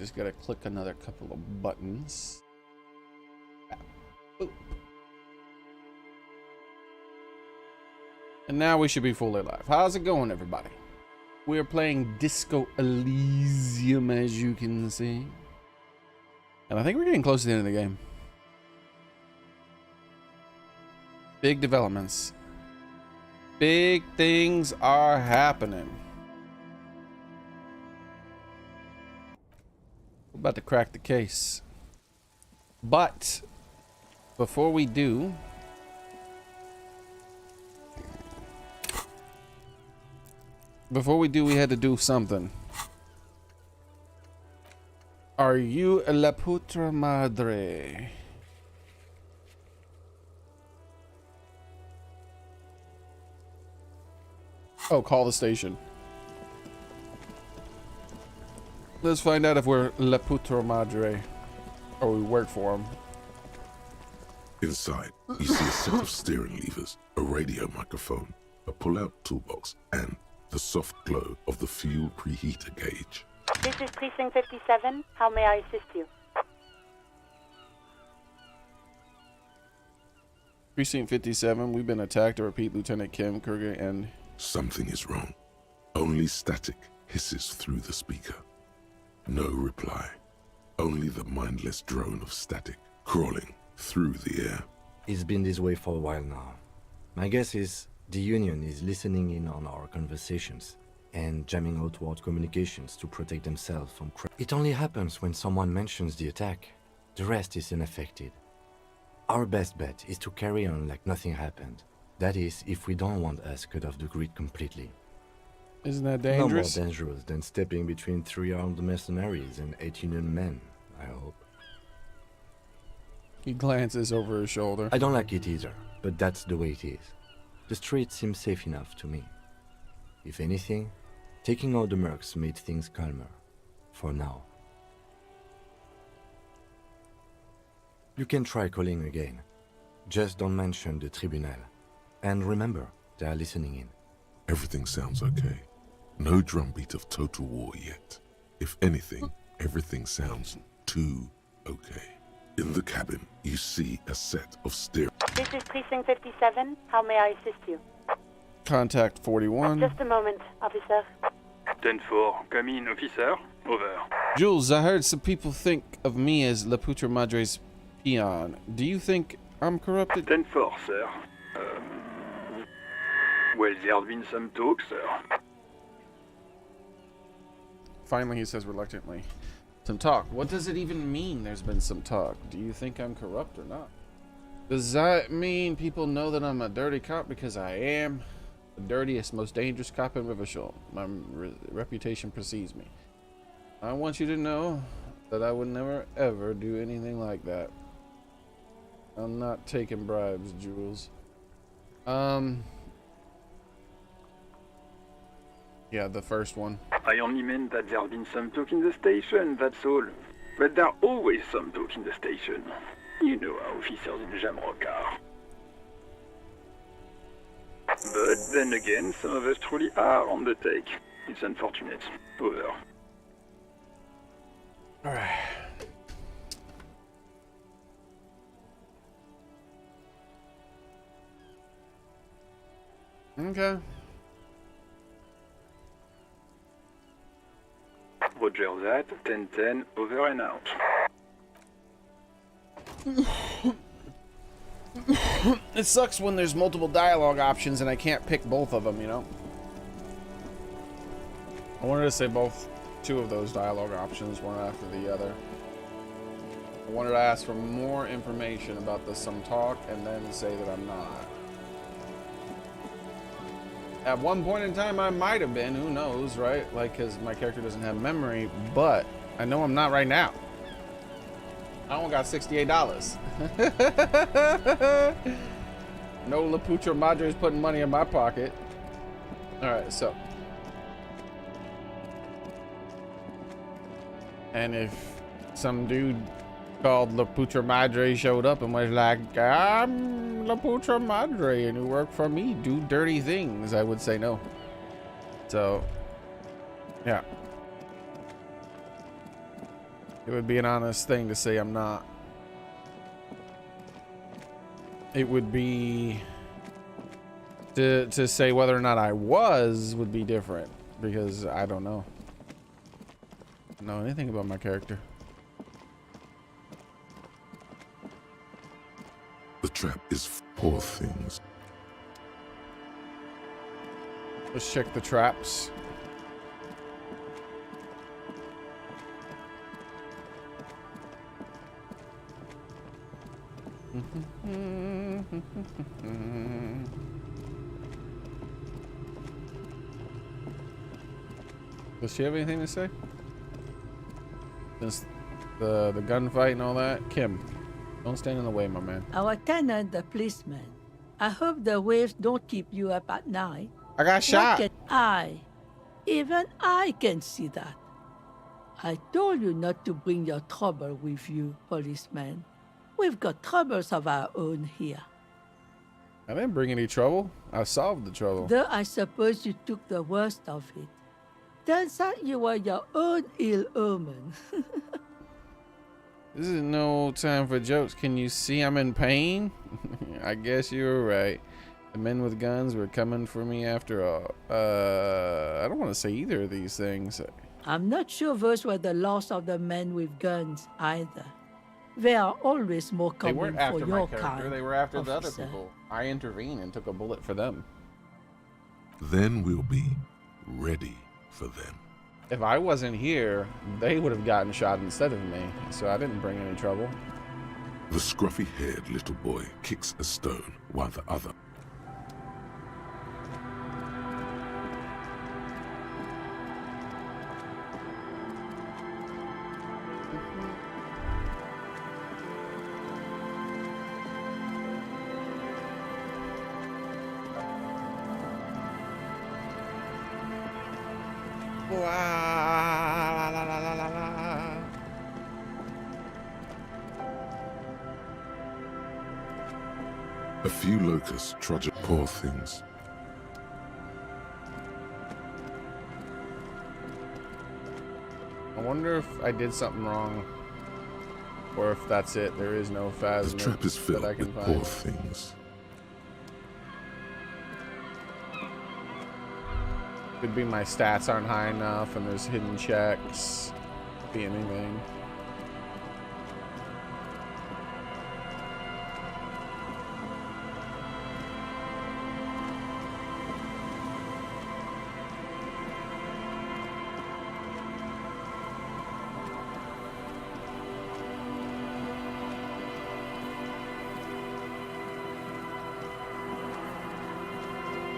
just gotta click another couple of buttons. Boop. And now we should be fully live. How's it going, everybody? We're playing Disco Elysium, as you can see. And I think we're getting close to the end of the game. Big developments. Big things are happening. We're about to crack the case. But before we do, we had to do something. Are you la puta madre? Oh, call the station. Let's find out if we're la puta madre or we work for them. Inside, you see a set of steering levers, a radio microphone, a pull-out toolbox, and the soft glow of the fuel preheater gauge. This is Precinct 57. How may I assist you? Precinct 57, we've been attacked. I repeat, Lieutenant Kim Kruger and... Something is wrong. Only static hisses through the speaker. No reply. Only the mindless drone of static crawling through the air. It's been this way for a while now. My guess is the Union is listening in on our conversations and jamming outward communications to protect themselves from crime. It only happens when someone mentions the attack. The rest is unaffected. Our best bet is to carry on like nothing happened. That is, if we don't want us cut off the grid completely. Isn't that dangerous? No more dangerous than stepping between 3 armed mercenaries and 8 Union men, I hope. He glances over his shoulder. I don't like it either, but that's the way it is. The street seems safe enough to me. If anything, taking out the mercs made things calmer. For now. You can try calling again. Just don't mention the tribunal. And remember, they are listening in. Everything sounds okay. No drumbeat of total war yet. If anything, everything sounds too okay. In the cabin, you see a set of steering. This is Precinct 57. How may I assist you? Contact 41. Just a moment, officer. 10-4, come in, officer. Over. Jules, I heard some people think of me as La Puta Madre's peon. Do you think I'm corrupted? 10-4, sir. Well, there have been some talk, sir. Finally, he says reluctantly. Some talk. What does it even mean there's been some talk? Do you think I'm corrupt or not? Does that mean people know that I'm a dirty cop? Because I am the dirtiest, most dangerous cop in Rivershore. My reputation precedes me. I want you to know that I would never, ever do anything like that. I'm not taking bribes, Jules. Yeah, the first one. I only meant that there have been some talk in the station, that's all. But there are always some talk in the station. You know how officers in Jamrock are. But then again, some of us truly are on the take. It's unfortunate. Over. Alright. Okay. Roger that, 10-10, over and out. It sucks when there's multiple dialogue options and I can't pick both of them, you know? I wanted to say two of those dialogue options, one after the other. I wanted to ask for more information about the some talk and then say that I'm not. At one point in time, I might have been, who knows, right? Like, because my character doesn't have memory, but I know I'm not right now. I only got $68. No La Puta Madre's putting money in my pocket. Alright, so. And if some dude called La Puta Madre showed up and was like, I'm La Puta Madre and you work for me, do dirty things, I would say no. So, yeah. It would be an honest thing to say I'm not. It would be to say whether or not I was would be different because I don't know. I don't know anything about my character. The trap is poor things. Let's check the traps. Does she have anything to say? Since the gunfight and all that? Kim, don't stand in the way, my man. Our tenant, the policeman. I hope the waves don't keep you up at night. I got shot. Look at even I can see that. I told you not to bring your trouble with you, policeman. We've got troubles of our own here. I didn't bring any trouble. I solved the trouble. Though I suppose you took the worst of it. Turns out you were your own ill omen. This is no time for jokes. Can you see I'm in pain? I guess you were right. The men with guns were coming for me after all. I don't want to say either of these things. I'm not sure those were the last of the men with guns either. They are always more They common weren't for after my your character. kind. They were after the other officer. people. I intervened and took a bullet for them. Then we'll be ready for them. If I wasn't here, they would have gotten shot instead of me. So I didn't bring any trouble. The scruffy-haired little boy kicks a stone while the other. La, la, la, la, la, la. A few locusts trudge at poor things. I wonder if I did something wrong. Or if that's it. There is no The phasma trap is filled that I can with find. poor things. Could be my stats aren't high enough and there's hidden checks. Could be anything.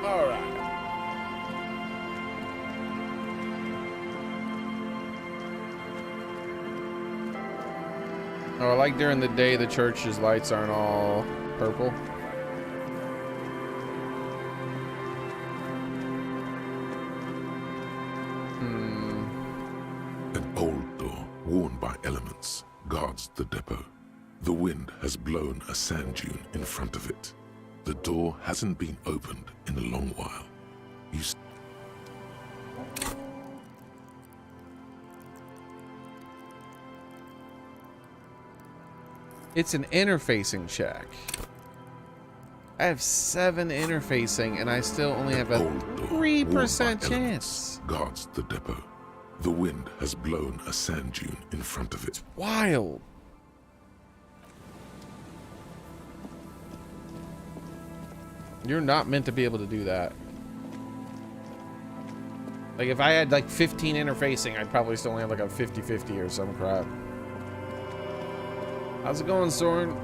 All right. Oh, I like during the day the church's lights aren't all purple. An old door, worn by elements, guards the depot. The wind has blown a sand dune in front of it. The door hasn't been opened in a long while. You It's an interfacing check. I have 7 interfacing and I still only have a old door, 3% worn by chance. elements, guards the depot. The wind has blown a sand dune in front of it. Wild. You're not meant to be able to do that. Like if I had like 15 interfacing, I'd probably still only have like a 50-50 or some crap. How's it going, Soren?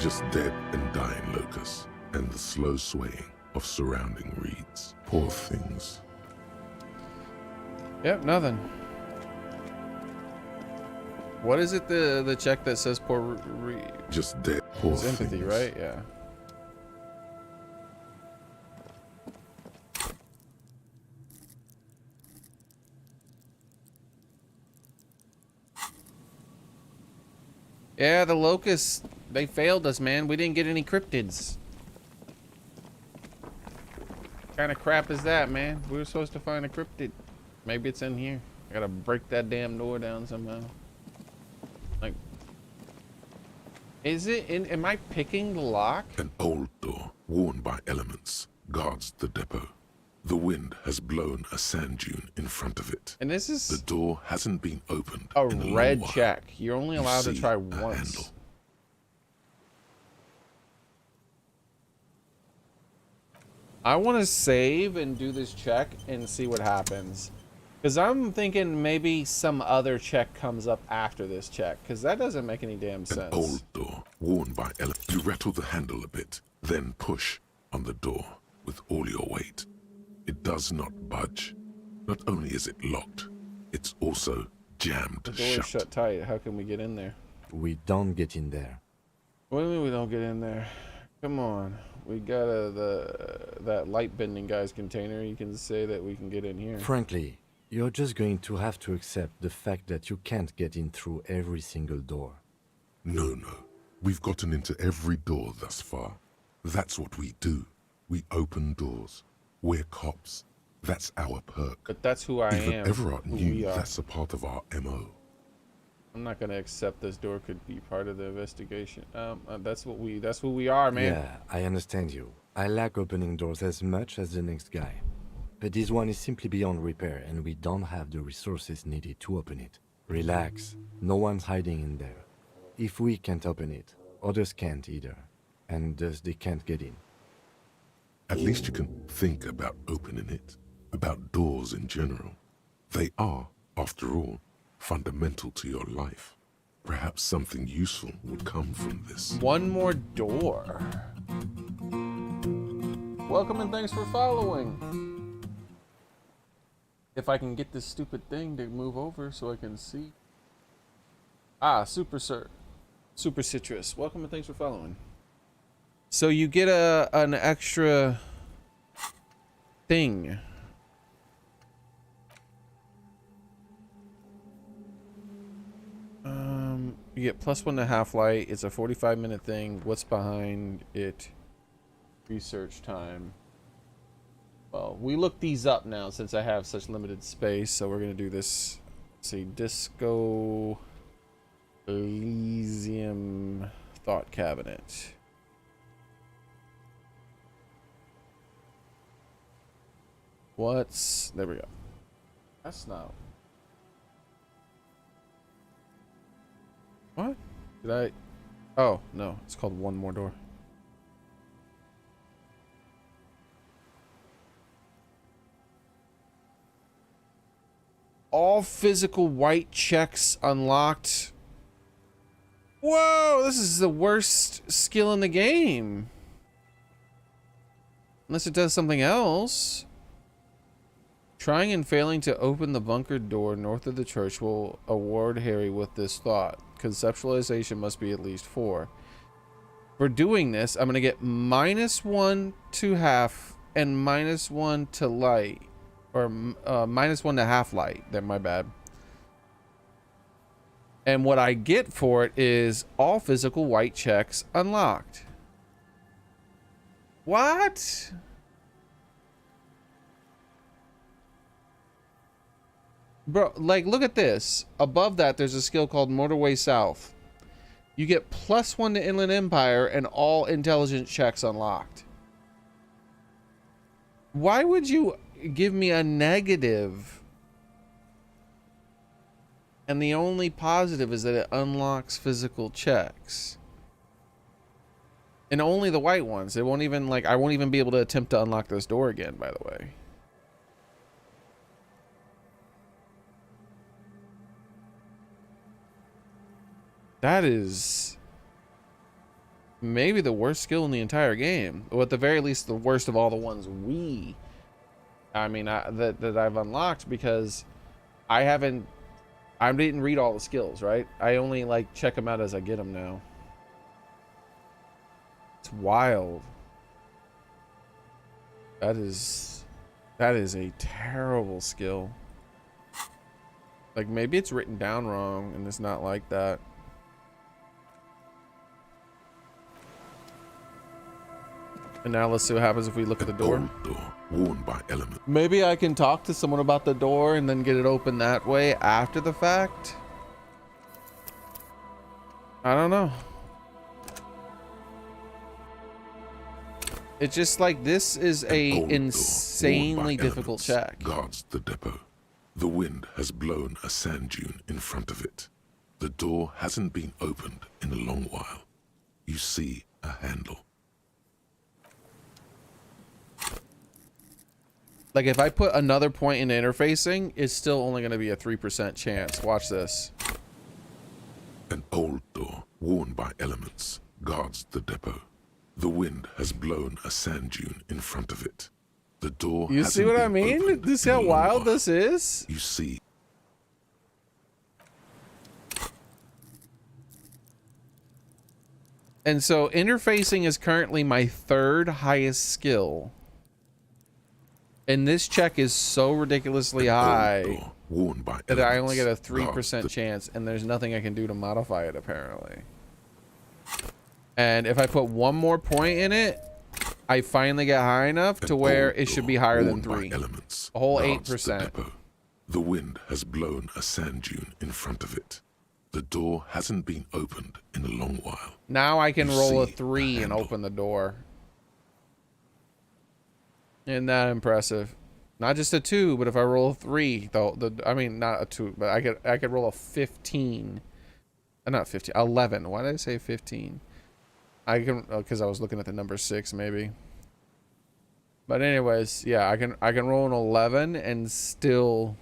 Just dead and dying locusts, and the slow swaying of surrounding reeds. Poor things. Yep, nothing. What is it, the check that says poor Just dead. Poor it's empathy, things. right? Yeah. Yeah, the locusts, they failed us, man. We didn't get any cryptids. kind of crap is that, man? We were supposed to find a cryptid. Maybe it's in here. I gotta break that damn door down somehow. Like, is it in? Am I picking the lock? An old door, worn by elements, guards the depot. The wind has blown a sand dune in front of it. And this The is door hasn't been opened a in a red long while. check. You're only You allowed to see try a once. handle. I want to save and do this check and see what happens. Because I'm thinking maybe some other check comes up after this check. Because that doesn't make any damn An sense. old door, worn by elements. You rattle the handle a bit, then push on the door with all your weight. It does not budge. Not only is it locked, it's also jammed The door is shut. shut tight. How can we get in there? We don't get in there. What do you mean we don't get in there? Come on. We got that light bending guy's container. You can say that we can get in here. Frankly, you're just going to have to accept the fact that you can't get in through every single door. No. We've gotten into every door thus far. That's what we do. We open doors. We're cops. That's our perk. But that's who I Even am. Everard who knew we are. that's a part of our MO. I'm not gonna accept this door could be part of the investigation. That's who we are, man. Yeah, I understand you. I like opening doors as much as the next guy. But this one is simply beyond repair, and we don't have the resources needed to open it. Relax. No one's hiding in there. If we can't open it, others can't either. And thus they can't get in. At least you can think about opening it, about doors in general. They are, after all, fundamental to your life. Perhaps something useful would come from this. One more door. Welcome and thanks for following. If I can get this stupid thing to move over so I can see. Ah, Super Citrus. Welcome and thanks for following. So you get an extra thing. You get +1 to half-light. It's a 45-minute thing. What's behind it? Research time. Well, we looked these up now since I have such limited space, so we're gonna do this. Let's see, Disco Elysium Thought Cabinet. There we go. That's not. What? Did I? Oh, no. It's called One More Door. All physical white checks unlocked. Whoa, this is the worst skill in the game. Unless it does something else. Trying and failing to open the bunker door north of the church will award Harry with this thought. Conceptualization must be at least 4. For doing this, I'm going to get -1 to half and -1 to light. Or -1 to half light. My bad. And what I get for it is all physical white checks unlocked. What? Bro, like, look at this. Above that, there's a skill called Motorway South. You get +1 to Inland Empire and all intelligence checks unlocked. Why would you give me a negative? And the only positive is that it unlocks physical checks. And only the white ones. It won't even, like, I won't even be able to attempt to unlock this door again, by the way. That is maybe the worst skill in the entire game. Or at the very least, the worst of all the ones that I've unlocked, because I didn't read all the skills, right? I only, like, check them out as I get them now. It's wild. That is a terrible skill. Like, maybe it's written down wrong and it's not like that. And now let's see what happens if we look at the door. Old door, worn by elements. Maybe I can talk to someone about the door and then get it open that way after the fact. I don't know. It's just like this is a insanely difficult check. Guards the depot. The wind has blown a sand dune in front of it. The door hasn't been opened in a long while. You see a handle. Like if I put another point in interfacing, it's still only going to be a 3% chance. Watch this. An old door, worn by elements, guards the depot. The wind has blown a sand dune in front of it. The door. You see what I mean? This is how wild this is. You see. And so interfacing is currently my 3rd highest skill. And this check is so ridiculously high that I only get a 3% chance, and there's nothing I can do to modify it, apparently. And if I put one more point in it, I finally get high enough to where it should be higher than 3. A whole 8%. The wind has blown a sand dune in front of it. The door hasn't been opened in a long while. Now I can roll a 3 and open the door. Isn't that impressive? Not just a 2, but if I roll a 3, though, I mean not a 2, but I could roll a 15. Not 15, 11. Why did I say 15? I can, because I was looking at the number 6 maybe. But anyways, yeah, I can roll an 11 and still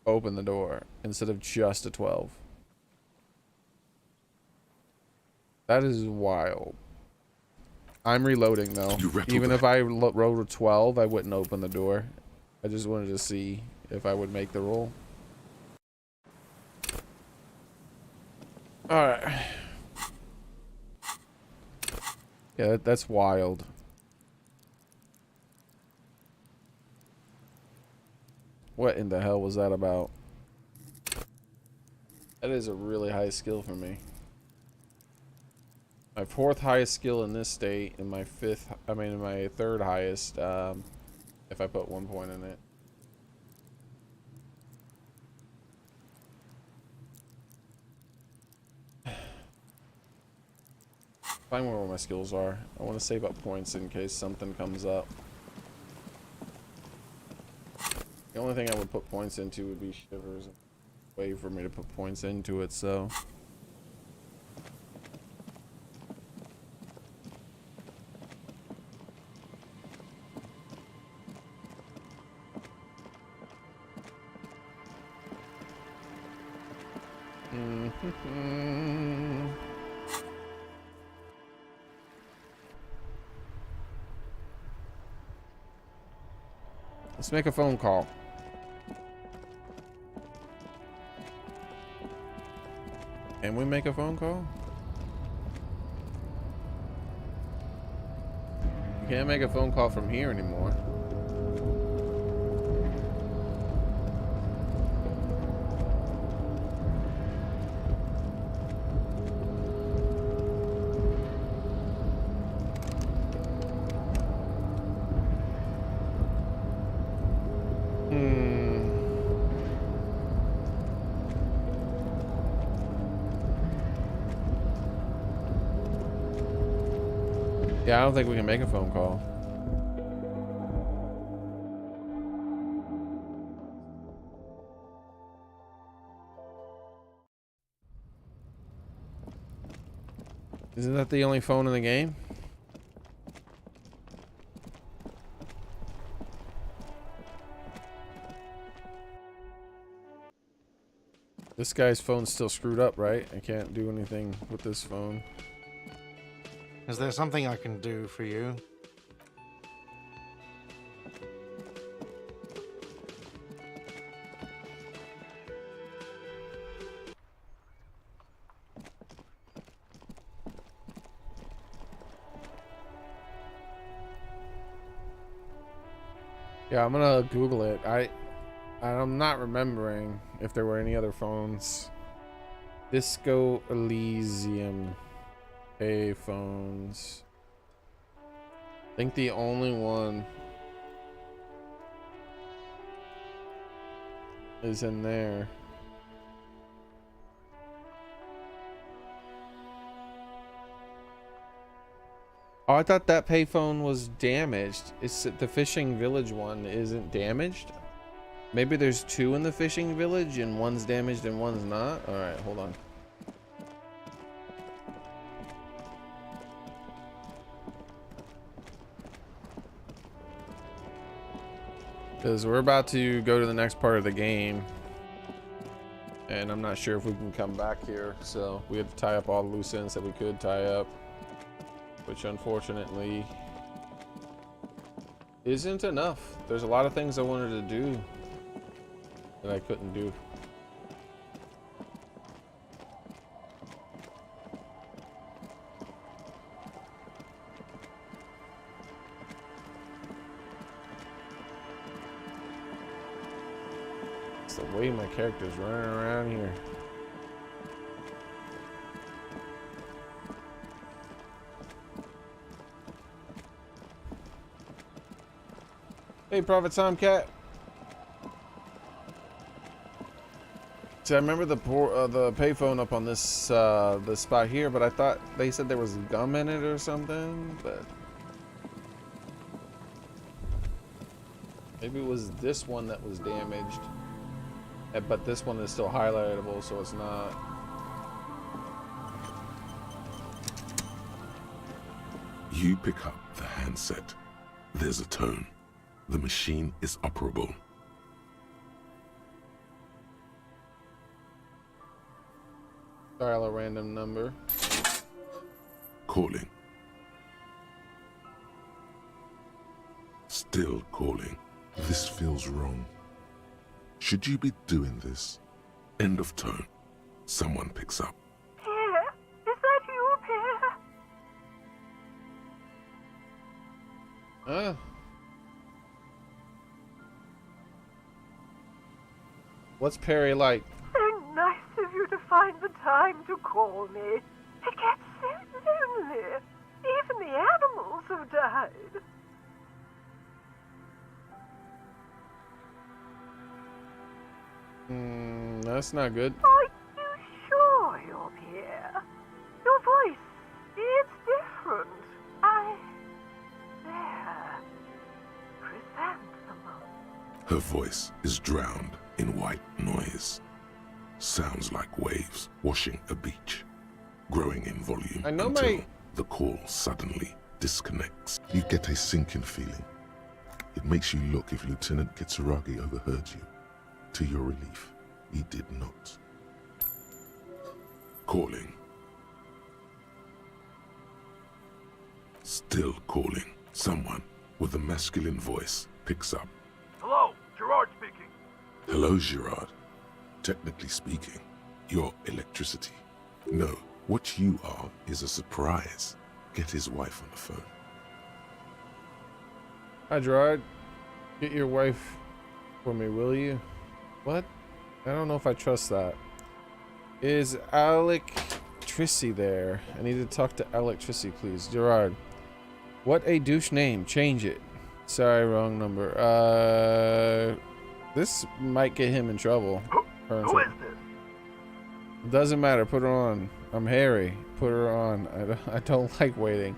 open the door instead of just a 12. That is wild. I'm reloading though. Even if I rolled a 12, I wouldn't open the door. I just wanted to see if I would make the roll. All right. Yeah, that's wild. What in the hell was that about? That is a really high skill for me. My 4th highest skill in this state, and my 3rd highest, if I put 1 point in it. Find where all my skills are. I want to save up points in case something comes up. The only thing I would put points into would be shivers. Way for me to put points into it, so. Let's make a phone call. Can we make a phone call? You can't make a phone call from here anymore. Yeah, I don't think we can make a phone call. Isn't that the only phone in the game? This guy's phone's still screwed up, right? I can't do anything with this phone. Is there something I can do for you? Yeah, I'm gonna Google it. I'm not remembering if there were any other phones. Disco Elysium. Pay phones. I think the only one is in there. Oh, I thought that payphone was damaged. It's the fishing village one isn't damaged. Maybe there's two in the fishing village and one's damaged and one's not. All right, hold on. Because we're about to go to the next part of the game. And I'm not sure if we can come back here. So we have to tie up all the loose ends that we could tie up. Which unfortunately isn't enough. There's a lot of things I wanted to do that I couldn't do. It's the way my character's running around here. Hey, Prophet Tomcat. See, I remember the payphone up on this the spot here, but I thought they said there was gum in it or something. But maybe it was this one that was damaged. But this one is still highlightable, so it's not. You pick up the handset. There's a tone. The machine is operable. Dial a random number. Calling. Still calling. This feels wrong. Should you be doing this? End of tone. Someone picks up. Pierre, is that you, Pierre? What's Perry like? So nice of you to find the time to call me. It gets so lonely. Even the animals have died. That's not good. Are you sure you're Pierre? Your voice, it's different. There. Chrysanthemum. Her voice is drowned in white noise. Sounds like waves washing a beach, growing in volume I know until my... the call suddenly disconnects. You get a sinking feeling. It makes you look if Lieutenant Kitsuragi overheard you. To your relief, he did not. Calling. Still calling. Someone with a masculine voice picks up. Hello, Gerard speaking. Hello, Gerard. Technically speaking, you're electricity. No, what you are is a surprise. Get his wife on the phone. Hi, Gerard. Get your wife for me, will you? What? I don't know if I trust that. Is Electricity there? I need to talk to Electricity, please. Gerard. What a douche name. Change it. Sorry, wrong number. This might get him in trouble. Who is this? Doesn't matter. Put her on. I'm Harry. Put her on. I don't like waiting.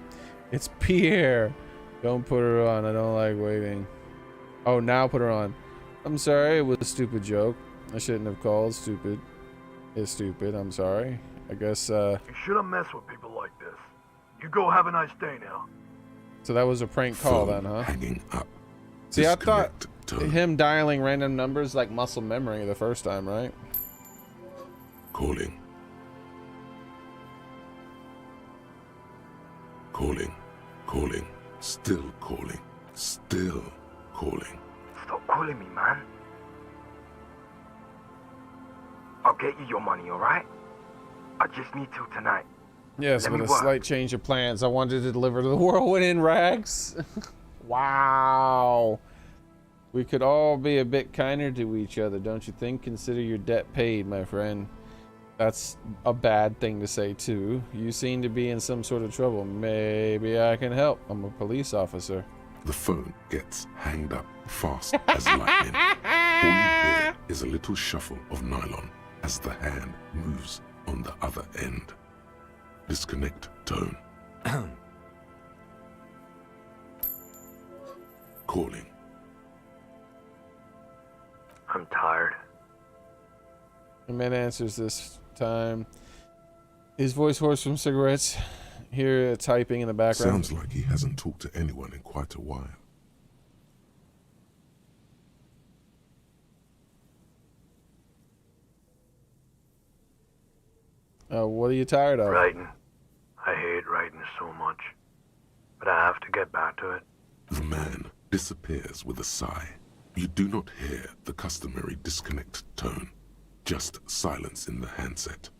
It's Pierre. Don't put her on. I don't like waiting. Oh, now put her on. I'm sorry. It was a stupid joke. I shouldn't have called. Stupid. It's stupid. I'm sorry. I guess, You shouldn't mess with people like this. You go have a nice day now. So that was a prank call Phone then, huh? hanging up. See, I thought Disconnect tone. him dialing random numbers like muscle memory the first time, right? Calling. Calling. Calling. Still calling. Still calling. Stop calling me, man. I'll get you your money, alright? I just need till tonight. Yes, Let with me a work. slight change of plans. I wanted to deliver to the whirlwind in rags. Wow. We could all be a bit kinder to each other, don't you think? Consider your debt paid, my friend. That's a bad thing to say too. You seem to be in some sort of trouble. Maybe I can help. I'm a police officer. The phone gets hanged up fast as lightning. All you hear is a little shuffle of nylon as the hand moves on the other end. Disconnect tone. Calling. I'm tired. The man answers this time. His voice hoarse from cigarettes. Hear typing in the background. Sounds like he hasn't talked to anyone in quite a while. What are you tired of? Writing. I hate writing so much. But I have to get back to it. The man disappears with a sigh. You do not hear the customary disconnect tone, just silence in the handset.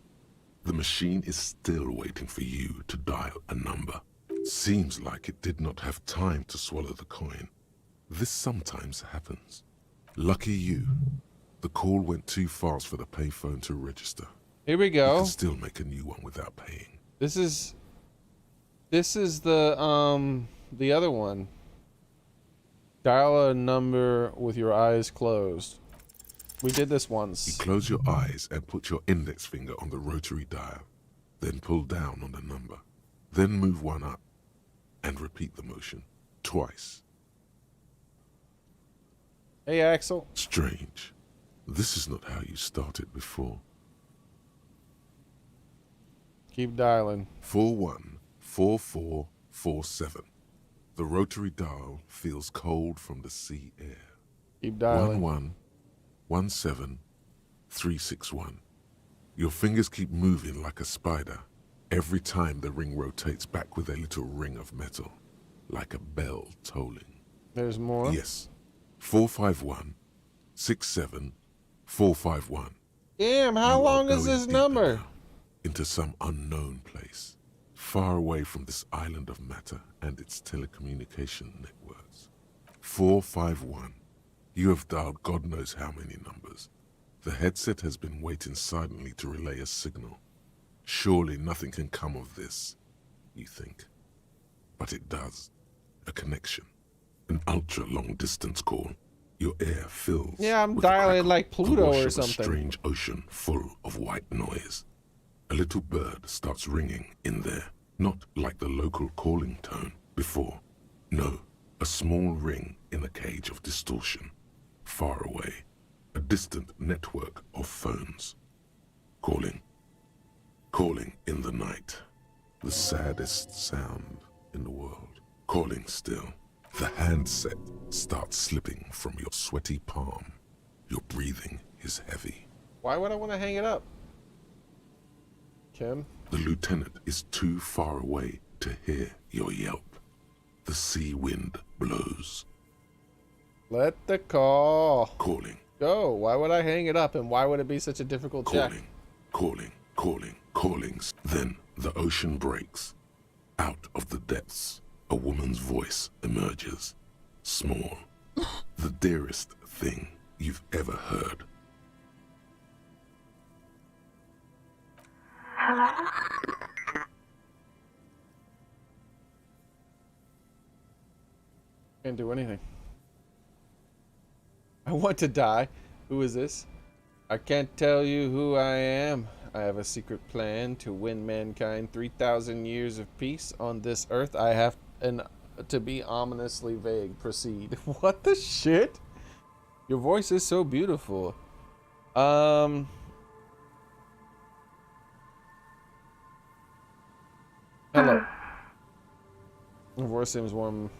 The machine is still waiting for you to dial a number. Seems like it did not have time to swallow the coin. This sometimes happens. Lucky you. The call went too fast for the payphone to register. Here we You go. can still make a new one without paying. This is the other one. Dial a number with your eyes closed. We did this You once. close your eyes and put your index finger on the rotary dial. Then pull down on the number. Then move one up and repeat the motion twice. Hey, Axel. Strange. This is not how you started before. Keep dialing. 414447. The rotary dial feels cold from the sea air. Keep dialing. 1117361. Your fingers keep moving like a spider. Every time the ring rotates back with a little ring of metal, like a bell tolling. There's more. Yes. 45167451. Damn, how You are long is going this deeper number? now, into some unknown place, far away from this island of matter and its telecommunication networks. 451. You have dialed God knows how many numbers. The headset has been waiting silently to relay a signal. Surely nothing can come of this, you think. But it does. A connection. An ultra-long distance call. Your air fills. Yeah, I'm with the dialing crackle, like the Pluto wash or of a something. strange ocean full of white noise. A little bird starts ringing in there, not like the local calling tone before. No, a small ring in a cage of distortion, far away, a distant network of phones. Calling. Calling in the night. The saddest sound in the world. Calling still. The handset starts slipping from your sweaty palm. Your breathing is heavy. Why would I want to hang it up? Kim? The lieutenant is too far away to hear your yelp. The sea wind blows. Let the call Calling, go. Why would I hang it up, and why would it be such a difficult check? calling, callings. Then the ocean breaks. Out of the depths, a woman's voice emerges. Small. The dearest thing you've ever heard. Hello? Can't do anything. I want to die. Who is this? I can't tell you who I am. I have a secret plan to win mankind 3,000 years of peace on this earth. I have to be ominously vague. Proceed. What the shit? Your voice is so beautiful. Hello. Your voice seems warm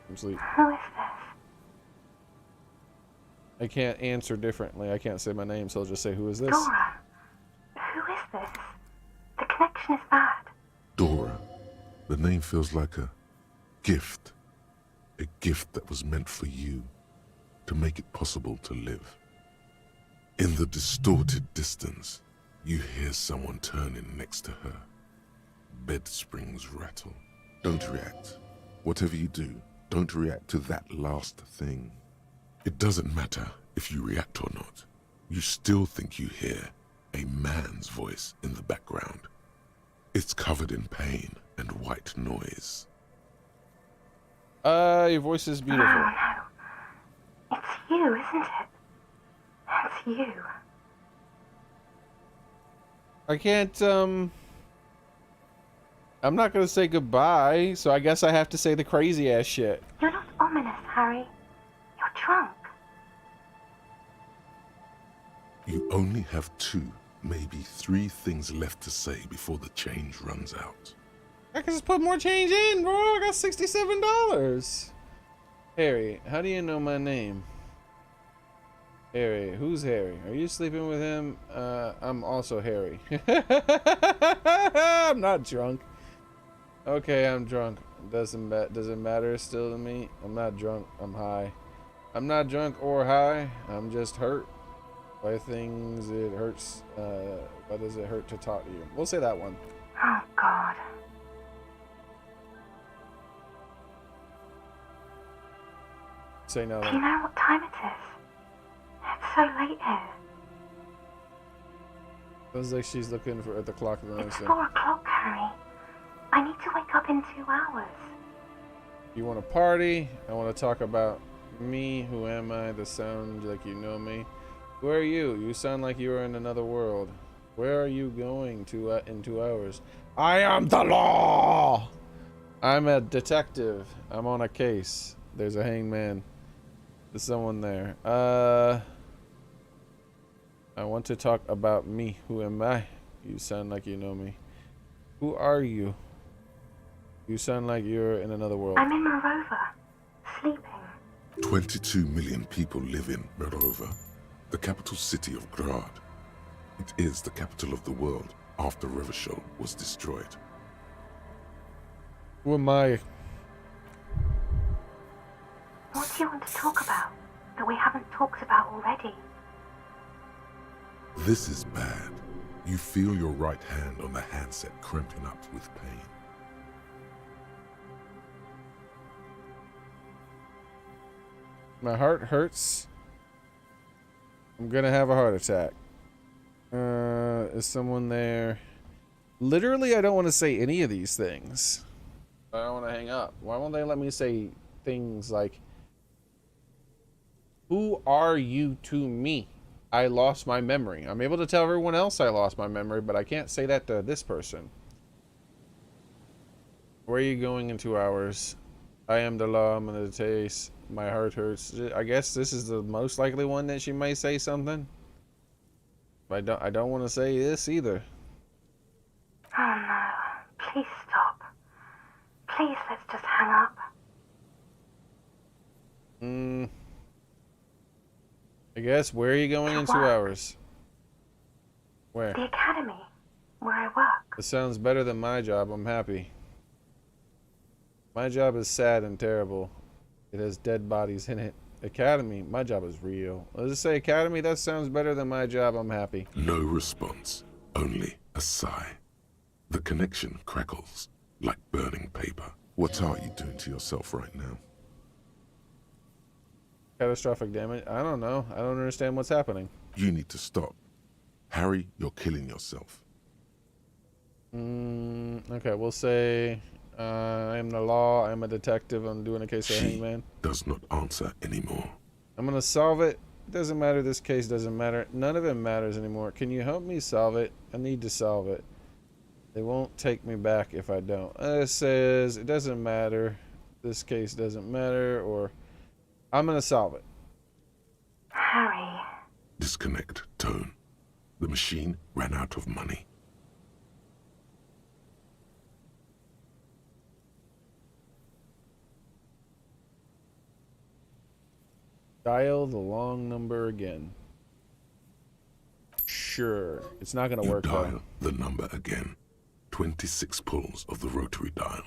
from sleep. Who is this? I can't answer differently. I can't say my name, so I'll just say, who is this? Dora. Who is this? The connection is bad. Dora. The name feels like a gift. A gift that was meant for you, to make it possible to live. In the distorted distance, you hear someone turning next to her. Bed springs rattle. Don't react. Whatever you do, don't react to that last thing. It doesn't matter if you react or not. You still think you hear a man's voice in the background. It's covered in pain and white noise. Your voice is beautiful. Oh no. It's you, isn't it? It's you. I can't, I'm not gonna say goodbye, so I guess I have to say the crazy ass shit. You're not ominous, Harry. You're drunk. You only have 2, maybe 3 things left to say before the change runs out. I can just put more change in, bro. I got $67. Harry, how do you know my name? Harry, who's Harry? Are you sleeping with him? I'm also Harry. I'm not drunk. Okay, I'm drunk. Does it matter still to me? I'm not drunk. I'm high. I'm not drunk or high. I'm just hurt by things. It hurts. Why does it hurt to talk to you? We'll say that one. Oh, God. Say no. Do you know what time it is? It's so late here. Sounds like she's looking at the clock. It's 4 o'clock, Harry. I need to wake up in 2 hours. You want to party? I want to talk about me. Who am I? The sound like you know me. Who are you? You sound like you are in another world. Where are you going to in 2 hours? I am the law! I'm a detective. I'm on a case. There's a hangman. There's someone there. I want to talk about me. Who am I? You sound like you know me. Who are you? You sound like you're in another world. I'm in Morova, sleeping. 22 million people live in Morova, the capital city of Grad. It is the capital of the world after Revachol was destroyed. Who am I? What do you want to talk about that we haven't talked about already? This is bad. You feel your right hand on the handset cramping up with pain. My heart hurts. I'm gonna have a heart attack. Is someone there? Literally, I don't want to say any of these things. I don't want to hang up. Why won't they let me say things like, who are you to me? I lost my memory. I'm able to tell everyone else I lost my memory, but I can't say that to this person. Where are you going in 2 hours? I am the law. I'm gonna taste. My heart hurts. I guess this is the most likely one that she may say something. But I don't want to say this either. Oh no. Please stop. Please, let's just hang up. I guess, where are you going in 2 hours? Where? The academy, where I work. It sounds better than my job. I'm happy. My job is sad and terrible. It has dead bodies in it. Academy, my job is real. Let's just say academy, that sounds better than my job. I'm happy. No response, only a sigh. The connection crackles like burning paper. What are you doing to yourself right now? Catastrophic damage? I don't know. I don't understand what's happening. You need to stop. Harry, you're killing yourself. Okay, we'll say I am the law. I'm a detective. I'm doing a case of hangman. Does not answer anymore. I'm gonna solve it. Doesn't matter. This case doesn't matter. None of it matters anymore. Can you help me solve it? I need to solve it. They won't take me back if I don't. It says it doesn't matter. This case doesn't matter, or I'm gonna solve it. Harry. Disconnect tone. The machine ran out of money. Dial the long number again. Sure. It's not gonna work though. Dial the number again. 26 pulls of the rotary dial.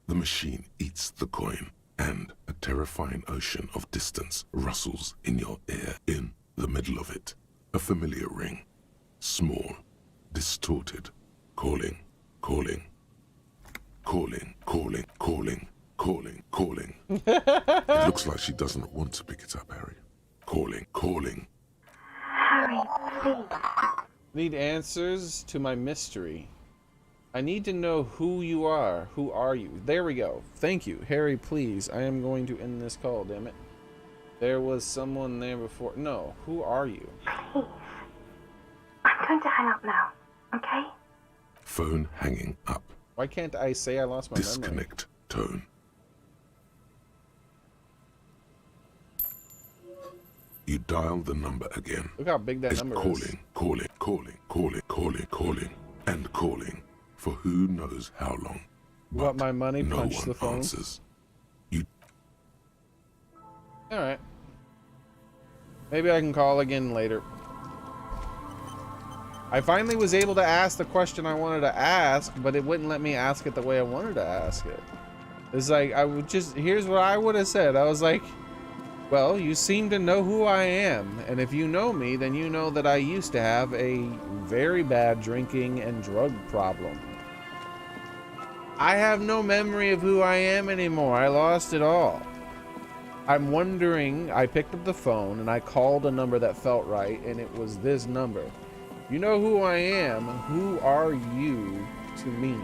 The machine eats the coin, and a terrifying ocean of distance rustles in your ear. In the middle of it, a familiar ring. Small, distorted, calling, calling, calling, calling, calling, calling, calling. It looks like she doesn't want to pick it up, Harry. Calling, calling. Harry, please. Need answers to my mystery. I need to know who you are. Who are you? There we go. Thank you. Harry, please. I am going to end this call, damn it. There was someone there before. No. Who are you? Please. I'm going to hang up now, okay? Phone hanging up. Why can't I say I lost my memory? Disconnect tone. You dial the number again. Look how big that It's number calling, is. calling, calling, calling, calling, calling, and calling for who knows how long. What, my money no punched one the phone? answers. You Alright. Maybe I can call again later. I finally was able to ask the question I wanted to ask, but it wouldn't let me ask it the way I wanted to ask it. It's like, I would just, here's what I would have said. I was like, well, you seem to know who I am, and if you know me, then you know that I used to have a very bad drinking and drug problem. I have no memory of who I am anymore. I lost it all. I'm wondering, I picked up the phone and I called a number that felt right, and it was this number. You know who I am. Who are you to me?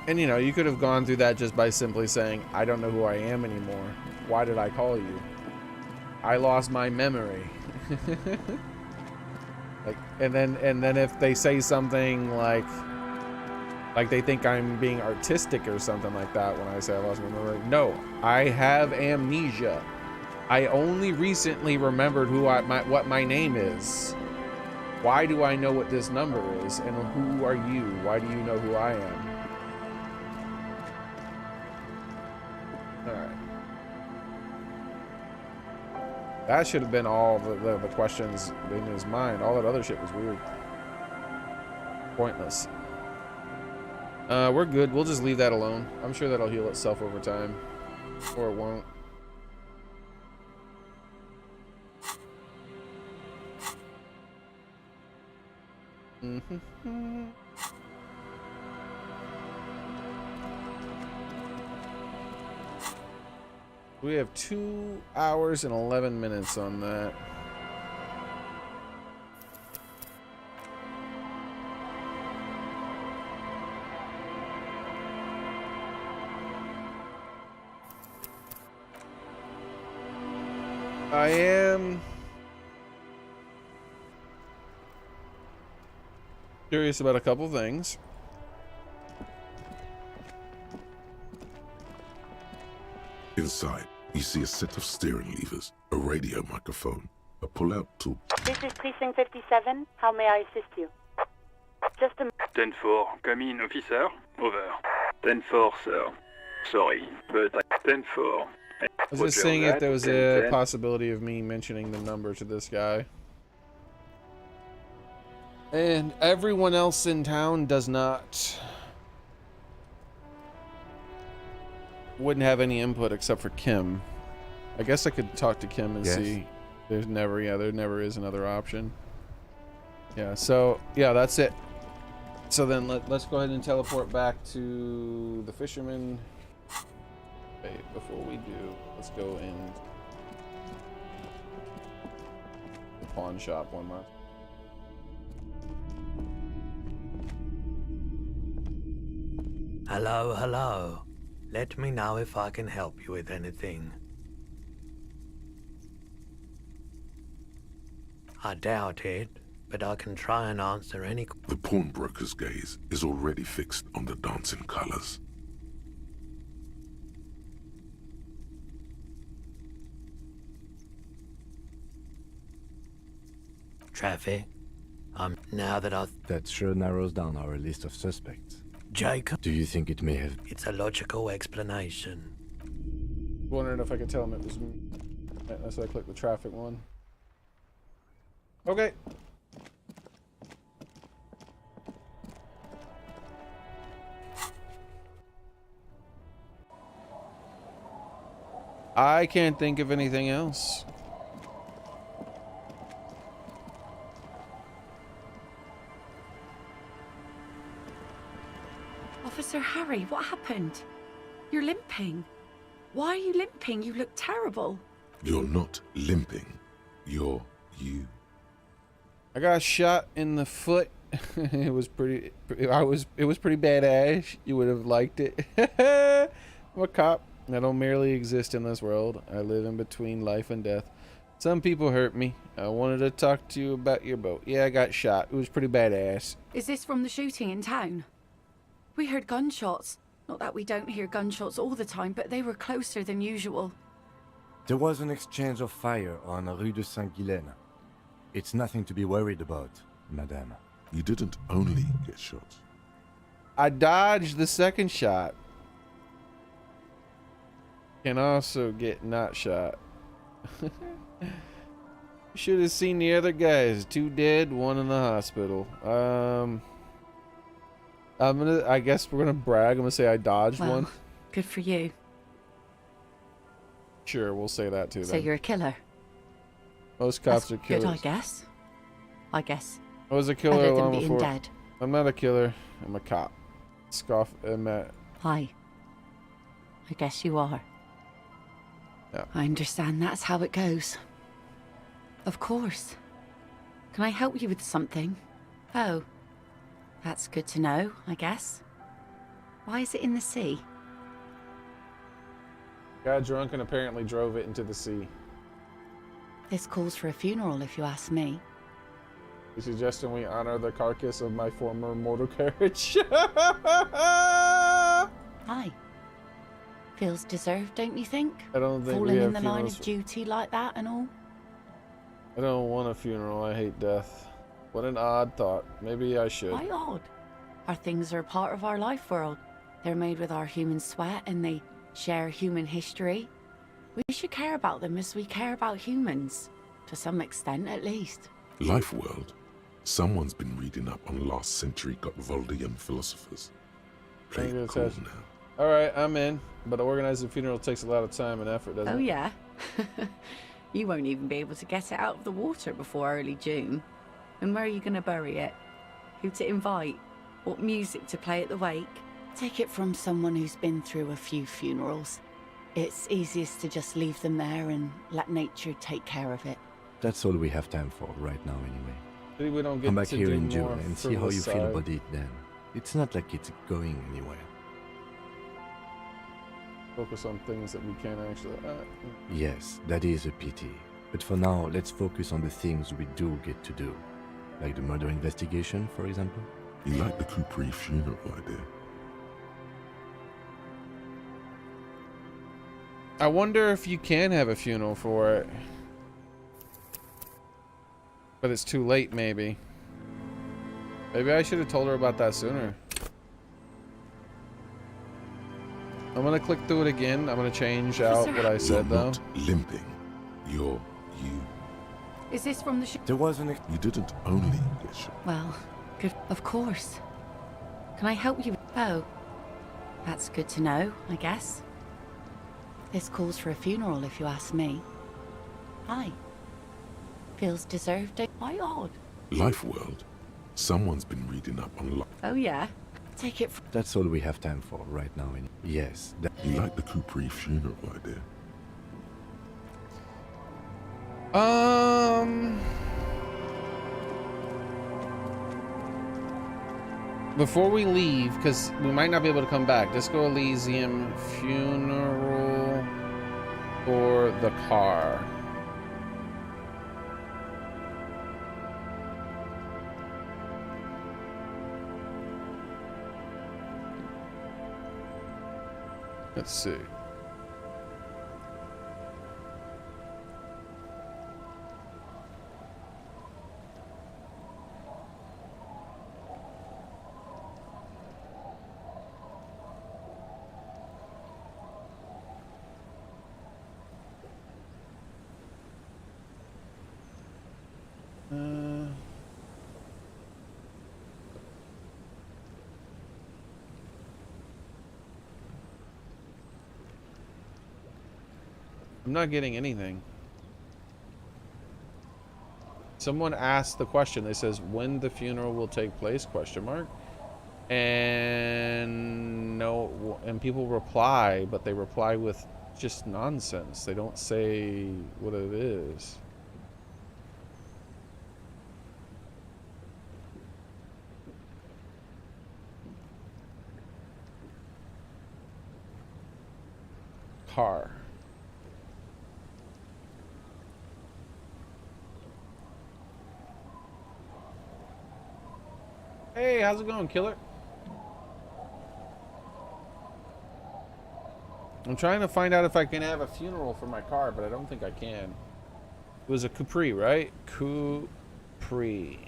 And you know, you could have gone through that just by simply saying, I don't know who I am anymore. Why did I call you? I lost my memory. Like, and then if they say something like they think I'm being artistic or something like that when I say I lost my memory. No, I have amnesia. I only recently remembered what my name is. Why do I know what this number is? And who are you? Why do you know who I am? Alright. That should have been all the questions in his mind. All that other shit was weird. Pointless. We're good. We'll just leave that alone. I'm sure that'll heal itself over time. Or it won't. We have 2 hours and 11 minutes on that. I am curious about a couple things. inside, you see a set of steering levers, a radio microphone, a pull-out tool. This is Precinct 57. How may I assist you? Just a... 10-4, come in, officer. Over. 10-4, sir. Sorry, but 10-4. I was just seeing if there was a possibility of me mentioning the number to this guy. And everyone else in town does not... wouldn't have any input except for Kim. I guess I could talk to Kim and see. There never is another option. Yeah, so, yeah, that's it. So then let's go ahead and teleport back to the fisherman. Wait, before we do, let's go in the pawn shop one more. Hello, hello. Let me know if I can help you with anything. I doubt it, but I can try and answer any... The pawnbroker's gaze is already fixed on the dancing colors. Traffic. Now that That sure narrows down our list of suspects. Jacob... Do you think it may have... It's a logical explanation. Wondering if I could tell him it was me. That's why I clicked the traffic one. Okay. I can't think of anything else. Officer Harry, what happened? You're limping. Why are you limping? You look terrible. You're not limping. You're you. I got shot in the foot. It was pretty. It was pretty badass. You would have liked it. I'm a cop. I don't merely exist in this world. I live in between life and death. Some people hurt me. I wanted to talk to you about your boat. Yeah, I got shot. It was pretty badass. Is this from the shooting in town? We heard gunshots. Not that we don't hear gunshots all the time, but they were closer than usual. There was an exchange of fire on Rue de Saint-Guylaine. It's nothing to be worried about, madame. You didn't only get shot. I dodged the second shot. Can also get not shot. Should have seen the other guys. 2 dead, 1 in the hospital. I guess we're gonna brag. I'm gonna say I dodged one. Good for you. Sure, we'll say that too. So then. you're a killer. Most cops That's are killers. good, I guess. I was a killer Better than long being before. dead. I'm not a killer. I'm a cop. Scoff. Hi. I guess you are. Yeah. I understand that's how it goes. Of course. Can I help you with something? Oh. That's good to know, I guess. Why is it in the sea? Got drunk and apparently drove it into the sea. This calls for a funeral, if you ask me. You suggesting we honor the carcass of my former mortal carriage? Hi. Feels deserved, don't you think? I don't think Falling we have in the line funerals. of duty like that and all? I don't want a funeral. I hate death. What an odd thought. Maybe I should. Why odd? Our things are a part of our life world. They're made with our human sweat and they share human history. We should care about them as we care about humans. To some extent, at least. Life world. Someone's been reading up on last century Gotwaldian philosophers. Play it cool now. Alright, I'm in. But organizing a funeral takes a lot of time and effort, doesn't it? Oh, yeah. You won't even be able to get it out of the water before early June. And where are you going to bury it? Who to invite? What music to play at the wake? Take it from someone who's been through a few funerals. It's easiest to just leave them there and let nature take care of it. That's all we have time for right now anyway. Maybe we don't get Come back to here do in June more and see how you feel side. about it then. It's not like it's going anywhere. Focus on things that we can't actually... Yes, that is a pity. But for now, let's focus on the things we do get to do. Like the murder investigation, for example. You like the Capri funeral idea? I wonder if you can have a funeral for it. But it's too late, maybe. Maybe I should have told her about that sooner. I'm gonna click through it again. I'm gonna change out what I said, You're though. not limping. You're you. Is this from the There wasn't. You didn't only get shot. Well, good. Of course. Can I help you? Oh. That's good to know, I guess. This calls for a funeral, if you ask me. Hi. Feels deserved. Why odd? Life world. Someone's been reading up on life. Oh, yeah. Take it from... That's all we have time for right now. Yes. You like the Capri funeral idea? Before we leave, because we might not be able to come back, Disco Elysium funeral for the car. Let's see. I'm not getting anything. Someone asked the question. They says when the funeral will take place, question mark. And no, and people reply, but they reply with just nonsense. They don't say what it is. Car. Hey, how's it going, killer? I'm trying to find out if I can have a funeral for my car, but I don't think I can. It was a Capri, right? Capri.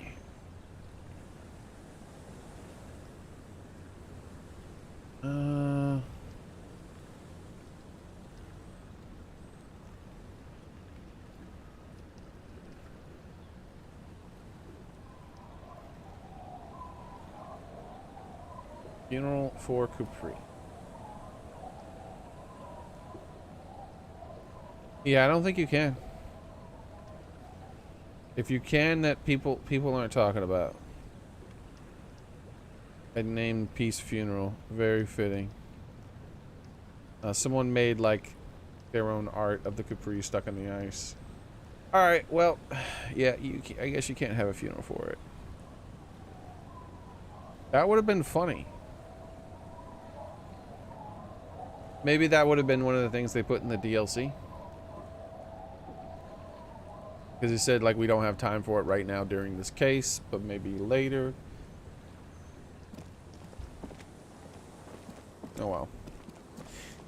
Funeral for Capri. Yeah, I don't think you can. If you can, that people aren't talking about. A named Peace Funeral. Very fitting. Someone made like their own art of the Capri stuck in the ice. Alright, well, yeah, I guess you can't have a funeral for it. That would have been funny. Maybe that would have been one of the things they put in the DLC. Because he said, like, we don't have time for it right now during this case, but maybe later. Oh, well.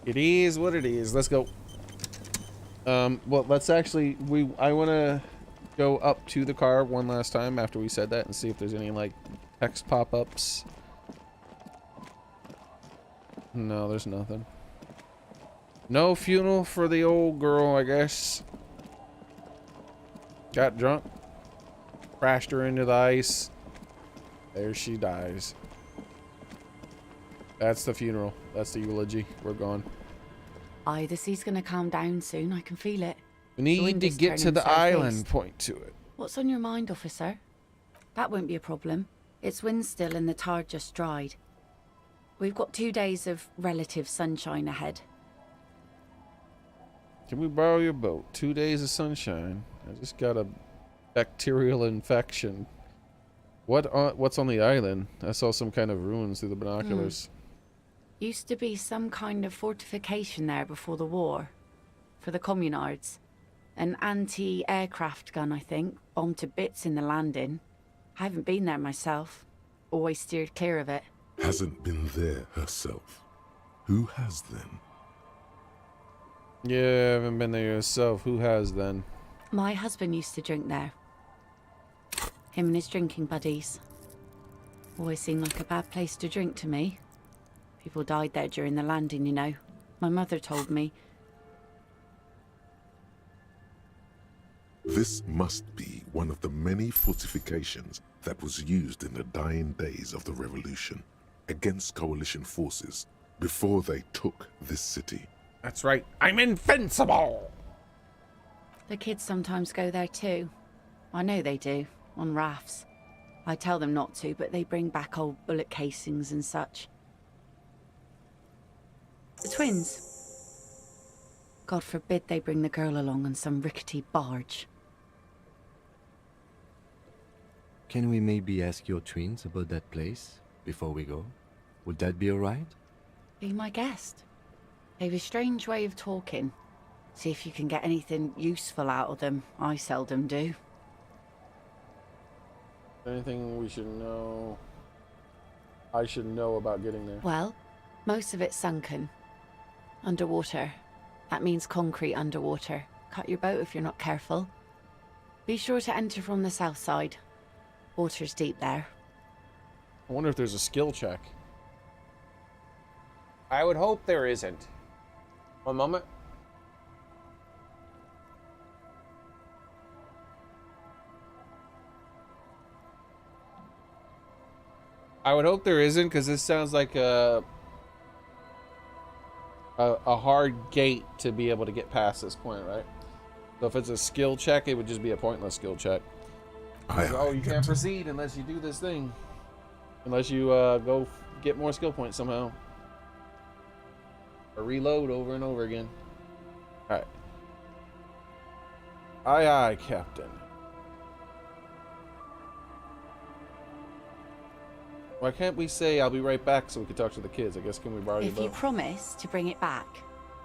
It is what it is. Let's go. Well, let's actually... I want to go up to the car one last time after we said that and see if there's any, like, text pop-ups. No, there's nothing. No funeral for the old girl, I guess. Got drunk. Crashed her into the ice. There she dies. That's the funeral. That's the eulogy. We're gone. Aye, the sea's gonna calm down soon. I can feel it. We need to get to the island. Point to it. What's on your mind, officer? That won't be a problem. It's wind still and the tar just dried. We've got 2 days of relative sunshine ahead. Can we borrow your boat? 2 days of sunshine. I just got a bacterial infection. What's on the island? I saw some kind of ruins through the binoculars. Used to be some kind of fortification there before the war. For the communards. An anti-aircraft gun, I think. Bombed to bits in the landing. I haven't been there myself. Always steered clear of it. Hasn't been there herself. Who has then? Yeah, I haven't been there yourself. Who has then? My husband used to drink there. Him and his drinking buddies. Always seemed like a bad place to drink to me. People died there during the landing, you know. My mother told me. This must be one of the many fortifications that was used in the dying days of the revolution against coalition forces before they took this city. That's right. I'm invincible! The kids sometimes go there too. I know they do, on rafts. I tell them not to, but they bring back old bullet casings and such. The twins. God forbid they bring the girl along on some rickety barge. Can we maybe ask your twins about that place before we go? Would that be alright? Be my guest. They've a strange way of talking. See if you can get anything useful out of them. I seldom do. Anything we should know? I should know about getting there. Well, most of it's sunken. Underwater. That means concrete underwater. Cut your boat if you're not careful. Be sure to enter from the south side. Water's deep there. I wonder if there's a skill check. I would hope there isn't. One moment. I would hope there isn't, because this sounds like a hard gate to be able to get past this point, right? So if it's a skill check, it would just be a pointless skill check. Oh, you can't proceed unless you do this thing. Unless you go get more skill points somehow. Or reload over and over again. Alright. Aye, aye, Captain. Why can't we say I'll be right back so we can talk to the kids? I guess can we borrow your If you boat? promise to bring it back,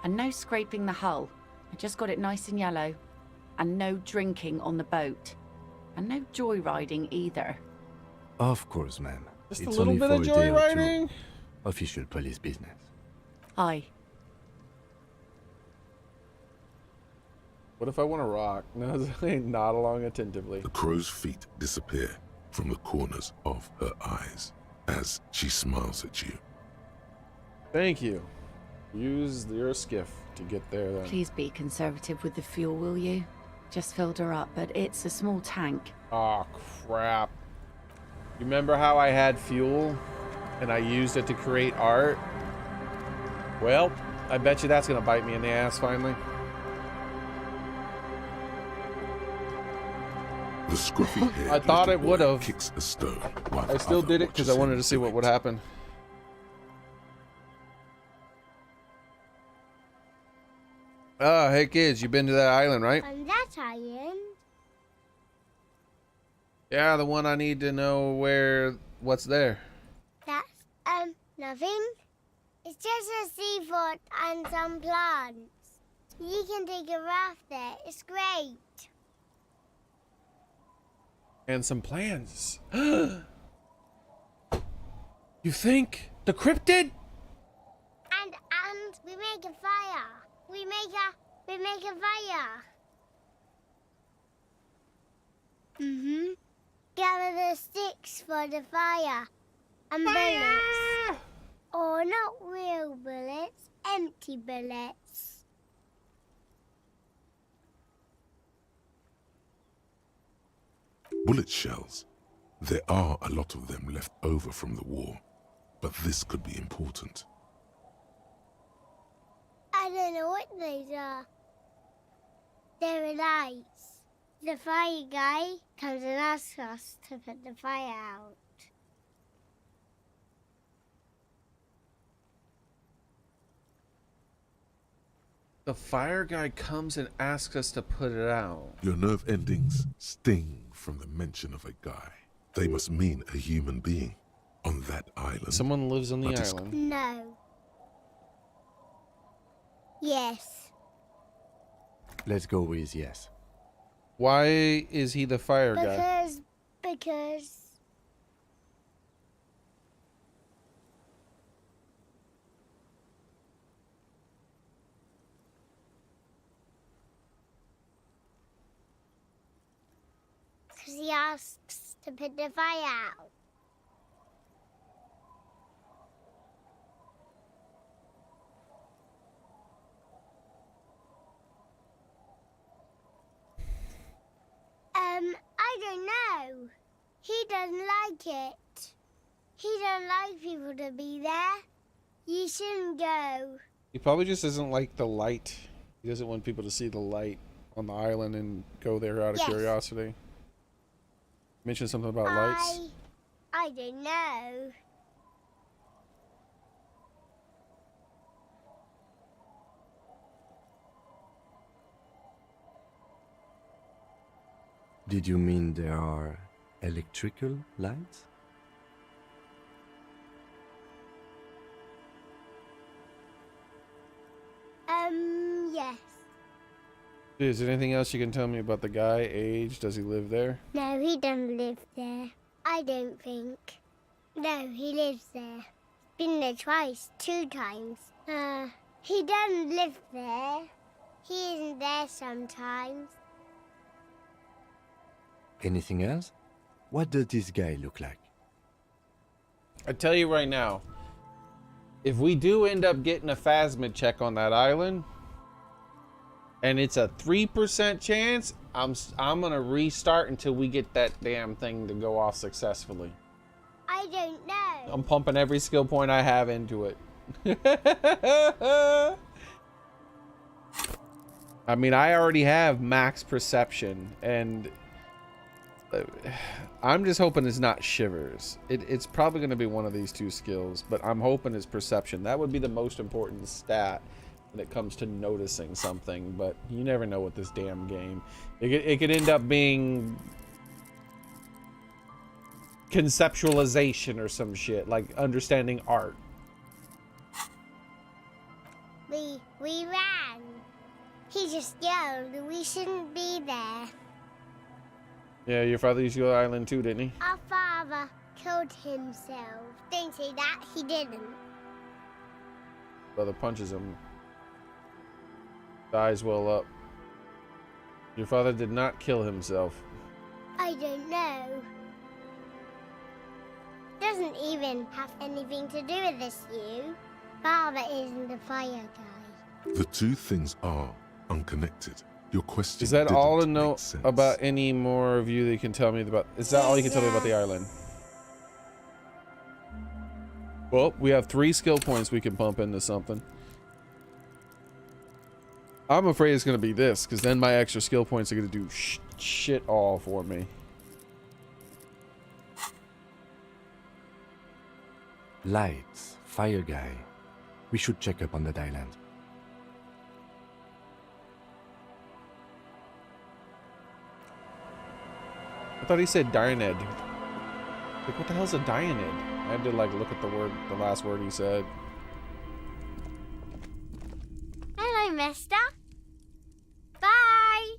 and no scraping the hull, I just got it nice and yellow, and no drinking on the boat, and no joyriding either. Of course, ma'am. Just It's a little only bit for of a day or two. joyriding? Official police business. Aye. What if I want to rock? Nod along attentively. The crow's feet disappear from the corners of her eyes as she smiles at you. Thank you. Use your skiff to get there then. Please be conservative with the fuel, will you? Just filled her up, but it's a small tank. Aw, crap. You remember how I had fuel and I used it to create art? Well, I bet you that's gonna bite me in the ass finally. The scruffy hair I thought it would've. kicks a stone. While I the still other did it because I watches wanted him to see do what it. would happen. Oh, hey kids, you been to that island, right? On that island? Yeah, the one I need to know what's there. That's, nothing. It's just a seafort and some plants. You can take a raft there. It's great. And some plans. You think? The cryptid? And we make a fire. We make a fire. Mm-hmm. Gather the sticks for the fire. And bullets. Or not real bullets, empty bullets. Bullet shells. There are a lot of them left over from the war, but this could be important. I don't know what those are. They're lights. The fire guy comes and asks us to put the fire out. The fire guy comes and asks us to put it out. Your nerve endings sting from the mention of a guy. They must mean a human being on that island. Someone lives on the But it's- island. No. Yes. Let's go with yes. Why is he the fire guy? Because he asks to put the fire out. I don't know. He doesn't like it. He doesn't like people to be there. You shouldn't go. He probably just doesn't like the light. He doesn't want people to see the light on the island and go there out of Yes. curiosity. Mention something about lights. I don't know. Did you mean there are electrical lights? Yes. Is there anything else you can tell me about the guy? Age? Does he live there? No, he doesn't live there. I don't think. No, he lives there. Been there twice, 2 times. He doesn't live there. He isn't there sometimes. Anything else? What does this guy look like? I tell you right now, if we do end up getting a phasmid check on that island, and it's a 3% chance, I'm gonna restart until we get that damn thing to go off successfully. I don't know. I'm pumping every skill point I have into it. I mean, I already have max perception, and I'm just hoping it's not shivers. It's probably going to be one of these 2 skills, but I'm hoping it's perception. That would be the most important stat when it comes to noticing something, but you never know with this damn game. It could end up being conceptualization or some shit, like understanding art. We ran. He just yelled we shouldn't be there. Yeah, your father used to go to the island too, didn't he? Our father killed himself. Don't say that, he didn't. Brother punches him. The eyes well up. Your father did not kill himself. I don't know. Doesn't even have anything to do with this, you. Father isn't the fire guy. The two things are unconnected. Your question Is that all to didn't know make sense. about any more of you that you can tell me about? Is that all you can tell me about the island? Well, we have 3 skill points we can pump into something. I'm afraid it's going to be this, because then my extra skill points are going to do shit all for me. Lights, fire guy. We should check up on that island. I thought he said Dianid. Like, what the hell's a Dianid? I had to like look at the last word he said. Hello, mister. Bye.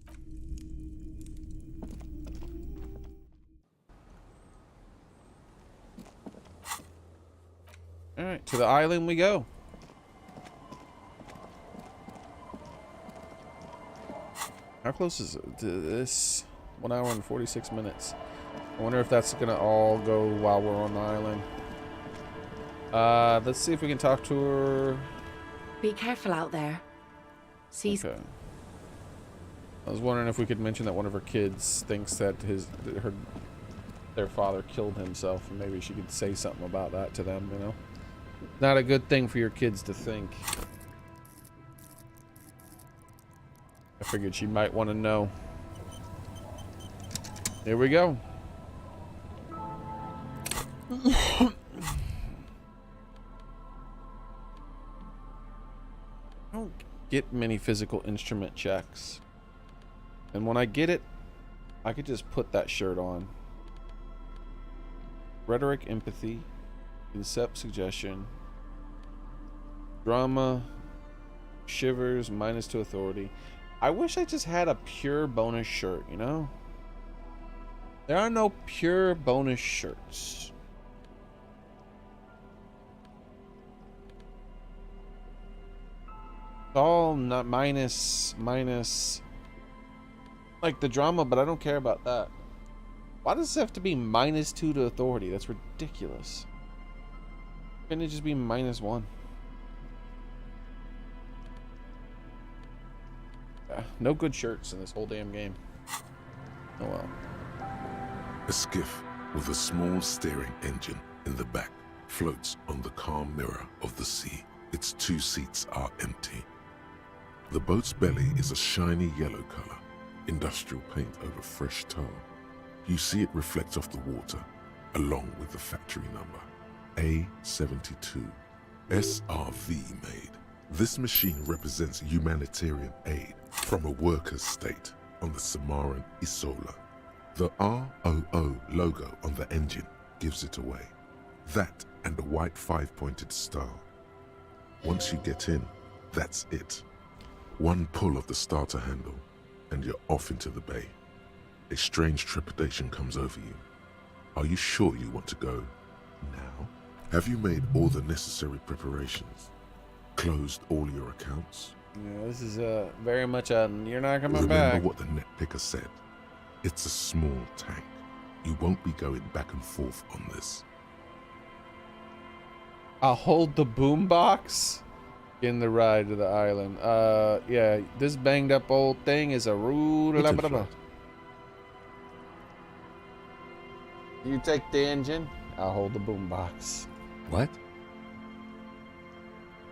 Alright, to the island we go. How close is it to this? 1 hour and 46 minutes. I wonder if that's gonna all go while we're on the island. Let's see if we can talk to her. Be careful out there. Sea's Okay. I was wondering if we could mention that one of her kids thinks that their father killed himself, and maybe she could say something about that to them, you know? Not a good thing for your kids to think. I figured she might want to know. Here we go. I don't get many physical instrument checks. And when I get it, I could just put that shirt on. Rhetoric, empathy, concept, suggestion, drama, shivers, -2 authority. I wish I just had a pure bonus shirt, you know? There are no pure bonus shirts. It's all not minus like the drama, but I don't care about that. Why does it have to be -2 to authority? That's ridiculous. Couldn't it just be -1? Yeah, no good shirts in this whole damn game. Oh well. A skiff with a small steering engine in the back floats on the calm mirror of the sea. Its 2 seats are empty. The boat's belly is a shiny yellow color, industrial paint over fresh tar. You see it reflect off the water, along with the factory number, A72, SRV made. This machine represents humanitarian aid from a workers' state on the Samaran Isola. The ROO logo on the engine gives it away. That and a white 5-pointed star. Once you get in, that's it. One pull of the starter handle, and you're off into the bay. A strange trepidation comes over you. Are you sure you want to go now? Have you made all the necessary preparations? Closed all your accounts? Yeah, this is very much a you're not coming Remember back. what the net picker said. It's a small tank. You won't be going back and forth on this. I'll hold the boombox in the ride to the island. Yeah, this banged up old thing is a rude. Little float. You take the engine, I'll hold the boombox. What?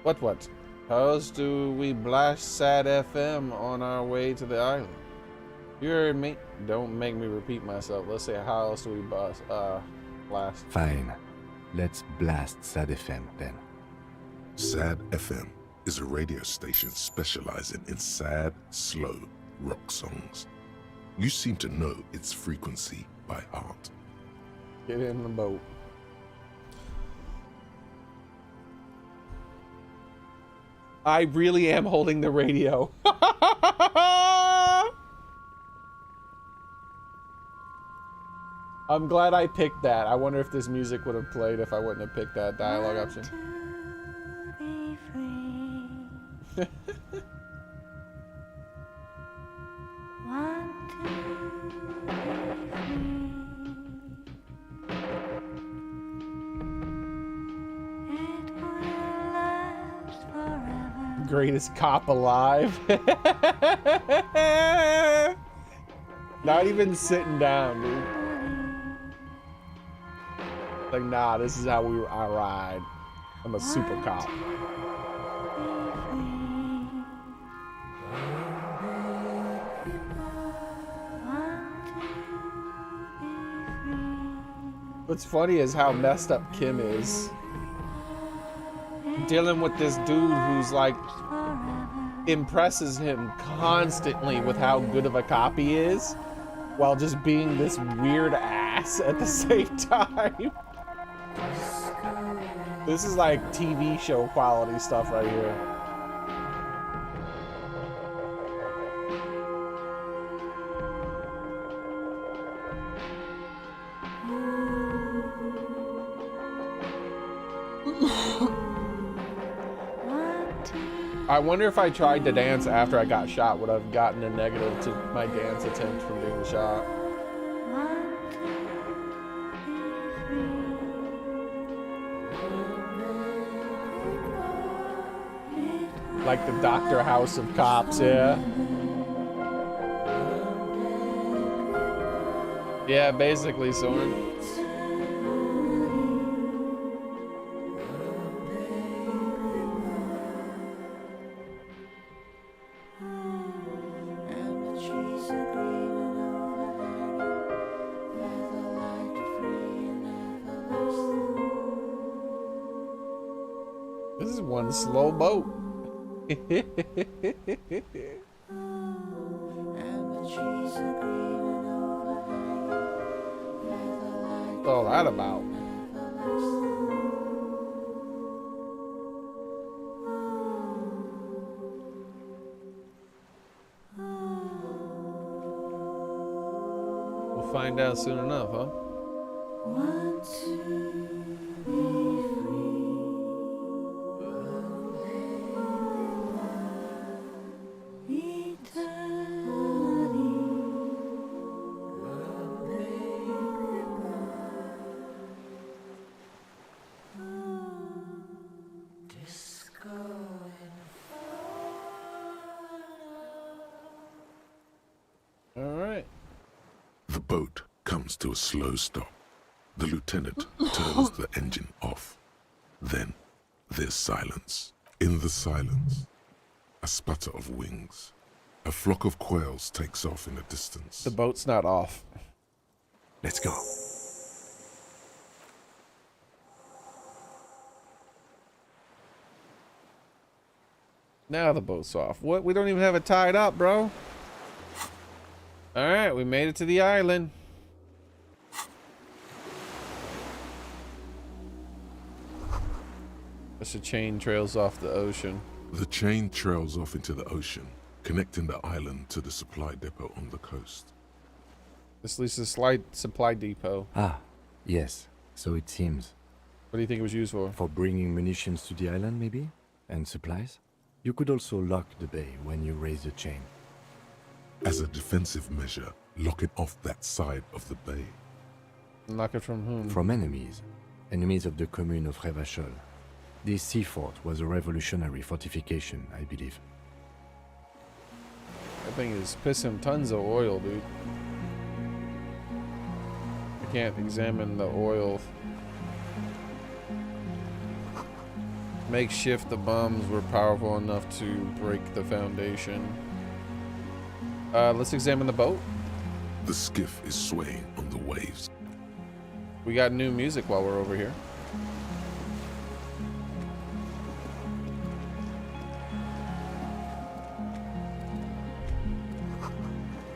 What? How do we blast Sad FM on our way to the island? You heard me. Don't make me repeat myself. Let's say, how else do we blast? Fine. Let's blast Sad FM then. Sad FM is a radio station specializing in sad, slow rock songs. You seem to know its frequency by heart. Get in the boat. I really am holding the radio. I'm glad I picked that. I wonder if this music would have played if I wouldn't have picked that dialogue option. Greatest cop alive. Not even sitting down, dude. Like, nah, this is how I ride. I'm a super cop. What's funny is how messed up Kim is. Dealing with this dude who's like impresses him constantly with how good of a cop he is, while just being this weird ass at the same time. This is like TV show quality stuff right here. I wonder if I tried to dance after I got shot, would I have gotten a negative to my dance attempt from being shot? Like the Dr. House of Cops, yeah. Yeah, basically, Soren. This is one slow boat. What's all that about? We'll find out soon enough, huh? The boat comes to a slow stop. The lieutenant turns the engine off. Then there's silence. In the silence, a sputter of wings. A flock of quails takes off in the distance. The boat's not off. Let's go. Now the boat's off. What? We don't even have it tied up, bro. Alright, we made it to the island. As the chain trails off the ocean. The chain trails off into the ocean, connecting the island to the supply depot on the coast. This leads to the supply depot. Ah, yes. So it seems. What do you think it was used for? For bringing munitions to the island, maybe? And supplies? You could also lock the bay when you raise the chain. As a defensive measure, lock it off that side of the bay. Lock it from whom? From enemies. Enemies of the commune of Revachol. This sea fort was a revolutionary fortification, I believe. That thing is pissing tons of oil, dude. I can't examine the oil. Makeshift, the bombs were powerful enough to break the foundation. Let's examine the boat. The skiff is swaying on the waves. We got new music while we're over here.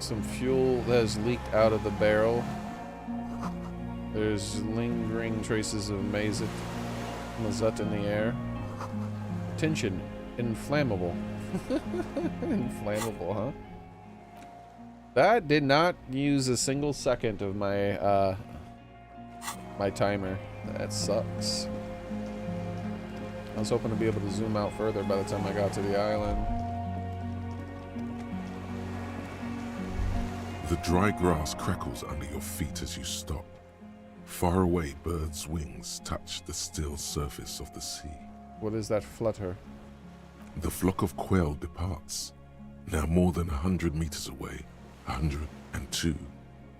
Some fuel that has leaked out of the barrel. There's lingering traces of mazut in the air. Tension. Inflammable. Inflammable, huh? That did not use a single second of my my timer. That sucks. I was hoping to be able to zoom out further by the time I got to the island. The dry grass crackles under your feet as you stop. Far away, birds' wings touch the still surface of the sea. What is that flutter? The flock of quail departs, now more than 100 meters away, 102,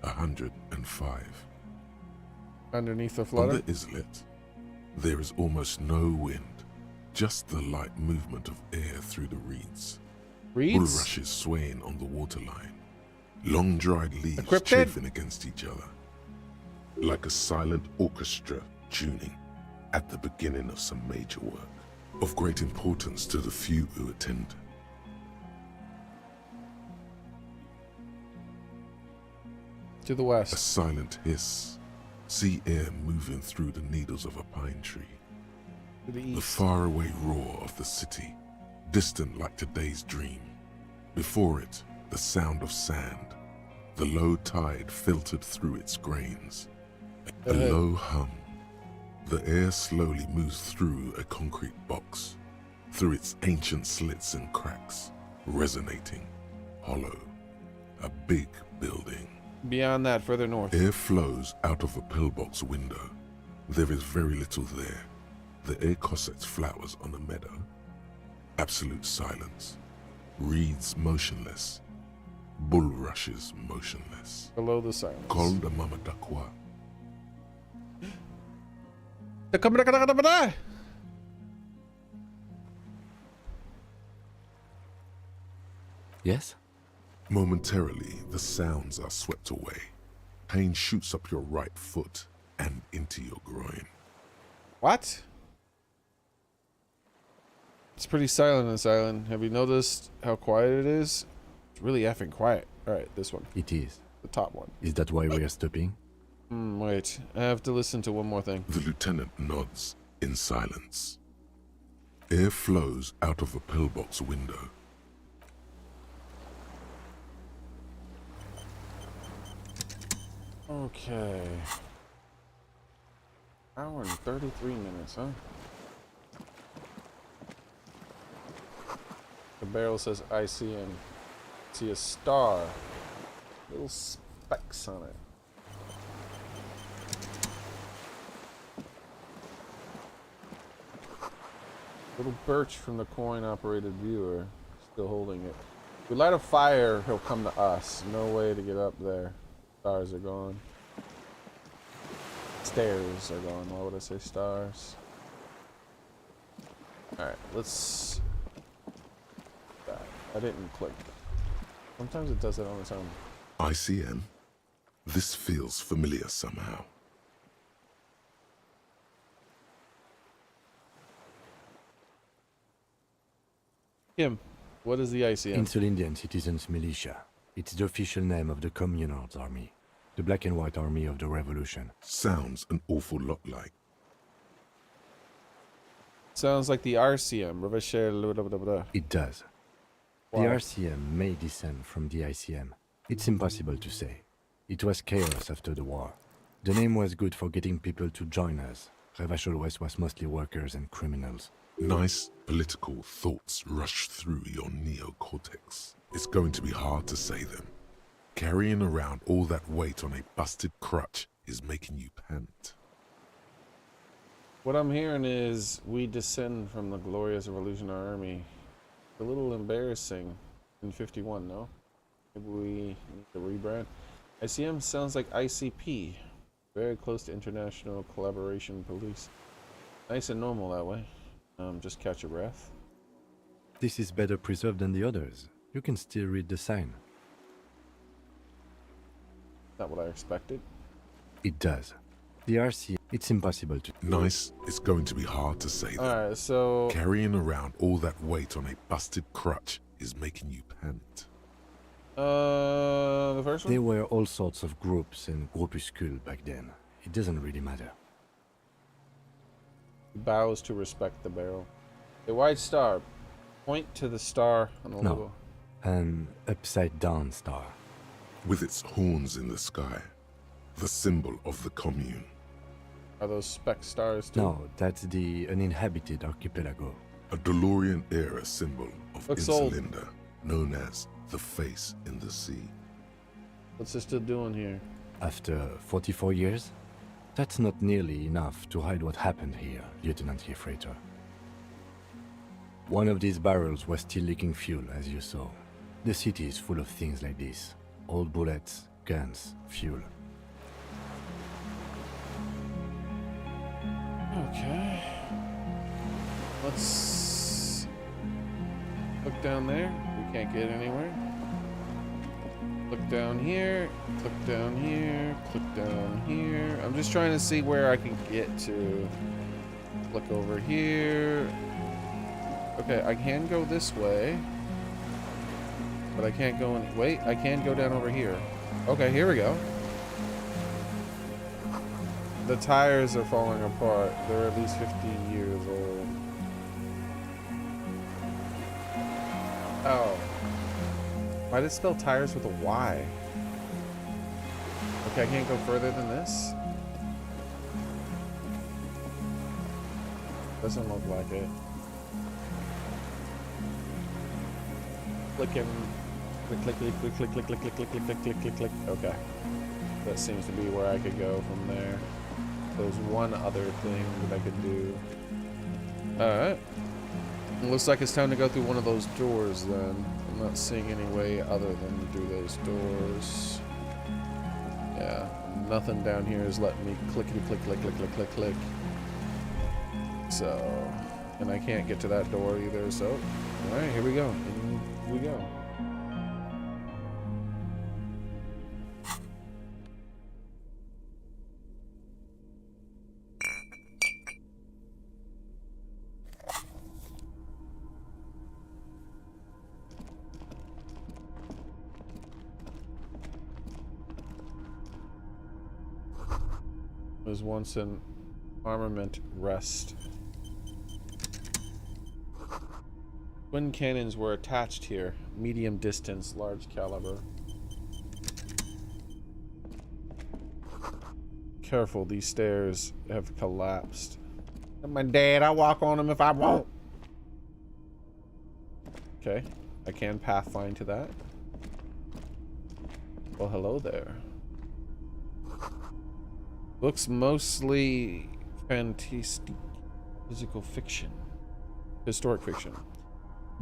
105. Underneath the flutter? On the islet, there is almost no wind, just the light movement of air through the reeds. Reeds? Bulrushes swaying on the waterline, long dried leaves Encrypted? chafing against each other, like a silent orchestra tuning at the beginning of some major work, of great importance to the few who attend. To the west. A silent hiss, sea air moving through the needles of a pine tree. To the east. The faraway roar of the city, distant like today's dream. Before it, the sound of sand, the low tide filtered through its grains. A low hum. The air slowly moves through a concrete box, through its ancient slits and cracks, resonating, hollow. A big building. Beyond that, further north. Air flows out of a pillbox window. There is very little there. The air cossets flowers on a meadow. Absolute silence. Reeds motionless. Bulrushes motionless. Below the silence. Col de Mamadakwa. Yes? Momentarily, the sounds are swept away. Pain shoots up your right foot and into your groin. What? It's pretty silent on this island. Have you noticed how quiet it is? It's really effing quiet. Alright, this one. It is. The top one. Is that why we are stopping? Wait. I have to listen to one more thing. The lieutenant nods in silence. Air flows out of a pillbox window. Okay. Hour and 33 minutes, huh? The barrel says ICM. See a star. Little specks on it. Little birch from the coin-operated viewer. Still holding it. If we light a fire, he'll come to us. No way to get up there. Stars are gone. Stairs are gone. Why would I say stars? Alright, let's... I didn't click. Sometimes it does it on its own. ICM? This feels familiar somehow. Kim, what is the ICM? Insulindian Citizens Militia. It's the official name of the Communards Army. The black and white army of the revolution. Sounds an awful lot like. Sounds like the RCM. It does. Wow. The RCM may descend from the ICM. It's impossible to say. It was chaos after the war. The name was good for getting people to join us. Revachol West was mostly workers and criminals. Nice political thoughts rush through your neocortex. It's going to be hard to say them. Carrying around all that weight on a busted crutch is making you pant. What I'm hearing is we descend from the glorious Revolutionary Army. A little embarrassing in 51, no? Maybe we need to rebrand. ICM sounds like ICP. Very close to International Collaboration Police. Nice and normal that way. Just catch your breath. This is better preserved than the others. You can still read the sign. Not what I expected. It does. The RC, it's impossible to... Nice, it's going to be hard to say that. Alright, so... Carrying around all that weight on a busted crutch is making you pant. The first one? There were all sorts of groups and groupuscules back then. It doesn't really matter. Bows to respect the barrel. A white star. Point to the star on the logo. An upside-down star. With its horns in the sky, the symbol of the commune. Are those speck stars too? No, that's the uninhabited archipelago. A DeLorean-era symbol of Looks old. Insulinda, known as the face in the sea. What's it still doing here? After 44 years? That's not nearly enough to hide what happened here, Lieutenant Gefreiter. One of these barrels was still leaking fuel, as you saw. The city is full of things like this. Old bullets, guns, fuel. Okay. Let's look down there. We can't get anywhere. Click down here. Click down here. Click down here. I'm just trying to see where I can get to. Click over here. Okay, I can go this way. But I can't go in. Wait, I can go down over here. Okay, here we go. The tires are falling apart. They're at least 50 years old. Oh. Why did it spell tires with a Y? Okay, I can't go further than this? Doesn't look like it. Clicking. Click, click, click, click, click, click, click, click, click, click, click, click, click. Okay. That seems to be where I could go from there. There's one other thing that I could do. Alright. Looks like it's time to go through one of those doors then. I'm not seeing any way other than through those doors. Yeah. Nothing down here is letting me clickety click, click, click, click, click, click. So. And I can't get to that door either, so. Alright, here we go. In we go. Was once an armament rest. Twin cannons were attached here. Medium distance, large caliber. Careful, these stairs have collapsed. I'm my dad, I walk on them if I want. Okay, I can pathfind to that. Well, hello there. Looks mostly fantastic, physical fiction, historic fiction.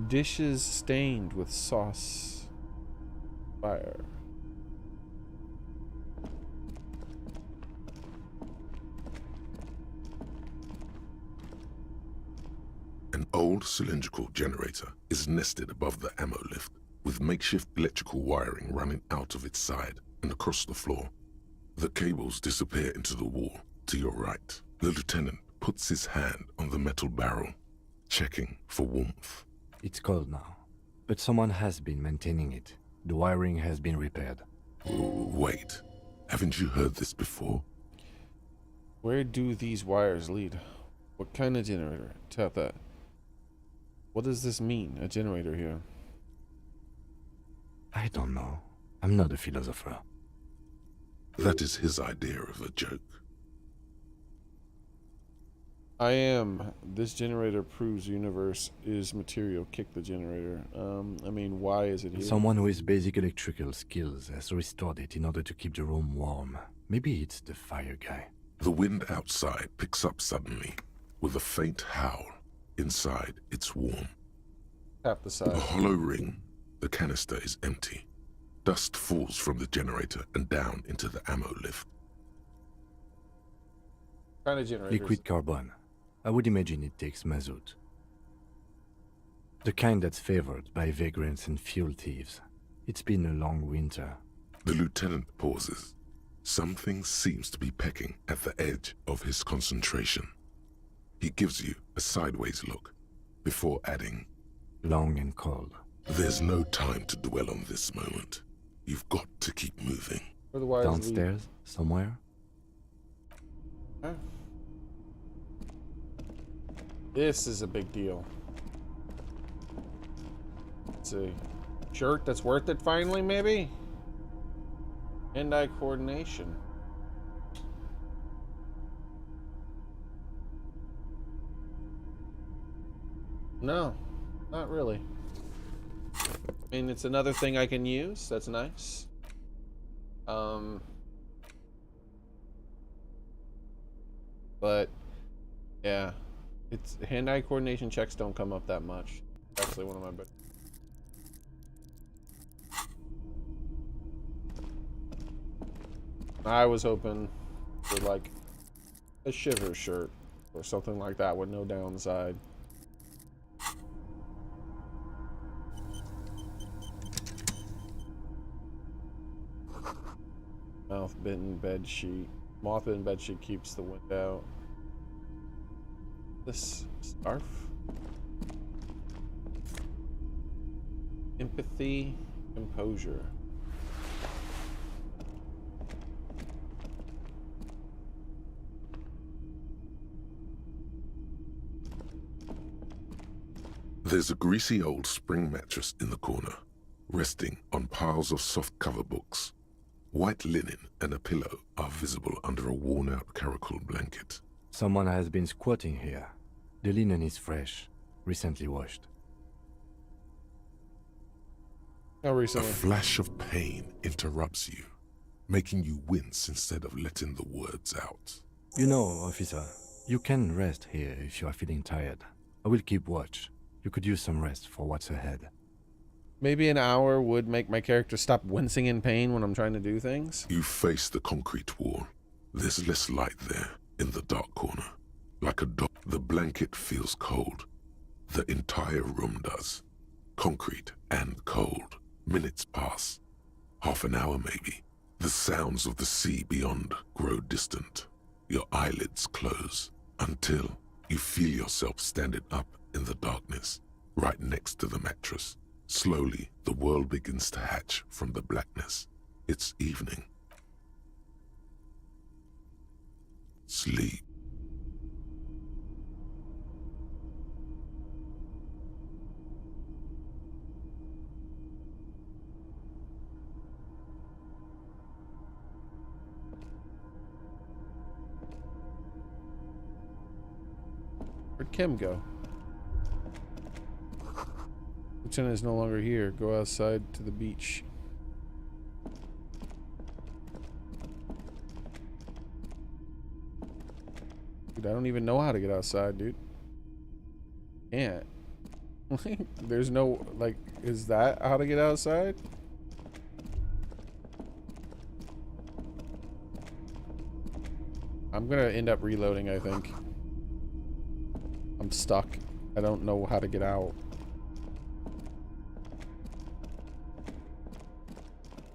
Dishes stained with sauce, fire. An old cylindrical generator is nested above the ammo lift, with makeshift electrical wiring running out of its side and across the floor. The cables disappear into the wall to your right. The lieutenant puts his hand on the metal barrel, checking for warmth. It's cold now, but someone has been maintaining it. The wiring has been repaired. Wait, haven't you heard this before? Where do these wires lead? What kind of generator? Tap that. What does this mean, a generator here? I don't know. I'm not a philosopher. That is his idea of a joke. I am. This generator proves the universe is material. Kick the generator. I mean, why is it here? Someone with basic electrical skills has restored it in order to keep the room warm. Maybe it's the fire guy. The wind outside picks up suddenly, with a faint howl. Inside, it's warm. Tap the side. The hollow ring, the canister is empty. Dust falls from the generator and down into the ammo lift. Kind of generators. Liquid carbon. I would imagine it takes mazout. The kind that's favored by vagrants and fuel thieves. It's been a long winter. The lieutenant pauses. Something seems to be pecking at the edge of his concentration. He gives you a sideways look, before adding, Long and cold. There's no time to dwell on this moment. You've got to keep moving. Otherwise, Downstairs, somewhere? Huh? This is a big deal. Let's see. Shirt that's worth it finally, maybe? Hand-eye coordination. No, not really. I mean, it's another thing I can use. That's nice. But yeah, it's hand-eye coordination checks don't come up that much. Actually, one of my best. I was hoping for like a shiver shirt or something like that with no downside. Mouth-bitten bed sheet. Moth-bitten bed sheet keeps the wind out. This scarf. Empathy, composure. There's a greasy old spring mattress in the corner, resting on piles of soft cover books. White linen and a pillow are visible under a worn-out caracol blanket. Someone has been squatting here. The linen is fresh, recently washed. How recently? A flash of pain interrupts you, making you wince instead of letting the words out. You know, officer, you can rest here if you are feeling tired. I will keep watch. You could use some rest for what's ahead. Maybe an hour would make my character stop wincing in pain when I'm trying to do things. You face the concrete wall. There's less light there, in the dark corner. Like a dog, the blanket feels cold. The entire room does. Concrete and cold. Minutes pass. Half an hour maybe. The sounds of the sea beyond grow distant. Your eyelids close until you feel yourself standing up in the darkness, right next to the mattress. Slowly, the world begins to hatch from the blackness. It's evening. Sleep. Where'd Kim go? Lieutenant is no longer here. Go outside to the beach. Dude, I don't even know how to get outside, dude. Can't. There's no, like, is that how to get outside? I'm gonna end up reloading, I think. I'm stuck. I don't know how to get out.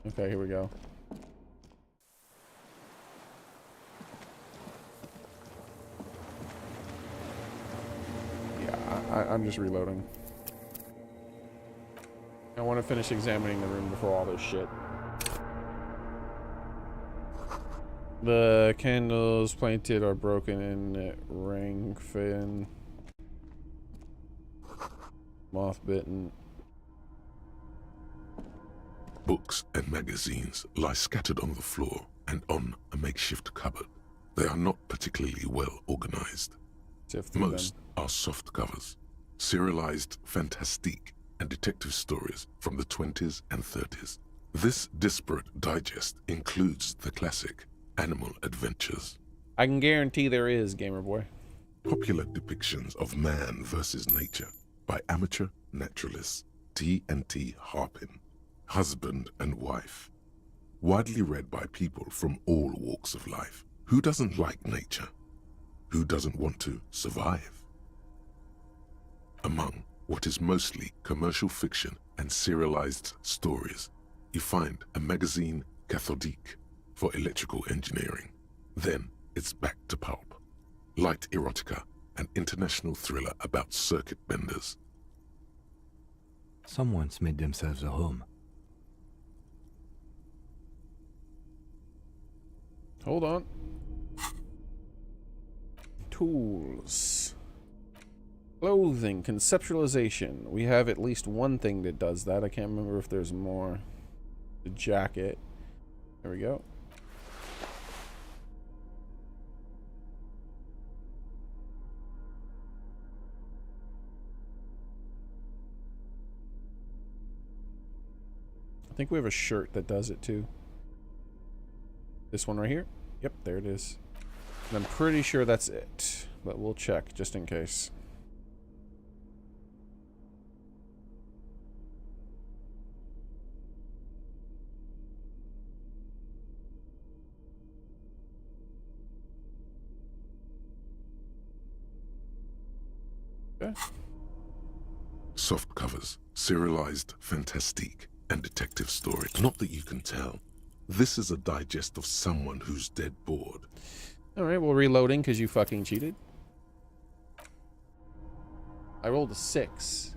Okay, here we go. Yeah, I'm just reloading. I want to finish examining the room before all this shit. The candles planted are broken in it. Ring fin. Moth bitten. Books and magazines lie scattered on the floor and on a makeshift cupboard. They are not particularly well organized. Most are soft covers, serialized fantastique and detective stories from the 20s and 30s. This disparate digest includes the classic Animal Adventures. I can guarantee there is, Gamer Boy. Popular depictions of man versus nature by amateur naturalists T&T Harpin. Husband and wife. Widely read by people from all walks of life. Who doesn't like nature? Who doesn't want to survive? Among what is mostly commercial fiction and serialized stories, you find a magazine cathodique for electrical engineering. Then it's back to pulp. Light erotica, an international thriller about circuit benders. Someone's made themselves a home. Hold on. Tools. Clothing, conceptualization. We have at least one thing that does that. I can't remember if there's more. The jacket. There we go. I think we have a shirt that does it too. This one right here? Yep, there it is. And I'm pretty sure that's it, but we'll check just in case. Okay. Soft covers, serialized fantastique, and detective story. Not that you can tell. This is a digest of someone who's dead bored. Alright, well, reloading because you fucking cheated. I rolled a 6.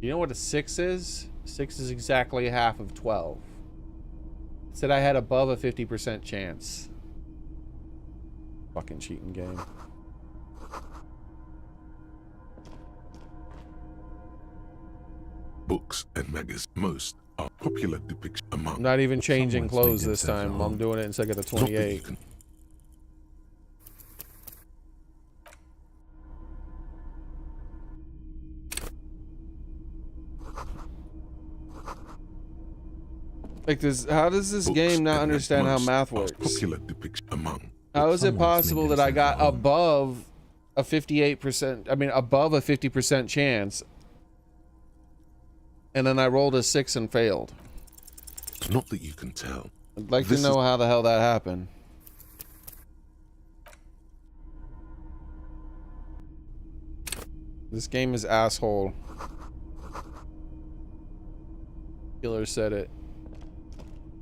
You know what a 6 is? 6 is exactly half of 12. It said I had above a 50% chance. Fucking cheating game. Books and magazines. Most are popular depiction among. I'm not even changing clothes this time. I'm doing it instead of the 28. Like this, how does this game not understand how math works? Popular depiction among. How is it possible that I got above a 58%, I mean above a 50% chance, and then I rolled a 6 and failed? Not that you can tell. I'd like to know how the hell that happened. This game is asshole. Killer said it.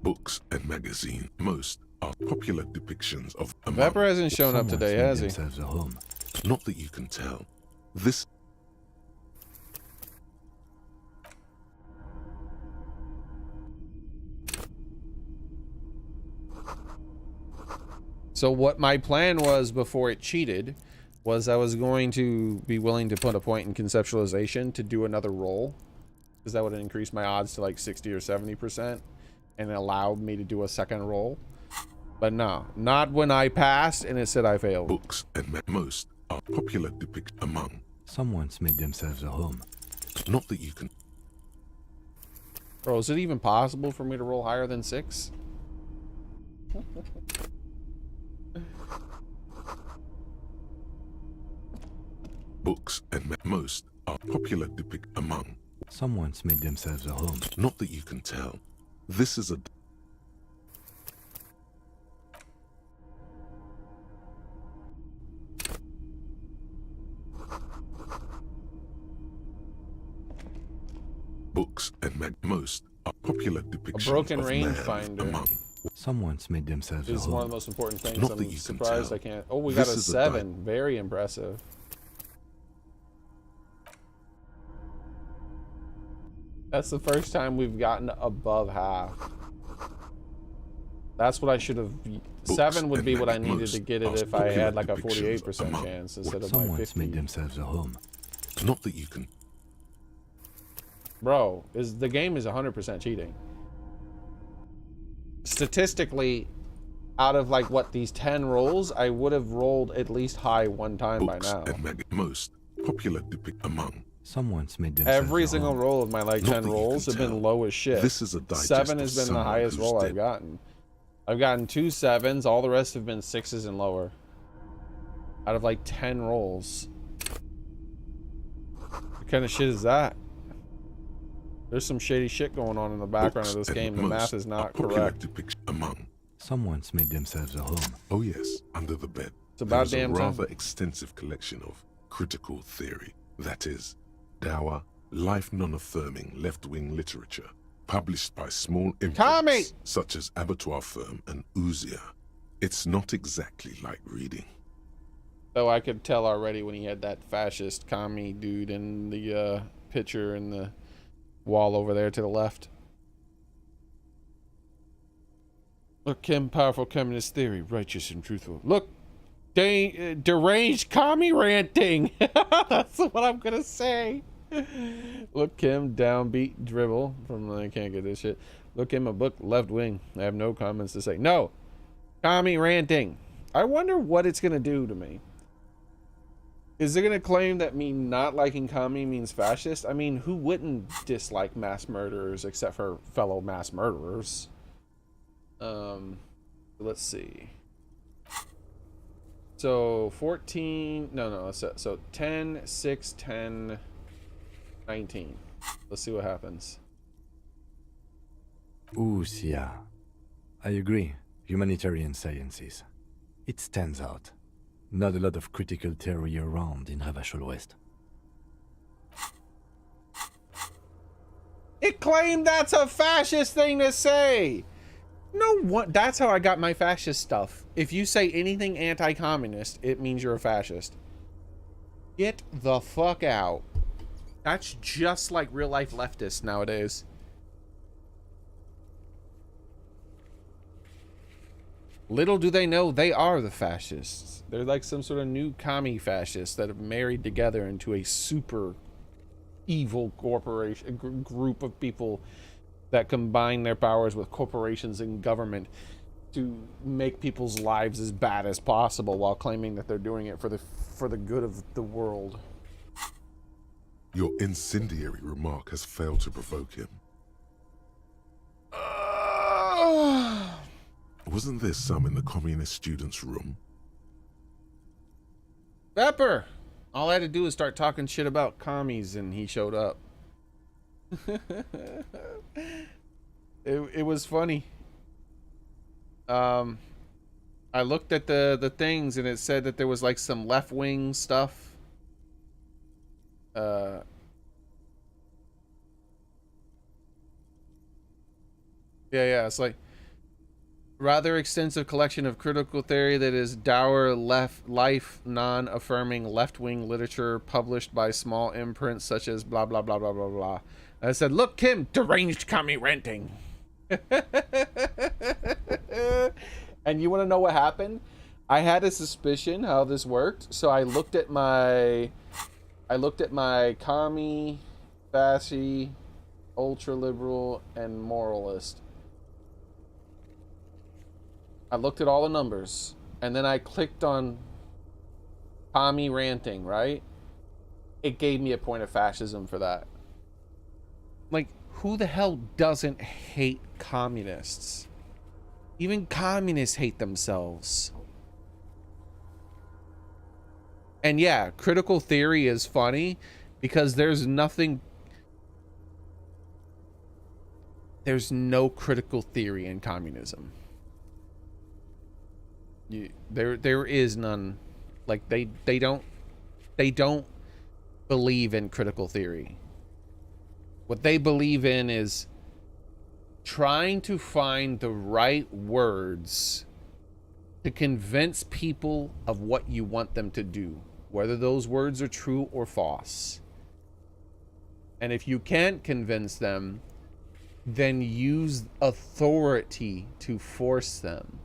Books and magazine. Most are popular depictions of. Vapor hasn't shown up today, has he? Not that you can tell. This. So what my plan was before it cheated was I was going to be willing to put a point in conceptualization to do another roll, because that would increase my odds to like 60 or 70% and allow me to do a second roll. But no, not when I passed and it said I failed. Books and most are popular depict among. Someone's made themselves a home. Not that you can. Bro, is it even possible for me to roll higher than 6? Books and most are popular depict among. Someone's made themselves a home. Not that you can tell. This is a. Books and most are popular depictions. A broken of rangefinder. Among. Someone's made themselves a home. This is one of the most important things. Not I'm that you surprised can I tell. can't. Oh, we This got a is a 7. Very impressive. That's the first time we've gotten above half. That's what I should have. 7 would be what I needed to get it if I had like a 48% chance instead of my 50. Someone's made themselves a home. Not that you can. Bro, the game is 100% cheating. Statistically, out of like what these 10 rolls, I would have rolled at least high one time Books by now. and most popular depict among. Someone's made themselves Every a single home. roll of my like Not 10 that you rolls can have been tell. low as shit. This is a digest 7 of has been the someone highest who's roll I've dead. gotten. I've gotten 2 7s. All the rest have been 6s and lower. Out of like 10 rolls. What kind of shit is that? There's some shady shit going on in the background of Books this game. and The math most is are not popular correct. depiction among. Someone's made themselves a home. Oh yes, under the bed. It's about There is damn a time. rather extensive collection of critical theory, that is, dour, life non-affirming left-wing literature, published by small Tommy! imprints such as Abattoir Firm and Ouzia. It's not exactly like reading. Though I could tell already when he had that fascist commie dude in the picture in the wall over there to the left. Look, Kim, powerful communist theory, righteous and truthful. Look, deranged commie ranting. That's what I'm gonna say. Look, Kim, downbeat dribble from I can't get this shit. Look, Kim, a book left wing. I have no comments to say. No, commie ranting. I wonder what it's gonna do to me. Is it gonna claim that me not liking commie means fascist? I mean, who wouldn't dislike mass murderers except for fellow mass murderers? Let's see. So 14, no, so 10, 6, 10, 19. Let's see what happens. Ooh, yeah. I agree. Humanitarian sciences. It stands out. Not a lot of critical theory around in Ravachol West. It claimed that's a fascist thing to say! No one. That's how I got my fascist stuff. If you say anything anti-communist, it means you're a fascist. Get the fuck out. That's just like real life leftists nowadays. Little do they know they are the fascists. They're like some sort of new commie fascists that have married together into a super evil corporation, group of people that combine their powers with corporations and government to make people's lives as bad as possible while claiming that they're doing it for the good of the world. Your incendiary remark has failed to provoke him. Wasn't there some in the communist students' room? Pepper! All I had to do was start talking shit about commies and he showed up. It was funny. I looked at the things and it said that there was like some left-wing stuff. Yeah, it's like rather extensive collection of critical theory that is dour life non-affirming left-wing literature published by small imprints such as blah blah blah blah blah blah. I said, look, Kim, deranged commie ranting. And you want to know what happened? I had a suspicion how this worked, so I looked at my commie, fasci, ultra liberal, and moralist. I looked at all the numbers, and then I clicked on commie ranting, right? It gave me a point of fascism for that. Like, who the hell doesn't hate communists? Even communists hate themselves. And yeah, critical theory is funny because there's no critical theory in communism. There is none. Like they don't believe in critical theory. What they believe in is trying to find the right words to convince people of what you want them to do, whether those words are true or false. And if you can't convince them, then use authority to force them.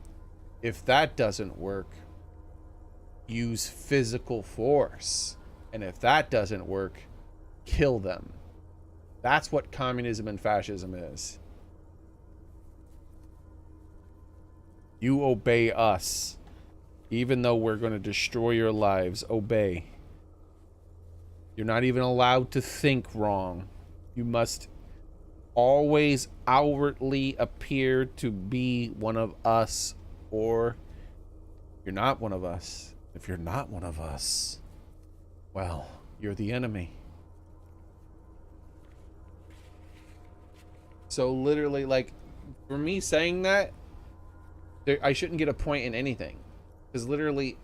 If that doesn't work, use physical force. And if that doesn't work, kill them. That's what communism and fascism is. You obey us. Even though we're going to destroy your lives, obey. You're not even allowed to think wrong. You must always outwardly appear to be one of us, or you're not one of us. If you're not one of us, well, you're the enemy. So literally, like, for me saying that, I shouldn't get a point in anything. Because literally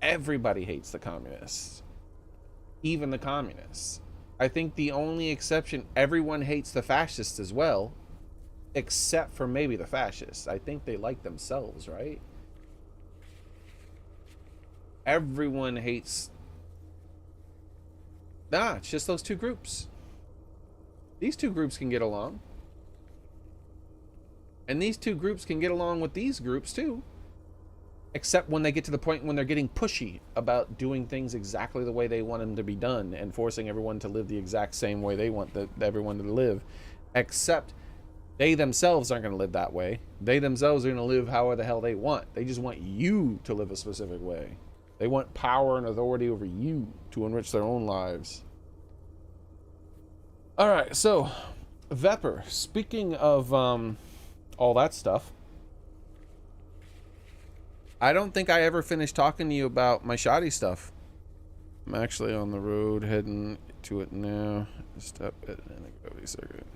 everybody hates the communists. Even the communists. I think the only exception, everyone hates the fascists as well. Except for maybe the fascists. I think they like themselves, right? Everyone hates... Nah, it's just those two groups. These two groups can get along. And these two groups can get along with these groups too. Except when they get to the point when they're getting pushy about doing things exactly the way they want them to be done and forcing everyone to live the exact same way they want everyone to live. Except they themselves aren't going to live that way. They themselves are going to live however the hell they want. They just want you to live a specific way. They want power and authority over you to enrich their own lives. All right, so Vepper, speaking of all that stuff, I don't think I ever finished talking to you about my shoddy stuff. I'm actually on the road heading to it now. Step it in a gravity circuit.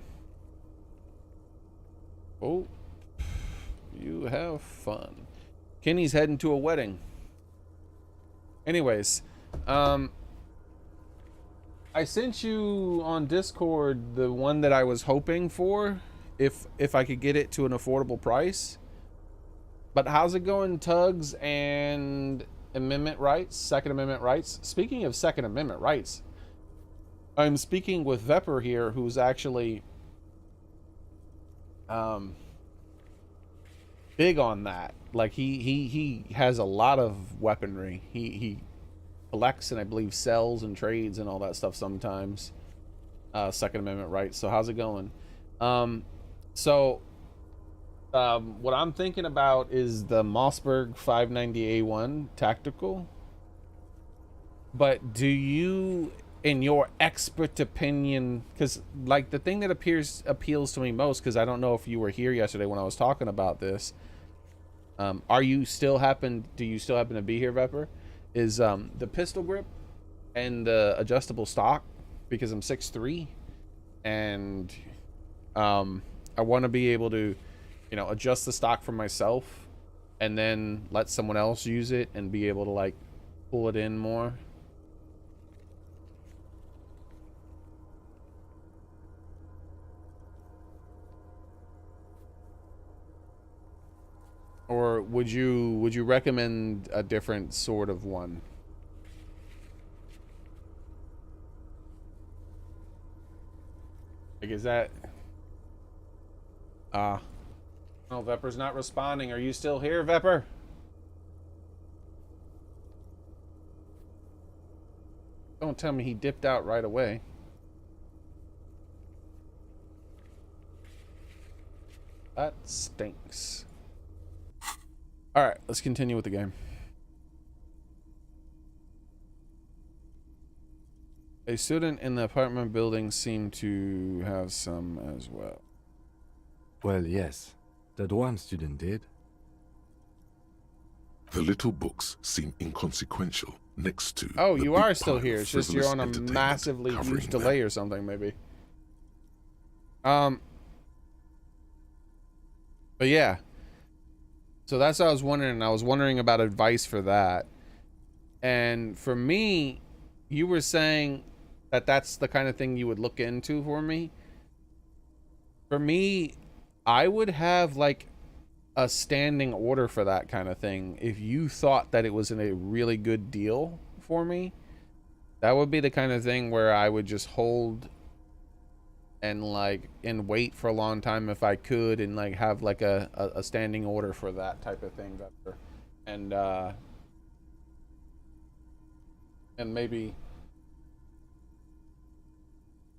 Oh, you have fun. Kenny's heading to a wedding. Anyways, I sent you on Discord the one that I was hoping for, if I could get it to an affordable price. But how's it going, Tugs and Amendment rights, Second Amendment rights? Speaking of Second Amendment rights, I'm speaking with Vepper here, who's actually big on that. Like he has a lot of weaponry. He collects and I believe sells and trades and all that stuff sometimes. Second Amendment rights. So how's it going? What I'm thinking about is the Mossberg 590A1 tactical. But do you, in your expert opinion, because like the thing that appeals to me most, because I don't know if you were here yesterday when I was talking about this, do you still happen to be here, Vepper? Is the pistol grip and the adjustable stock, because I'm 6'3", and I want to be able to, you know, adjust the stock for myself and then let someone else use it and be able to like pull it in more. Or would you recommend a different sort of one? Like, is that oh, Vepper's not responding. Are you still here, Vepper? Don't tell me he dipped out right away. That stinks. Alright, let's continue with the game. A student in the apartment building seemed to have some as well. Well, yes. That one student did. The little books seem inconsequential next to. Oh, the you big are still pile here. of It's just you're on a frivolous massively entertainment huge covering delay them. or something, maybe. But yeah. So that's what I was wondering. I was wondering about advice for that. And for me, you were saying that that's the kind of thing you would look into for me. For me, I would have like a standing order for that kind of thing. If you thought that it was a really good deal for me, that would be the kind of thing where I would just hold and wait for a long time if I could, and like have like a standing order for that type of thing. And maybe,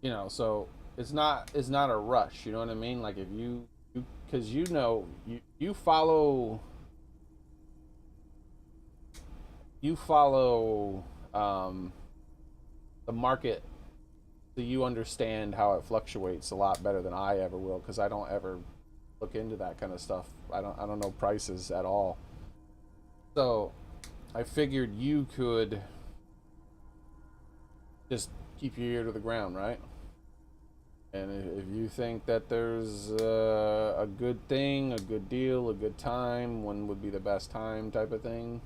you know, so it's not a rush, you know what I mean? Like if because you know, you follow the market, so you understand how it fluctuates a lot better than I ever will, because I don't ever look into that kind of stuff. I don't know prices at all. So I figured you could just keep your ear to the ground, right? And if you think that there's a good thing, a good deal, a good time, when would be the best time type of thing,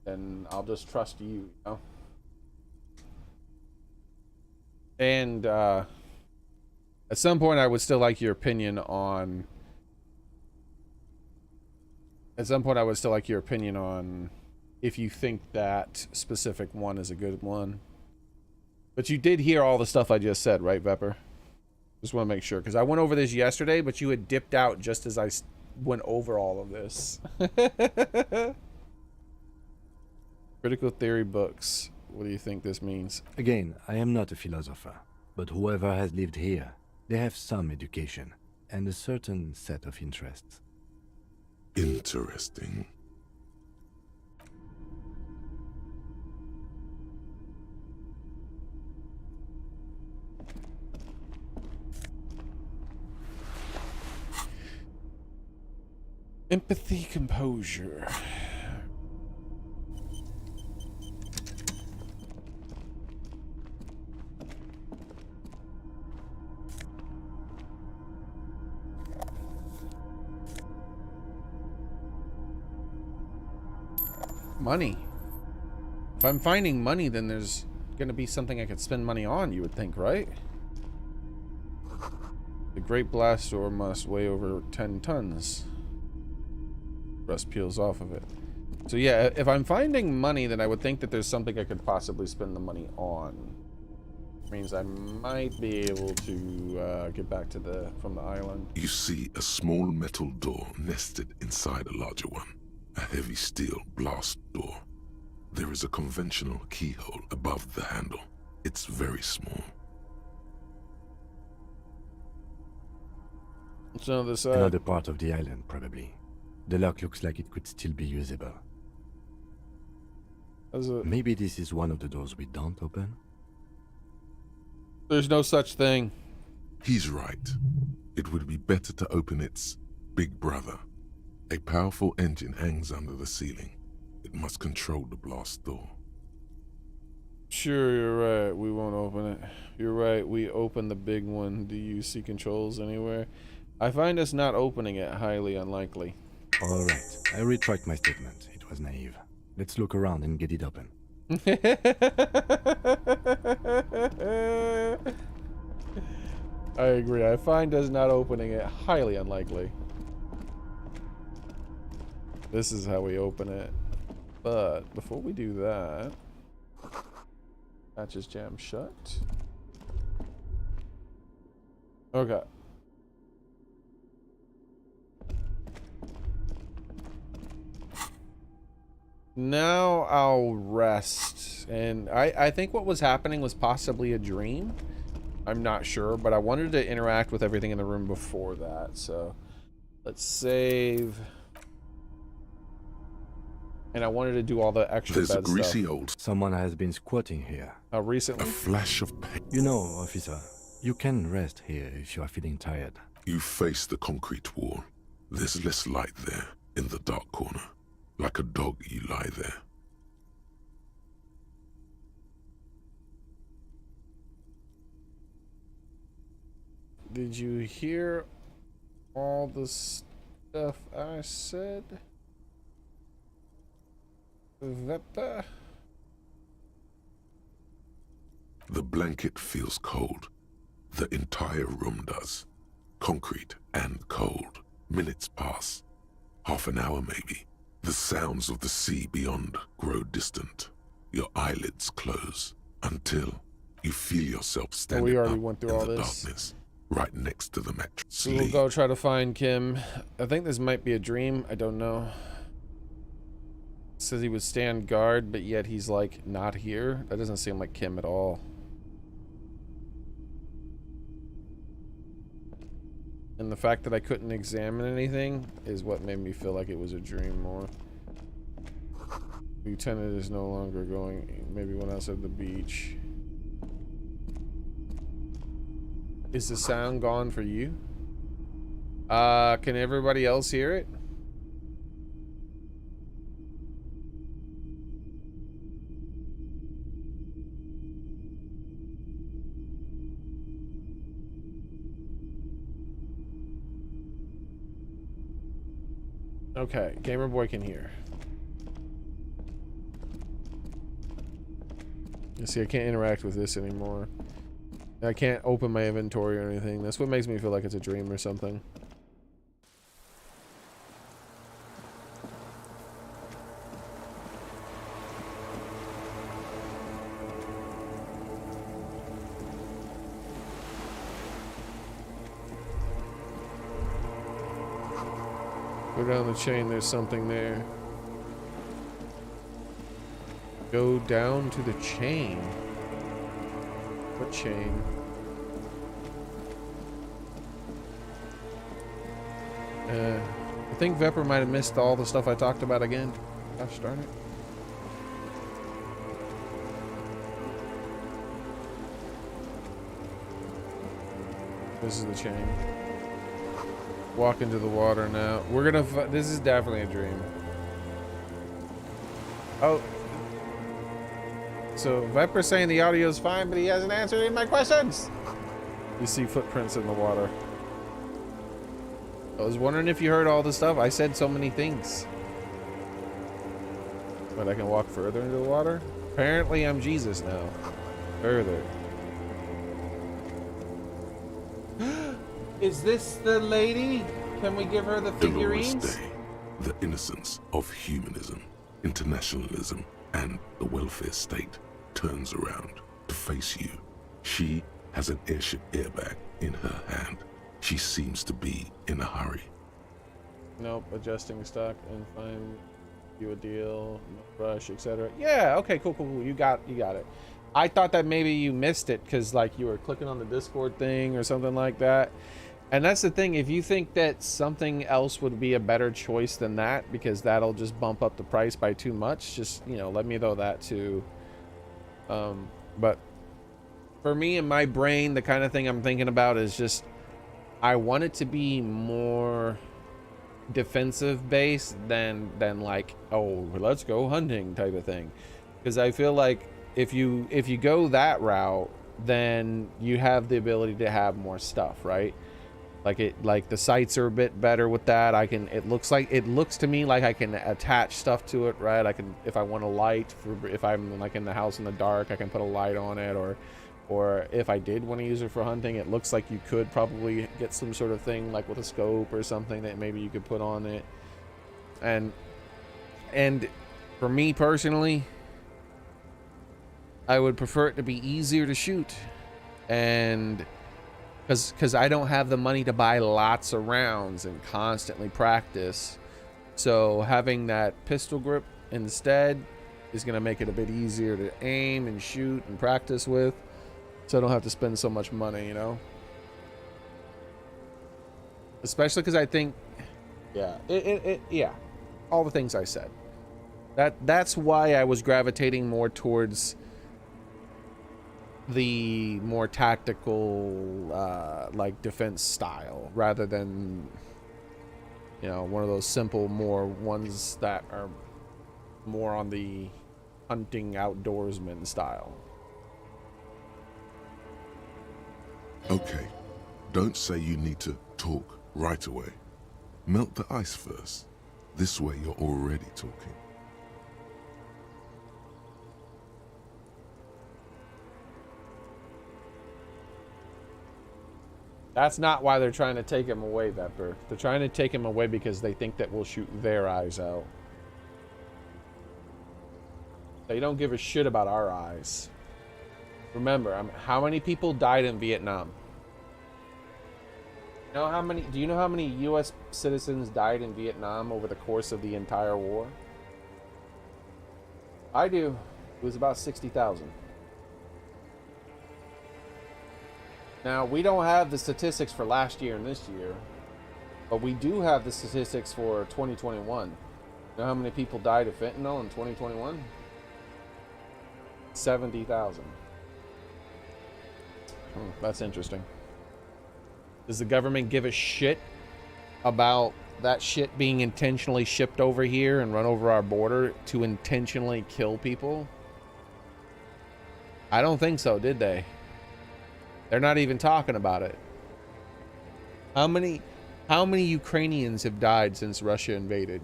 then I'll just trust you, you know? And at some point I would still like your opinion on if you think that specific one is a good one. But you did hear all the stuff I just said, right, Vepper? Just want to make sure, because I went over this yesterday, but you had dipped out just as I went over all of this. Critical theory books. What do you think this means? Again, I am not a philosopher, but whoever has lived here, they have some education and a certain set of interests. Interesting. Empathy, composure. Money. If I'm finding money, then there's gonna be something I could spend money on, you would think, right? The Great Blast Door must weigh over 10 tons. Rust peels off of it. So yeah, if I'm finding money, then I would think that there's something I could possibly spend the money on. Which means I might be able to get back to from the island. You see a small metal door nested inside a larger one. A heavy steel blast door. There is a conventional keyhole above the handle. It's very small. So this side. Another part of the island, probably. The lock looks like it could still be usable. Maybe this is one of the doors we don't open? There's no such thing. He's right. It would be better to open its big brother. A powerful engine hangs under the ceiling. It must control the blast door. Sure, you're right. We won't open it. You're right. We open the big one. Do you see controls anywhere? I find us not opening it highly unlikely. All right. I retract my statement. It was naive. Let's look around and get it open. I agree. I find us not opening it highly unlikely. This is how we open it. But before we do that, hatches jam shut. Okay. Now I'll rest. And I think what was happening was possibly a dream. I'm not sure, but I wanted to interact with everything in the room before that. So let's save. And I wanted to do all the extra There's bed a greasy stuff. old... Someone has been squatting here. How recently? A flash of pain. You know, officer, you can rest here if you are feeling tired. You face the concrete wall. There's less light there, in the dark corner. Like a dog, you lie there. Did you hear all the stuff I said? Veppa? The blanket feels cold. The entire room does. Concrete and cold. Minutes pass. Half an hour maybe. The sounds of the sea beyond grow distant. Your eyelids close until you feel yourself standing up in the darkness, right next to the mattress. So we'll go try to find Kim. I think this might be a dream. I don't know. It says he would stand guard, but yet he's like not here. That doesn't seem like Kim at all. And the fact that I couldn't examine anything is what made me feel like it was a dream more. Lieutenant is no longer going. Maybe went outside the beach. Is the sound gone for you? Can everybody else hear it? Okay, Gamer Boy can hear. You see, I can't interact with this anymore. I can't open my inventory or anything. That's what makes me feel like it's a dream or something. Go down the chain, there's something there. Go down to the chain. What chain? I think Vepper might have missed all the stuff I talked about again. Gosh darn it. This is the chain. Walk into the water now. We're gonna. This is definitely a dream. Oh. So Viper's saying the audio is fine, but he hasn't answered any of my questions. You see footprints in the water. I was wondering if you heard all the stuff. I said so many things. But I can walk further into the water? Apparently I'm Jesus now. Further. Is this the lady? Can we give her the figurines? Dolores Day, the innocence of humanism, internationalism, and the welfare state turns around to face you. She has an airship airbag in her hand. She seems to be in a hurry. Nope, adjusting stock and find you a deal, no rush, etc. Yeah, okay, cool. You got it. I thought that maybe you missed it because like you were clicking on the Discord thing or something like that. And that's the thing, if you think that something else would be a better choice than that, because that'll just bump up the price by too much, just, you know, let me know that too. But for me, in my brain, the kind of thing I'm thinking about is just, I want it to be more defensive based than like, oh, let's go hunting type of thing. Because I feel like if you go that route, then you have the ability to have more stuff, right? Like the sights are a bit better with that. It looks to me like I can attach stuff to it, right? I can, if I want a light for, if I'm like in the house in the dark, I can put a light on it, or if I did want to use it for hunting, it looks like you could probably get some sort of thing like with a scope or something that maybe you could put on it. And for me personally, I would prefer it to be easier to shoot, and because I don't have the money to buy lots of rounds and constantly practice. So having that pistol grip instead is going to make it a bit easier to aim and shoot and practice with, so I don't have to spend so much money, you know? Especially because I think, yeah, all the things I said. That's why I was gravitating more towards the more tactical like defense style rather than, you know, one of those simple more ones that are more on the hunting outdoorsman style. Okay, don't say you need to talk right away. Melt the ice first. This way you're already talking. That's not why they're trying to take him away, Vepper. They're trying to take him away because they think that we'll shoot their eyes out. They don't give a shit about our eyes. Remember, how many people died in Vietnam? You know how many? Do you know how many U.S. citizens died in Vietnam over the course of the entire war? I do. It was about 60,000. Now, we don't have the statistics for last year and this year, but we do have the statistics for 2021. You know how many people died of fentanyl in 2021? 70,000. That's interesting. Does the government give a shit about that shit being intentionally shipped over here and run over our border to intentionally kill people? I don't think so, did they? They're not even talking about it. How many Ukrainians have died since Russia invaded?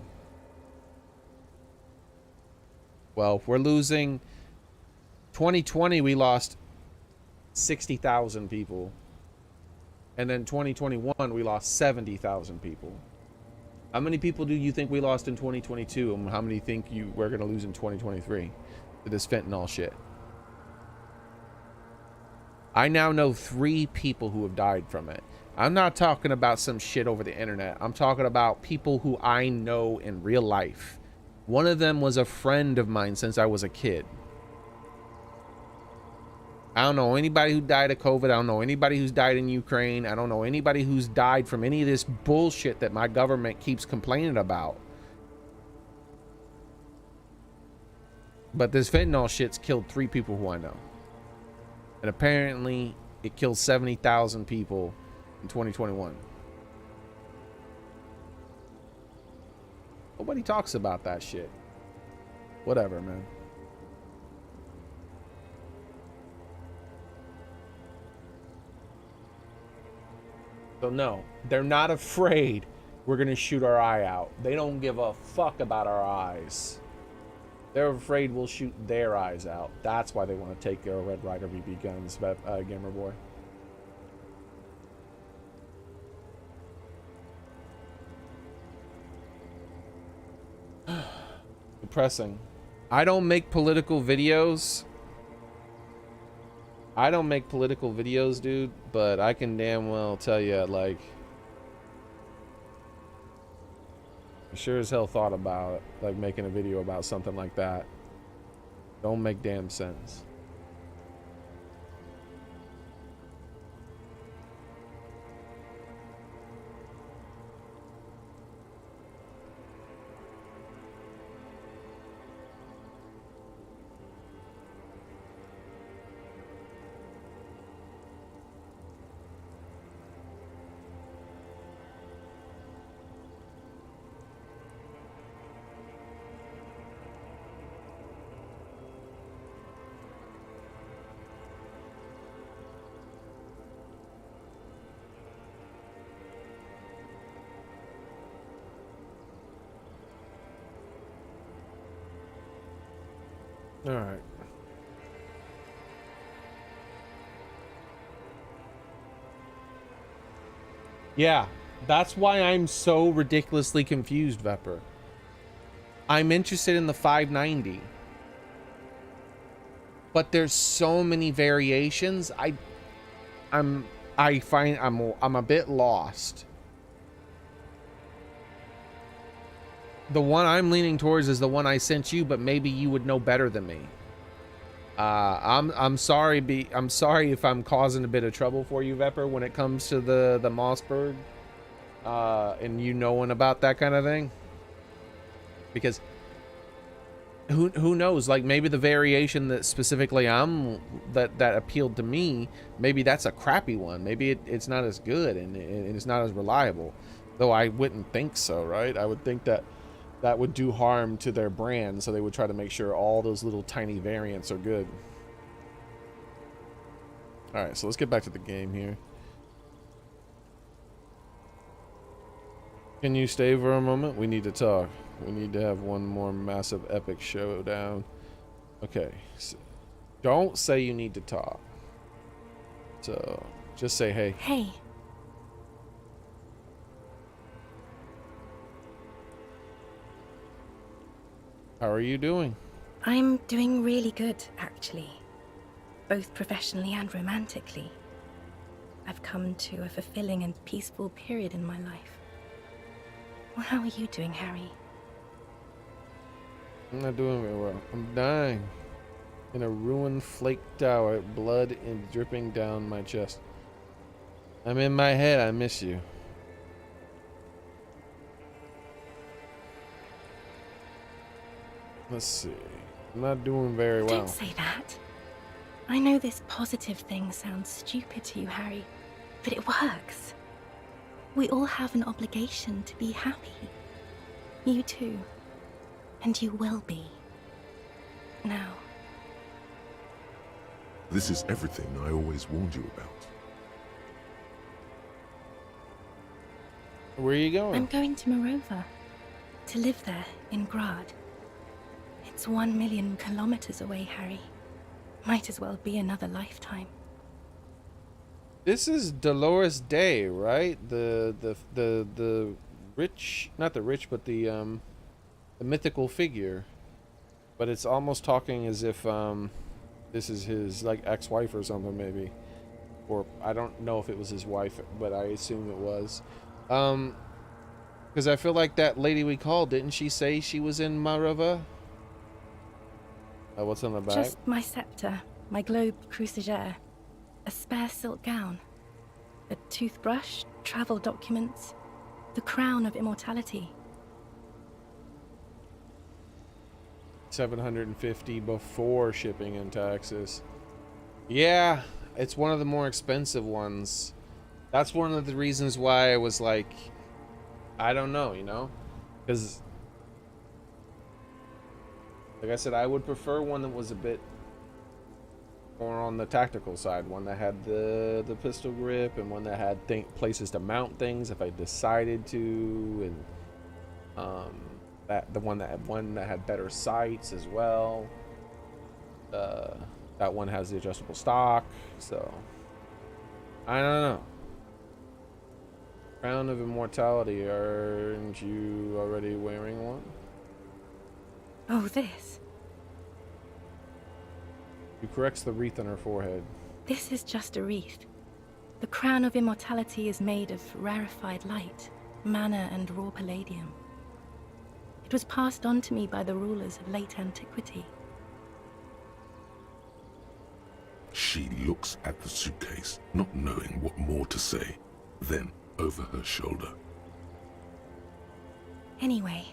Well, if we're losing 2020, we lost 60,000 people. And then 2021, we lost 70,000 people. How many people do you think we lost in 2022? And how many think we're going to lose in 2023 to this fentanyl shit? I now know 3 people who have died from it. I'm not talking about some shit over the internet. I'm talking about people who I know in real life. One of them was a friend of mine since I was a kid. I don't know anybody who died of COVID. I don't know anybody who's died in Ukraine. I don't know anybody who's died from any of this bullshit that my government keeps complaining about. But this fentanyl shit's killed 3 people who I know. And apparently it killed 70,000 people in 2021. Nobody talks about that shit. Whatever, man. So no, they're not afraid we're gonna shoot our eye out. They don't give a fuck about our eyes. They're afraid we'll shoot their eyes out. That's why they want to take their Red Ryder BB guns, Gamer Boy. Depressing. I don't make political videos. Dude, but I can damn well tell you, like, I sure as hell thought about it, like making a video about something like that. Don't make damn sense. All right. Yeah, that's why I'm so ridiculously confused, Vepper. I'm interested in the 590. But there's so many variations. I'm a bit lost. The one I'm leaning towards is the one I sent you, but maybe you would know better than me. I'm sorry. I'm sorry if I'm causing a bit of trouble for you, Vepper, when it comes to the Mossberg, and you knowing about that kind of thing. Because who knows? Like maybe the variation that specifically that appealed to me, maybe that's a crappy one. Maybe it's not as good and it's not as reliable. Though I wouldn't think so, right? I would think that would do harm to their brand, so they would try to make sure all those little tiny variants are good. Alright, so let's get back to the game here. Can you stay for a moment? We need to talk. We need to have one more massive epic showdown. Okay. So don't say you need to talk. So just say hey. Hey. How are you doing? I'm doing really good, actually. Both professionally and romantically. I've come to a fulfilling and peaceful period in my life. Well, how are you doing, Harry? I'm not doing very well. I'm dying. In a ruined flake tower, blood is dripping down my chest. I'm in my head, I miss you. Let's see. I'm not doing very well. Don't say that. I know this positive thing sounds stupid to you, Harry, but it works. We all have an obligation to be happy. You too. And you will be. Now. This is everything I always warned you about. Where are you going? I'm going to Morova. To live there, in Grad. It's 1 million kilometers away, Harry. Might as well be another lifetime. This is Dolores Day, right? The rich, not the rich, but the mythical figure. But it's almost talking as if this is his like ex-wife or something, maybe. or I don't know if it was his wife, but I assume it was. Because I feel like that lady we called, didn't she say she was in Marova? What's on the back? Just my scepter, my globe cruciger, a spare silk gown, a toothbrush, travel documents, the crown of immortality. 750 before shipping and taxes. Yeah, it's one of the more expensive ones. That's one of the reasons why I was like, I don't know, you know? Because, like I said, I would prefer one that was a bit more on the tactical side. One that had the pistol grip, and one that had places to mount things if I decided to, and the one that had better sights as well. That one has the adjustable stock, so I don't know. Crown of Immortality, aren't you already wearing one? Oh, this. She corrects the wreath on her forehead. This is just a wreath. The crown of immortality is made of rarefied light, mana and raw palladium. It was passed on to me by the rulers of late antiquity. She looks at the suitcase, not knowing what more to say. Then, over her shoulder. Anyway.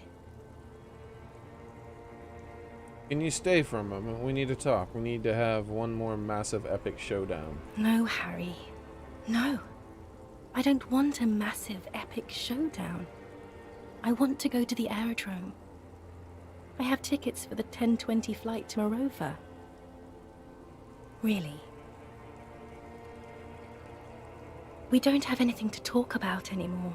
Can you stay for a moment? We need to talk. We need to have one more massive epic showdown. No, Harry. No. I don't want a massive epic showdown. I want to go to the aerodrome. I have tickets for the 10:20 flight to Morova. Really. We don't have anything to talk about anymore.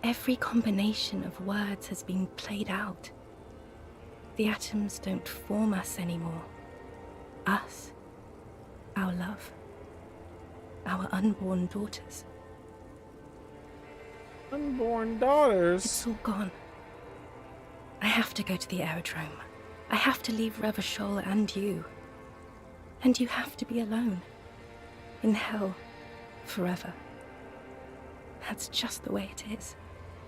Every combination of words has been played out. The atoms don't form us anymore. Us, our love, our unborn daughters. Unborn daughters? It's all gone. I have to go to the aerodrome. I have to leave Revachol and you. And you have to be alone. In hell. Forever. That's just the way it is.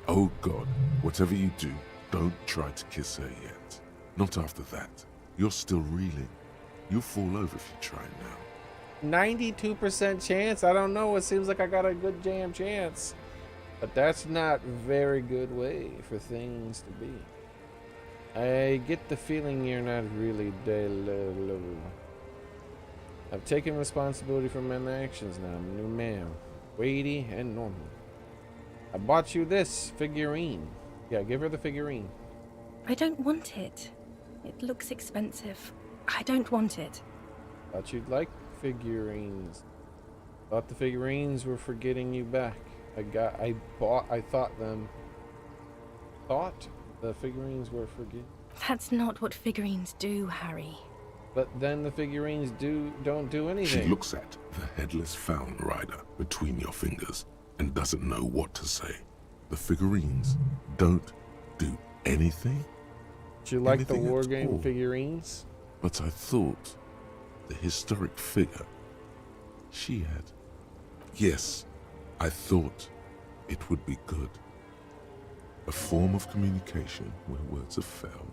Oh God, whatever you do, don't try to kiss her yet. Not after that. You're still reeling. You'll fall over if you try now. 92% chance? I don't know. It seems like I got a good damn chance. But that's not a very good way for things to be. I get the feeling you're not really low. I've taken responsibility for my actions now. I'm a new man. Weighty and normal. I bought you this figurine. Yeah, give her the figurine. I don't want it. It looks expensive. I don't want it. Thought you'd like figurines. Thought the figurines were for getting you back. I thought the figurines were for getting. That's not what figurines do, Harry. But then the figurines don't do anything. She looks at the headless Found Rider between your fingers and doesn't know what to say. The figurines don't do anything? Do you like Anything the war at game all. figurines? But I thought the historic figure she had. Yes, I thought it would be good. A form of communication where words have failed.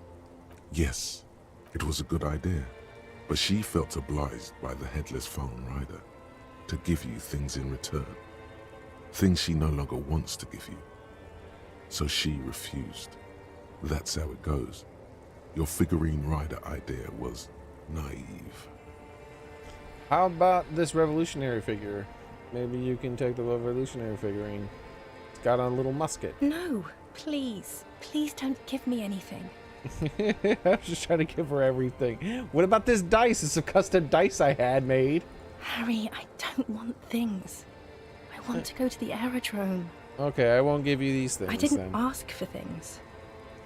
Yes, it was a good idea. But she felt obliged by the headless Found Rider to give you things in return. Things she no longer wants to give you. So she refused. That's how it goes. Your figurine rider idea was naive. How about this revolutionary figure? Maybe you can take the revolutionary figurine. It's got a little musket. No, please. Please don't give me anything. I was just trying to give her everything. What about this dice? It's a custom dice I had made. Harry, I don't want things. I want to go to the aerodrome. Okay, I won't give you these things. I didn't then. ask for things.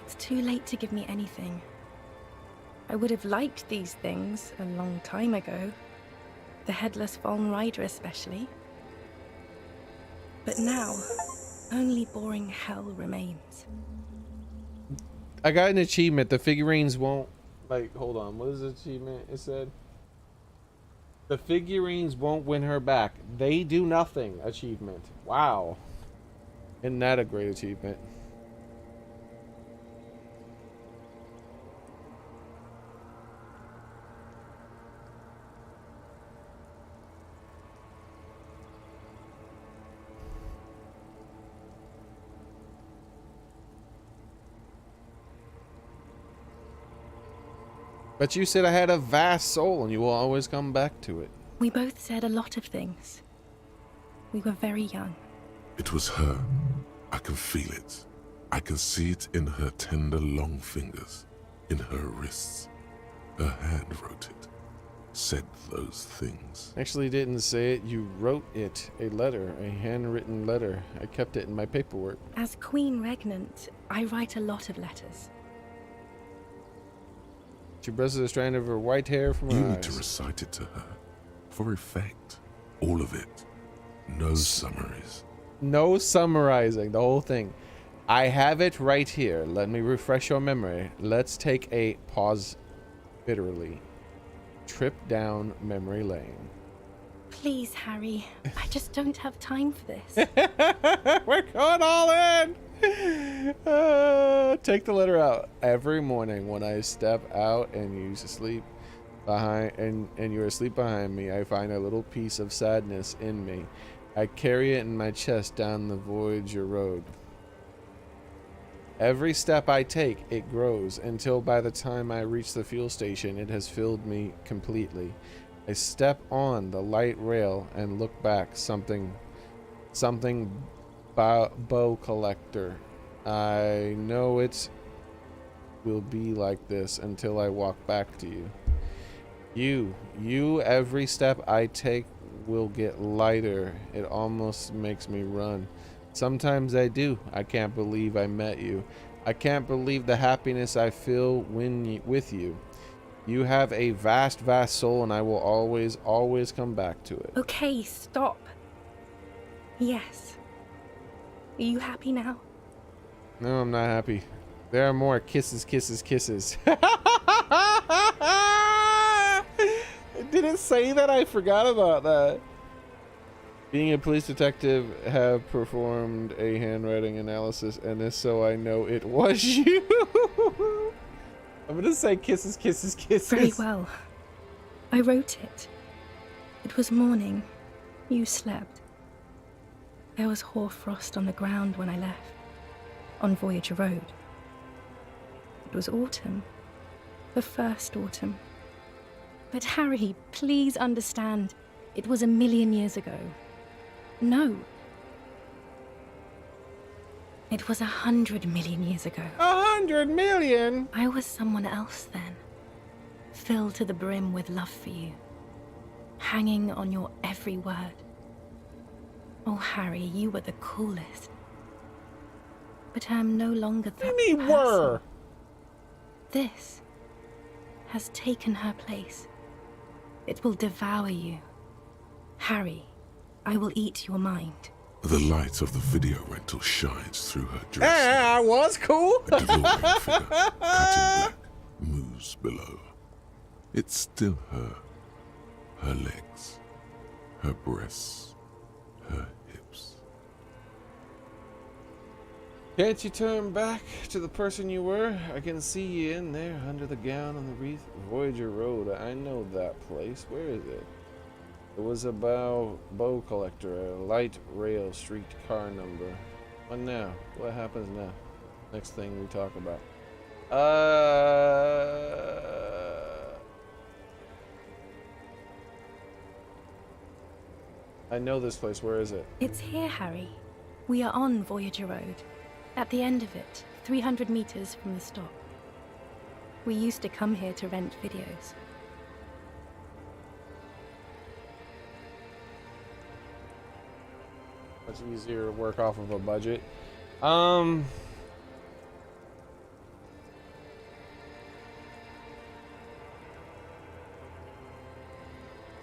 It's too late to give me anything. I would have liked these things a long time ago. The headless Found Rider especially. But now, only boring hell remains. I got an achievement. The figurines won't. Like, hold on. What is the achievement? It said. The figurines won't win her back. They do nothing. Achievement. Wow. Isn't that a great achievement? But you said I had a vast soul and you will always come back to it. We both said a lot of things. We were very young. It was her. I can feel it. I can see it in her tender long fingers, in her wrists. Her hand wrote it, said those things. Actually didn't say it, you wrote it. A letter, a handwritten letter. I kept it in my paperwork. As Queen Regnant, I write a lot of letters. She brushes a strand of her white hair from her You eyes. need to recite it to her, for effect. All of it. No summaries. No summarizing, the whole thing. I have it right here. Let me refresh your memory. Let's take a pause bitterly. Trip down memory lane. Please, Harry. I just don't have time for this. We're going all in! Take the letter out. Every morning when I step out and you sleep behind and you're asleep behind me, I find a little piece of sadness in me. I carry it in my chest down the Voyager road. Every step I take, it grows until by the time I reach the fuel station, it has filled me completely. I step on the light rail and look back. Something bow collector. I know it will be like this until I walk back to you. You, every step I take will get lighter. It almost makes me run. Sometimes I do. I can't believe I met you. I can't believe the happiness I feel with you. You have a vast, vast soul, and I will always, always come back to it. Okay, stop. Yes. Are you happy now? No, I'm not happy. There are more kisses, kisses, kisses. Did it say that? I forgot about that. Being a police detective, have performed a handwriting analysis, and if so, I know it was you. I'm gonna say kisses, kisses, kisses. Very well. I wrote it. It was morning. You slept. There was hoarfrost on the ground when I left, on Voyager Road. It was autumn. The first autumn. But Harry, please understand, it was 1,000,000 years ago. No. It was 100 million years ago. 100 million? I was someone else then. Filled to the brim with love for you. Hanging on your every word. Oh, Harry, you were the coolest. But I am no longer that person. Were. This has taken her place. It will devour you. Harry, I will eat your mind. The light of the video rental shines through her dress. I was cool. A developing figure, cut in black, moves below. It's still her. Her legs, her breasts, her hips. Can't you turn back to the person you were? I can see you in there under the gown on the wreath. Voyager Road. I know that place. Where is it? It was a bow collector, a light rail streetcar number. What now? What happens now? Next thing we talk about. I know this place. Where is it? It's here, Harry. We are on Voyager Road. At the end of it, 300 meters from the stop. We used to come here to rent videos. Much easier to work off of a budget.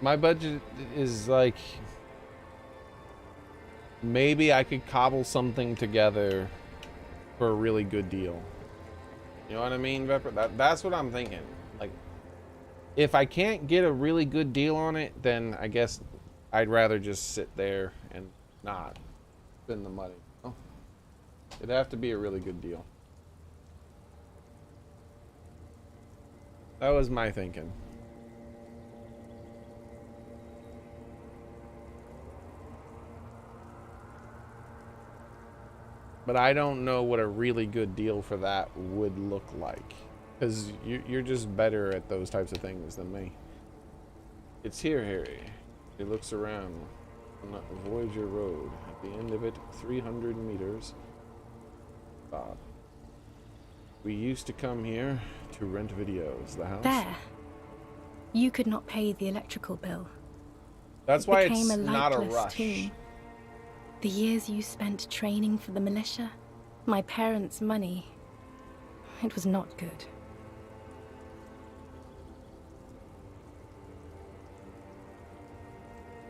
My budget is like, maybe I could cobble something together for a really good deal. You know what I mean, Vepper? That's what I'm thinking. Like, If I can't get a really good deal on it, then I guess I'd rather just sit there and not spend the money. Oh, it'd have to be a really good deal. That was my thinking. But I don't know what a really good deal for that would look like. Because you're just better at those types of things than me. It's here, Harry. He looks around on the Voyager Road. At the end of it, 300 meters. Bob. We used to come here to rent videos. The house? There. You could not pay the electrical bill. That's why it's not a rush. Tomb. The years you spent training for the militia, my parents' money, it was not good.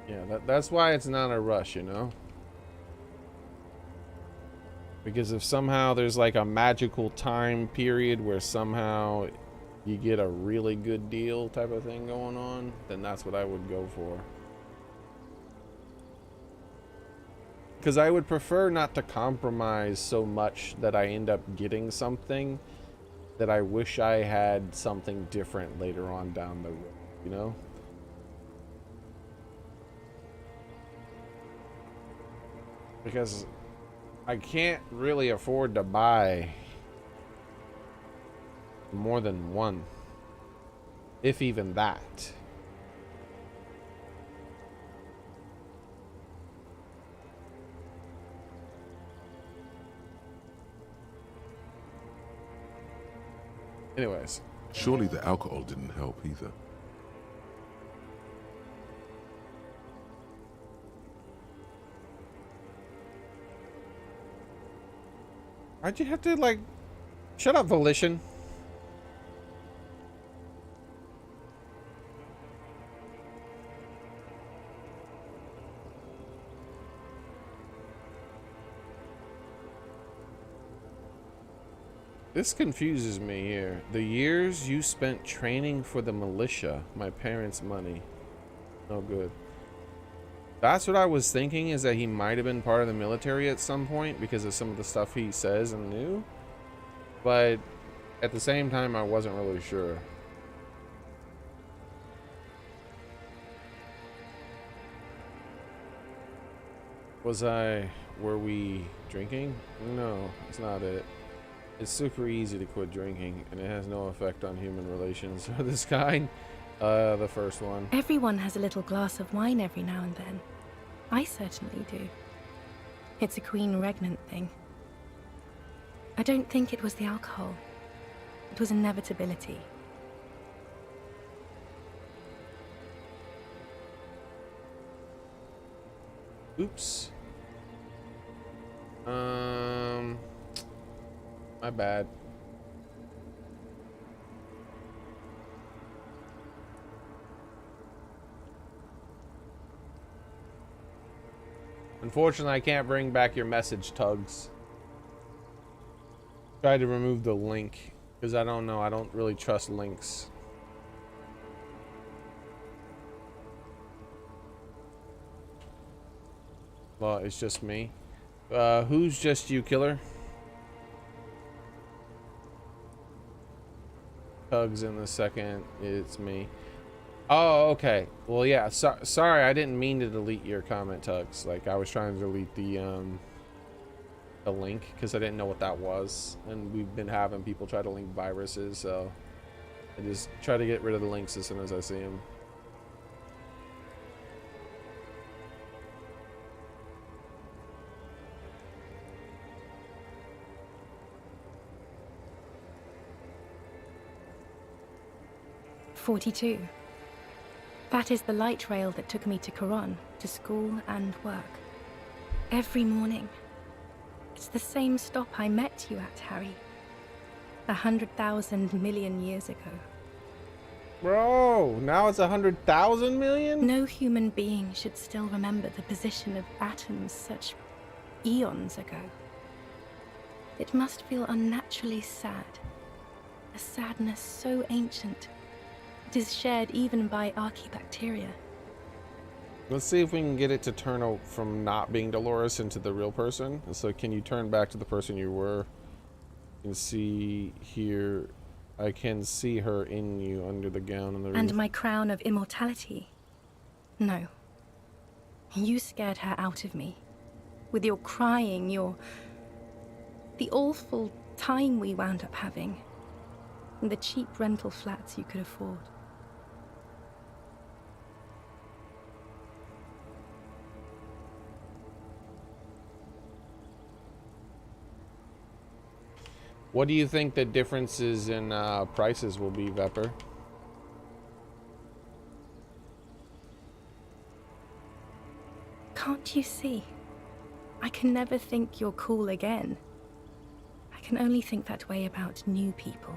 Yeah, that's why it's not a rush, you know? Because if somehow there's like a magical time period where somehow you get a really good deal type of thing going on, then that's what I would go for. Because I would prefer not to compromise so much that I end up getting something that I wish I had something different later on down the road, you know? Because I can't really afford to buy more than one, if even that. Anyways. Surely the alcohol didn't help either. Why'd you have to, like... Shut up, Volition. This confuses me here. The years you spent training for the militia, my parents' money. No good. That's what I was thinking, is that he might have been part of the military at some point because of some of the stuff he says and knew. But at the same time, I wasn't really sure. Were we drinking? No, it's not it. It's super easy to quit drinking, and it has no effect on human relations of this kind. The first one. Everyone has a little glass of wine every now and then. I certainly do. It's a queen regnant thing. I don't think it was the alcohol. It was inevitability. Oops. My bad. Unfortunately, I can't bring back your message, Tugs. Try to remove the link, because I don't know. I don't really trust links. Well, it's just me. Who's just you, killer? Tugs in the second. It's me. Oh, okay. Well, yeah. Sorry, I didn't mean to delete your comment, Tugs. Like, I was trying to delete the link because I didn't know what that was, and we've been having people try to link viruses, so I just try to get rid of the links as soon as I see them. "42. That is the light rail that took me to Quran, to school and work. Every morning. It's the same stop I met you at, Harry. 100,000 million years ago. Bro, now it's 100,000 million? No human being should still remember the position of atoms such eons ago. It must feel unnaturally sad. A sadness so ancient It is shared even by archaebacteria. Let's see if we can get it to turn out from not being Dolores into the real person. So can you turn back to the person you were? You can see here, I can see her in you under the gown and the And roof. my crown of immortality. No. You scared her out of me. With your crying, the awful time we wound up having. And the cheap rental flats you could afford. What do you think the differences in prices will be, Vepper? Can't you see? I can never think you're cool again. I can only think that way about new people.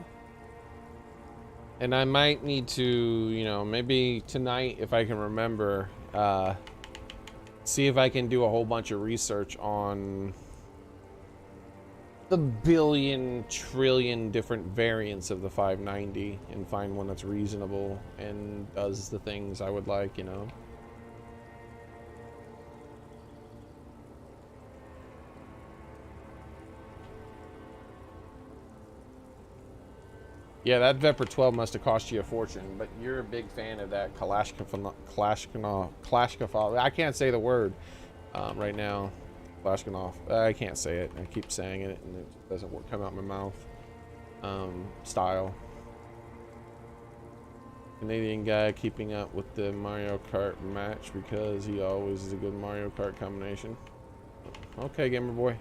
And I might need to, you know, maybe tonight, if I can remember, see if I can do a whole bunch of research on the billion trillion different variants of the 590 and find one that's reasonable and does the things I would like, you know. Yeah, that Vepr 12 must have cost you a fortune, but you're a big fan of that Kalashnikov. I can't say the word right now. Kalashnikov. I can't say it. I keep saying it, and it doesn't come out my mouth. Style. Canadian guy keeping up with the Mario Kart match because he always is a good Mario Kart combination. Okay, gamer boy.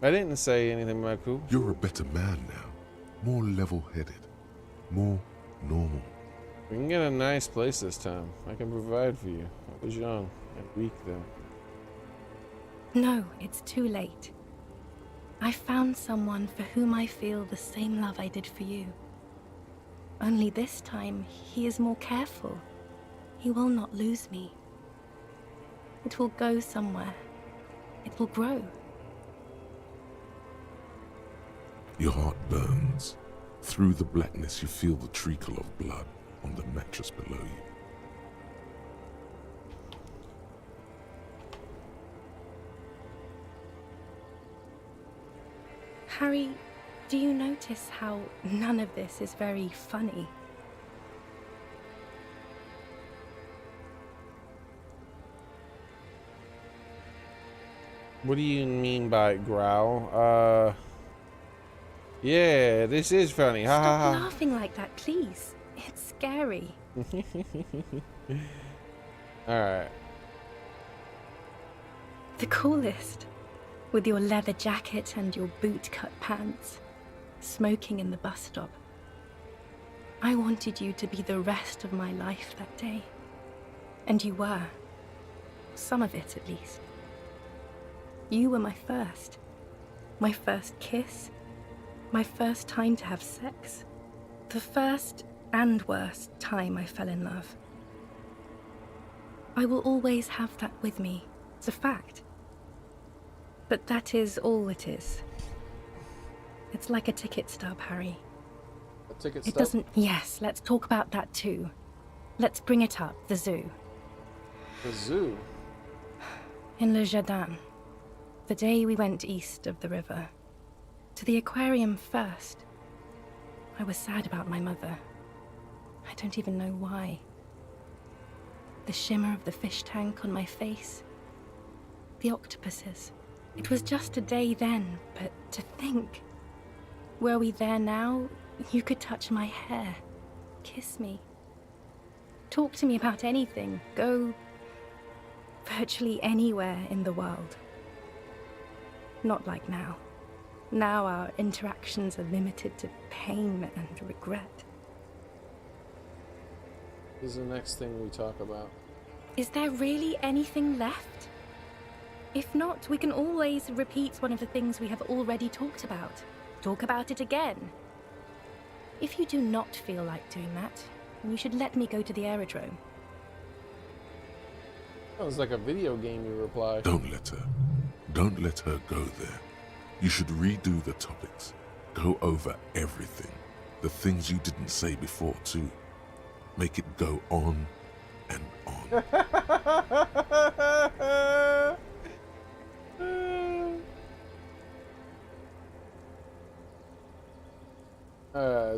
I didn't say anything about cool. You're a better man now. More level-headed. More normal. We can get a nice place this time. I can provide for you. I was young and weak then. No, it's too late. I found someone for whom I feel the same love I did for you. Only this time, he is more careful. He will not lose me. It will go somewhere. It will grow. Your heart burns. Through the blackness, you feel the trickle of blood on the mattress below you. Harry, do you notice how none of this is very funny? What do you mean by growl? Yeah, this is funny. Ha ha ha. Stop laughing like that, please. It's scary. Alright. The coolest. With your leather jacket and your boot-cut pants. Smoking in the bus stop. I wanted you to be the rest of my life that day. And you were. Some of it, at least. You were my first. My first kiss. My first time to have sex. The first and worst time I fell in love. I will always have that with me. It's a fact. But that is all it is. It's like a ticket stub, Harry. A ticket It stub? doesn't... Yes, let's talk about that too. Let's bring it up, the zoo. The zoo? In Le Jardin. The day we went east of the river. To the aquarium first. I was sad about my mother. I don't even know why. The shimmer of the fish tank on my face. The octopuses. It was just a day then, but to think. Were we there now, you could touch my hair. Kiss me. Talk to me about anything. Go virtually anywhere in the world. Not like now. Now our interactions are limited to pain and regret. This is the next thing we talk about. Is there really anything left? If not, we can always repeat one of the things we have already talked about. Talk about it again. If you do not feel like doing that, then you should let me go to the aerodrome. That was like a video game, you replied. Don't let her. Don't let her go there. You should redo the topics. Go over everything. The things you didn't say before, too. Make it go on and on.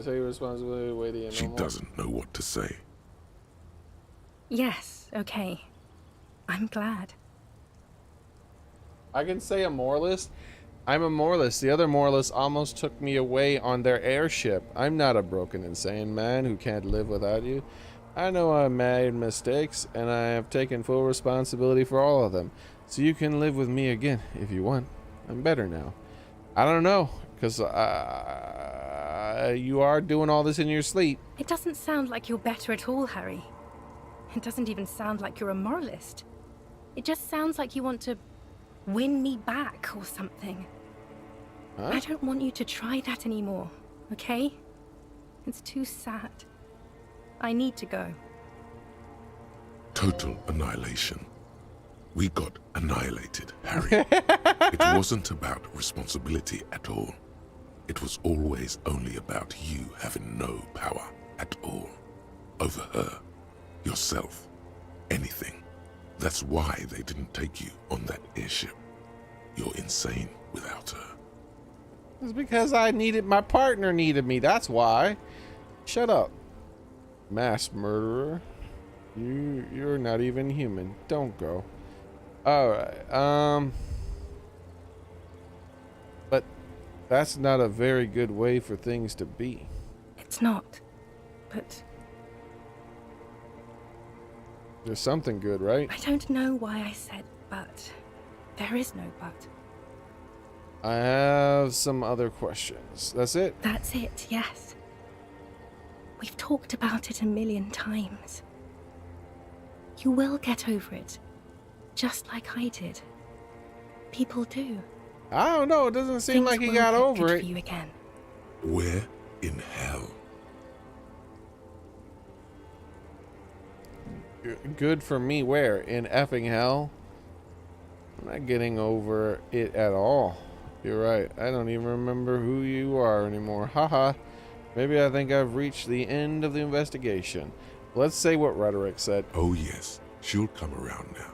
Take responsibility, waiting. She doesn't know what to say. Yes, okay. I'm glad. I can say a moralist. I'm a moralist. The other moralists almost took me away on their airship. I'm not a broken, insane man who can't live without you. I know I made mistakes, and I have taken full responsibility for all of them. So you can live with me again if you want. I'm better now. I don't know, because you are doing all this in your sleep. It doesn't sound like you're better at all, Harry. It doesn't even sound like you're a moralist. It just sounds like you want to win me back or something. Huh? I don't want you to try that anymore, okay? It's too sad. I need to go. Total annihilation. We got annihilated, Harry. It wasn't about responsibility at all. It was always only about you having no power at all. Over her, yourself, anything. That's why they didn't take you on that airship. You're insane without her. It's because my partner needed me, that's why. Shut up. Mass murderer. You're not even human. Don't go. Alright, but that's not a very good way for things to be. It's not, but There's something good, right? I don't know why I said but. There is no but. I have some other questions. That's it? That's it, yes. We've talked about it a million times. You will get over it, just like I did. People do. I don't know. It doesn't seem like he got over it. For you again. Where in hell? Good for me. Where? In effing hell? I'm not getting over it at all. You're right. I don't even remember who you are anymore. Haha. Maybe I think I've reached the end of the investigation. Let's say what Rhetoric said. Oh yes, she'll come around now.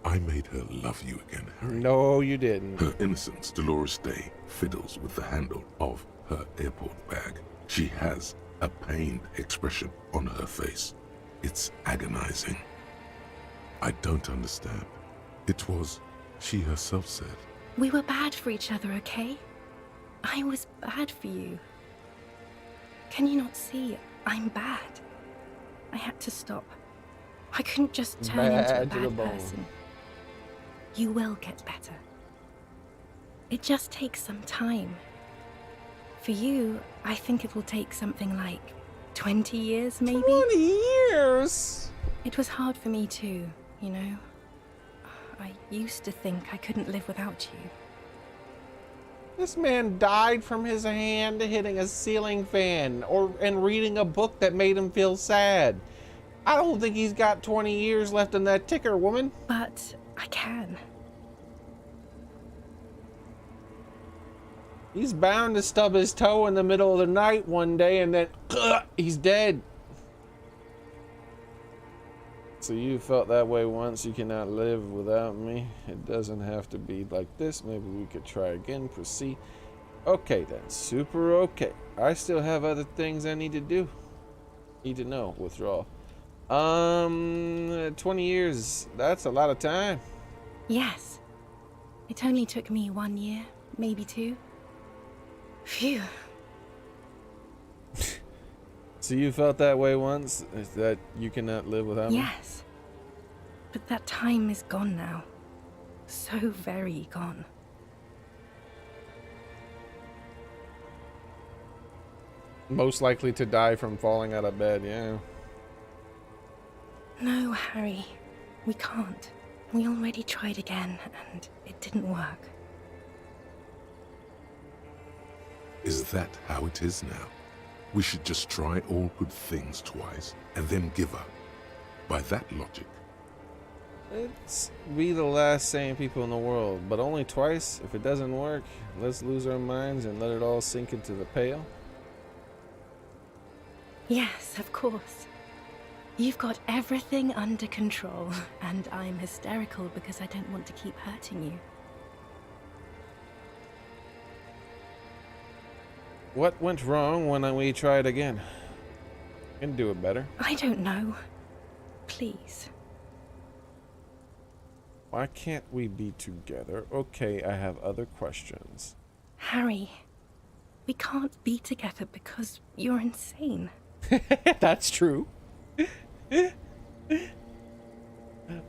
I made her love you again, Harry. No, you didn't. Her innocence, Dolores Day, fiddles with the handle of her airport bag. She has a pained expression on her face. It's agonizing. I don't understand. It was, she herself said. We were bad for each other, okay? I was bad for you. Can you not see? I'm bad. I had to stop. I couldn't just turn into a bad person. You will get better. It just takes some time. For you, I think it will take something like 20 years, maybe? 20 years? It was hard for me too, you know? I used to think I couldn't live without you. This man died from his hand hitting a ceiling fan and reading a book that made him feel sad. I don't think he's got 20 years left in that ticker, woman. But I can. He's bound to stub his toe in the middle of the night one day and then he's dead. So you felt that way once. You cannot live without me. It doesn't have to be like this. Maybe we could try again. Proceed. Okay then. Super okay. I still have other things I need to do. Need to know. Withdrawal. 20 years. That's a lot of time. Yes. It only took me 1 year, maybe 2. Phew. So you felt that way once? Is that you cannot live without me? Yes. But that time is gone now. So very gone. Most likely to die from falling out of bed, yeah. No, Harry. We can't. We already tried again, and it didn't work. Is that how it is now? We should just try all good things twice and then give up. By that logic, Let's be the last sane people in the world, but only twice. If it doesn't work, let's lose our minds and let it all sink into the pail. Yes, of course. You've got everything under control, and I'm hysterical because I don't want to keep hurting you. What went wrong when we tried again? Can do it better. I don't know. Please. Why can't we be together? Okay, I have other questions. Harry, we can't be together because you're insane. That's true.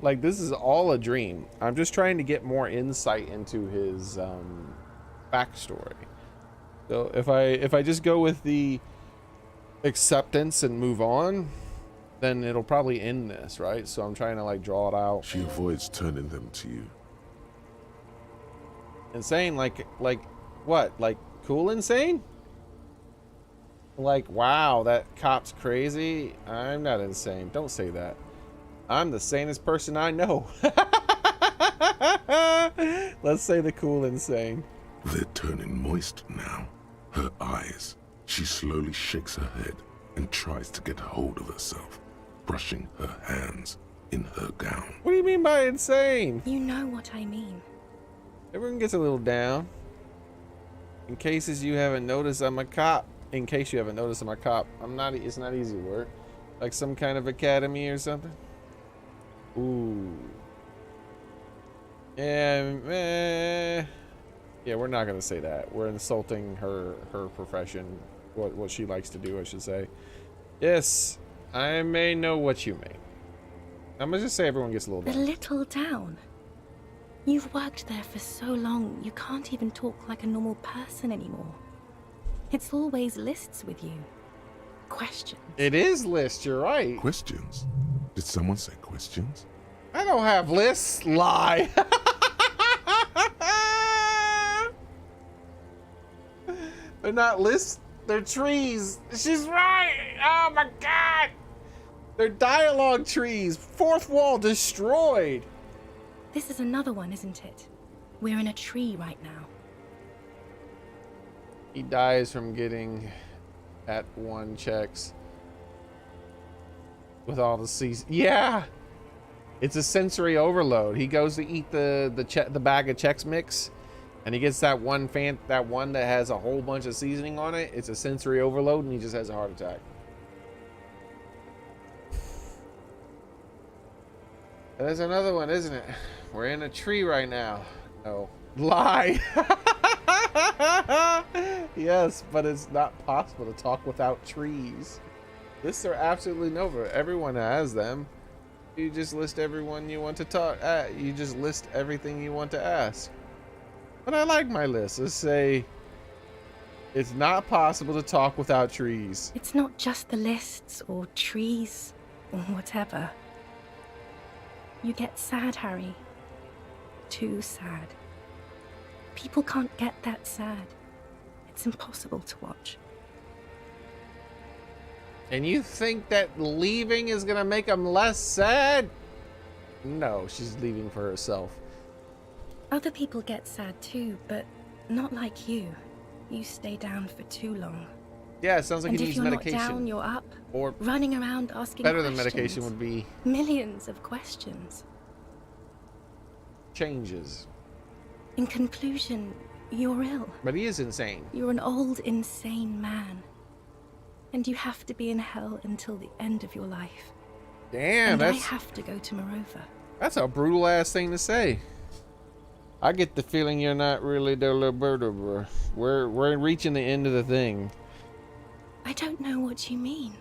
Like, this is all a dream. I'm just trying to get more insight into his backstory. So if I just go with the acceptance and move on, then it'll probably end this, right? So I'm trying to like draw it out. She avoids turning them to you. Insane, like what? Like cool insane? Like, wow, that cop's crazy. I'm not insane. Don't say that. I'm the sanest person I know. Let's say the cool insane. They're turning moist now. Her eyes. She slowly shakes her head and tries to get hold of herself, brushing her hands in her gown. What do you mean by insane? You know what I mean. Everyone gets a little down. In cases you haven't noticed, I'm a cop. In case you haven't noticed, I'm a cop. I'm not. It's not easy work. Like some kind of academy or something. Ooh. Yeah. Yeah, we're not gonna say that. We're insulting her profession. What she likes to do, I should say. Yes, I may know what you mean. I'm gonna just say everyone gets a little down. A little down? You've worked there for so long, you can't even talk like a normal person anymore. It's always lists with you. Questions. It is lists, you're right. Questions? Did someone say questions? I don't have lists. Lie. They're not lists, they're trees. She's right. Oh my god. They're dialogue trees. Fourth wall destroyed. This is another one, isn't it? We're in a tree right now. He dies from getting at one checks with all the seasons. Yeah, it's a sensory overload. He goes to eat the bag of Chex Mix, and he gets that one that has a whole bunch of seasoning on it. It's a sensory overload, and he just has a heart attack. There's another one, isn't it? We're in a tree right now. No. Lie. Yes, but it's not possible to talk without trees. Lists are absolutely nova. Everyone has them. You just list everyone you want to talk at. You just list everything you want to ask. But I like my list. Let's say it's not possible to talk without trees. It's not just the lists or trees or whatever. You get sad, Harry. Too sad. People can't get that sad. It's impossible to watch. And you think that leaving is gonna make them less sad? No, she's leaving for herself. Other people get sad too, but not like you. You stay down for too long. Yeah, it sounds like and he if needs you're medication. Not down, you're up, or running around asking better questions. than medication would be millions of questions. Changes. In conclusion, you're ill. But he is insane. You're an old, insane man. And you have to be in hell until the end of your life. Damn, and I have to go to Morova. That's a brutal ass thing to say. I get the feeling you're not really the Liberta. We're reaching the end of the thing. I don't know what you mean.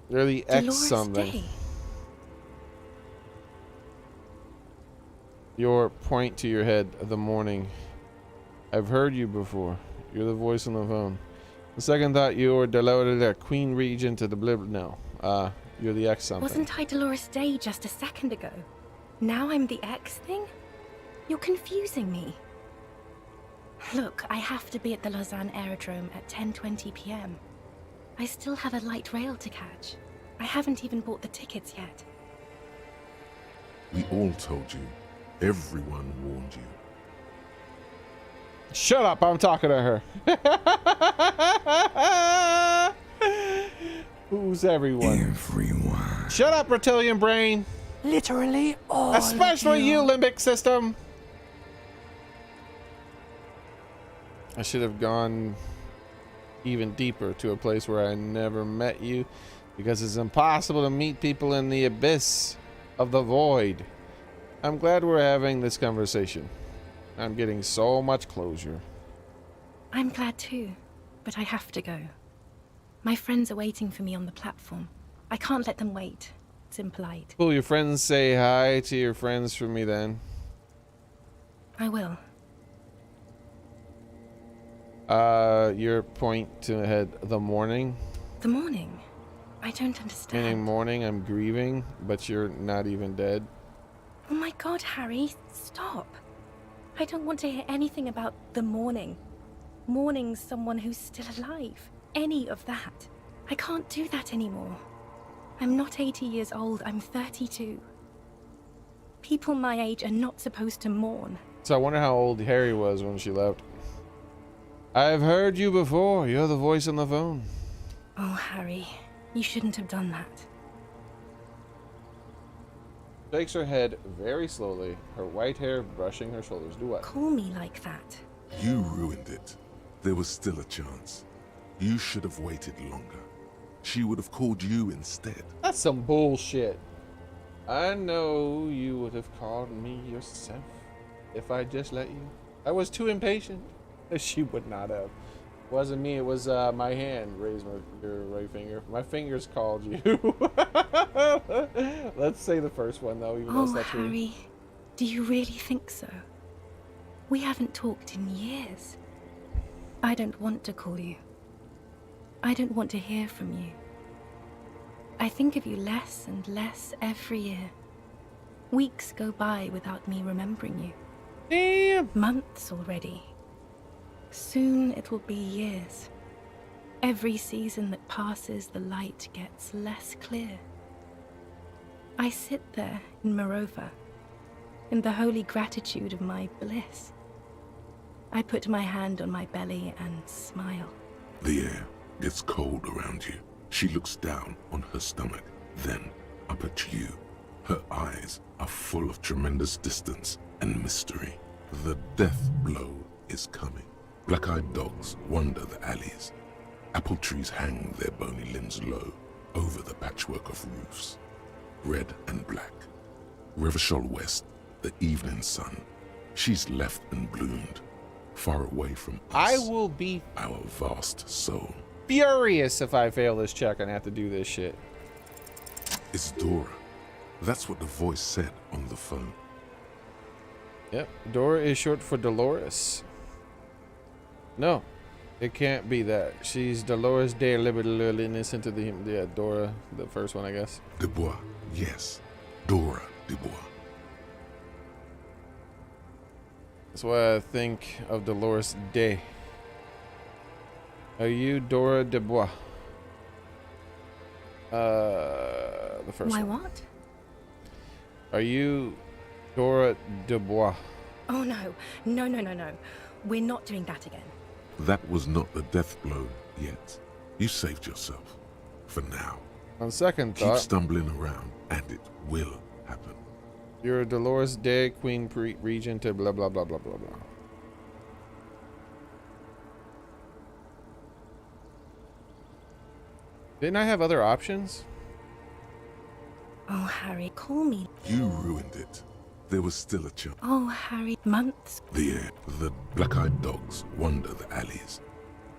You're the Dolores X something. Day. Your point to your head of the morning. I've heard you before. You're the voice on the phone. The second thought you were the Queen Regent of the blib. No. You're the X something. Wasn't I Dolores Day just a second ago? Now I'm the X thing? You're confusing me. Look, I have to be at the Lausanne Aerodrome at 10:20 p.m. I still have a light rail to catch. I haven't even bought the tickets yet. We all told you. Everyone warned you. Shut up, I'm talking to her. Who's everyone? Everyone. Shut up, reptilian brain. Literally all Especially you, limbic system. I should have gone even deeper to a place where I never met you, because it's impossible to meet people in the abyss of the void. I'm glad we're having this conversation. I'm getting so much closure. I'm glad too, but I have to go. My friends are waiting for me on the platform. I can't let them wait. It's impolite. Will your friends say hi to your friends for me then? I will. Your point to head the morning? The morning? I don't understand. Meaning morning, I'm grieving, but you're not even dead. Oh my god, Harry, stop. I don't want to hear anything about the morning. Mourning someone who's still alive. Any of that. I can't do that anymore. I'm not 80 years old, I'm 32. People my age are not supposed to mourn. So I wonder how old Harry was when she left. I've heard you before. You're the voice on the phone. Oh, Harry, you shouldn't have done that. Shakes her head very slowly, her white hair brushing her shoulders. Do what? Call me like that. You ruined it. There was still a chance. You should have waited longer. She would have called you instead. That's some bullshit. I know you would have called me yourself if I just let you. I was too impatient. She would not have. It wasn't me, it was my hand. Raise your right finger. My fingers called you. Let's say the first one though, even though it's Oh, not true. Harry, do you really think so? We haven't talked in years. I don't want to call you. I don't want to hear from you. I think of you less and less every year. Weeks go by without me remembering you. Damn. Months already. Soon it will be years. Every season that passes, the light gets less clear. I sit there in Morova, in the holy gratitude of my bliss. I put my hand on my belly and smile. The air gets cold around you. She looks down on her stomach, then up at you. Her eyes are full of tremendous distance and mystery. The death blow is coming. Black-eyed dogs wander the alleys. Apple trees hang their bony limbs low over the patchwork of roofs. Red and black. Revachol West, the evening sun. She's left and bloomed, far away from us. I will be our vast soul. Furious if I fail this check and have to do this shit. It's Dora. That's what the voice said on the phone. Yep, Dora is short for Dolores. No, it can't be that. She's Dolores de Liberty innocent to the Dora, the first one, I guess. Dubois, yes, Dora Dubois. That's why I think of Dolores Day. Are you Dora Dubois? The first Why one. what? Are you Dora Dubois? Oh no, no, no, no, no. We're not doing that again. That was not the death blow yet. You saved yourself. For now. On second Keep thought, stumbling around, and it will happen. you're Dolores Day, Queen Regent, blah blah blah blah blah blah. Didn't I have other options? Oh, Harry, call me. You ruined it. There was still a chance. Oh, Harry, months. The black-eyed dogs wander the alleys.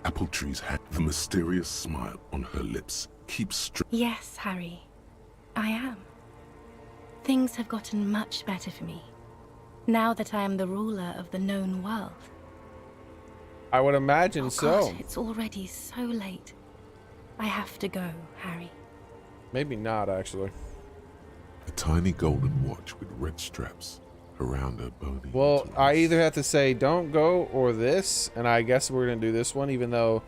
Apple trees hang. The mysterious smile on her lips keeps Yes, Harry, I am. Things have gotten much better for me, now that I am the ruler of the known world. I would imagine Oh, so. God, it's already so late. I have to go, Harry. Maybe not, actually. A tiny golden watch with red straps around her bony. Well, I either have to say don't go or this, and I guess we're gonna do this one, even though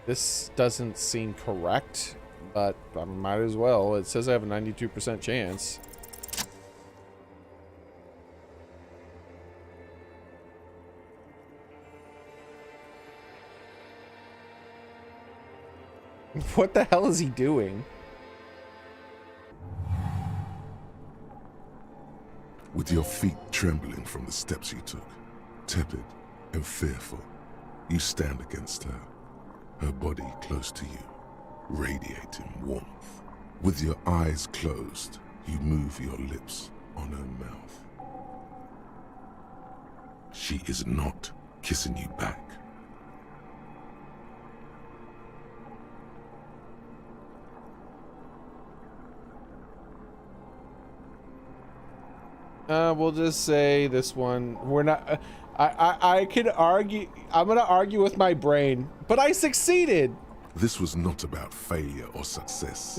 this doesn't seem correct, but I might as well. It says I have a 92% chance. What the hell is he doing? With your feet trembling from the steps you took, tepid and fearful, you stand against her, her body close to you, radiating warmth. With your eyes closed, you move your lips on her mouth. She is not kissing you back. We'll just say this one. We're not. I could argue. I'm gonna argue with my brain, but I succeeded. This was not about failure or success.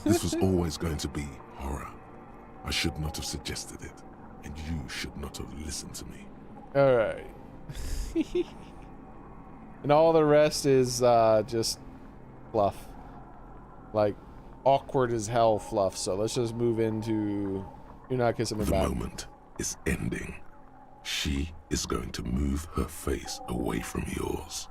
This was always going to be horror. I should not have suggested it, and you should not have listened to me. All right. And all the rest is just fluff, like awkward as hell fluff. So let's just move into. You're not kissing me back. The moment is ending. She is going to move her face away from yours.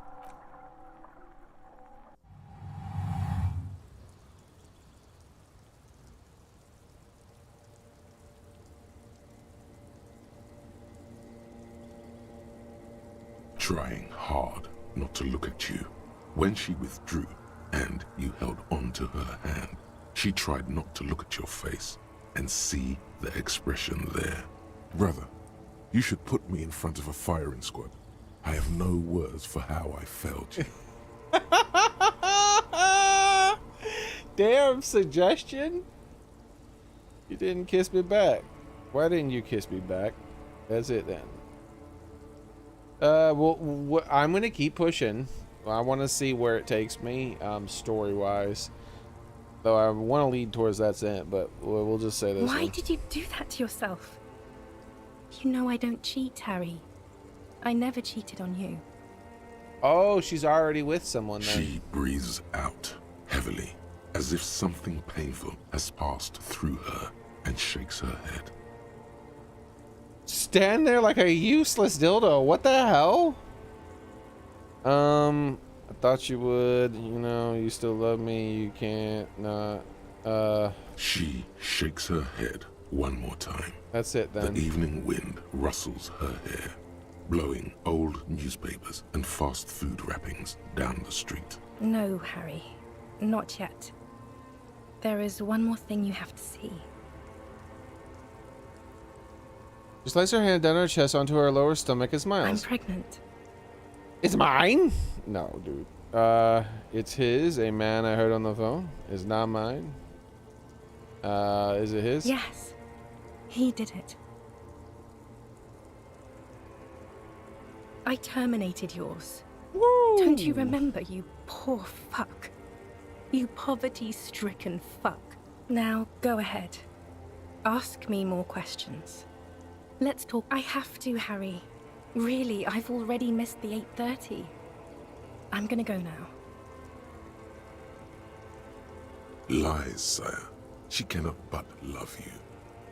Trying hard not to look at you. When she withdrew and you held on to her hand, she tried not to look at your face and see the expression there. Brother, you should put me in front of a firing squad. I have no words for how I felt you. Damn suggestion. You didn't kiss me back. Why didn't you kiss me back? That's it then. Well, I'm gonna keep pushing. I want to see where it takes me, story-wise. Though I want to lead towards that's it, but we'll just say this. Why did you do that to yourself? You know I don't cheat, Harry. I never cheated on you. Oh, she's already with someone then. She breathes out heavily, as if something painful has passed through her, and shakes her head. Stand there like a useless dildo. What the hell? I thought you would. You know, you still love me. You can't not. She shakes her head one more time. That's it then. The evening wind rustles her hair, blowing old newspapers and fast food wrappings down the street. No, Harry. Not yet. There is one more thing you have to see. She slices her hand down her chest onto her lower stomach and smiles. I'm pregnant. It's mine? No, dude. It's his. A man I heard on the phone. It's not mine. Is it his? Yes. He did it. I terminated yours. Woo! Don't you remember, you poor fuck? You poverty-stricken fuck. Now, go ahead. Ask me more questions. Let's talk. I have to, Harry. Really, I've already missed the 8:30. I'm gonna go now. Lies, sire. She cannot but love you.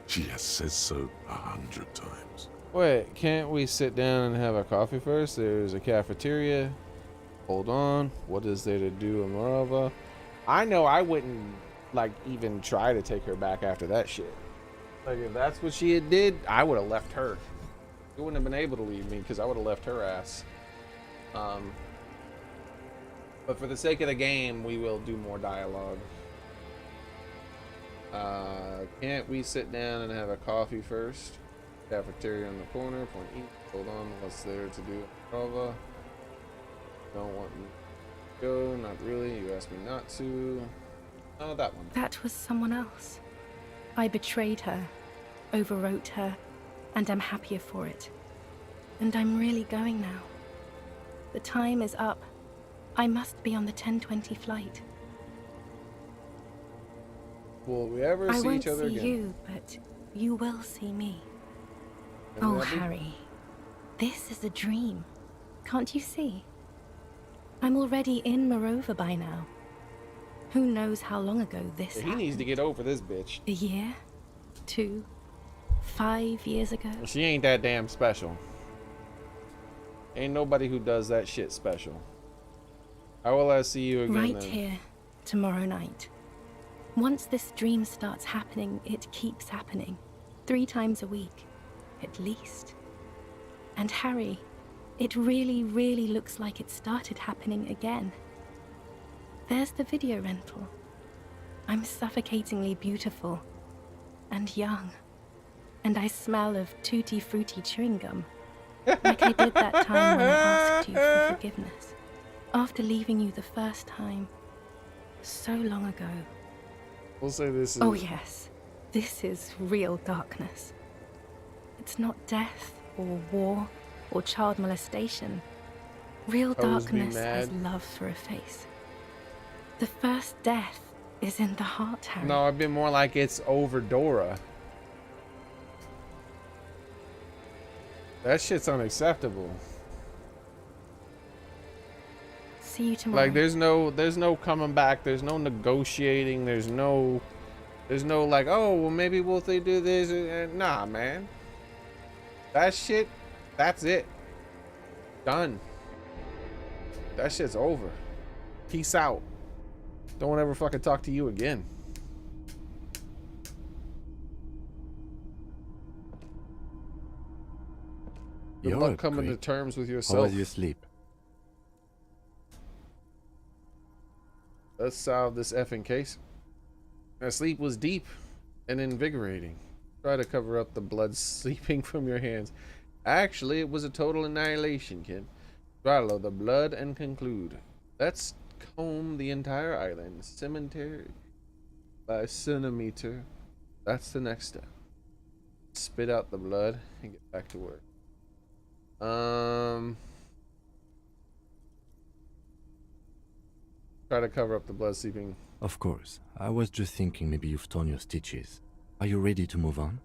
She has said so 100 times. Wait, can't we sit down and have a coffee first? There's a cafeteria. Hold on. What is there to do in Morova? I know I wouldn't, like, even try to take her back after that shit. Like, if that's what she had did, I would have left her. She wouldn't have been able to leave me because I would have left her ass. But for the sake of the game, we will do more dialogue. Can't we sit down and have a coffee first? Cafeteria in the corner. Point east. Hold on. What's there to do? Morova. Don't want me to go. Not really. You asked me not to. Oh, that one. That was someone else. I betrayed her, overwrote her, and I'm happier for it. And I'm really going now. The time is up. I must be on the 10:20 flight. Will we ever see each other again? I won't see you, but you will see me. And Oh, will that be- Harry, this is a dream. Can't you see? I'm already in Morova by now. Who knows how long ago this He happened? needs to get over this bitch. A year? 2? 5 years ago? She ain't that damn special. Ain't nobody who does that shit special. How will I see you again Right then? here, tomorrow night. Once this dream starts happening, it keeps happening. 3 times a week, at least. And Harry, it really, really looks like it started happening again. There's the video rental. I'm suffocatingly beautiful and young, and I smell of tutti frutti chewing gum, like I did that time when I asked you for forgiveness, after leaving you the first time, so long ago. We'll say this is... Oh yes, this is real darkness. It's not death or war or child molestation. Real darkness has love for a face. The first death is in the heart, Harry. No, I've been more like it's over Dora. That shit's unacceptable. See you tomorrow. Like there's no coming back, there's no negotiating, there's no like, oh well maybe we'll do this. Nah, man. That shit, that's it. Done. That shit's over. Peace out. Don't ever fucking talk to you again. Good luck coming to terms with yourself. How was your sleep? Let's solve this effing case. My sleep was deep and invigorating. Try to cover up the blood seeping from your hands. Actually, it was a total annihilation, kid. Swallow the blood and conclude. Let's comb the entire island, cemetery by centimeter. That's the next step. Spit out the blood and get back to work. Try to cover up the blood seeping. Of course. I was just thinking maybe you've torn your stitches. Are you ready to move on?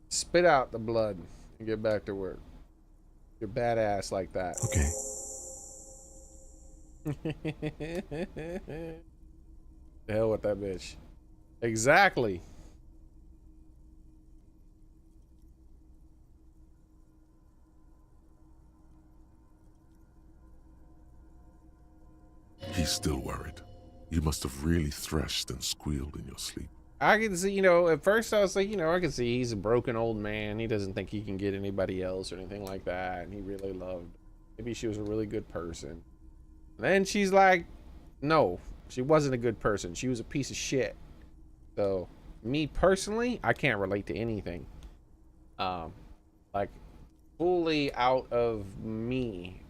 Spit out the blood and get back to work. You're badass like that. Okay. The hell with that bitch. Exactly. He's still worried. You must have really threshed and squealed in your sleep. I can see, you know, at first I was like, you know, I can see he's a broken old man. He doesn't think he can get anybody else or anything like that. And he really loved. Maybe she was a really good person. And then she's like, no, she wasn't a good person. She was a piece of shit. So, me personally, I can't relate to anything. Like, fully out of me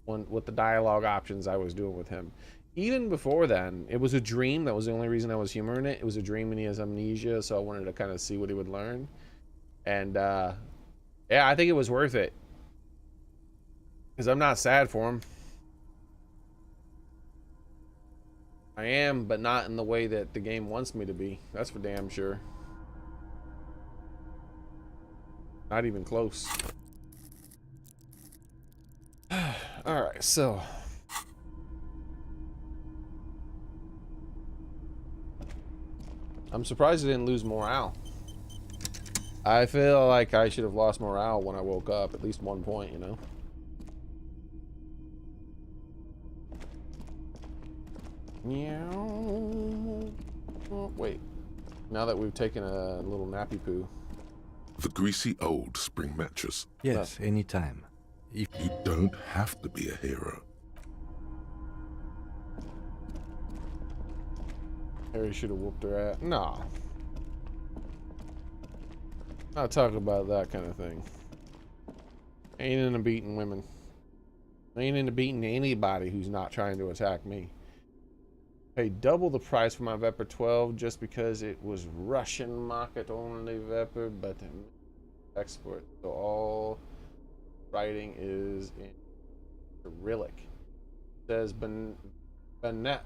with the dialogue options I was doing with him. Even before then, it was a dream. That was the only reason I was humoring it. It was a dream and he has amnesia, so I wanted to kind of see what he would learn. And, yeah, I think it was worth it. Because I'm not sad for him. I am, but not in the way that the game wants me to be. That's for damn sure. Not even close. Alright, so... I'm surprised I didn't lose morale. I feel like I should have lost morale when I woke up, at least 1 point, you know? Oh, wait. Now that we've taken a little nappy poo. The greasy old spring mattress. Yes, anytime. You don't have to be a hero. Harry should have whooped her ass. Nah. Not talking about that kind of thing. Ain't into beating women. Ain't into beating anybody who's not trying to attack me. Paid double the price for my Vepr 12 just because it was Russian market only Vepr, but export. So all writing is in Cyrillic. It says Benet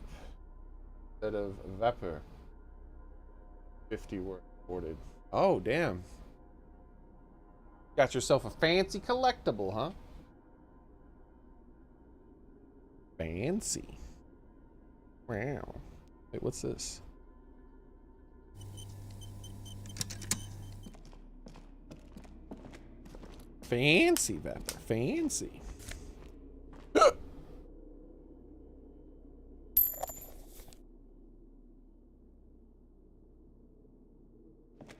instead of Vepr. 50 word recorded. Oh, damn. Got yourself a fancy collectible, huh? Fancy. Wow. Wait, what's this? Fancy, Vepper. Fancy.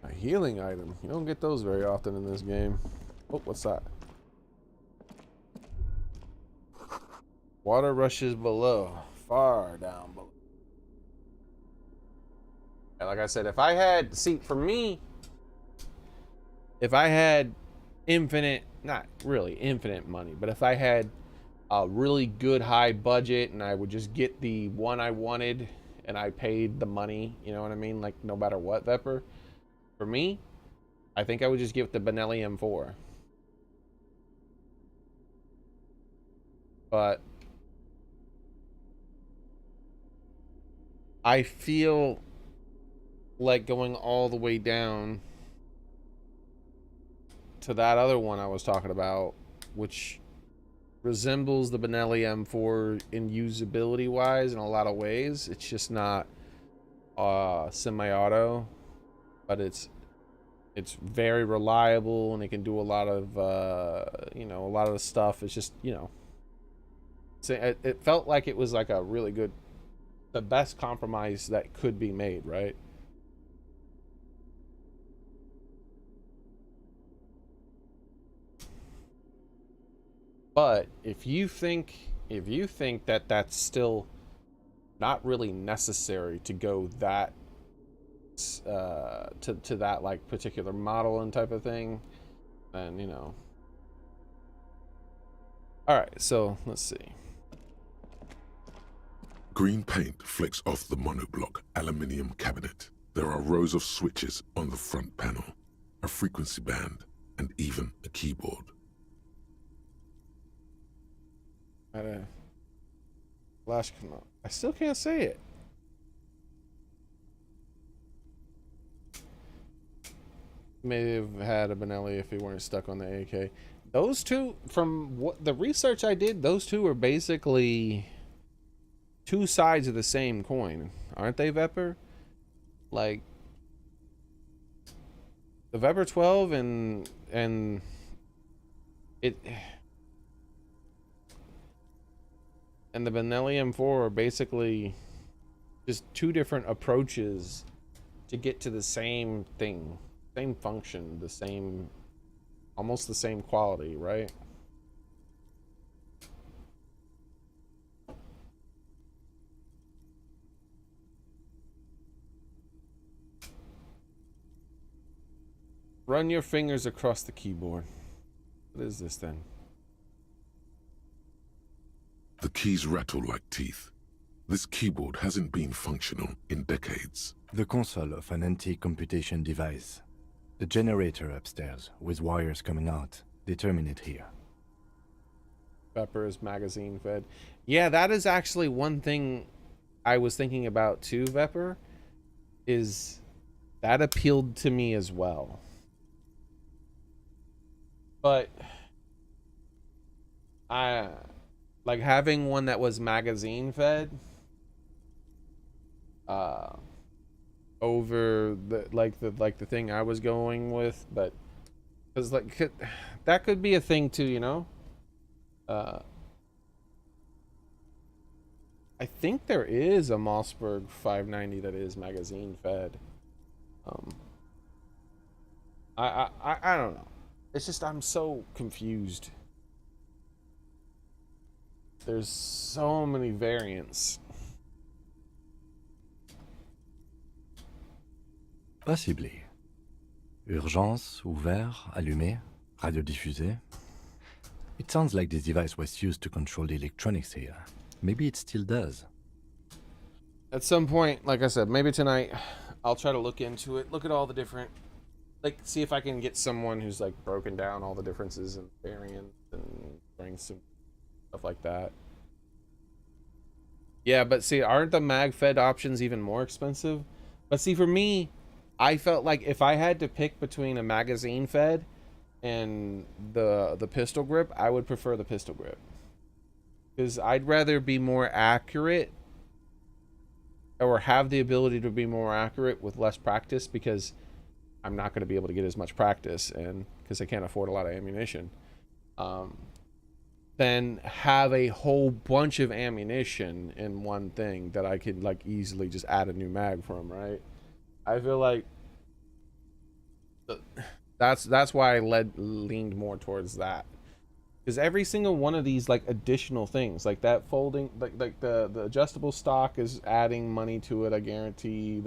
A healing item. You don't get those very often in this game. Oh, what's that? Water rushes below. Far down below. And like I said, if I had... See, for me... If I had infinite... Not really infinite money, but if I had a really good high budget and I would just get the one I wanted and I paid the money, you know what I mean? Like, no matter what, Vepper. For me, I think I would just get the Benelli M4. But I feel like going all the way down to that other one I was talking about, which resembles the Benelli M4 in usability wise in a lot of ways. It's just not semi-auto, but it's very reliable and it can do a lot of you know, a lot of the stuff. It's just, you know, it felt like it was like a really good, the best compromise that could be made, right? But if you think that that's still not really necessary to go that to that like particular model and type of thing, then, you know. All right, so let's see. Green paint flecks off the monoblock aluminium cabinet. There are rows of switches on the front panel, a frequency band, and even a keyboard. Had a flash come up. I still can't say it. Maybe have had a Benelli if he weren't stuck on the AK. Those two, from what the research I did, those two are basically two sides of the same coin, aren't they, Vepper? Like the Vepper 12 and it and the Benelli M4 are basically just two different approaches to get to the same thing, same function, the same, almost the same quality, right? Run your fingers across the keyboard. What is this then? The keys rattle like teeth. This keyboard hasn't been functional in decades. The console of an anti-computation device. The generator upstairs, with wires coming out, they terminate here. Pepper is magazine fed. Yeah, that is actually one thing I was thinking about too, Vepper, is that appealed to me as well. But I like having one that was magazine fed over the thing I was going with, but because like that could be a thing too, you know. I think there is a Mossberg 590 that is magazine fed. I don't know. It's just I'm so confused. There's so many variants. Possibly. Urgence, ouvert, allumé, radiodiffusé. It sounds like this device was used to control the electronics here. Maybe it still does. At some point, like I said, maybe tonight, I'll try to look into it. Look at all the different, like, see if I can get someone who's like broken down all the differences and variants and bring some stuff like that. Yeah, but see, aren't the mag-fed options even more expensive? But see, for me, I felt like if I had to pick between a magazine fed and the pistol grip, I would prefer the pistol grip. Because I'd rather be more accurate or have the ability to be more accurate with less practice, because I'm not going to be able to get as much practice, and because I can't afford a lot of ammunition, then have a whole bunch of ammunition in one thing that I could like easily just add a new mag from, right? I feel like that's why I leaned more towards that, because every single one of these like additional things, like that folding, like the adjustable stock is adding money to it. I guarantee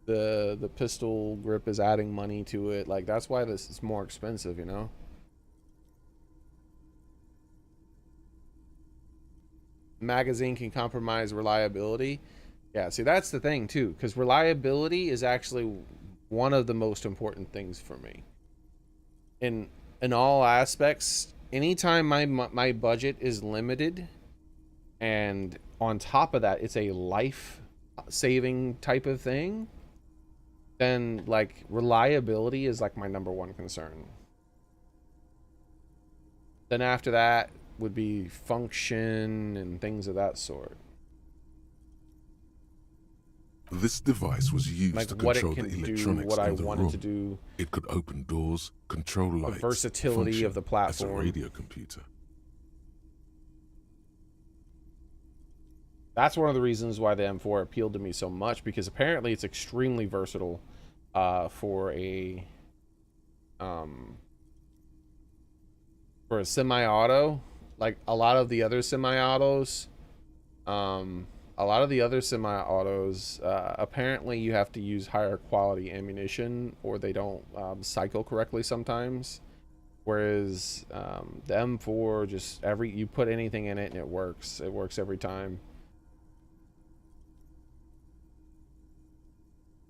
the pistol grip is adding money to it. Like that's why this is more expensive, you know. Magazine can compromise reliability. Yeah, see, that's the thing too, because reliability is actually one of the most important things for me in all aspects. Anytime my budget is limited, and on top of that it's a life saving type of thing, then like reliability is like my number one concern. Then after that would be function and things of that sort. This device was used like to what it control can the do, electronics what I in the wanted room. to do. It could open doors, control lights, The versatility function of the as a platform. radio computer. That's one of the reasons why the M4 appealed to me so much, because apparently it's extremely versatile for a semi-auto. Like a lot of the other semi-autos, apparently you have to use higher quality ammunition, or they don't cycle correctly sometimes. Whereas the M4, just you put anything in it and it works. It works every time.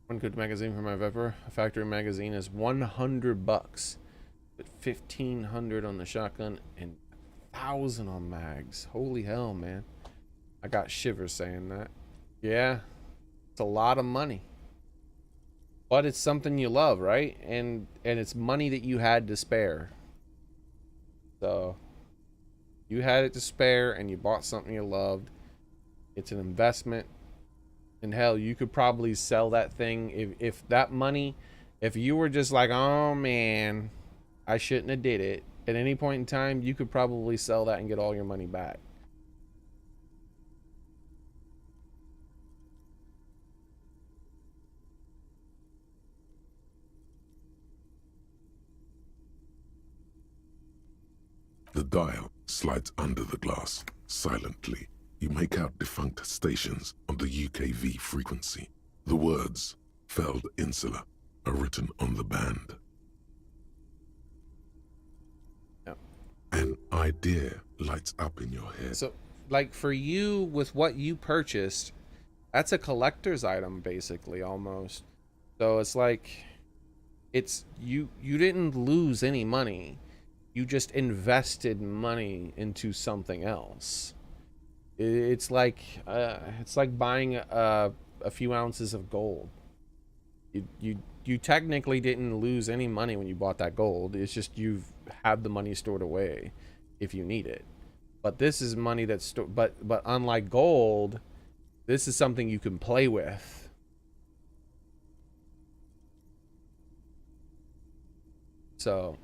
One good magazine for my Viper. A factory magazine is $100, but 1,500 on the shotgun and 1,000 on mags. Holy hell, man! I got shivers saying that. Yeah, it's a lot of money, but it's something you love, right? And it's money that you had to spare. So you had it to spare, and you bought something you loved. It's an investment. And hell, you could probably sell that thing if that money, if you were just like, oh man, I shouldn't have did it, at any point in time, you could probably sell that and get all your money back. The dial slides under the glass, silently. You make out defunct stations on the UKV frequency. The words, Feld Insula, are written on the band. Yep. An idea lights up in your head. So, like for you, with what you purchased, that's a collector's item, basically, almost. So it's like, it's you didn't lose any money. You just invested money into something else. It's like buying a few ounces of gold. You technically didn't lose any money when you bought that gold. It's just you've had the money stored away if you need it. But this is money that's but unlike gold, this is something you can play with. So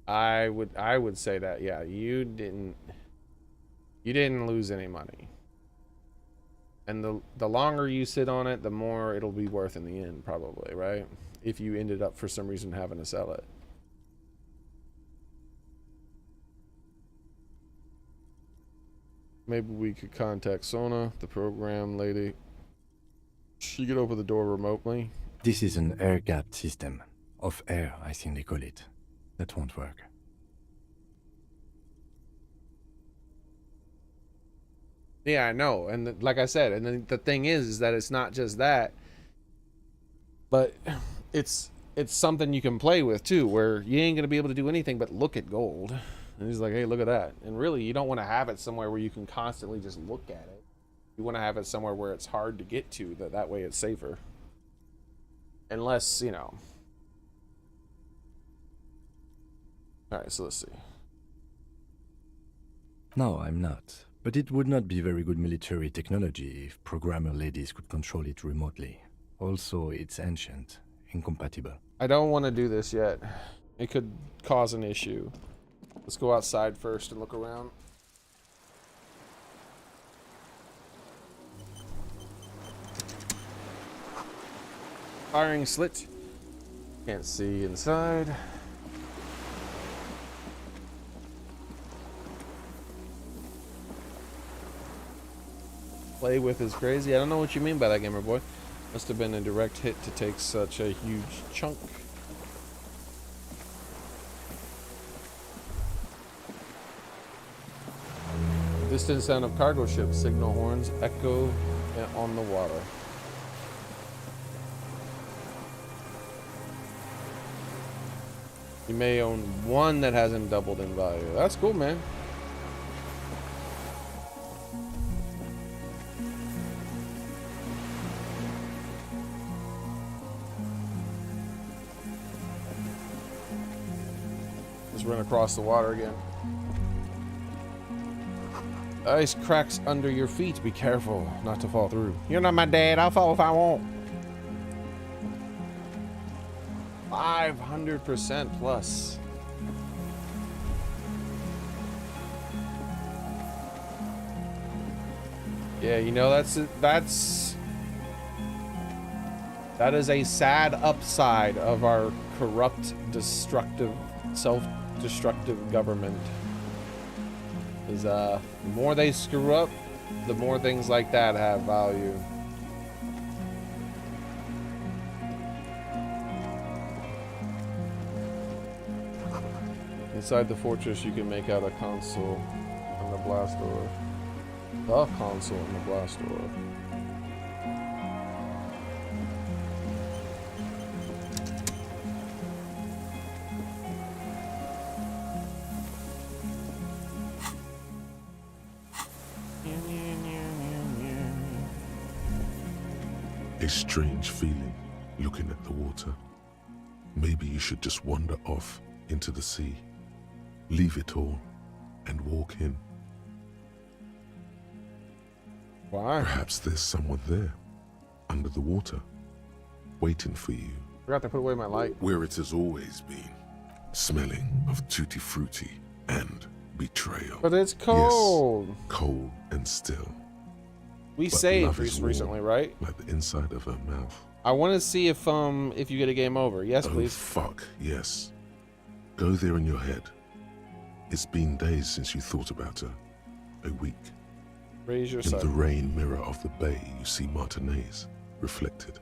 I would say that, yeah, you didn't lose any money. And the longer you sit on it, the more it'll be worth in the end, probably, right? If you ended up for some reason having to sell it. Maybe we could contact Sona, the program lady. She could open the door remotely. This is an air-gapped system. Of air, I think they call it. That won't work. Yeah, I know. And like I said, and then the thing is that it's not just that, but it's something you can play with too, where you ain't gonna be able to do anything but look at gold. And he's like, hey, look at that. And really, you don't want to have it somewhere where you can constantly just look at it. You want to have it somewhere where it's hard to get to, that way it's safer. Unless, you know. Alright, so let's see. No, I'm not. But it would not be very good military technology if programmer ladies could control it remotely. Also, it's ancient, incompatible. I don't want to do this yet. It could cause an issue. Let's go outside first and look around. Firing slit. Can't see inside. Play with is crazy. I don't know what you mean by that, gamer boy. Must have been a direct hit to take such a huge chunk. Distant sound of cargo ships, signal horns echo on the water. You may own one that hasn't doubled in value. That's cool, man. Just run across the water again. Ice cracks under your feet. Be careful not to fall through. You're not my dad. I'll fall if I want. 500% plus. Yeah, you know, that is a sad upside of our corrupt, destructive, self-destructive government. Is the more they screw up, the more things like that have value. Inside the fortress, you can make out a console on the blast door. The console on the blast door. A strange feeling looking at the water. Maybe you should just wander off into the sea. Leave it all and walk in. Why? Perhaps there's someone there, under the water, waiting for you. Forgot to put away my light. Where it has always been, smelling of tutti frutti and betrayal. But it's cold. Yes, cold and still. We But saved love is recently, warm, right? Like the inside of her mouth. I want to see if you get a game over. Yes, Oh, please. fuck, yes. Go there in your head. It's been days since you thought about her. A week. Raise your In sight. the rain mirror of the bay, you see Martinez reflected.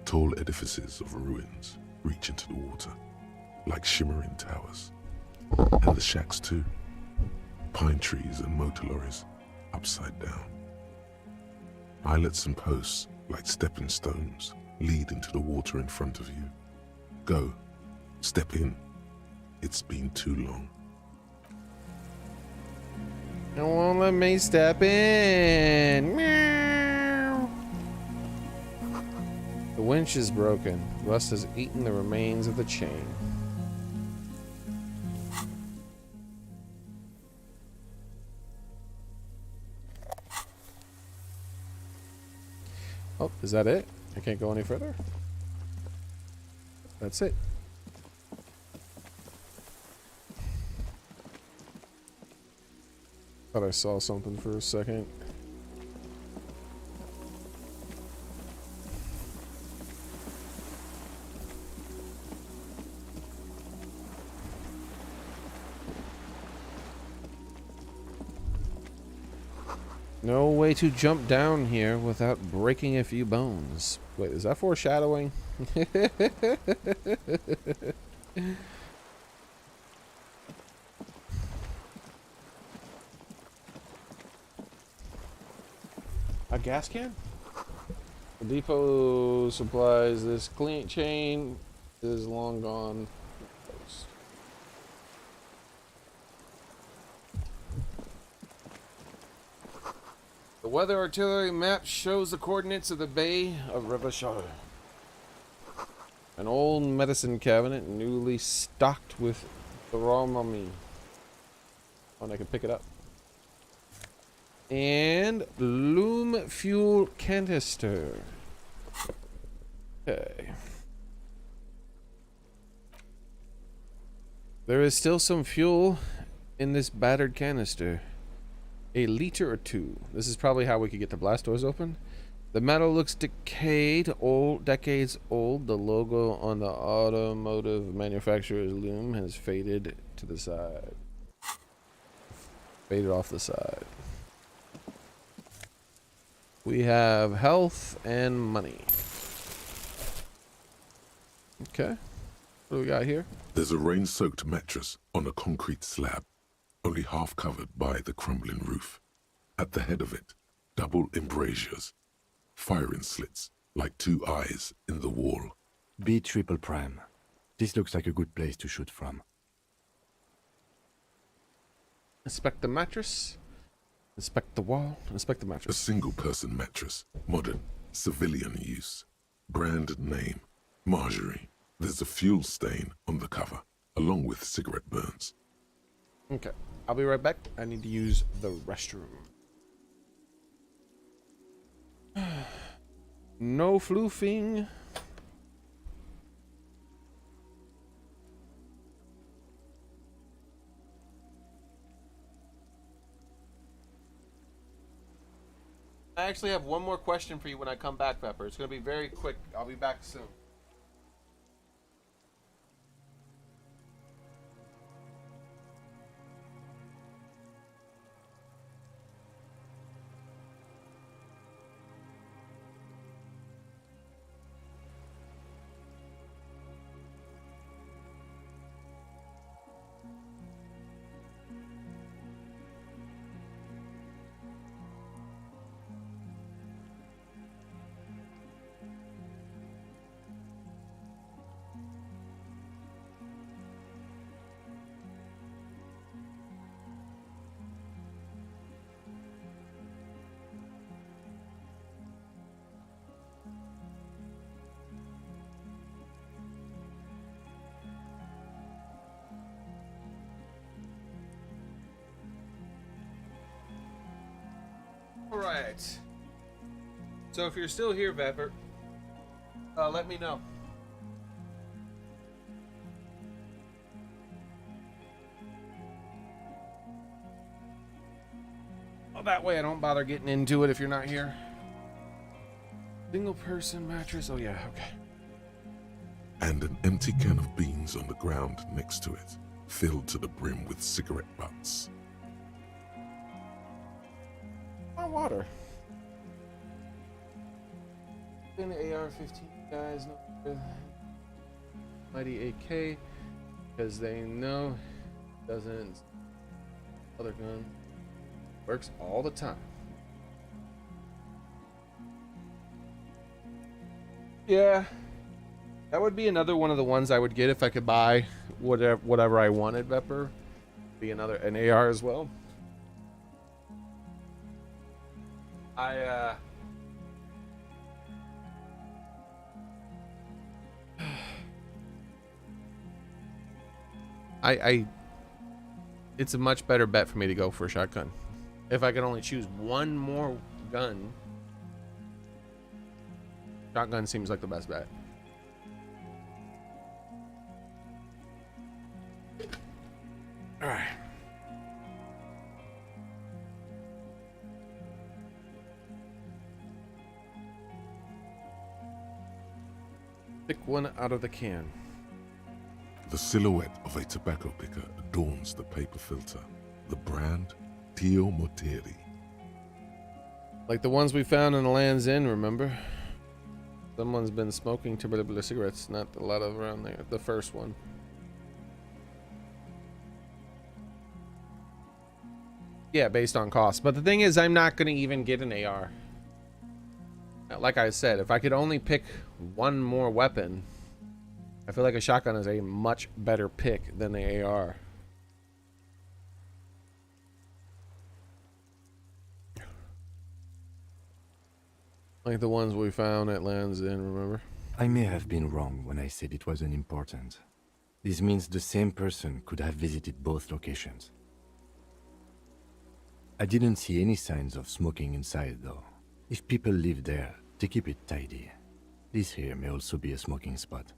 Tall edifices of ruins reach into the water, like shimmering towers. And the shacks too. Pine trees and motor lorries, upside down. Islets and posts, like stepping stones, lead into the water in front of you. Go. Step in. It's been too long. It won't let me step in. Meow. The winch is broken. Rust has eaten the remains of the chain. Oh, is that it? I can't go any further? That's it. Thought I saw something for a second. No way to jump down here without breaking a few bones. Wait, is that foreshadowing? A gas can? The depot supplies this clean chain is long gone. The weather artillery map shows the coordinates of the Bay of Revachol. An old medicine cabinet newly stocked with the raw mummy. Oh, and I can pick it up. And loom fuel canister. Okay. There is still some fuel in this battered canister. A liter or two. This is probably how we could get the blast doors open. The metal looks decayed, decades old. The logo on the automotive manufacturer's loom has faded to the side. Faded off the side. We have health and money. Okay. What do we got here? There's a rain-soaked mattress on a concrete slab, only half covered by the crumbling roof. At the head of it, double embrasures, firing slits like two eyes in the wall. B triple prime. This looks like a good place to shoot from. Inspect the mattress. Inspect the wall. Inspect the A mattress. single-person mattress, modern, civilian use. Brand name, Marjorie. There's a fuel stain on the cover, along with cigarette burns. Okay. I'll be right back. I need to use the restroom. No floofing. I actually have one more question for you when I come back, Pepper. It's going to be very quick. I'll be back soon. Alright. So if you're still here, Vepper, let me know. Well, that way I don't bother getting into it if you're not here. Single person mattress. Oh yeah, okay. And an empty can of beans on the ground next to it, filled to the brim with cigarette butts. My water. In the AR-15 guys know mighty AK because they know it doesn't. Other gun works all the time. Yeah, that would be another one of the ones I would get if I could buy whatever I wanted. Vepper, be an AR as well. It's a much better bet for me to go for a shotgun. If I could only choose one more gun, shotgun seems like the best bet. All right. Pick one out of the can. The silhouette of a tobacco picker adorns the paper filter. The brand, Tio Moteri. Like the ones we found in the Land's End, remember? Someone's been smoking tubular cigarettes, not a lot of around there. The first one. Yeah, based on cost. But the thing is, I'm not going to even get an AR. Like I said, if I could only pick one more weapon, I feel like a shotgun is a much better pick than the AR. Like the ones we found at Land's End, remember? I may have been wrong when I said it wasn't important. This means the same person could have visited both locations. I didn't see any signs of smoking inside, though. If people live there, they keep it tidy. This here may also be a smoking spot.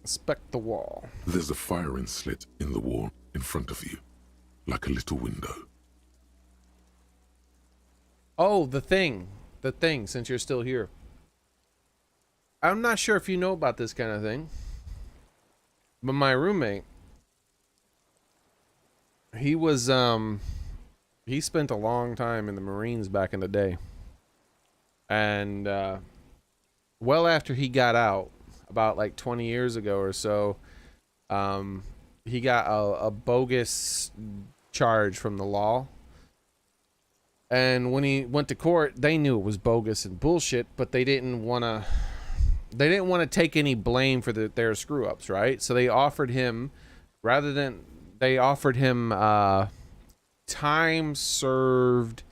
Inspect the wall. There's a firing slit in the wall in front of you, like a little window. Oh, the thing, since you're still here. I'm not sure if you know about this kind of thing, but my roommate, he was, he spent a long time in the Marines back in the day. And, well after he got out, about like 20 years ago or so, he got a bogus charge from the law. And when he went to court, they knew it was bogus and bullshit, but they didn't want to take any blame for their screw ups, right? So they offered him, time served.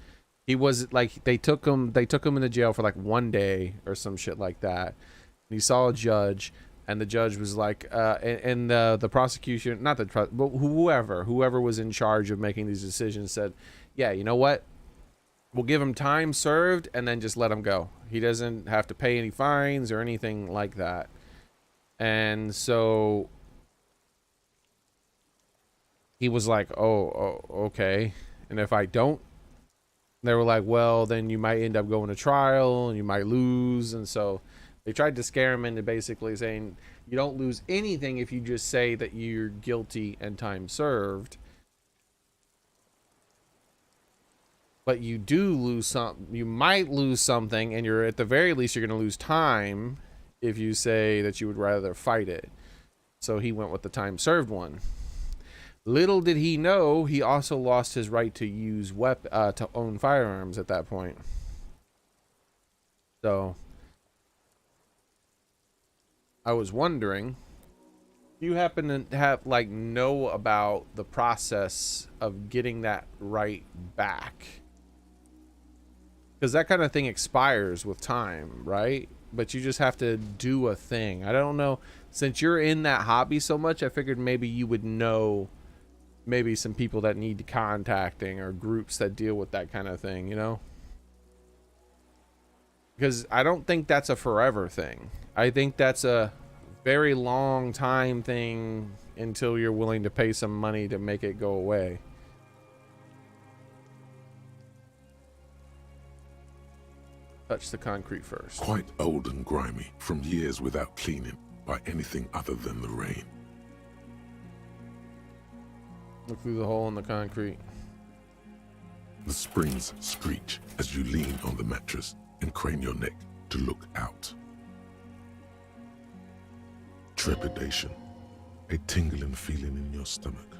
He was like, they took him into jail for like 1 day or some shit like that. And he saw a judge, and the judge was like, and the prosecution, not the, but whoever was in charge of making these decisions said, yeah, you know what? We'll give him time served and then just let him go. He doesn't have to pay any fines or anything like that. And so he was like, oh, okay. And if I don't, they were like, well, then you might end up going to trial and you might lose. And so they tried to scare him into basically saying, you don't lose anything if you just say that you're guilty and time served. But you do lose some, you might lose something, and you're at the very least, you're going to lose time if you say that you would rather fight it. So he went with the time served one. Little did he know, he also lost his right to use to own firearms at that point. So I was wondering, do you happen to have know about the process of getting that right back? Because that kind of thing expires with time, right? But you just have to do a thing. I don't know. Since you're in that hobby so much, I figured maybe you would know maybe some people that need contacting or groups that deal with that kind of thing, you know? Because I don't think that's a forever thing. I think that's a very long time thing until you're willing to pay some money to make it go away. Touch the concrete first. Quite old and grimy from years without cleaning by anything other than the rain. Look through the hole in the concrete. The springs screech as you lean on the mattress and crane your neck to look out. Trepidation, a tingling feeling in your stomach.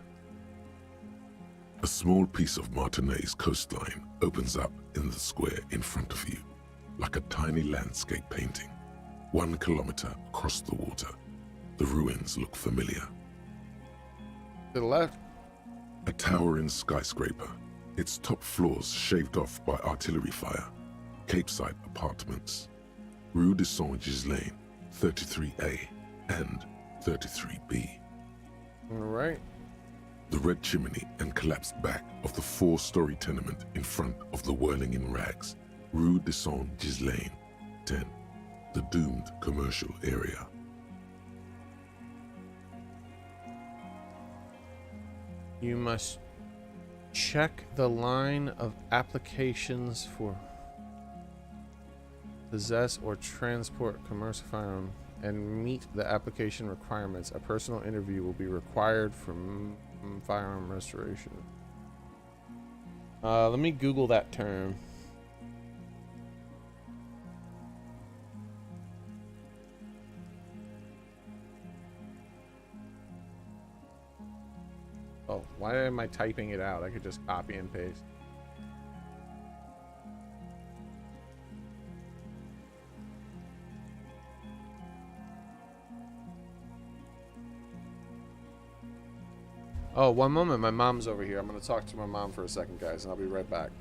A small piece of Martinez coastline opens up in the square in front of you, like a tiny landscape painting. 1 kilometer across the water, the ruins look familiar. To the left. A towering skyscraper, its top floors shaved off by artillery fire. Capeside apartments. Rue de Saint-Ghislain, 33A and 33B. All right. The red chimney and collapsed back of the 4-story tenement in front of the whirling in rags. Rue de Saint-Ghislain, 10. The doomed commercial area. You must check the line of applications for possess or transport commercial firearm and meet the application requirements. A personal interview will be required for firearm restoration. Let me Google that term. Oh, why am I typing it out? I could just copy and paste. Oh, one moment. My mom's over here. I'm going to talk to my mom for a second, guys, and I'll be right back.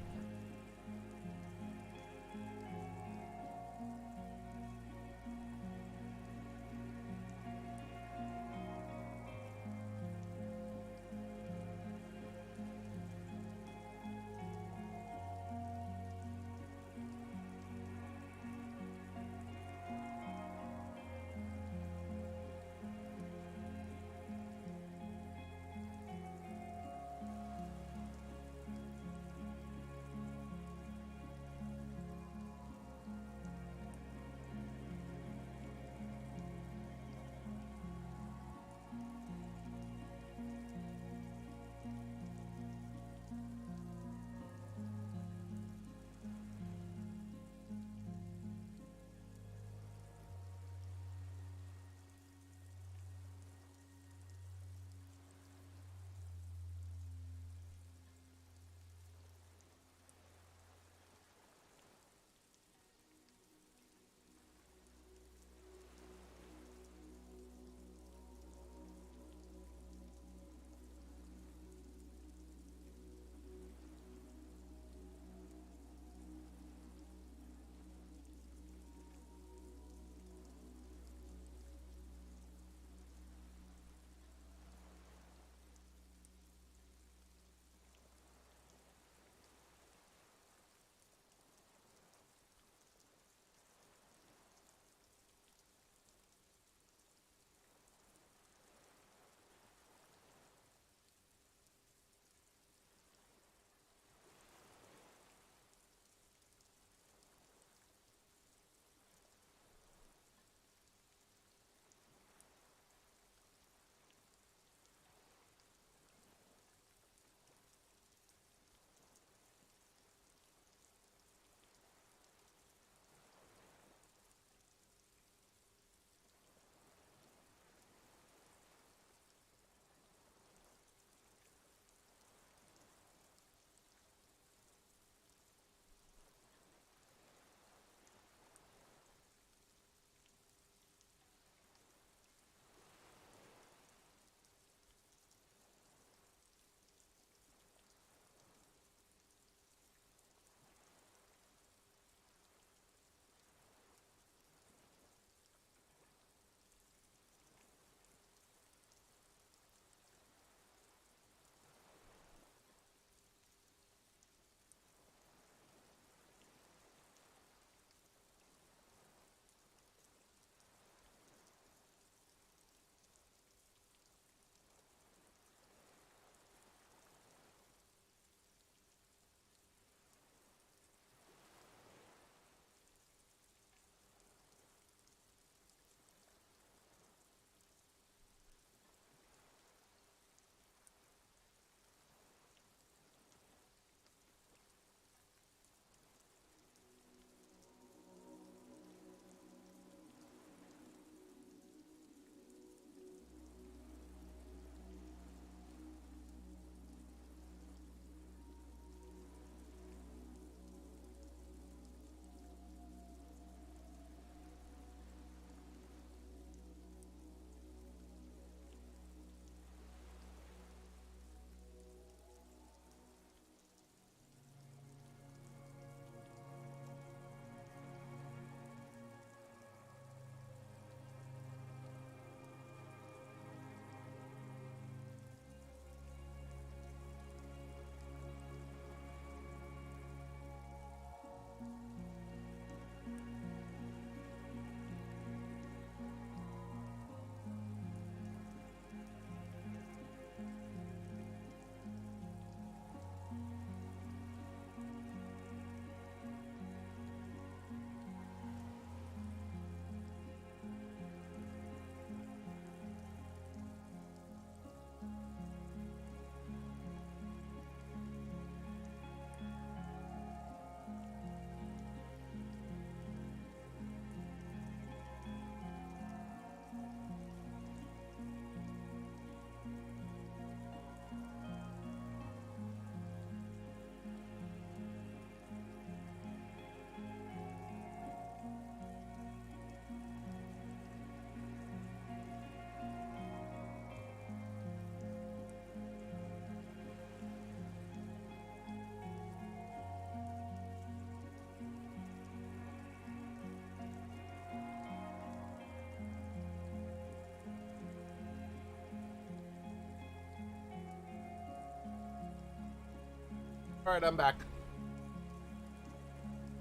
All right, I'm back.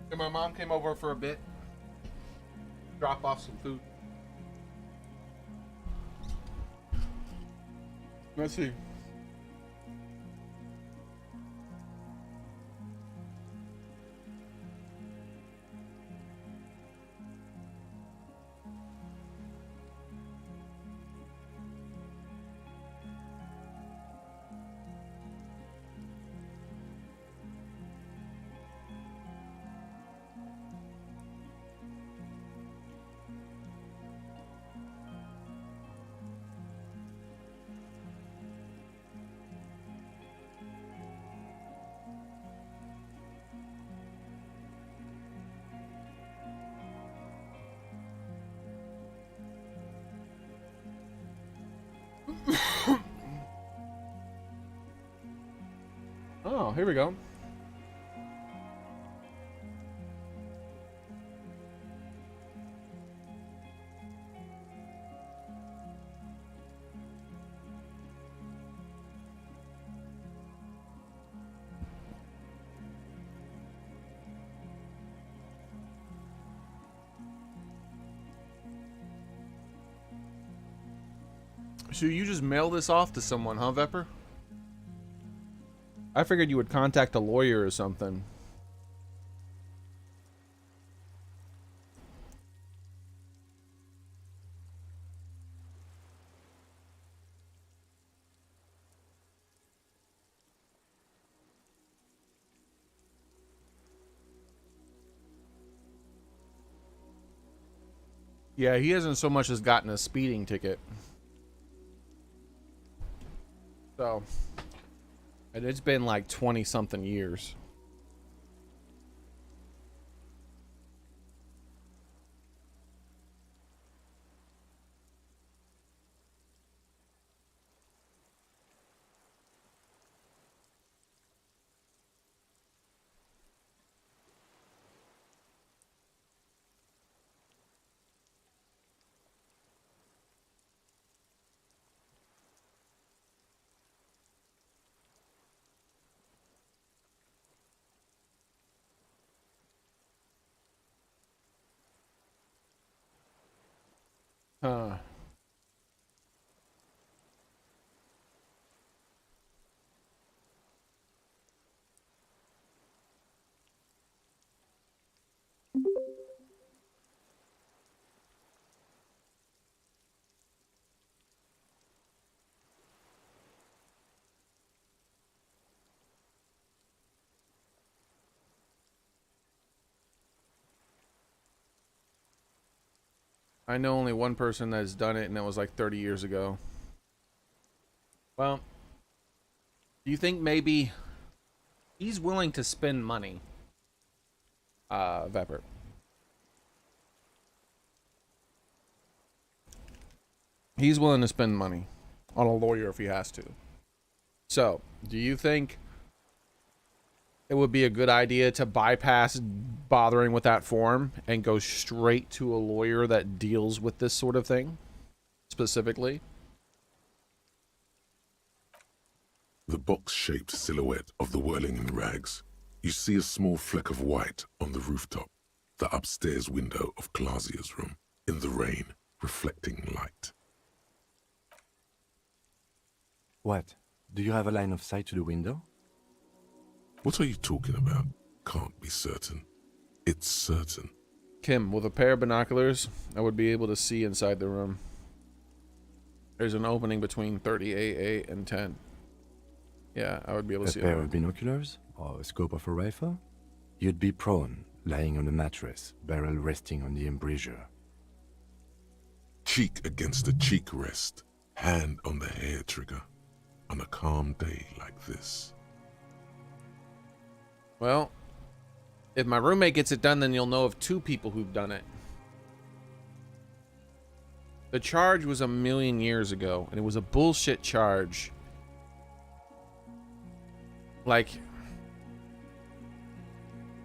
And my mom came over for a bit. Drop off some food. Let's see. Oh, here we go. So you just mail this off to someone, huh, Vepper? I figured you would contact a lawyer or something. Yeah, he hasn't so much as gotten a speeding ticket. So, and it's been like 20 something years. Huh. I know only one person that's done it, and that was like 30 years ago. Well, do you think maybe he's willing to spend money? Vepper. He's willing to spend money on a lawyer if he has to. So, do you think it would be a good idea to bypass bothering with that form and go straight to a lawyer that deals with this sort of thing specifically? The box-shaped silhouette of the whirling in rags. You see a small fleck of white on the rooftop, the upstairs window of Clausia's room, in the rain, reflecting light. What? Do you have a line of sight to the window? What are you talking about? Can't be certain. It's certain. Kim, with a pair of binoculars, I would be able to see inside the room. There's an opening between 38A and 10. Yeah, I would be able to see a pair of binoculars? Or a scope of a rifle? You'd be prone, lying on a mattress, barrel resting on the embrasure. Cheek against the cheek rest, hand on the hair trigger, on a calm day like this. Well, if my roommate gets it done, then you'll know of 2 people who've done it. The charge was 1,000,000 years ago, and it was a bullshit charge. Like,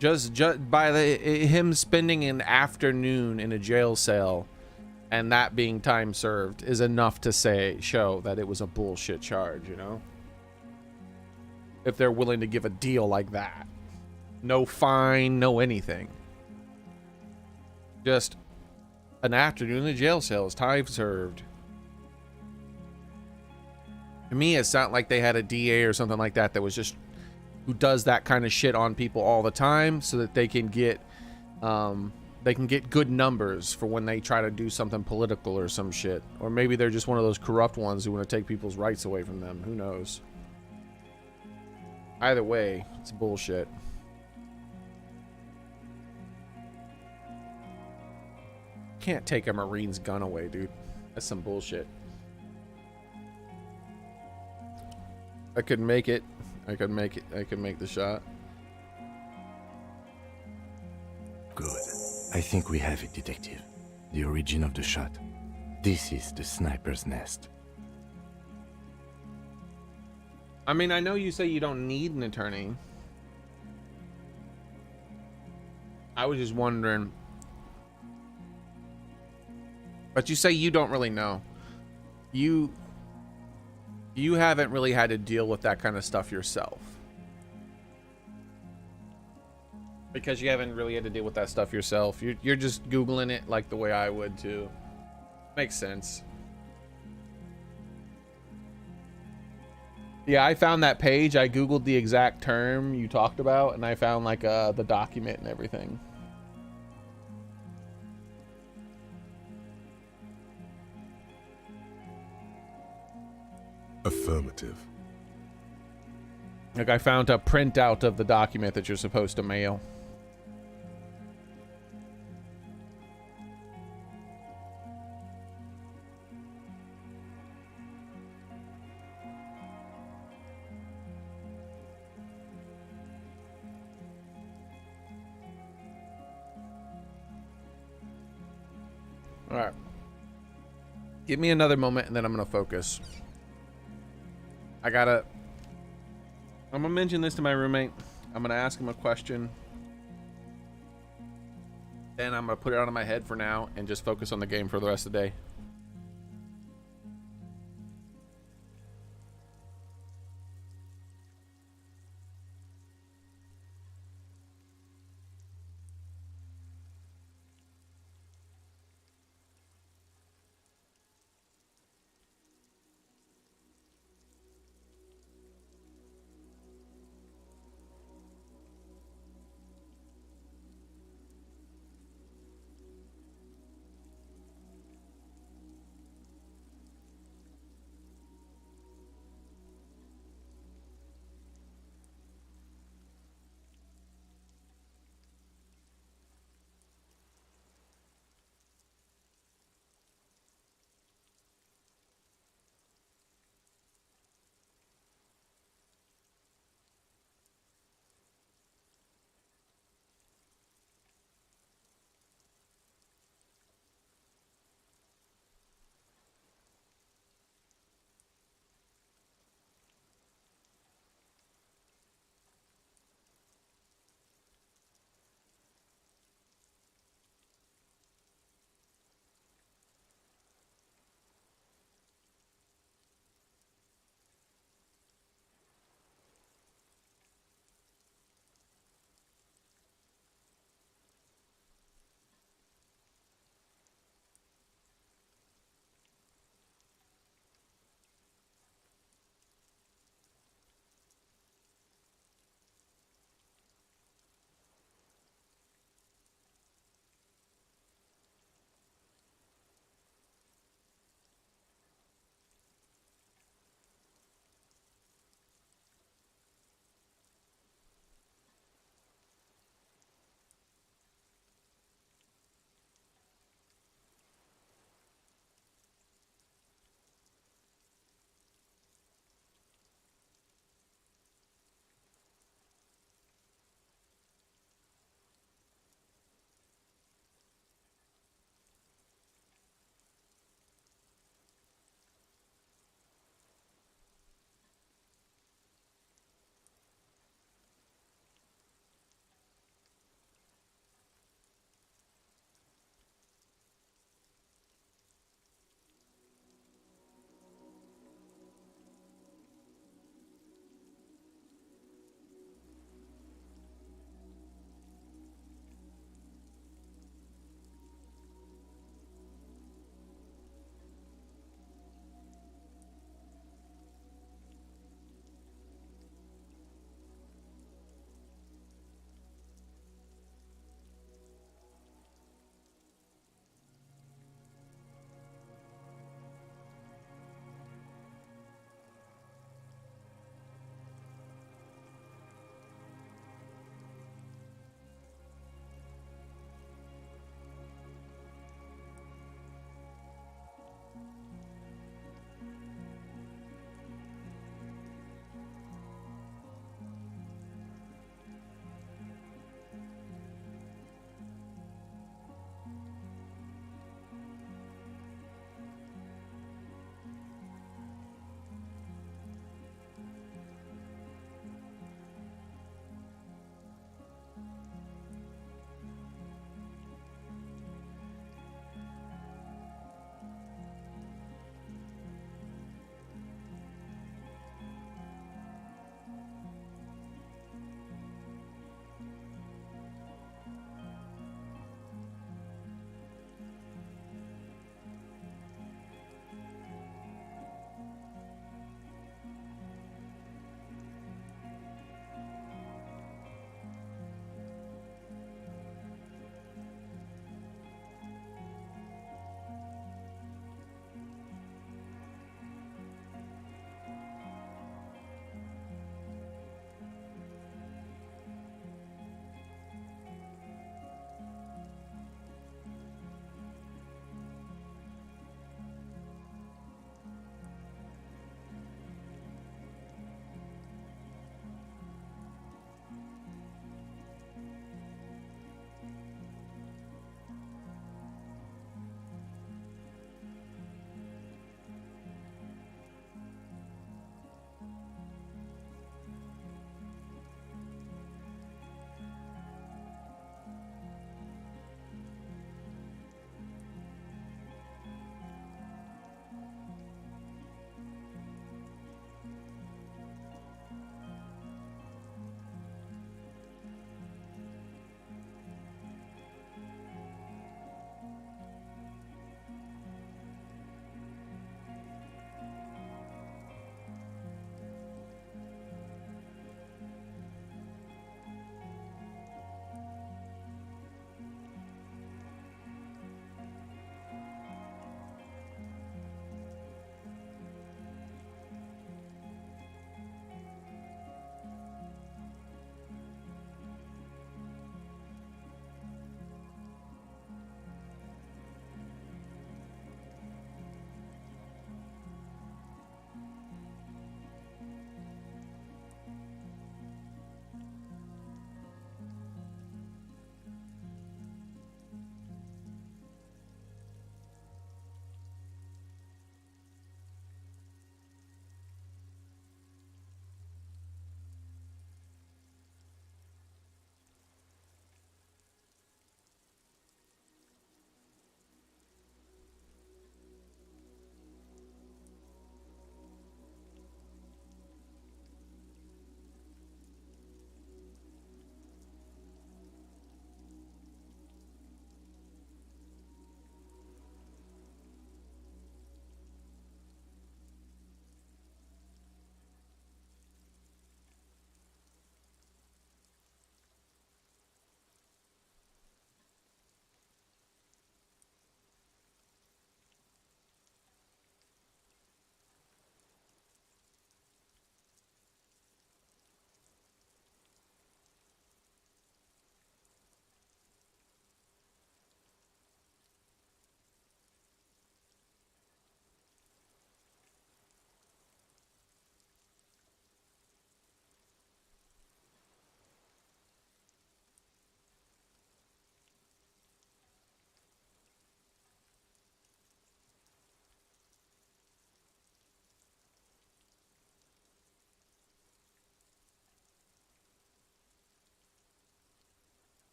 just by him spending an afternoon in a jail cell and that being time served is enough to show that it was a bullshit charge, you know? if they're willing to give a deal like that. No fine, no anything. Just an afternoon in the jail cells, time served. To me, it's not like they had a DA or something like that that was just who does that kind of shit on people all the time, so that they can get good numbers for when they try to do something political or some shit. Or maybe they're just one of those corrupt ones who want to take people's rights away from them. Who knows? Either way, it's bullshit. Can't take a Marine's gun away, dude. That's some bullshit. I could make it. I could make it. I could make the shot. Good. I think we have it, Detective. The origin of the shot. This is the sniper's nest. I mean, I know you say you don't need an attorney. I was just wondering. But you say you don't really know. You haven't really had to deal with that kind of stuff yourself. Because you haven't really had to deal with that stuff yourself. You're just Googling it like the way I would too. Makes sense. Yeah, I found that page. I Googled the exact term you talked about, and I found like the document and everything. Affirmative. Like I found a printout of the document that you're supposed to mail. All right. Give me another moment and then I'm going to focus. I'm gonna mention this to my roommate. I'm gonna ask him a question. Then I'm gonna put it out of my head for now and just focus on the game for the rest of the day.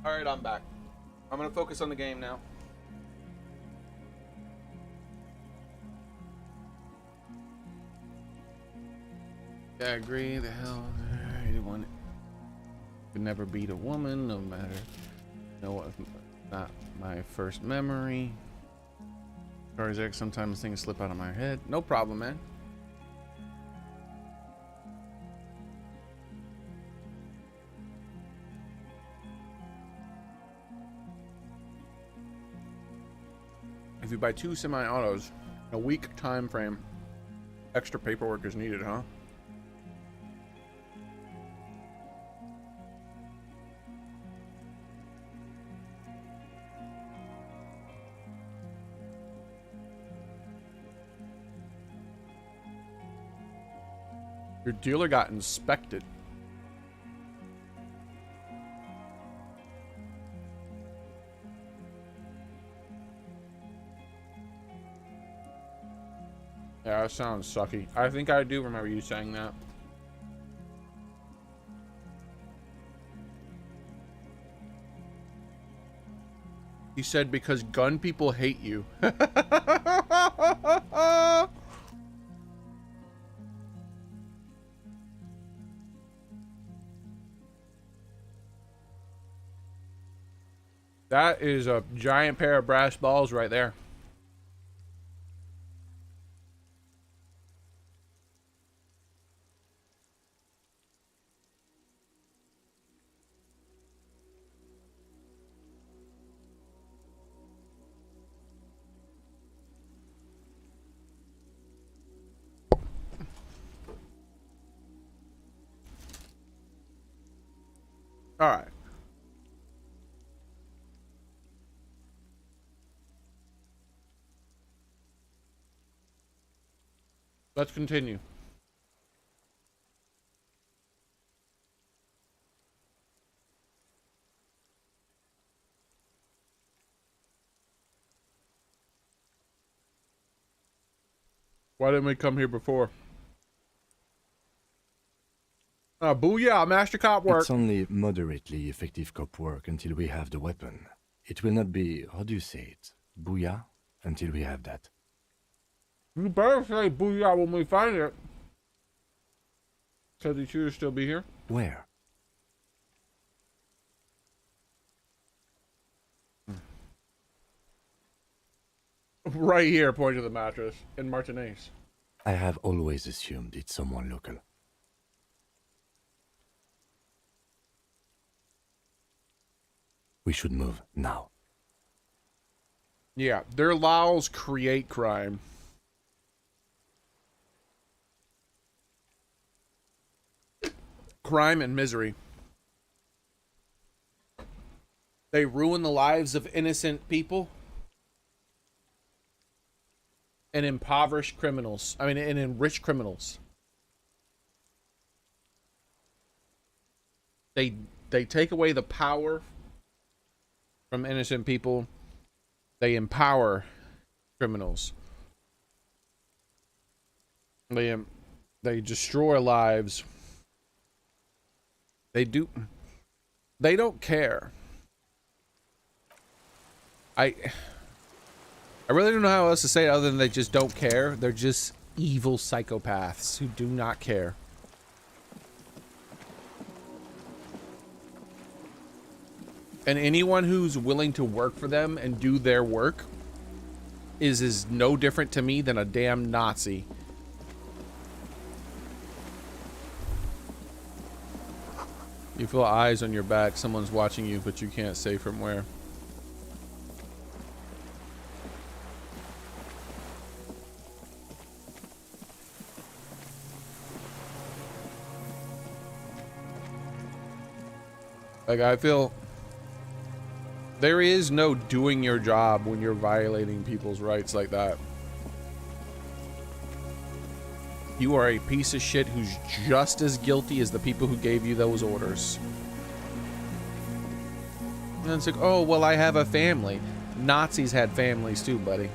Alright, I'm back. I'm gonna focus on the game now. I agree, the hell, anyone could never beat a woman, no matter, not my first memory. Sorry, Zach, sometimes things slip out of my head. No problem, man. If you buy 2 semi-autos, a week time frame, extra paperwork is needed, huh? Your dealer got inspected. Yeah, that sounds sucky. I think I do remember you saying that. He said because gun people hate you. That is a giant pair of brass balls right there. All right. Let's continue. Why didn't we come here before? Booyah, Master Cop work. It's only moderately effective cop work until we have the weapon. It will not be, how do you say it, booyah, until we have that. You better say booyah when we find it. Said you should still be here. Where? Right here, point to the mattress in Martinez. I have always assumed it's someone local. We should move now. Yeah, their laws create crime. Crime and misery. They ruin the lives of innocent people and impoverish criminals. I mean, and enrich criminals. They take away the power from innocent people. They empower criminals. They destroy lives. They don't care. I really don't know how else to say it other than they just don't care. They're just evil psychopaths who do not care. And anyone who's willing to work for them and do their work is no different to me than a damn Nazi. You feel eyes on your back. Someone's watching you, but you can't say from where. Like, I feel there is no doing your job when you're violating people's rights like that. You are a piece of shit who's just as guilty as the people who gave you those orders. And it's like, oh, well, I have a family. Nazis had families too, buddy.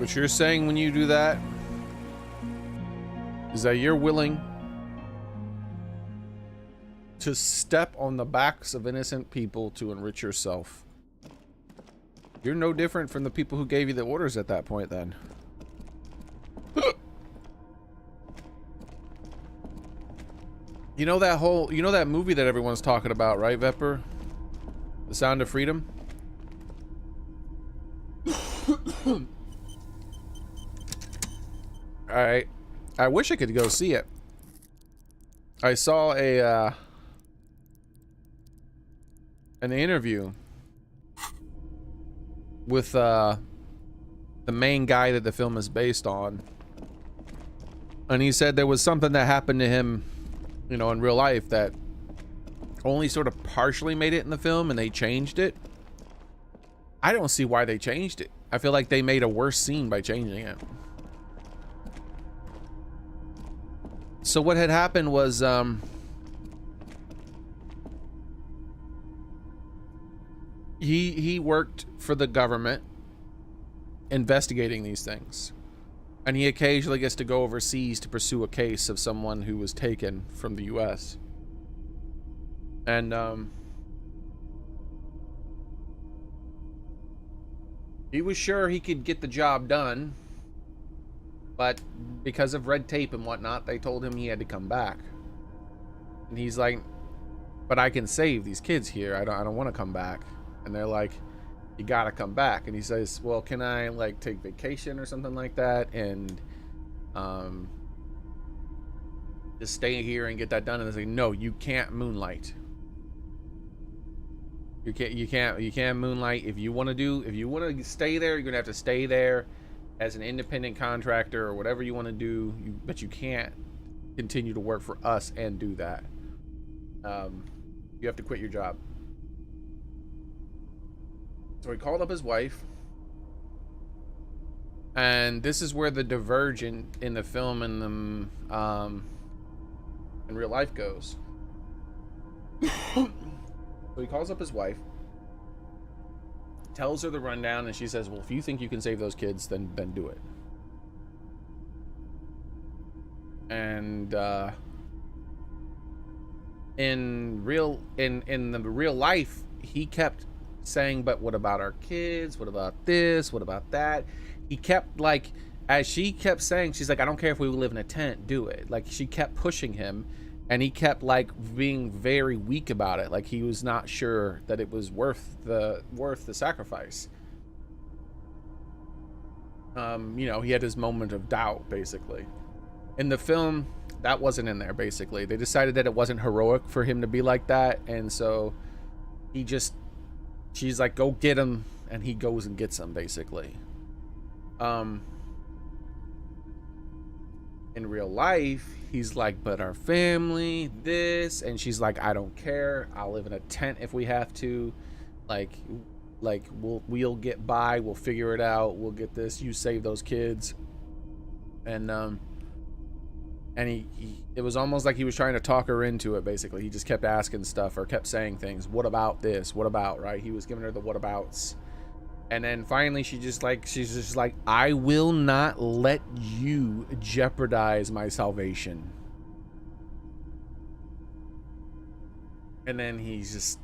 What you're saying when you do that is that you're willing to step on the backs of innocent people to enrich yourself. You're no different from the people who gave you the orders at that point then. You know that movie that everyone's talking about, right, Vepper? The Sound of Freedom? Alright. I wish I could go see it. I saw an interview with the main guy that the film is based on. And he said there was something that happened to him, you know, in real life that only sort of partially made it in the film, and they changed it. I don't see why they changed it. I feel like they made a worse scene by changing it. So what had happened was he worked for the government investigating these things, and he occasionally gets to go overseas to pursue a case of someone who was taken from the US. And he was sure he could get the job done, but because of red tape and whatnot, they told him he had to come back. And he's like, but I can save these kids here. I don't want to come back. And they're like, you gotta come back. And he says, well, can I like take vacation or something like that and just stay here and get that done? And they say, no, you can't moonlight. You can't moonlight. If you want to stay there, you're gonna have to stay there as an independent contractor or whatever you want to do. But you can't continue to work for us and do that. You have to quit your job. So he called up his wife, and this is where the divergent in the film and the in real life goes. So he calls up his wife, tells her the rundown, and she says, well, if you think you can save those kids, then do it. And in the real life, he kept saying, but what about our kids? What about this? What about that? He kept, like, as she kept saying, she's like, I don't care if we live in a tent, do it. Like, she kept pushing him, and he kept like being very weak about it. Like, he was not sure that it was worth the sacrifice. You know, he had his moment of doubt, basically. In the film, that wasn't in there, basically. They decided that it wasn't heroic for him to be like that, and so she's like, go get him, and he goes and gets him, basically. In real life, he's like, but our family, this, and she's like, I don't care, I'll live in a tent if we have to, like we'll get by, we'll figure it out, we'll get this, you save those kids. And he it was almost like he was trying to talk her into it, basically. He just kept asking stuff or kept saying things. What about this? What about, right? He was giving her the what abouts. And then finally she's just like, I will not let you jeopardize my salvation. And then he's just,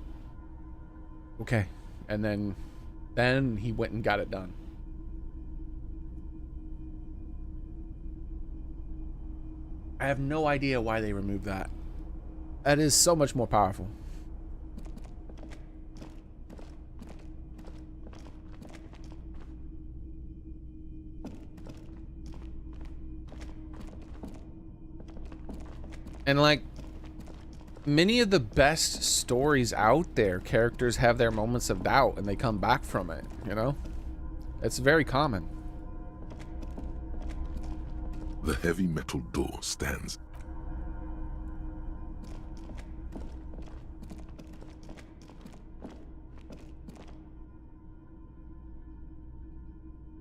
okay. And then he went and got it done. I have no idea why they removed that. That is so much more powerful. And like many of the best stories out there, characters have their moments of doubt and they come back from it, you know? It's very common. The heavy metal door stands.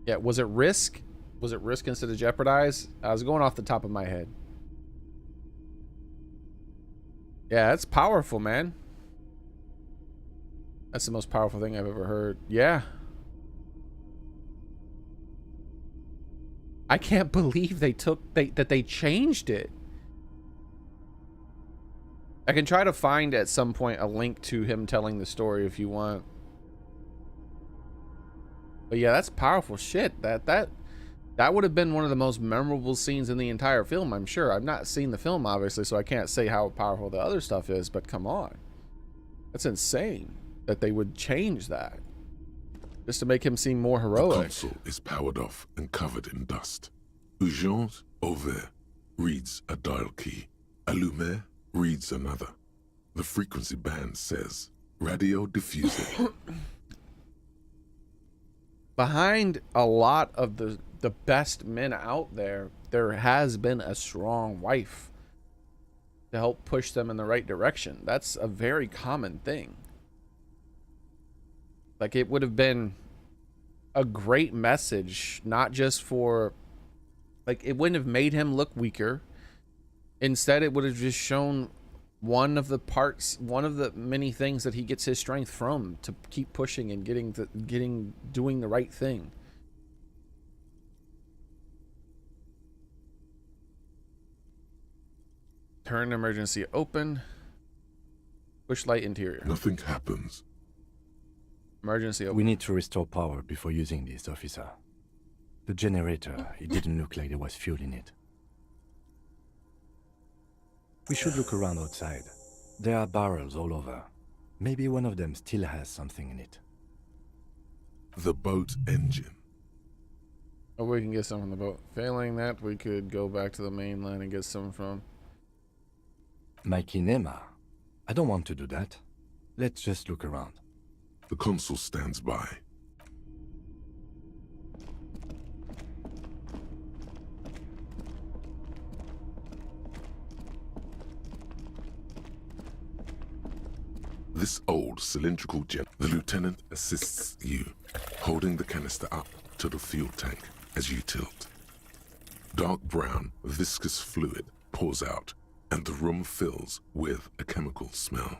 Yeah, was it risk? Was it risk instead of jeopardize? I was going off the top of my head. Yeah, that's powerful, man. That's the most powerful thing I've ever heard. Yeah. I can't believe that they changed it. I can try to find at some point a link to him telling the story if you want. But yeah, that's powerful shit. That would have been one of the most memorable scenes in the entire film, I'm sure. I've not seen the film, obviously, so I can't say how powerful the other stuff is, but come on. That's insane that they would change that. Just to make him seem more heroic. The console is powered off and covered in dust. Urgence Ouvert reads a dial key. Allumer reads another. The frequency band says radio diffuser. Behind a lot of the best men out there, there has been a strong wife to help push them in the right direction. That's a very common thing. Like, it would have been a great message, not just for, like, it wouldn't have made him look weaker. Instead, it would have just shown one of the parts, one of the many things that he gets his strength from, to keep pushing and doing the right thing. Turn emergency open. Push light interior. Nothing happens. Emergency open. We need to restore power before using this, officer. The generator, it didn't look like there was fuel in it. We should look around outside. There are barrels all over. Maybe one of them still has something in it. The boat engine. Oh, we can get some from the boat. Failing that, we could go back to the mainland and get some from... My kinema. I don't want to do that. Let's just look around. The consul stands by. This old cylindrical jet, the lieutenant assists you, holding the canister up to the fuel tank as you tilt. Dark brown, viscous fluid pours out, and the room fills with a chemical smell.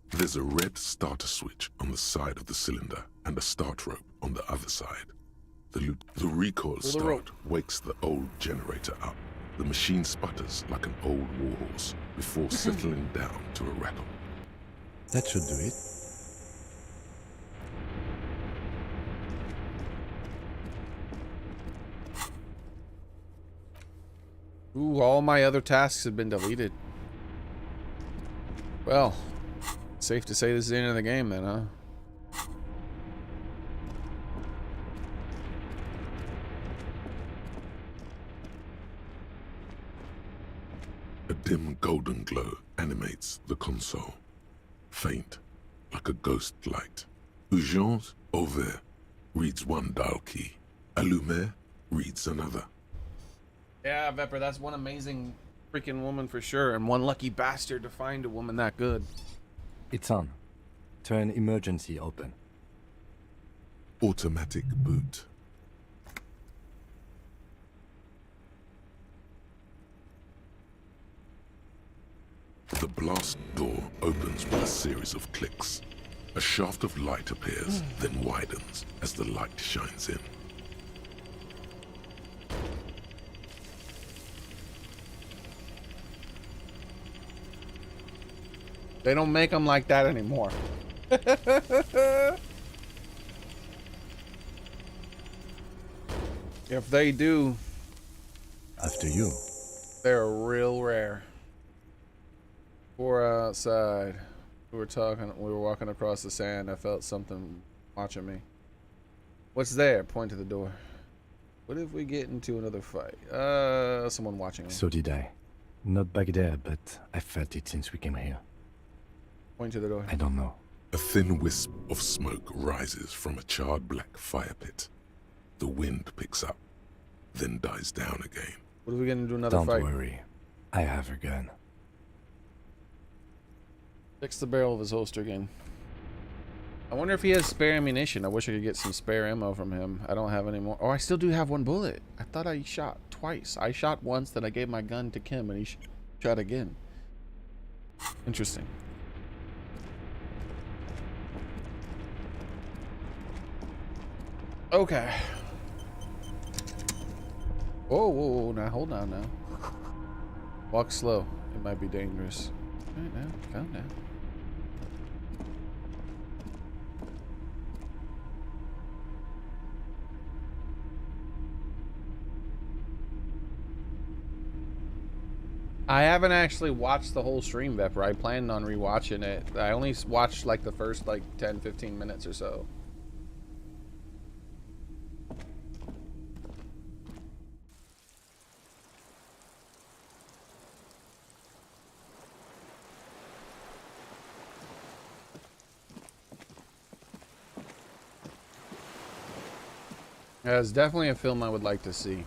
There's a red starter switch on the side of the cylinder and a start rope on the other side. The recoil start wakes the old generator up. The machine sputters like an old warhorse before settling down to a rattle. That should do it. Ooh, all my other tasks have been deleted. Well, safe to say this is the end of the game then, huh? A dim golden glow animates the console. Faint, like a ghost light. Urgence Ouvert reads one dial key. Allumer reads another. Yeah, Vepper, that's one amazing freaking woman for sure, and one lucky bastard to find a woman that good. It's on. Turn emergency open. Automatic boot. The blast door opens with a series of clicks. A shaft of light appears, then widens as the light shines in. They don't make them like that anymore. If they do, after you. They're real rare. We're outside. We were walking across the sand. I felt something watching me. What's there? Point to the door. What if we get into another fight? Someone watching me. So did I. Not back there, but I felt it since we came here. Point to the door. I don't know. A thin wisp of smoke rises from a charred black fire pit. The wind picks up, then dies down again. What are we gonna do another Don't fight? Don't worry. I have a gun. Fix the barrel of his holster again. I wonder if he has spare ammunition. I wish I could get some spare ammo from him. I don't have any more. Oh, I still do have one bullet. I thought I shot twice. I shot once, then I gave my gun to Kim, and he shot again. Interesting. Okay. Whoa, whoa, whoa, now hold on now. Walk slow. It might be dangerous. All right, now, calm down. I haven't actually watched the whole stream, Vepper. I planned on rewatching it. I only watched like the first like 10-15 minutes or so. Yeah, it's definitely a film I would like to see.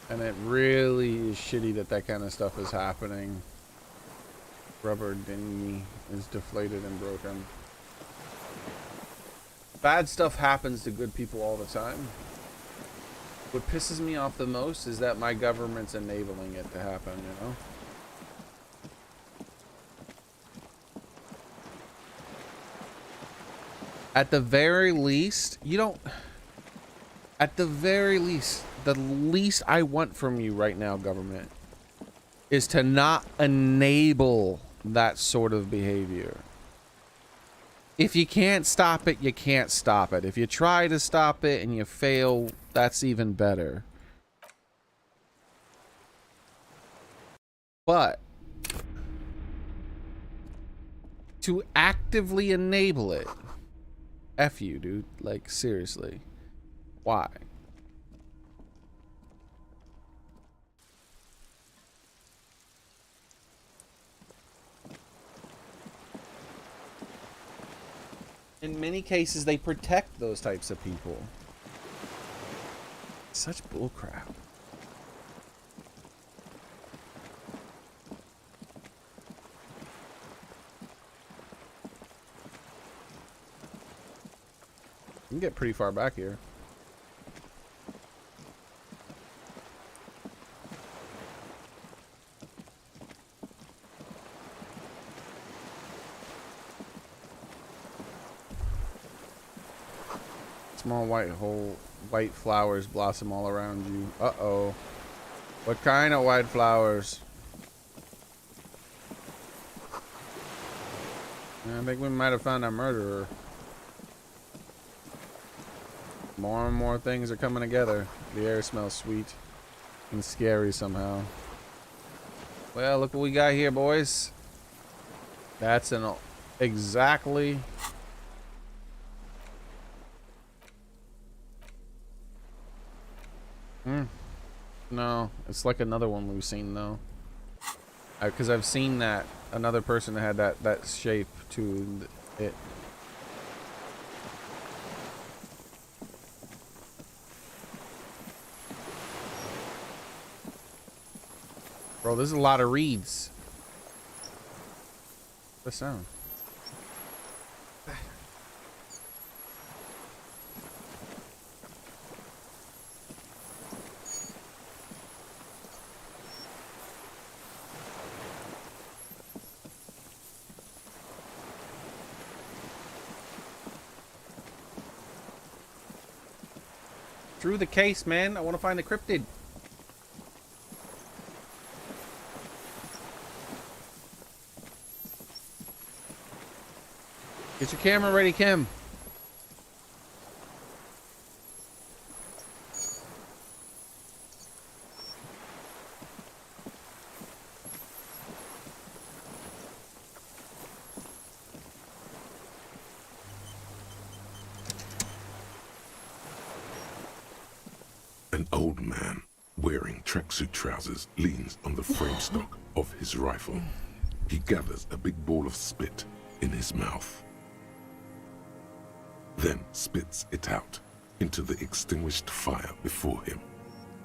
And it really is shitty that that kind of stuff is happening. Rubber dinghy is deflated and broken. Bad stuff happens to good people all the time. What pisses me off the most is that my government's enabling it to happen, you know? At the very least, you don't... At the very least, the least I want from you right now, government, is to not enable that sort of behavior. If you can't stop it, you can't stop it. If you try to stop it and you fail, that's even better. But to actively enable it, F you, dude. Like, seriously. Why? In many cases, they protect those types of people. Such bullcrap. You can get pretty far back here. Small white flowers blossom all around you. Uh-oh. What kind of white flowers? I think we might have found a murderer. More and more things are coming together. The air smells sweet and scary somehow. Well, look what we got here, boys. That's an exactly... No, it's like another one we've seen though. Because I've seen that another person had that shape to it. Bro, there's a lot of reeds. What's the sound? Through the case, man. I want to find the cryptid. Get your camera ready, Kim. An old man wearing tracksuit trousers leans on the frame stock of his rifle. He gathers a big ball of spit in his mouth, then spits it out into the extinguished fire before him.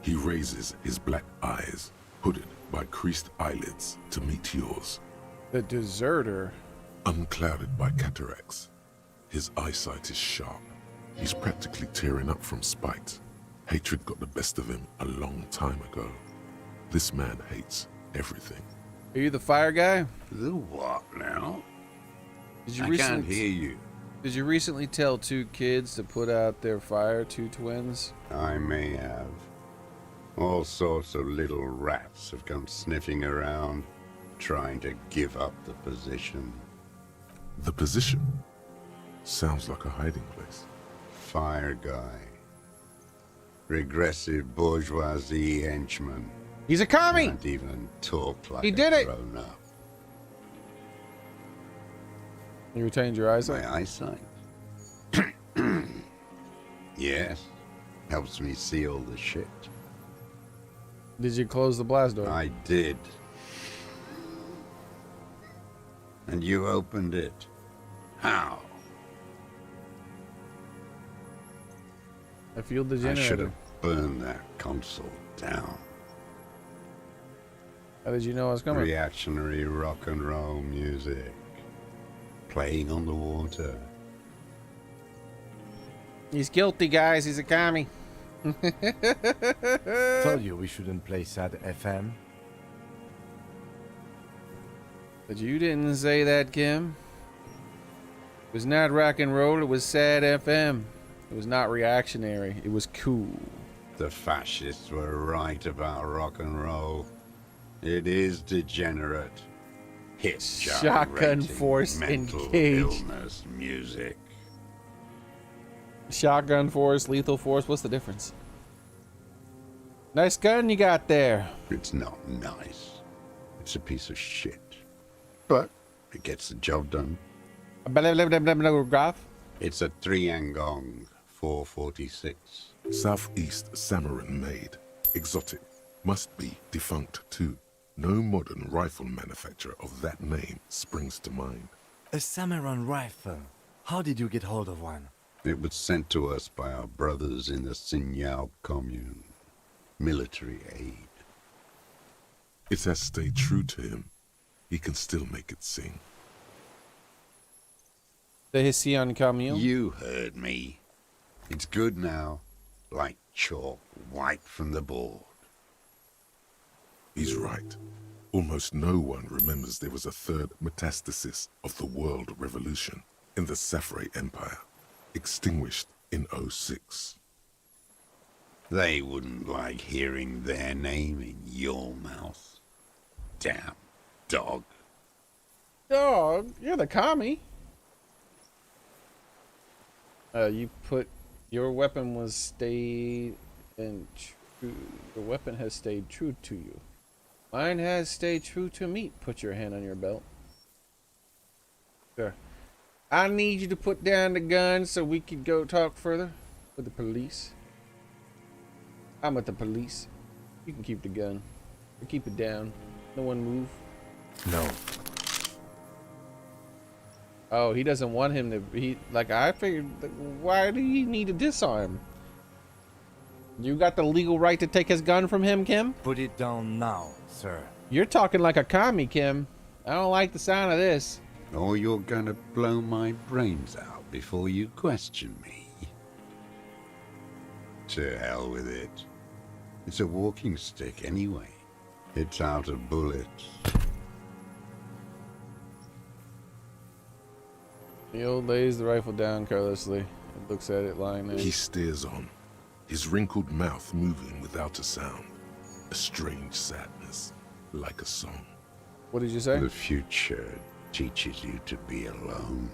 He raises his black eyes, hooded by creased eyelids, to meet yours. The deserter. Unclouded by cataracts, his eyesight is sharp. He's practically tearing up from spite. Hatred got the best of him a long time ago. This man hates everything. Are you the fire guy? The what now? Did you I can't hear you. Did you recently tell 2 kids to put out their fire, 2 twins? I may have. All sorts of little rats have come sniffing around, trying to give up the position. The position? Sounds like a hiding place. Fire guy. Regressive bourgeoisie henchman. He's a commie! Can't even talk like He did a it! grown-up. You retained your eyesight? My eyesight? Yes. Helps me see all the shit. Did you close the blast door? I did. And you opened it. How? I fueled the generator. I should have burned that console down. How did you know I was coming? Reactionary rock and roll music. Playing on the water. He's guilty, guys. He's a commie. Told you we shouldn't play sad FM. But you didn't say that, Kim. It was not rock and roll. It was sad FM. It was not reactionary. It was cool. The fascists were right about rock and roll. It is degenerate. Hit Shotgun force mental engaged. illness music. Shotgun force, lethal force. What's the difference? Nice gun you got there. It's not nice. It's a piece of shit. But it gets the job done. It's a 3-Angong 446. Southeast Samaran made. Exotic. Must be defunct too. No modern rifle manufacturer of that name springs to mind. A Samaran rifle. How did you get hold of one? It was sent to us by our brothers in the Sinyao commune. Military aid. It has stayed true to him. He can still make it sing. The Hessian commune. You heard me. It's good now. Like chalk wiped from the board. He's right. Almost no one remembers there was a third metastasis of the world revolution in the Safre Empire, extinguished in 06. They wouldn't like hearing their name in your mouth. Damn dog. Dog? You're the commie. You put... Your weapon was stayed and true. Your weapon has stayed true to you. Mine has stayed true to me. Put your hand on your belt. Sure. I need you to put down the gun so we can go talk further with the police. I'm with the police. You can keep the gun. Or keep it down. No one move. No. Oh, he doesn't want him to. I figured. Why do you need to disarm? You got the legal right to take his gun from him, Kim? Put it down now, sir. You're talking like a commie, Kim. I don't like the sound of this. Or you're gonna blow my brains out before you question me. To hell with it. It's a walking stick anyway. It's out of bullets. The old lays the rifle down carelessly and looks at it lying there. He stares on, his wrinkled mouth moving without a sound. A strange sadness, like a song. What did you say? The future teaches you to be alone.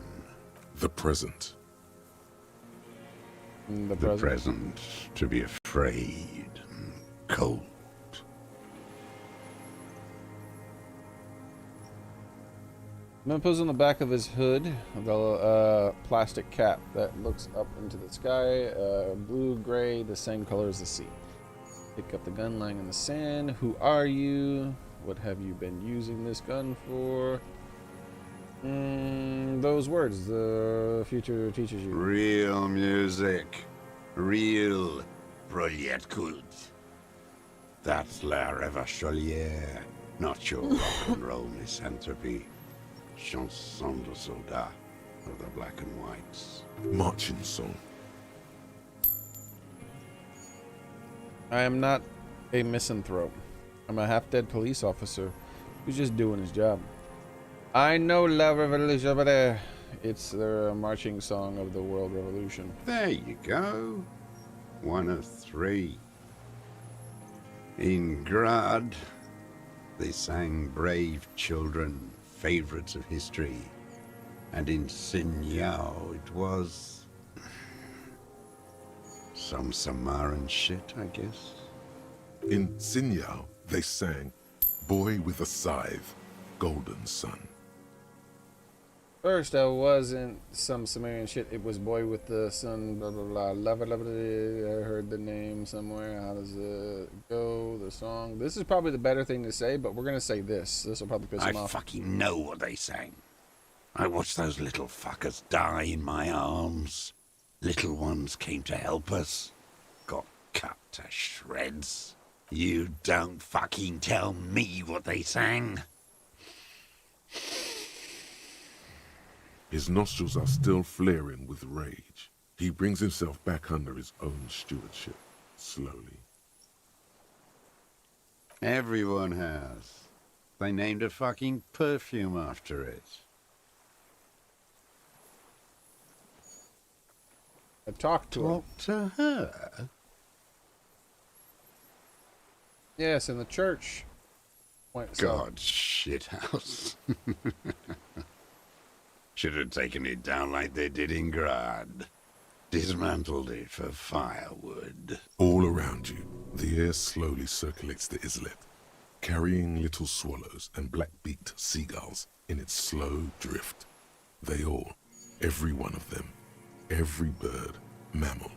The present. The present to be afraid and cold. Man pulls on the back of his hood the plastic cap that looks up into the sky, blue, gray, the same color as the sea. Pick up the gun lying in the sand. Who are you? What have you been using this gun for? Those words the future teaches you. Real music. Real Prolet Cult. That's La Revacholière, not your rock and roll misanthropy. Chanson de soldat of the black and whites. Marching song. I am not a misanthrope. I'm a half-dead police officer who's just doing his job. I know La Revolution over there. It's their marching song of the World Revolution. There you go. One of three. In Grad, they sang Brave Children, favorites of history. And in Sinyao, it was some Samaran shit, I guess. In Sinyao, they sang Boy with a Scythe, Golden Sun. First, I wasn't some Sumerian shit. It was Boy with the Sun, blah, blah, blah. Love it, love it. I heard the name somewhere. How does it go? The song. This is probably the better thing to say, but we're going to say this. This will probably piss him off. I fucking know what they sang. I watched those little fuckers die in my arms. Little ones came to help us. Got cut to shreds. You don't fucking tell me what they sang. His nostrils are still flaring with rage. He brings himself back under his own stewardship, slowly. Everyone has. They named a fucking perfume after it. I talked to her. Talk to her? Yes, in the church. God, shithouse. Should have taken it down like they did in Grad. Dismantled it for firewood. All around you, the air slowly circulates the islet, carrying little swallows and black-beaked seagulls in its slow drift. They all, every one of them, every bird, mammal,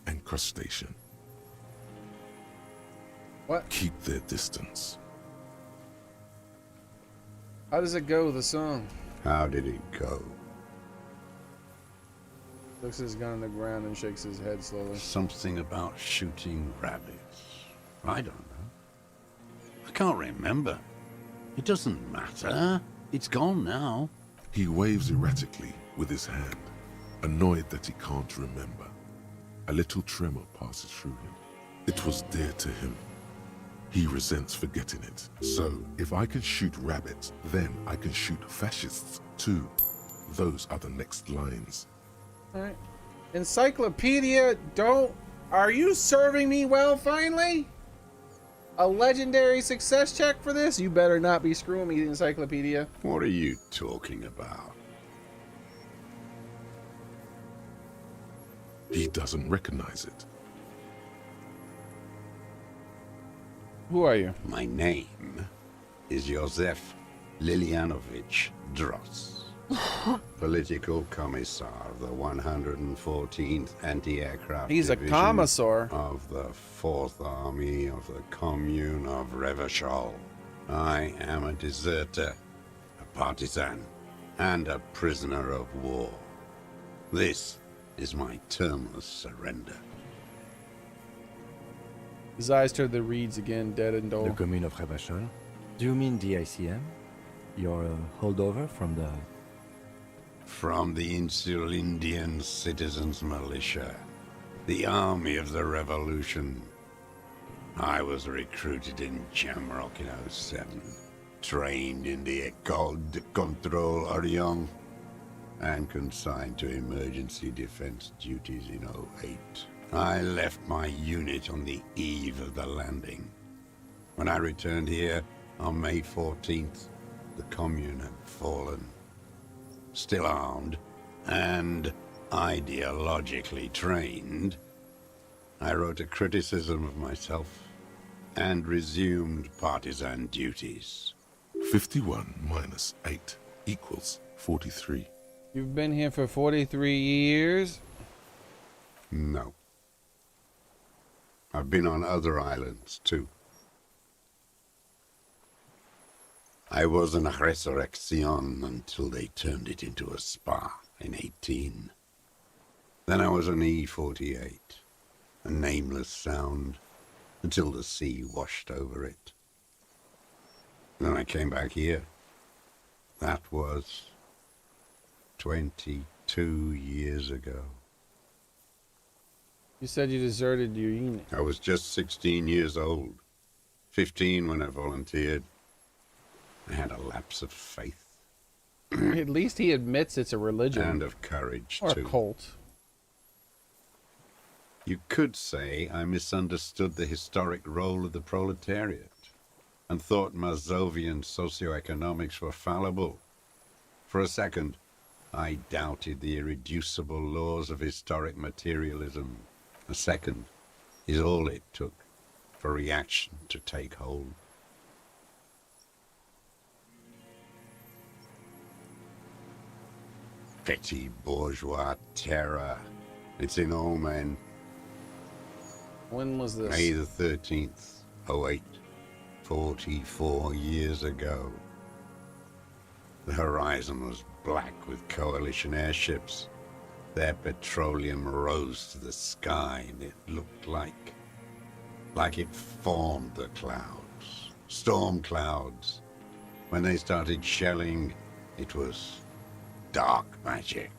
and crustacean, keep their distance. How does it go, the song? How did it go? Looks his gun on the ground and shakes his head slowly. Something about shooting rabbits. I don't know. I can't remember. It doesn't matter. It's gone now. He waves erratically with his hand, annoyed that he can't remember. A little tremor passes through him. It was dear to him. He resents forgetting it. So, if I can shoot rabbits, then I can shoot fascists too. Those are the next lines. Alright. Encyclopedia, are you serving me well finally? A legendary success check for this? You better not be screwing me, Encyclopedia. What are you talking about? He doesn't recognize it. Who are you? My name is Josef Lilianovich Dross, political commissar of the 114th Anti-Aircraft He's a Division commissar of the 4th Army of the Commune of Revachol. I am a deserter, a partisan, and a prisoner of war. This is my termless surrender. His eyes turned the reeds again, dead and dull. The Commune of Revachol? Do you mean the ICM? You're a holdover from the... From the Insular Indian Citizens Militia, the army of the revolution. I was recruited in Jamrock in 07, trained in the École de Contrôle Orient, and consigned to emergency defense duties in 08. I left my unit on the eve of the landing. When I returned here on May 14th, the Commune had fallen. Still armed and ideologically trained, I wrote a criticism of myself and resumed partisan duties. 51 minus 8 equals 43. You've been here for 43 years? No. I've been on other islands, too. I was in a resurrection until they turned it into a spa in 18. Then I was an E-48, a nameless sound, until the sea washed over it. Then I came back here. That was 22 years ago. You said you deserted your unit. I was just 16 years old. 15 when I volunteered. I had a lapse of faith. At least he admits it's a religion. And of courage, or too. a cult. You could say I misunderstood the historic role of the proletariat and thought Mazovian socioeconomics were fallible. For a second, I doubted the irreducible laws of historic materialism. A second is all it took for reaction to take hold. Petty bourgeois terror. It's in all men. When was this? May the 13th, 08. 44 years ago. The horizon was black with coalition airships. Their petroleum rose to the sky, and it looked like it formed the clouds. Storm clouds. When they started shelling, it was dark magic.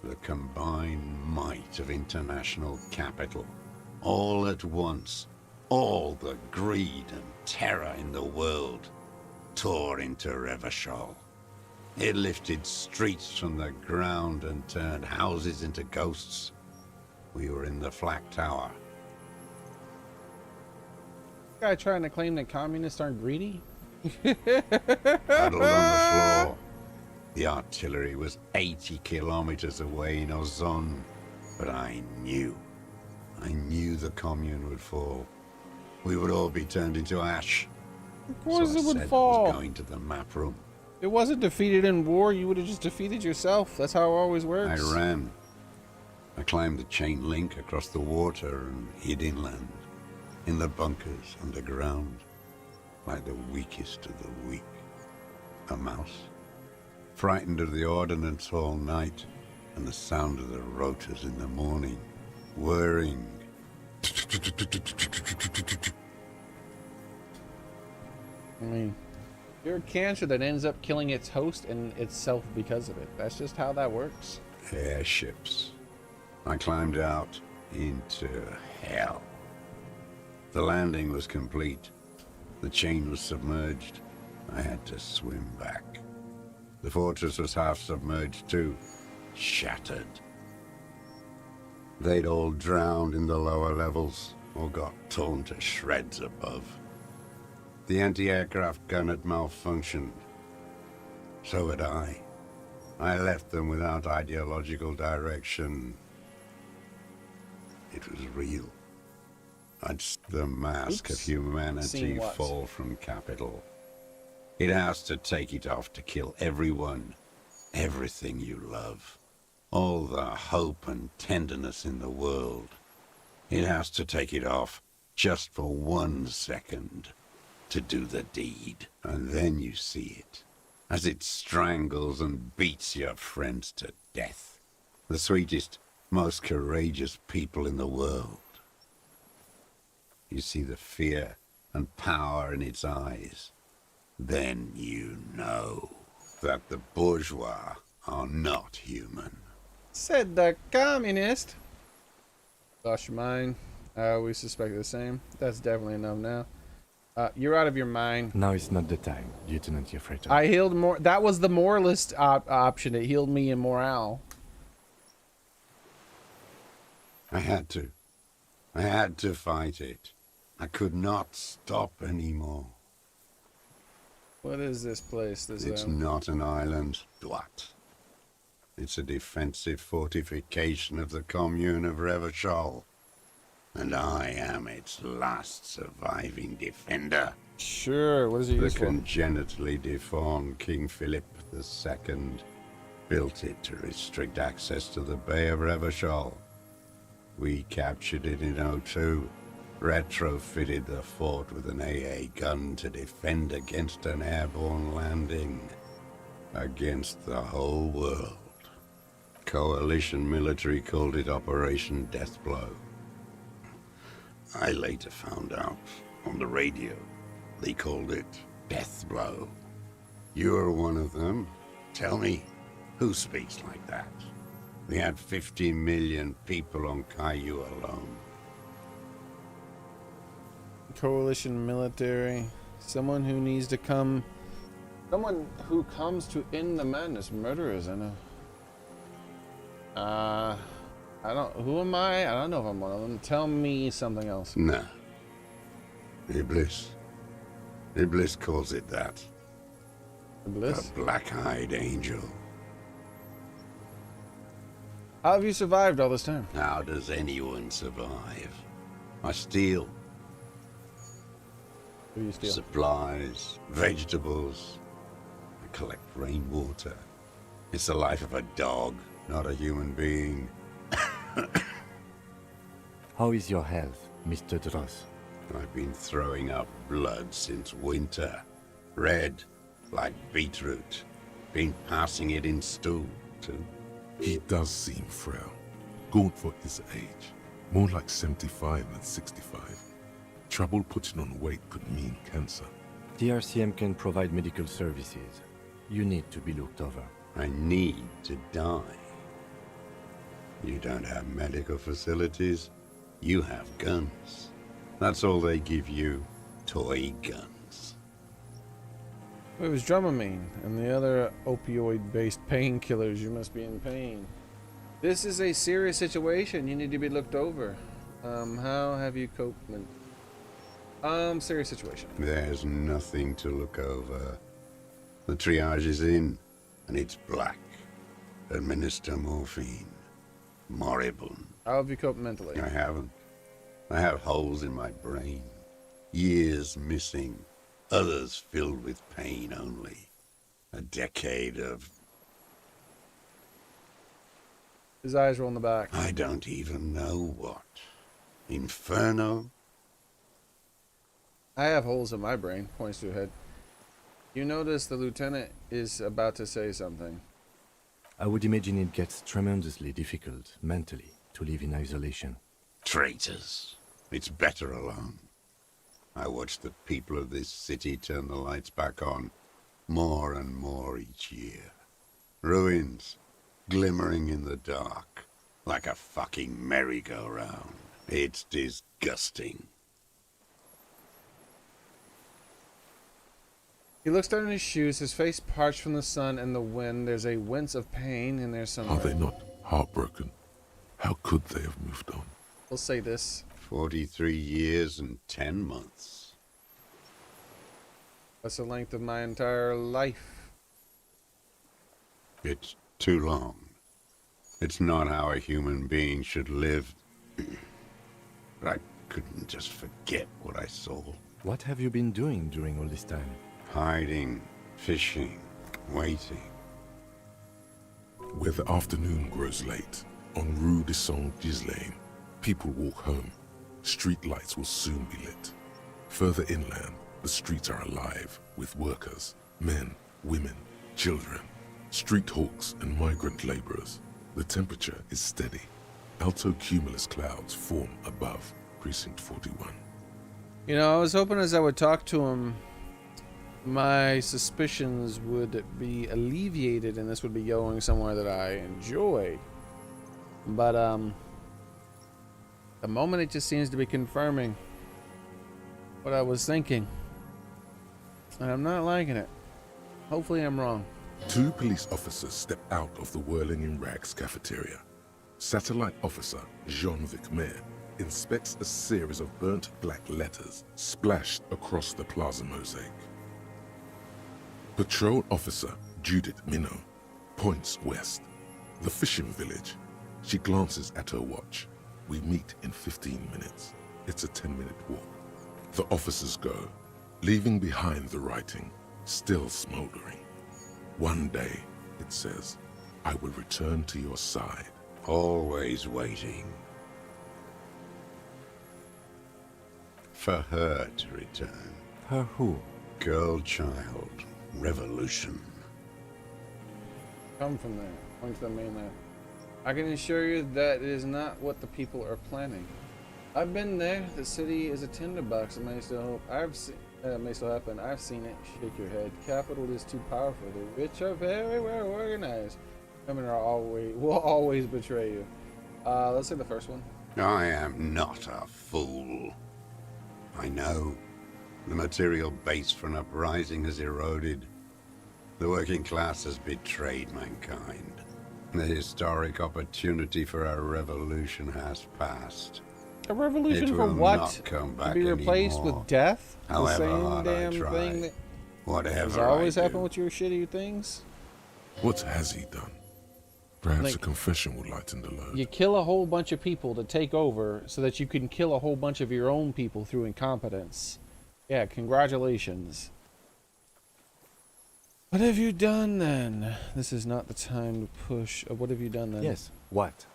The combined might of international capital. All at once, all the greed and terror in the world tore into Revachol. It lifted streets from the ground and turned houses into ghosts. We were in the flak tower. Guy trying to claim that communists aren't greedy? Huddled on the floor. The artillery was 80 kilometers away in Ozon, but I knew the commune would fall. We would all be turned into ash. Of course so it would I fall. was going to the map room. It wasn't defeated in war. You would have just defeated yourself. That's how it always I works. ran. I climbed the chain link across the water and hid inland, in the bunkers underground, like the weakest of the weak. A mouse, frightened of the ordnance all night and the sound of the rotors in the morning, whirring. I mean, you're a cancer that ends up killing its host and itself because of it. That's just how that works. Airships. I climbed out into hell. The landing was complete. The chain was submerged. I had to swim back. The fortress was half submerged too, shattered. They'd all drowned in the lower levels, or got torn to shreds above. The anti-aircraft gun had malfunctioned. So had I. I left them without ideological direction. It was real. I'd seen the mask of humanity Seen what? fall from capital. It has to take it off to kill everyone, everything you love. All the hope and tenderness in the world. It has to take it off just for 1 second to do the deed. And then you see it, as it strangles and beats your friends to death. The sweetest, most courageous people in the world. You see the fear and power in its eyes. Then you know that the bourgeois are not human. Said the communist. Lost your mind. We suspect the same. That's definitely enough now. You're out of your mind. Now is not the time, Lieutenant Yefreto. I healed more. That was the moralist option. It healed me in morale. I had to. I had to fight it. I could not stop anymore. What is this place? It's not an island, Dwat. It's a defensive fortification of the commune of Revachol. And I am its last surviving defender. Sure, what is it The used for? congenitally deformed King Philip II built it to restrict access to the Bay of Revachol. We captured it in '02, retrofitted the fort with an AA gun to defend against an airborne landing. Against the whole world. Coalition military called it Operation Deathblow. I later found out on the radio they called it Deathblow. You're one of them. Tell me, who speaks like that? We had 50 million people on Caillou alone. Coalition military. Someone who needs to come Someone who comes to end the madness. Murderers, I know. I don't... Who am I? I don't know if I'm one of them. Tell me something else. Nah. Iblis. Iblis calls it that. Iblis? A black-eyed angel. How have you survived all this time? How does anyone survive? I steal. Who do you steal? Supplies, vegetables. I collect rainwater. It's the life of a dog, not a human being. How is your health, Mr. Dross? I've been throwing up blood since winter. Red, like beetroot. Been passing it in stool, too. He does seem frail. Gaunt for his age. More like 75 than 65. Trouble putting on weight could mean cancer. The RCM can provide medical services. You need to be looked over. I need to die. You don't have medical facilities. You have guns. That's all they give you. Toy guns. It was Dramamine and the other opioid-based painkillers. You must be in pain. This is a serious situation. You need to be looked over. How have you coped? Serious situation. There's nothing to look over. The triage is in, and it's black. Administer morphine. Moribund. How have you coped mentally? I haven't. I have holes in my brain. Years missing. Others filled with pain only. A decade of... His eyes roll in the back. I don't even know what. Inferno? I have holes in my brain. Points to your head. You notice the lieutenant is about to say something. I would imagine it gets tremendously difficult, mentally, to live in isolation. Traitors. It's better alone. I watch the people of this city turn the lights back on more and more each year. Ruins, glimmering in the dark, like a fucking merry-go-round. It's disgusting. He looks down at his shoes, his face parched from the sun and the wind. There's a wince of pain, and there's some... Are they not heartbroken? How could they have moved on? We'll say this. 43 years and 10 months. That's the length of my entire life. It's too long. It's not how a human being should live. I couldn't just forget what I saw. What have you been doing during all this time? Hiding, fishing, waiting. Where the afternoon grows late, on Rue de Saint-Ghislain, people walk home. Street lights will soon be lit. Further inland, the streets are alive with workers, men, women, children, street hawks and migrant laborers. The temperature is steady. Alto cumulus clouds form above Precinct 41. You know, I was hoping as I would talk to him, my suspicions would be alleviated and this would be going somewhere that I enjoy. But, the moment it just seems to be confirming what I was thinking. And I'm not liking it. Hopefully I'm wrong. 2 police officers step out of the Whirling in Rags cafeteria. Satellite officer Jean-Vic Mayer inspects a series of burnt black letters splashed across the plaza mosaic. Patrol officer Judith Minot points west. The fishing village. She glances at her watch. We meet in 15 minutes. It's a 10-minute walk. The officers go, leaving behind the writing, still smoldering. One day, it says, I will return to your side. Always waiting. For her to return. Her who? Girl, child, revolution. Come from there. Point to the mainland. I can assure you that it is not what the people are planning. I've been there. The city is a tinderbox. It may still happen. I've seen it. Shake your head. Capital is too powerful. The rich are very well organized. Women will always betray you. Let's say the first one. I am not a fool. I know the material base for an uprising has eroded. The working class has betrayed mankind. The historic opportunity for a revolution has passed. A revolution It for will what? not come To back be replaced anymore. with death? However the same hard I damn try, thing that whatever has always I happened do. with your shitty things? What has he done? Perhaps Like, a confession would lighten the load. you kill a whole bunch of people to take over so that you can kill a whole bunch of your own people through incompetence. Yeah, congratulations. What have you done then? This is not the time to push. What have you done then? Yes, what?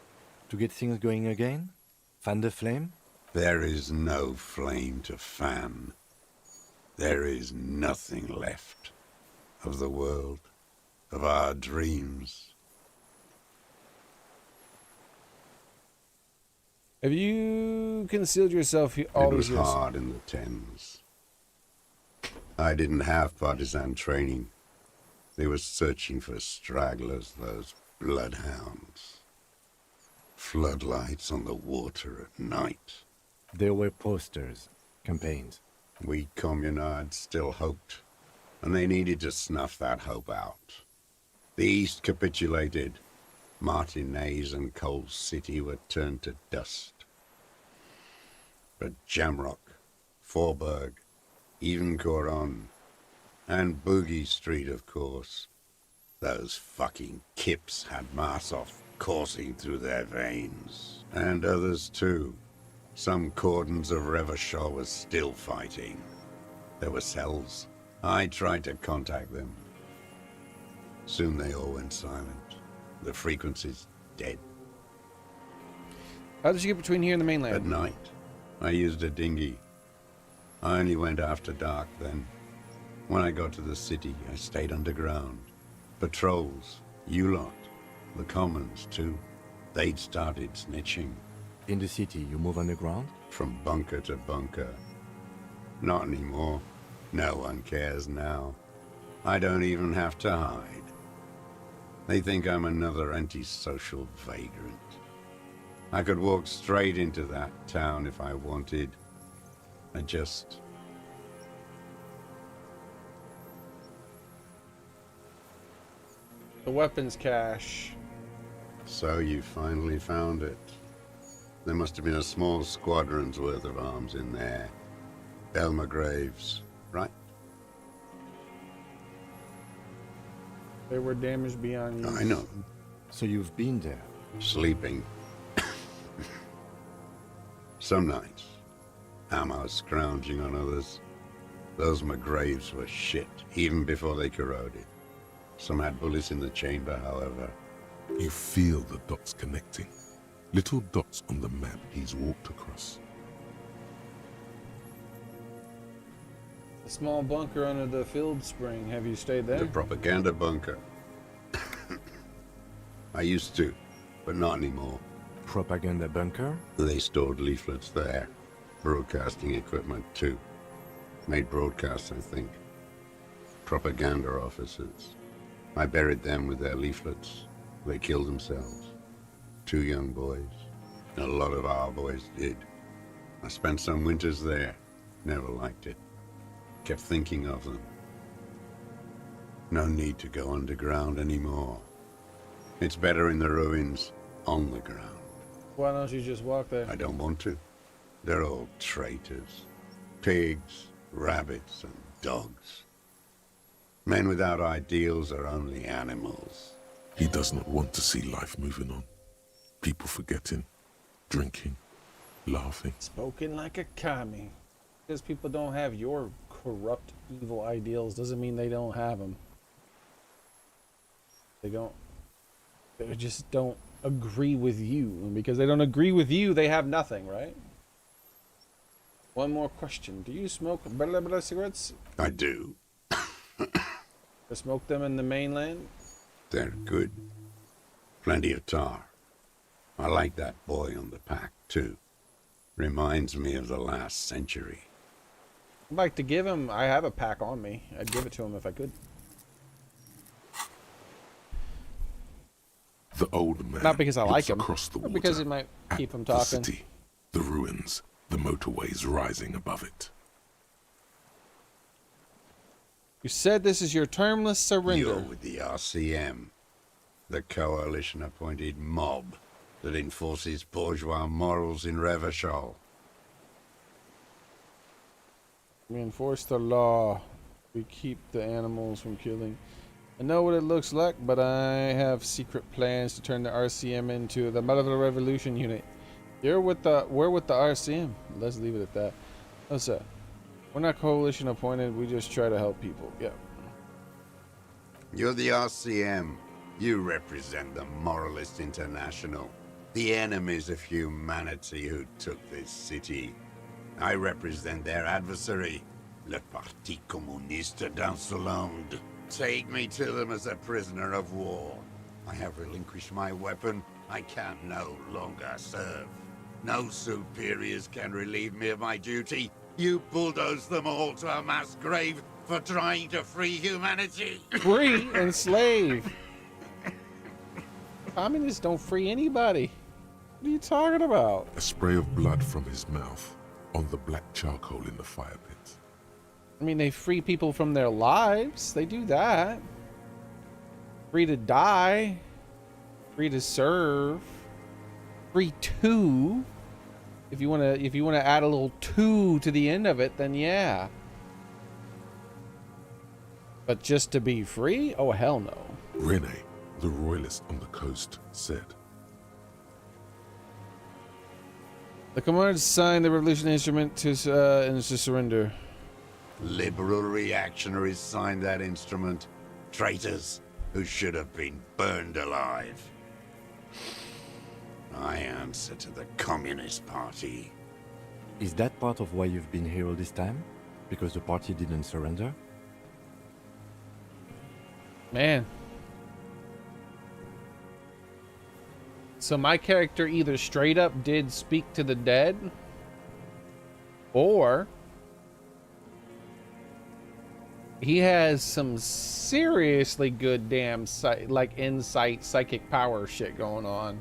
To get things going again? Fan the flame? There is no flame to fan. There is nothing left of the world, of our dreams. Have you concealed yourself all It was these years? hard in the Thames. I didn't have partisan training. They were searching for stragglers, those bloodhounds. Floodlights on the water at night. There were posters, campaigns. We communards still hoped, and they needed to snuff that hope out. The East capitulated. Martinez and Coal City were turned to dust. But Jamrock, Forburg, even Coron, and Boogie Street, of course. Those fucking kips had Marsov coursing through their veins. And others too. Some cordons of Revachol was still fighting. There were cells. I tried to contact them. Soon they all went silent. The frequency's dead. How did you get between here and the mainland? At night, I used a dinghy. I only went after dark then. When I got to the city, I stayed underground. Patrols, you lot, the commons too. They'd started snitching. In the city, you move underground? From bunker to bunker. Not anymore. No one cares now. I don't even have to hide. They think I'm another antisocial vagrant. I could walk straight into that town if I wanted. I just... The weapons cache. So you finally found it. There must have been a small squadron's worth of arms in there. Elmer Graves, right? They were damaged beyond use. I know. So you've been there? Sleeping. Some nights. Ammo scrounging on others. Those McGraves were shit, even before they corroded. Some had bullets in the chamber, however. You feel the dots connecting. Little dots on the map he's walked across. A small bunker under the field spring. Have you stayed there? The propaganda bunker. I used to, but not anymore. Propaganda bunker? They stored leaflets there. Broadcasting equipment, too. Made broadcasts, I think. Propaganda officers. I buried them with their leaflets. They killed themselves. 2 young boys. And a lot of our boys did. I spent some winters there. Never liked it. Kept thinking of them. No need to go underground anymore. It's better in the ruins, on the ground. Why don't you just walk there? I don't want to. They're all traitors. Pigs, rabbits, and dogs. Men without ideals are only animals. He does not want to see life moving on. People forgetting, drinking, laughing. Spoken like a commie. Because people don't have your corrupt, evil ideals doesn't mean they don't have them. They just don't agree with you. And because they don't agree with you, they have nothing, right? One more question. Do you smoke blah, blah, cigarettes? I do. Or smoke them in the mainland? They're good. Plenty of tar. I like that boy on the pack, too. Reminds me of the last century. I'd like to give him... I have a pack on me. I'd give it to him if I could. The old man Not because I like him, across the but water, because it might keep him the talking. city, the ruins, the motorways rising above it. You said this is your termless surrender. You're with the RCM, the coalition-appointed mob that enforces bourgeois morals in Revachol. We enforce the law. We keep the animals from killing. I know what it looks like, but I have secret plans to turn the RCM into the Malevolent Revolution unit. We're with the RCM. Let's leave it at that. What's that? We're not coalition appointed. We just try to help people. Yeah. You're the RCM. You represent the Moralist International, the enemies of humanity who took this city. I represent their adversary, le Parti Communiste d'Insolande. Take me to them as a prisoner of war. I have relinquished my weapon. I can no longer serve. No superiors can relieve me of my duty. You bulldoze them all to a mass grave for trying to free humanity. Free and slave. Communists don't free anybody. What are you talking about? A spray of blood from his mouth on the black charcoal in the fire pit. I mean, they free people from their lives. They do that. Free to die. Free to serve. Free to. If you wanna add a little to the end of it, then yeah. But just to be free? Oh hell no. Rene, the royalist on the coast, said, The commander signed the revolution instrument to surrender. Liberal reactionaries signed that instrument. Traitors who should have been burned alive. I answer to the Communist Party. Is that part of why you've been here all this time? Because the party didn't surrender? Man. So my character either straight up did speak to the dead, or he has some seriously good damn insight, psychic power shit going on.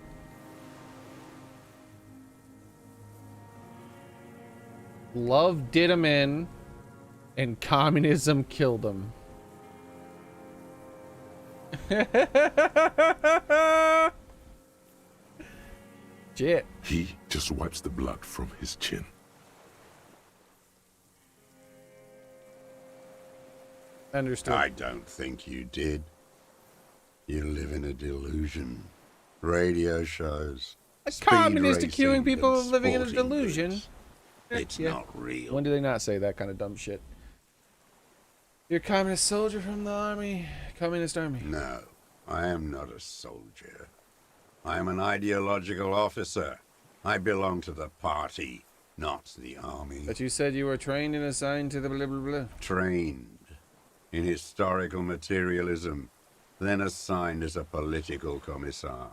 Love did him in, and communism killed him. Shit. He just wipes the blood from his chin. Understood. I don't think you did. You live in a delusion. Radio shows. A communist accusing racing, people and of living in a sporting delusion. goods. It's Yeah. not real. When do they not say that kind of dumb shit? You're a communist soldier from the army, communist army. No, I am not a soldier. I am an ideological officer. I belong to the party, not the army. But you said you were trained and assigned to the blah blah blah. Trained in historical materialism, then assigned as a political commissar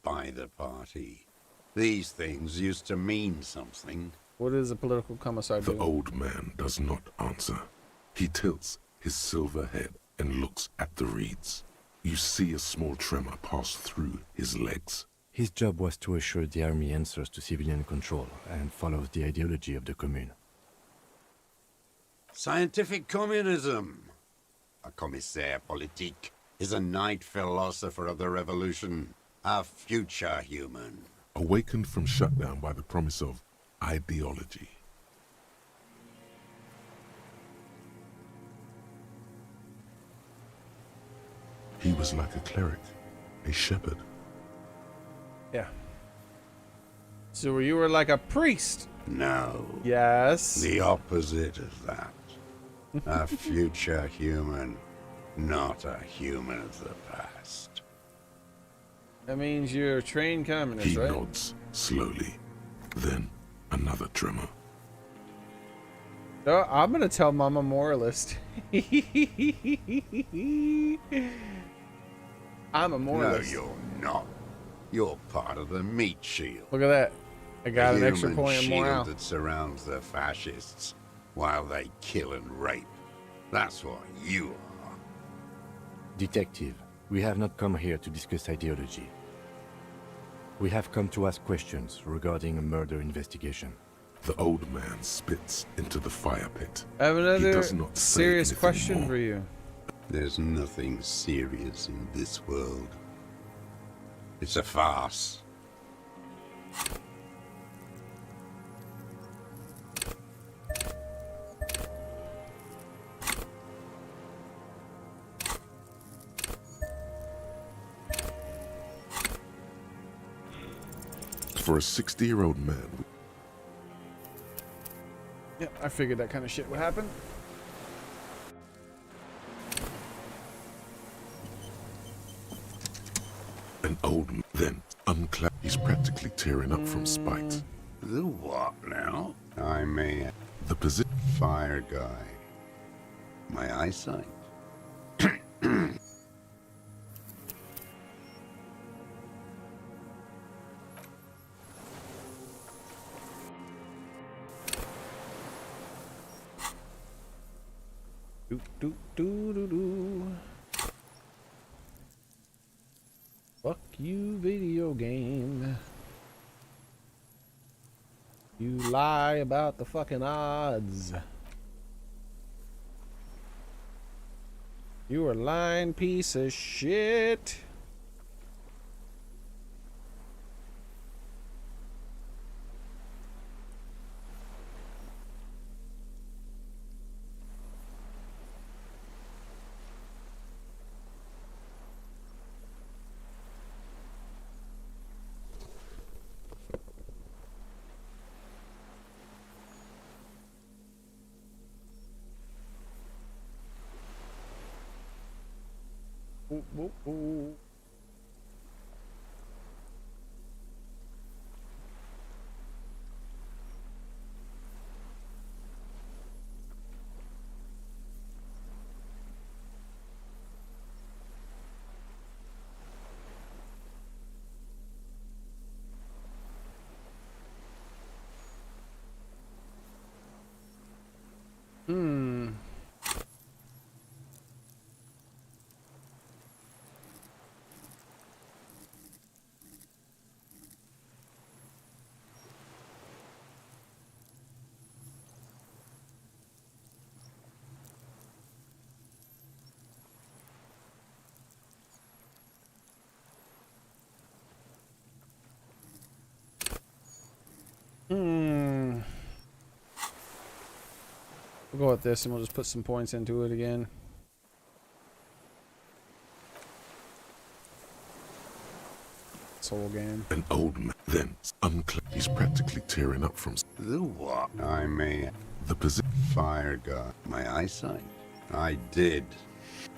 by the party. These things used to mean something. What is a political commissar The doing? old man does not answer. He tilts his silver head and looks at the reeds. You see a small tremor pass through his legs. His job was to assure the army answers to civilian control and follows the ideology of the Commune. Scientific communism. A commissaire politique is a night philosopher of the revolution, a future human. Awakened from shutdown by the promise of ideology. He was like a cleric, a shepherd. Yeah. So you were like a priest. No. Yes. The opposite of that. A future human, not a human of the past. That means you're a trained communist, He right? nods slowly. Then another tremor. Oh, I'm gonna tell Mama Moralist. I'm a moralist. No, you're not. You're part of the meat shield. Look at that. I got The an extra human point of shield morale. that surrounds the fascists while they kill and rape. That's what you are. Detective, we have not come here to discuss ideology. We have come to ask questions regarding a murder investigation. The old man spits into the fire pit. I have He another does not say serious anything question more. for you. There's nothing serious in this world. It's a farce. For a 60-year-old man, Yeah, I figured that kind of shit would happen. an old man, then unclad. He's practically tearing up from spite. The what now? I'm a The position. fire guy. My eyesight. Do do do do do. Fuck you, video game. You lie about the fucking odds. You a lying piece of shit. Ooh, ooh, ooh. We'll go with this and we'll just put some points into it again. This whole game. An old man, then unclad. He's practically tearing up from. The what? I'm a The position. fire guy. My eyesight. I did.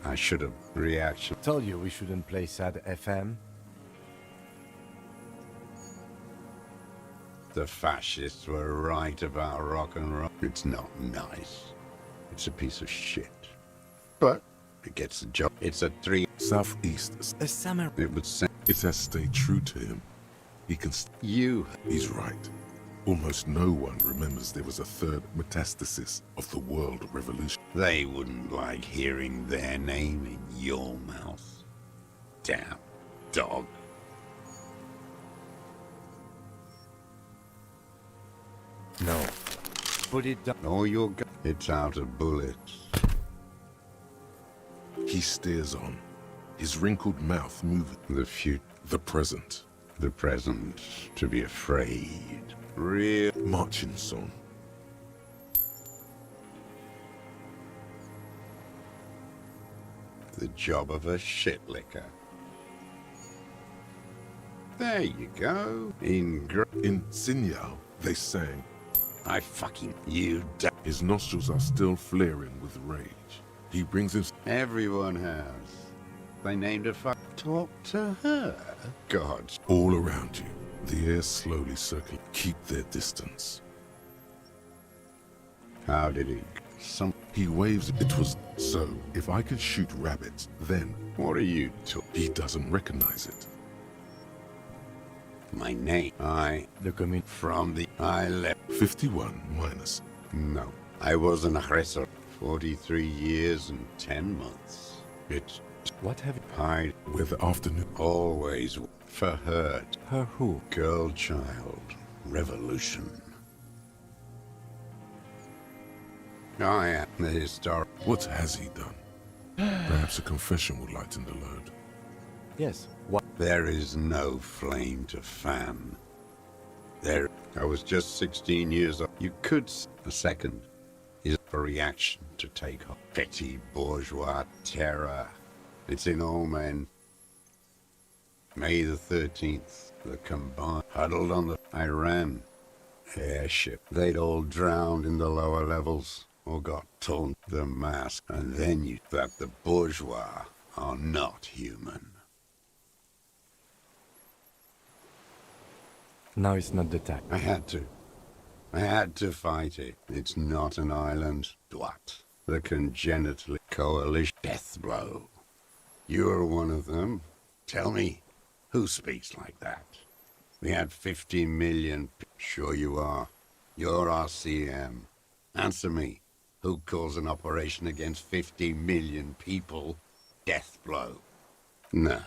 I should have reaction. Told you we shouldn't play sad FM. The fascists were right about rock and roll. It's not nice. It's a piece of shit. But it gets the job. It's a 3. Southeast. A summer. It would say It has stayed true to him. He can. you. He's right. Almost no one remembers there was a third metastasis of the world revolution. They wouldn't like hearing their name in your mouth. Damn dog. No. Put it down. Oh, your gun. It's out of bullets. He stares on, his wrinkled mouth moving. The future. The present. The present. To be afraid. Real. Marching song. The job of a shitlicker. There you go. In Sinyal, they sang. I fucking you. His nostrils are still flaring with rage. He brings his. Everyone has. They named a fuck. Talk to her. God. All around you, the air slowly circling. Keep their distance. How did he? He waves. It was so. If I could shoot rabbits, then. What are you He doesn't recognize it. My name. The commune. From the. I left. 51 minus. No. I was an aggressor. 43 years and 10 months. It's. What have you? I. Where the afternoon. Always. For hurt. Her who? Girl child. Revolution. I am the historic. What has he done? Perhaps a confession would lighten the load. Yes. What? There is no flame to fan. I was just 16 years old. You could. A second is a reaction to take off. Petty bourgeois terror. It's in all men. May the 13th, the combined huddled on the Iran airship. They'd all drowned in the lower levels or got torn the mask. And then you that the bourgeois are not human. Now it's not the time. I had to fight it. It's not an island. What? The congenitally coalition death blow. You're one of them. Tell me, who speaks like that? We had 50 million. Sure you are. You're RCM. Answer me. Who calls an operation against 50 million people death blow? No.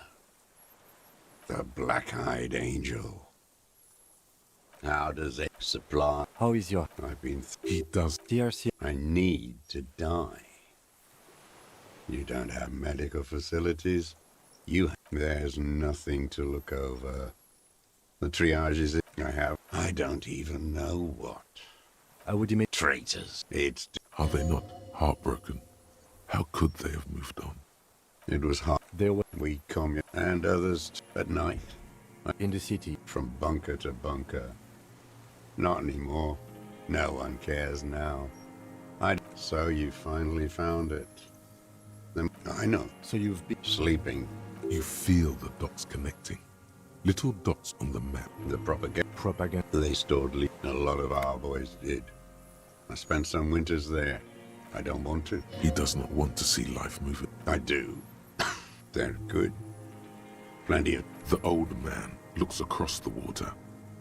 The Black-Eyed Angel. How does it supply? How is your... He does. DRC. I need to die. You don't have medical facilities. There's nothing to look over. The triage is I don't even know what. I would imagine... Traitors. Are they not heartbroken? How could they have moved on? It was hard. There were... We commun and others at night. In the city. From bunker to bunker. Not anymore. No one cares now. So you finally found it. I know. So you've been... Sleeping. You feel the dots connecting. Little dots on the map. The propaganda. They stored a lot of our boys did. I spent some winters there. I don't want to. He does not want to see life moving. I do. They're good. Plenty of... The old man looks across the water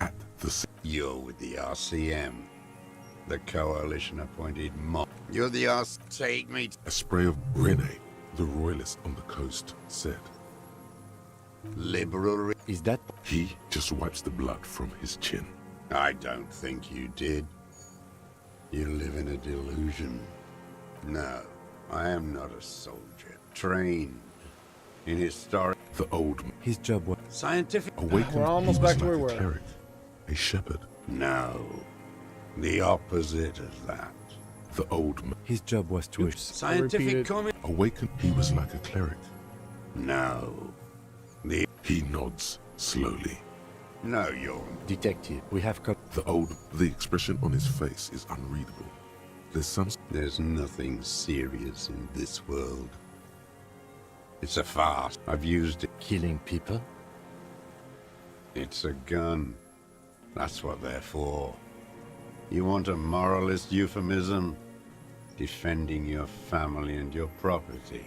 at the sea. You're with the RCM. The coalition-appointed mob. You're the Take me... A spray of Rene, the royalist on the coast, said. Liberal... Is that... He just wipes the blood from his chin. I don't think you did. You live in a delusion. No, I am not a soldier. Trained in historic... The old man. His job was... Scientific... Awakened. We're almost back to where we were. Cleric, a shepherd. No. The opposite of that. The old man. His job was to... Scientific comment... Awakened. He was like a cleric. No. He nods slowly. No, you're... Detective, we have got... The expression on his face is unreadable. There's nothing serious in this world. It's a farce. I've used it. Killing people? It's a gun. That's what they're for. You want a moralist euphemism? Defending your family and your property.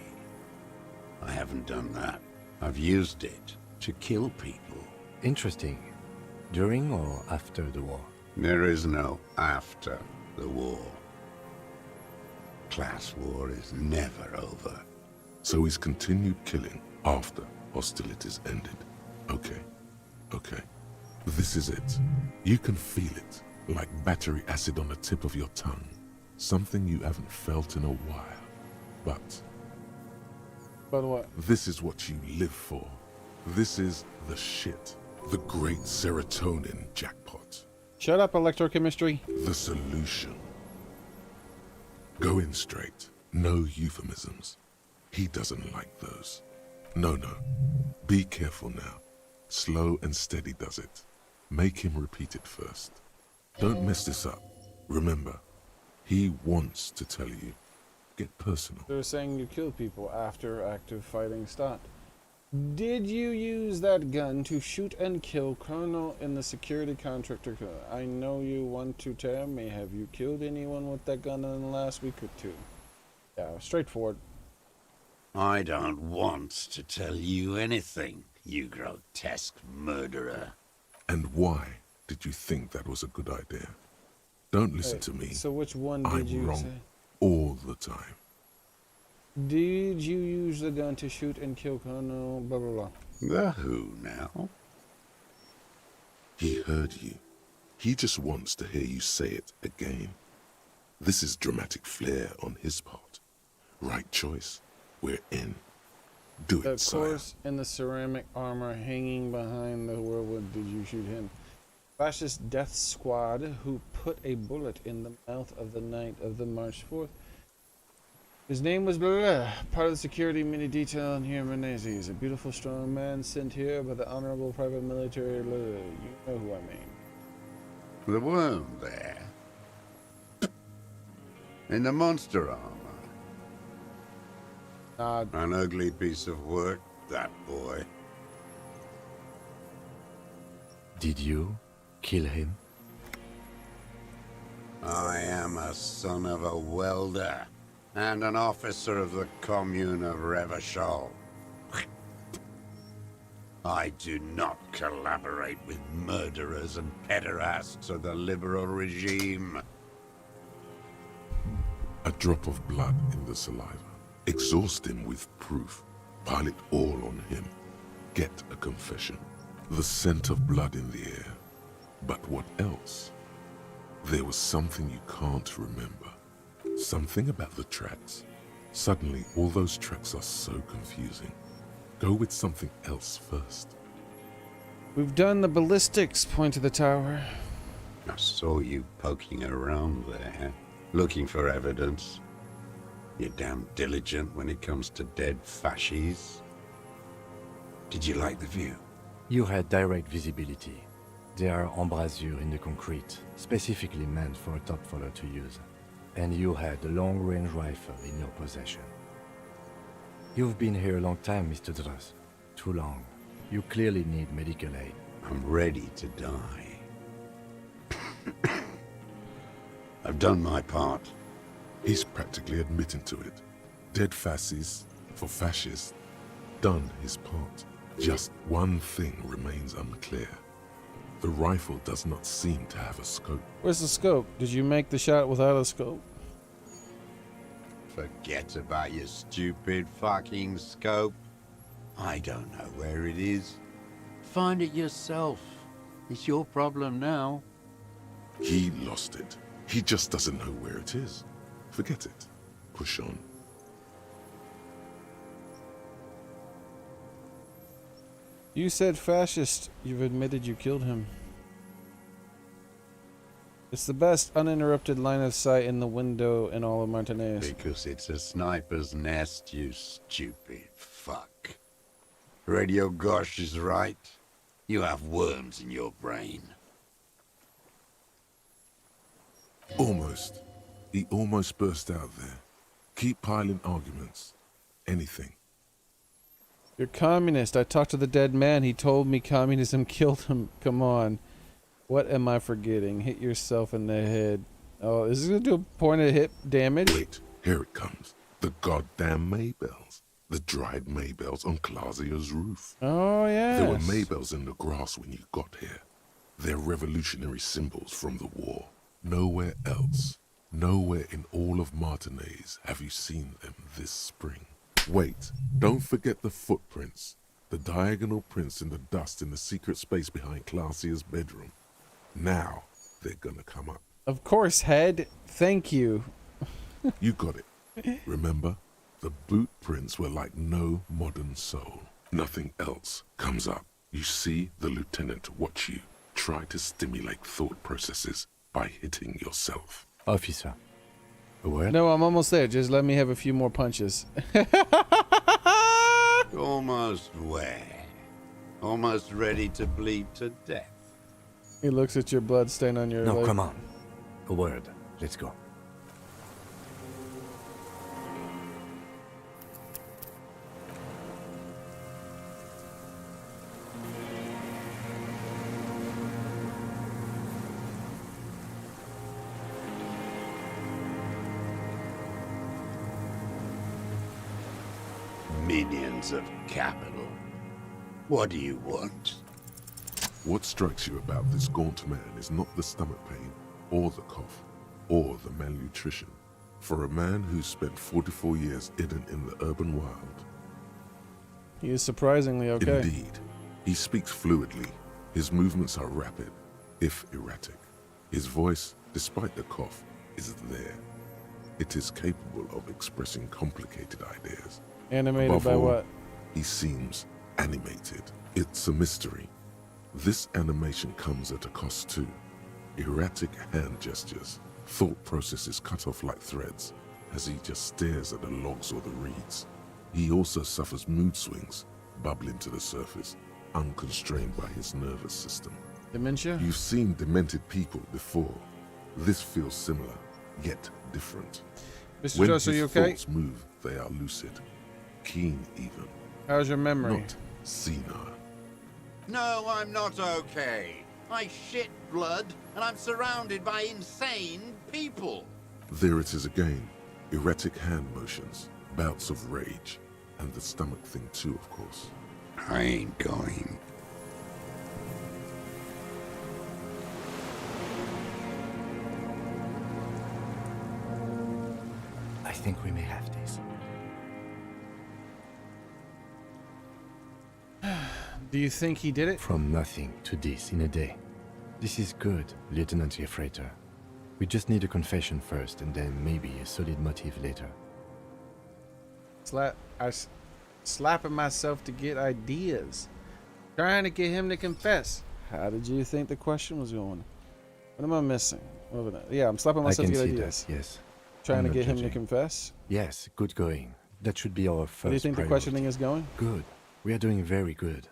I haven't done that. I've used it to kill people. Interesting. During or after the war? There is no after the war. Class war is never over. So he's continued killing after hostilities ended. Okay. This is it. You can feel it, like battery acid on the tip of your tongue. Something you haven't felt in a while. But what? This is what you live for. This is the shit. The great serotonin jackpot. Shut up, electrochemistry. The solution. Go in straight. No euphemisms. He doesn't like those. No. Be careful now. Slow and steady does it. Make him repeat it first. Don't mess this up. Remember, he wants to tell you. Get personal. They're saying you kill people after active fighting stopped. Did you use that gun to shoot and kill Colonel in the security contractor? I know you want to tell me. Have you killed anyone with that gun in the last week or two? Yeah, straightforward. I don't want to tell you anything, you grotesque murderer. And why did you think that was a good idea? Don't listen to me. So which one did I'm you wrong say? all the time. Did you use the gun to shoot and kill Colonel blah blah blah? The who now? He heard you. He just wants to hear you say it again. This is dramatic flair on his part. Right choice. We're in. Do it, Of sire. course, in the ceramic armor hanging behind the whirlwind did you shoot him. Fascist death squad who put a bullet in the mouth of the night of the March 4th. His name was blah, part of the security mini detail in here, Menezes, a beautiful strong man sent here by the honorable private military. You know who I mean. The worm there. In the monster armor. An ugly piece of work, that boy. Did you kill him? I am a son of a welder and an officer of the commune of Revachol. I do not collaborate with murderers and pederasts of the liberal regime. A drop of blood in the saliva. Exhaust him with proof. Pile it all on him. Get a confession. The scent of blood in the air. But what else? There was something you can't remember. Something about the tracks. Suddenly, all those tracks are so confusing. Go with something else first. We've done the ballistics, point to the tower. I saw you poking around there, looking for evidence. You're damn diligent when it comes to dead fascies. Did you like the view? You had direct visibility. There are embrasures in the concrete, specifically meant for a top follower to use. And you had a long-range rifle in your possession. You've been here a long time, Mr. Druss. Too long. You clearly need medical aid. I'm ready to die. I've done my part. He's practically admitting to it. Dead fascists for fascists. Done his part. Just one thing remains unclear. The rifle does not seem to have a scope. Where's the scope? Did you make the shot without a scope? Forget about your stupid fucking scope. I don't know where it is. Find it yourself. It's your problem now. He lost it. He just doesn't know where it is. Forget it. Push on. You said fascist. You've admitted you killed him. It's the best uninterrupted line of sight in the window in all of Martinez. Because it's a sniper's nest, you stupid fuck. Radio Gosh is right. You have worms in your brain. Almost. He almost burst out there. Keep piling arguments. Anything. You're communist. I talked to the dead man. He told me communism killed him. Come on. What am I forgetting? Hit yourself in the head. Oh, is this going to do a pointed hit damage? Wait, here it comes. The goddamn Maybells. The dried Maybells on Clausia's roof. Oh, yeah. There were Maybells in the grass when you got here. They're revolutionary symbols from the war. Nowhere else, nowhere in all of Martinez have you seen them this spring. Wait, don't forget the footprints. The diagonal prints in the dust in the secret space behind Clausia's bedroom. Now, they're gonna come up. Of course, head. Thank you. You got it. Remember? The boot prints were like no modern soul. Nothing else comes up. You see the lieutenant watch you. Try to stimulate thought processes by hitting yourself. Officer. A word? No, I'm almost there. Just let me have a few more punches. Almost where? Almost ready to bleed to death. He looks at your blood stain on your No, leg. come on. A word. Let's go. Minions of capital. What do you want? What strikes you about this gaunt man is not the stomach pain, or the cough, or the malnutrition. For a man who's spent 44 years hidden in the urban wild. He is surprisingly okay. Indeed. He speaks fluidly. His movements are rapid, if erratic. His voice, despite the cough, is there. it is capable of expressing complicated ideas. Animated Above by all, what? he seems animated. It's a mystery. This animation comes at a cost too. Erratic hand gestures, thought processes cut off like threads as he just stares at the logs or the reeds. He also suffers mood swings, bubbling to the surface, unconstrained by his nervous system. Dementia? You've seen demented people before. This feels similar, yet different. Mr. When Jones, are his you okay? thoughts move, they are lucid, keen even, How's your memory? not senile. No, I'm not okay. I shit blood, and I'm surrounded by insane people. There it is again. Erratic hand motions, bouts of rage, and the stomach thing too, of course. I ain't going. I think we may have this. Do you think he did it? From nothing to this in a day. This is good, Lieutenant Gefreiter. We just need a confession first, and then maybe a solid motive later. Slapping myself to get ideas. Trying to get him to confess. How did you think the question was going? What am I missing? Yeah, I'm slapping myself to get ideas. That, yes. Trying to I'm get not him to judging. confess. Yes, good going. That should be our first How do you think the priority. questioning is going? Good. We are doing very good.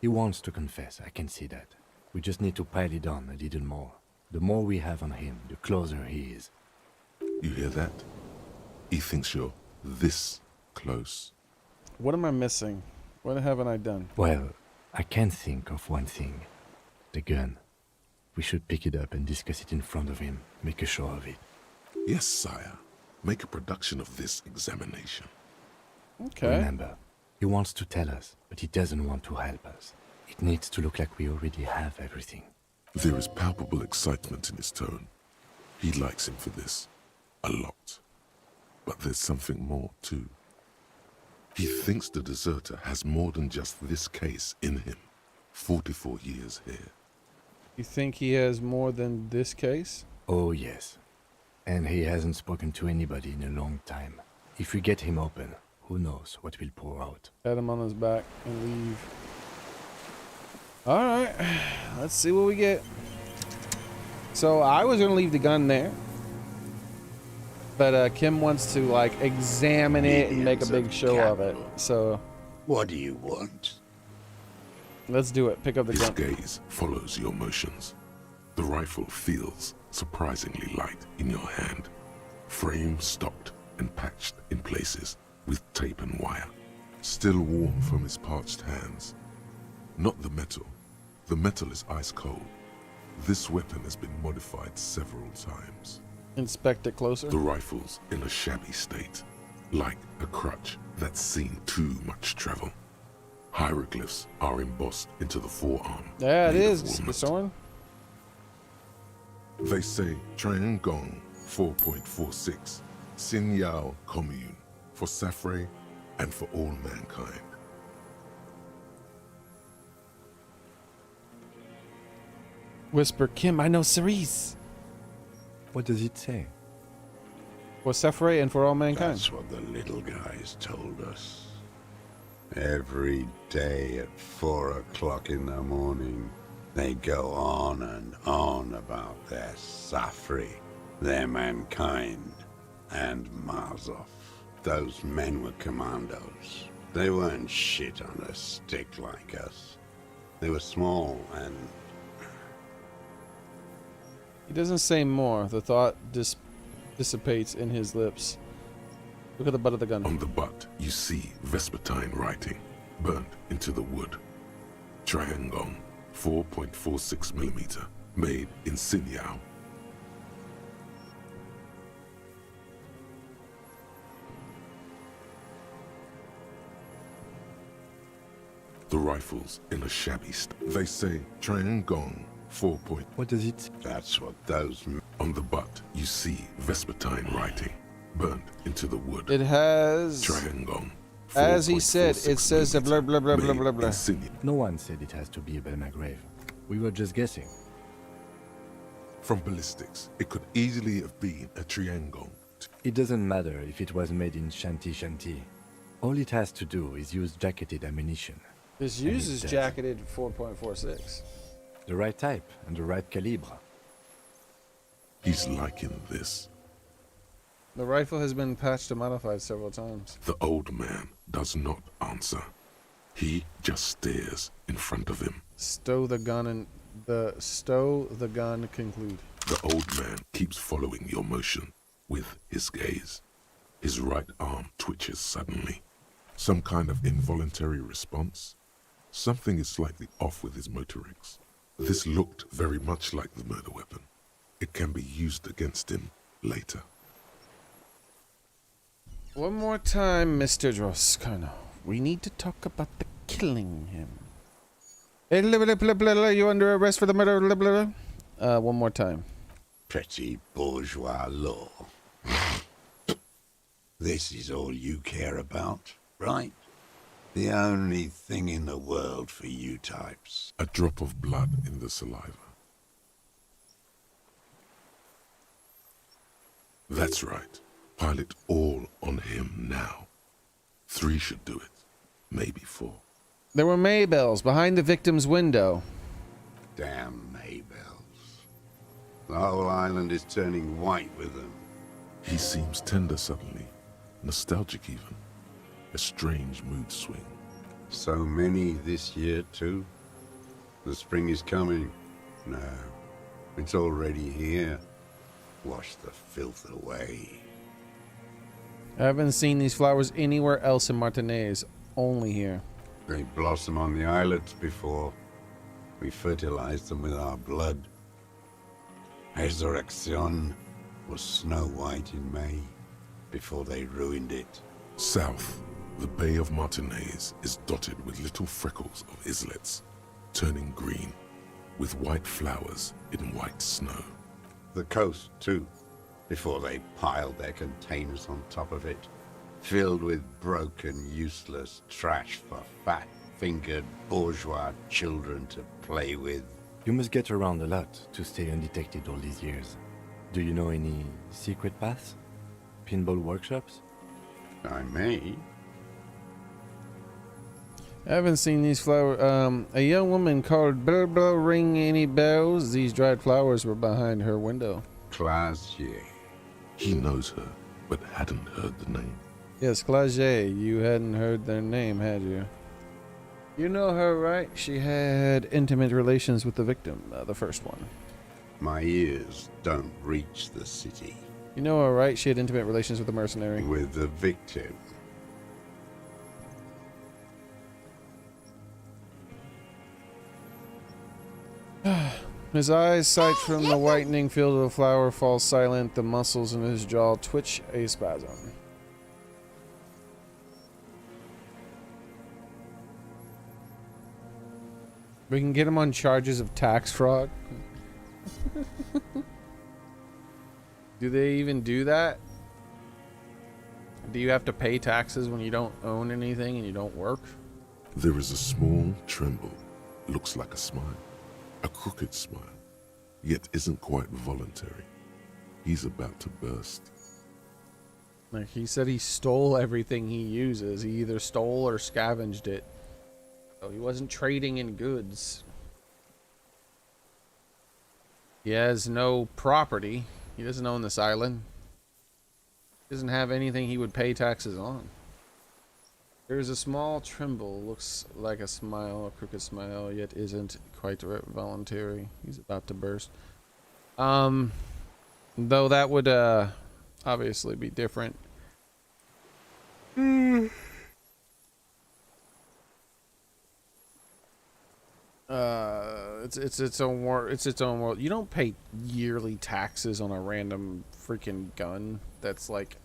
He wants to confess, I can see that. We just need to pile it on a little more. The more we have on him, the closer he is. You hear that? He thinks you're this close. What am I missing? What haven't I done? Well, I can think of one thing. The gun. We should pick it up and discuss it in front of him. Make a show of it. Yes, sire. Make a production of this examination. Okay. Remember, he wants to tell us, but he doesn't want to help us. It needs to look like we already have everything. There is palpable excitement in his tone. He likes him for this. A lot. But there's something more, too. He thinks the deserter has more than just this case in him. 44 years here. You think he has more than this case? Oh, yes. And he hasn't spoken to anybody in a long time. If we get him open, who knows what will pour out. Pat him on his back and leave. Alright, let's see what we get. So I was gonna leave the gun there. But Kim wants to like examine it and make a big show of it. So what do you want? Let's do it. Pick up the His gun. gaze follows your motions. The rifle feels surprisingly light in your hand. Frame stocked and patched in places with tape and wire. Still warm from his parched hands. Not the metal. The metal is ice cold. This weapon has been modified several times. Inspect it closer. The rifle's in a shabby state, like a crutch that's seen too much travel. Hieroglyphs are embossed into the forearm. Yeah, it made of is. walnut. The Soren. They say Triangong 4.46, Sin Yao Commune, for Safre and for all mankind. Whisper, Kim, I know Cerise. What does it say? For Safre and for all mankind. That's what the little guys told us. Every day at 4 o'clock in the morning, they go on and on about their Safri, their mankind, and Mazov. Those men were commandos. They weren't shit on a stick like us. They were small and... He doesn't say more. The thought dissipates in his lips. Look at the butt of the gun. On the butt, you see Vespertine writing, burnt into the wood. Triangong 4.46 millimeter, made in Sin Yao. The rifle's in a shabby state. They say Triangong 4. What does it say? That's what those... On the butt, you see Vespertine writing, burnt into the wood. It has... Triangong. As he said, it says a blah blah blah blah blah blah. No one said it has to be a Belmagrave. We were just guessing. From ballistics, it could easily have been a Triangong, looked. It doesn't matter if it was made in Shanty Shanty. All it has to do is use jacketed ammunition. This And it uses does. jacketed 4.46. The right type and the right calibre. He's liking this. The rifle has been patched and modified several times. The old man does not answer. He just stares in front of him. Stow the gun conclude. The old man keeps following your motion with his gaze. His right arm twitches suddenly. Some kind of involuntary response. Something is slightly off with his motorics. This looked very much like the murder weapon. It can be used against him later. One more time, Mr. Droskano. We need to talk about the killing him. Hey, you under arrest for the murder? One more time. Petty bourgeois law. This is all you care about, right? The only thing in the world for you types. A drop of blood in the saliva. That's right. Pile it all on him now. 3 should do it. Maybe 4. There were Maybells behind the victim's window. Damn Maybells. The whole island is turning white with them. He seems tender suddenly. Nostalgic even. A strange mood swing. So many this year too. The spring is coming. No, it's already here. Wash the filth away. I haven't seen these flowers anywhere else in Martinaise. Only here. They blossom on the islets before. We fertilize them with our blood. Resurrection was snow white in May, before they ruined it. South, the Bay of Martinaise is dotted with little freckles of islets, turning green, with white flowers in white snow. The coast, too, before they piled their containers on top of it, filled with broken, useless trash for fat-fingered bourgeois children to play with. You must get around a lot to stay undetected all these years. Do you know any secret paths? Pinball workshops? I may. I haven't seen these flowers. A young woman called blah blah ring any bells. These dried flowers were behind her window. Classier. He knows her, but hadn't heard the name. Yes, Clagier. You hadn't heard their name, had you? You know her, right? She had intimate relations with the victim, the first one. My ears don't reach the city. You know her, right? She had intimate relations with the mercenary. With the victim. His eyes sight from the whitening field of the flower falls silent. The muscles in his jaw twitch a spasm. We can get him on charges of tax fraud. Do they even do that? Do you have to pay taxes when you don't own anything and you don't work? There is a small tremble. Looks like a smile. A crooked smile. Yet isn't quite voluntary. He's about to burst. Like he said he stole everything he uses. He either stole or scavenged it. So he wasn't trading in goods. He has no property. He doesn't own this island. He doesn't have anything he would pay taxes on. There's a small tremble. Looks like a smile, a crooked smile, yet isn't quite voluntary. He's about to burst. Though that would obviously be different. It's its own world. It's its own world. You don't pay yearly taxes on a random freaking gun that's like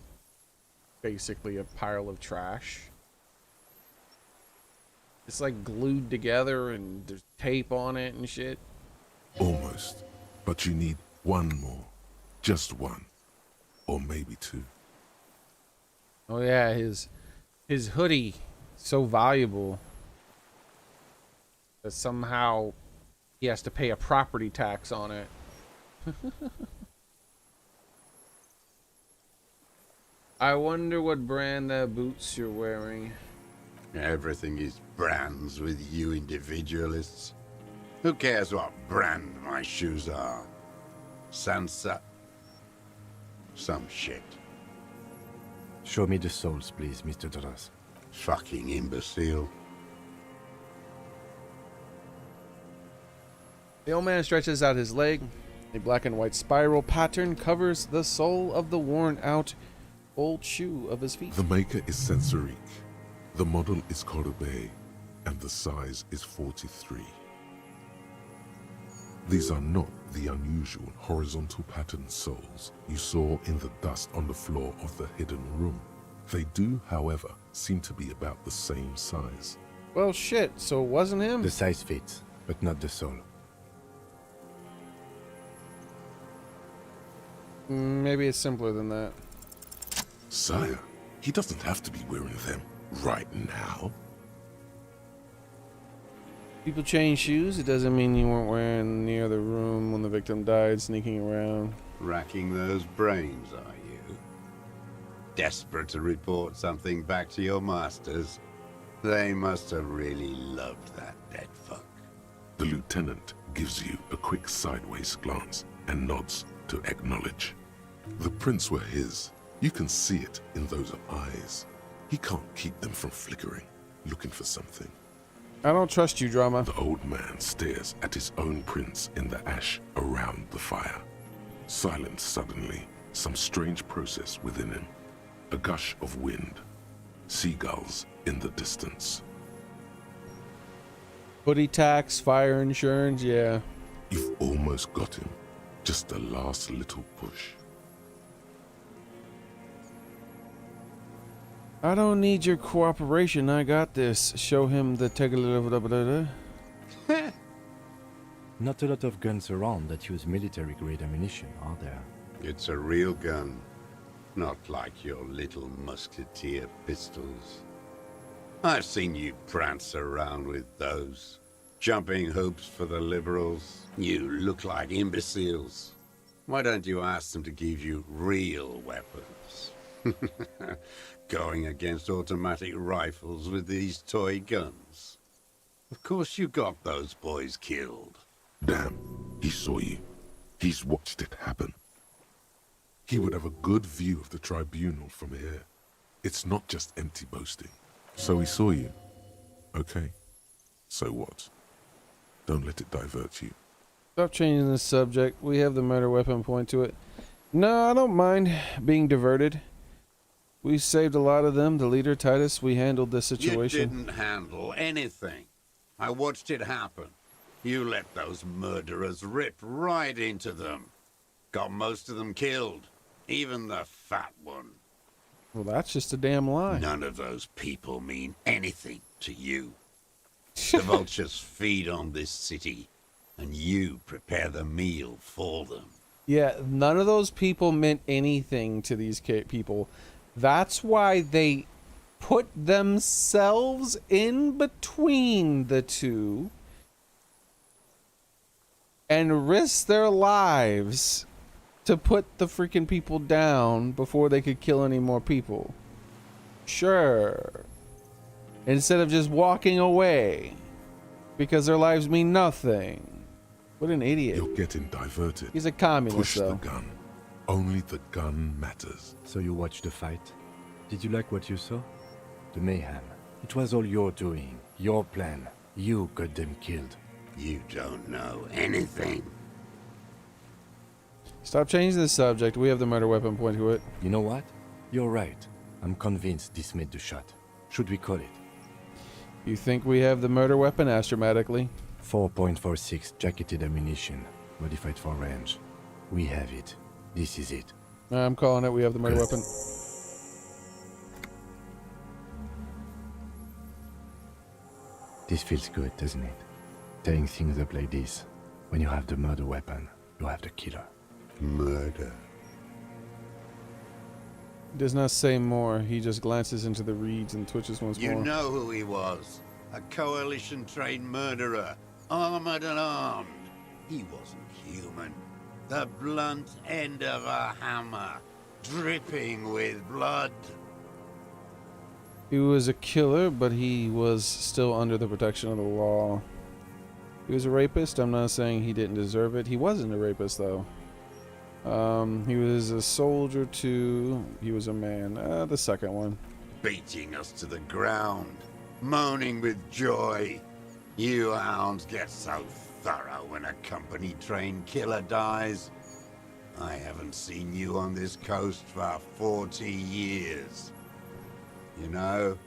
basically a pile of trash. It's like glued together and there's tape on it and shit. Almost. But you need one more. Just one. Or maybe 2. Oh yeah, his hoodie, so valuable that somehow he has to pay a property tax on it. I wonder what brand that boots you're wearing. Everything is brands with you individualists. Who cares what brand my shoes are? Sansa? Some shit. Show me the souls, please, Mr. Doras. Fucking imbecile. The old man stretches out his leg. A black and white spiral pattern covers the sole of the worn-out old shoe of his feet. The maker is Sensorique. The model is Corbe, and the size is 43. These are not the unusual horizontal pattern soles you saw in the dust on the floor of the hidden room. They do, however, seem to be about the same size. Well, shit, so it wasn't him? The size fits, but not the sole. Maybe it's simpler than that. Sire, he doesn't have to be wearing them right now. People change shoes. It doesn't mean you weren't wearing near the room when the victim died, sneaking around. Racking those brains, are you? Desperate to report something back to your masters? They must have really loved that dead fuck. The lieutenant gives you a quick sideways glance and nods to acknowledge. The prints were his. You can see it in those eyes. He can't keep them from flickering, looking for something. I don't trust you, Drama. The old man stares at his own prints in the ash around the fire. Silent suddenly, some strange process within him. A gush of wind. Seagulls in the distance. Hoodie tax, fire insurance, yeah. You've almost got him. Just the last little push. I don't need your cooperation. I got this. Show him the Not a lot of guns around that use military-grade ammunition, are there? It's a real gun. Not like your little musketeer pistols. I've seen you prance around with those. Jumping hoops for the liberals. You look like imbeciles. Why don't you ask them to give you real weapons? Going against automatic rifles with these toy guns. Of course you got those boys killed. Damn, he saw you. He's watched it happen. He would have a good view of the tribunal from here. It's not just empty boasting. So he saw you. Okay. So what? Don't let it divert you. Stop changing the subject. We have the murder weapon, point to it. No, I don't mind being diverted. We saved a lot of them. The leader, Titus, we handled this situation. You didn't handle anything. I watched it happen. You let those murderers rip right into them. Got most of them killed. Even the fat one. Well, that's just a damn lie. None of those people mean anything to you. The vultures feed on this city, and you prepare the meal for them. Yeah, none of those people meant anything to these people. That's why they put themselves in between the two and risked their lives to put the freaking people down before they could kill any more people. Sure. Instead of just walking away because their lives mean nothing. What an idiot. You're getting diverted. He's a communist, Push though. the gun. Only the gun matters. So you watched the fight. Did you like what you saw? The mayhem. It was all your doing. Your plan. You got them killed. You don't know anything. Stop changing the subject. We have the murder weapon, point to it. You know what? You're right. I'm convinced this made the shot. Should we call it? You think we have the murder weapon? Ask dramatically. 4.46 jacketed ammunition. Modified for range. We have it. This is it. I'm calling it. We have the murder weapon. This feels good, doesn't it? Tearing things up like this. When you have the murder weapon, you have the killer. Murder. He does not say more. He just glances into the reeds and twitches once more. You know who he was. A coalition-trained murderer. Armored and armed. He wasn't human. The blunt end of a hammer. dripping with blood. He was a killer, but he was still under the protection of the law. He was a rapist. I'm not saying he didn't deserve it. He wasn't a rapist, though. He was a soldier, too. He was a man. The second one. Beating us to the ground, moaning with joy. You hounds get so thorough when a company-trained killer dies. I haven't seen you on this coast for 40 years. You know,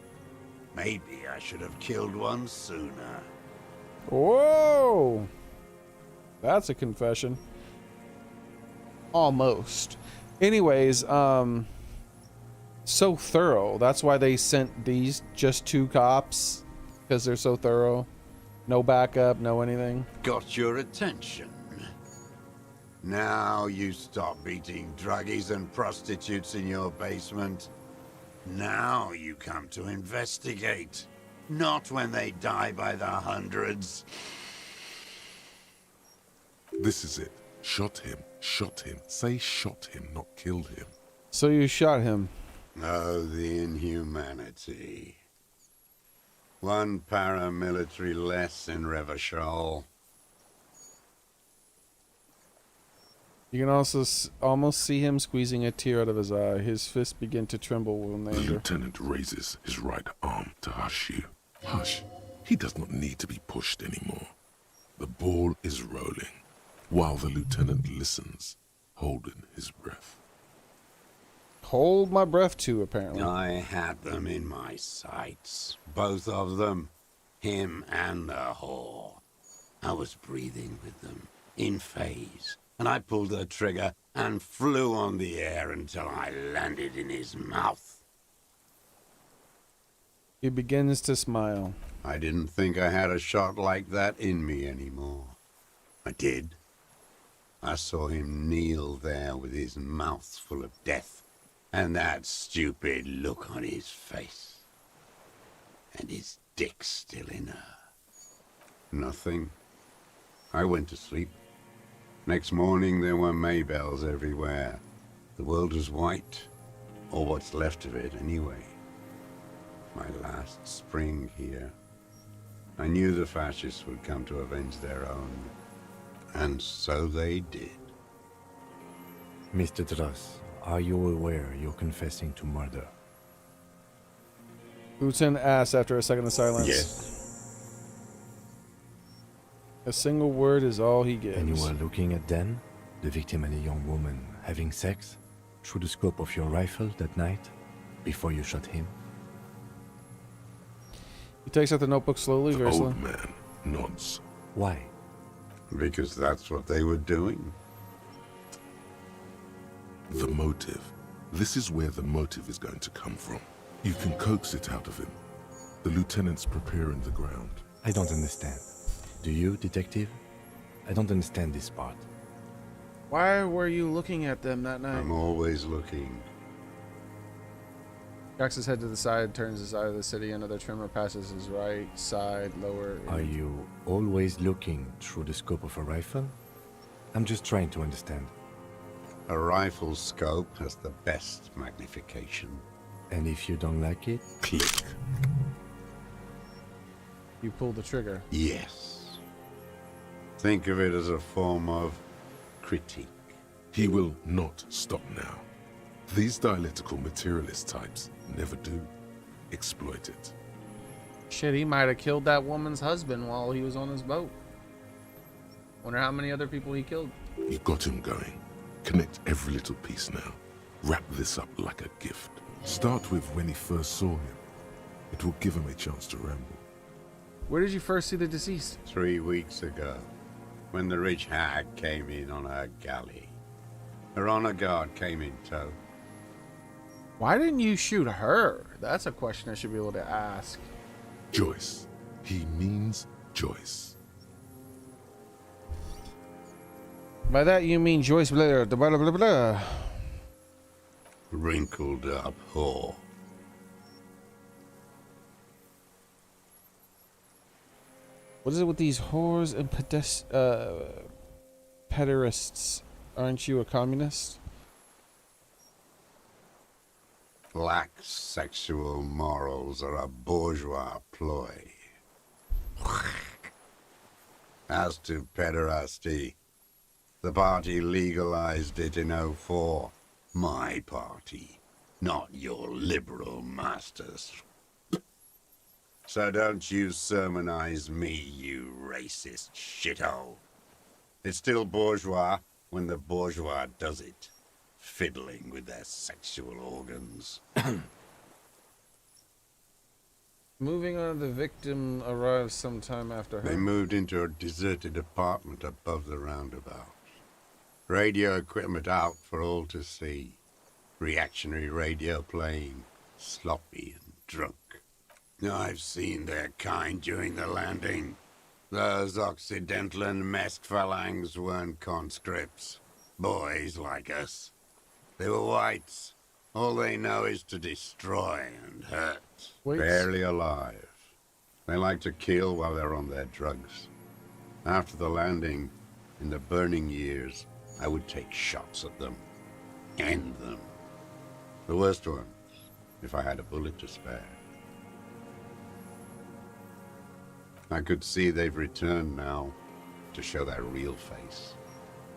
maybe I should have killed one sooner. Whoa! That's a confession. Almost. Anyways, so thorough. That's why they sent these just 2 cops. Because they're so thorough. No backup, no anything. Got your attention. Now you stop beating druggies and prostitutes in your basement. Now you come to investigate. Not when they die by the hundreds. This is it. Shot him. Shot him. Say shot him, not killed him. So you shot him. Oh, the inhumanity. One paramilitary less in Revachol. You can also almost see him squeezing a tear out of his eye. His fists begin to tremble with The anger. lieutenant raises his right arm to hush you. Hush. He does not need to be pushed anymore. The ball is rolling, while the lieutenant listens, holding his breath. Hold my breath too, apparently. I had them in my sights. Both of them. Him and the whore. I was breathing with them, in phase. And I pulled the trigger and flew on the air until I landed in his mouth. He begins to smile. I didn't think I had a shot like that in me anymore. I did. I saw him kneel there with his mouth full of death, and that stupid look on his face. And his dick still in her. Nothing. I went to sleep. Next morning there were Maybells everywhere. The world was white, or what's left of it anyway. My last spring here. I knew the fascists would come to avenge their own. And so they did. Mr. Dross, are you aware you're confessing to murder? Lieutenant asks after a second of silence. Yes. A single word is all he gives. And you were looking at Dan, the victim and a young woman, having sex through the scope of your rifle that night, before you shot him? He takes out the notebook slowly, The very slowly. old man nods. Why? Because that's what they were doing. The motive. This is where the motive is going to come from. You can coax it out of him. The lieutenant's preparing the ground. I don't understand. Do you, detective? I don't understand this part. Why were you looking at them that night? I'm always looking. Cocks his head to the side, turns his eye to the city. Another trimmer passes his right side, lower. Are you always looking through the scope of a rifle? I'm just trying to understand. A rifle scope has the best magnification. And if you don't like it? Click. You pull the trigger. Yes. Think of it as a form of critique. He will not stop now. These dialectical materialist types never do. Exploit it. Shit, he might have killed that woman's husband while he was on his boat. Wonder how many other people he killed. You got him going. Connect every little piece now. Wrap this up like a gift. Start with when he first saw him. It will give him a chance to ramble. Where did you first see the deceased? 3 weeks ago, when the rich hag came in on her galley. Her honor guard came in tow. Why didn't you shoot her? That's a question I should be able to ask. Joyce. He means Joyce. By that you mean Joyce Blair, blah blah blah blah. Wrinkled up whore. What is it with these whores and pederasts? Aren't you a communist? Lack sexual morals are a bourgeois ploy. As to pederasty, the party legalized it in '04. My party, not your liberal masters. So don't you sermonize me, you racist shithole. It's still bourgeois when the bourgeois does it, fiddling with their sexual organs. Moving on, the victim arrives sometime after her. They moved into a deserted apartment above the roundabout. Radio equipment out for all to see. Reactionary radio playing, sloppy and drunk. I've seen their kind during the landing. Those Occidental and Mesk phalangs weren't conscripts. Boys like us. They were whites. All they know is to destroy and hurt. Barely alive. They like to kill while they're on their drugs. After the landing, in the burning years, I would take shots at them. End them. The worst ones, if I had a bullet to spare. I could see they've returned now to show their real face.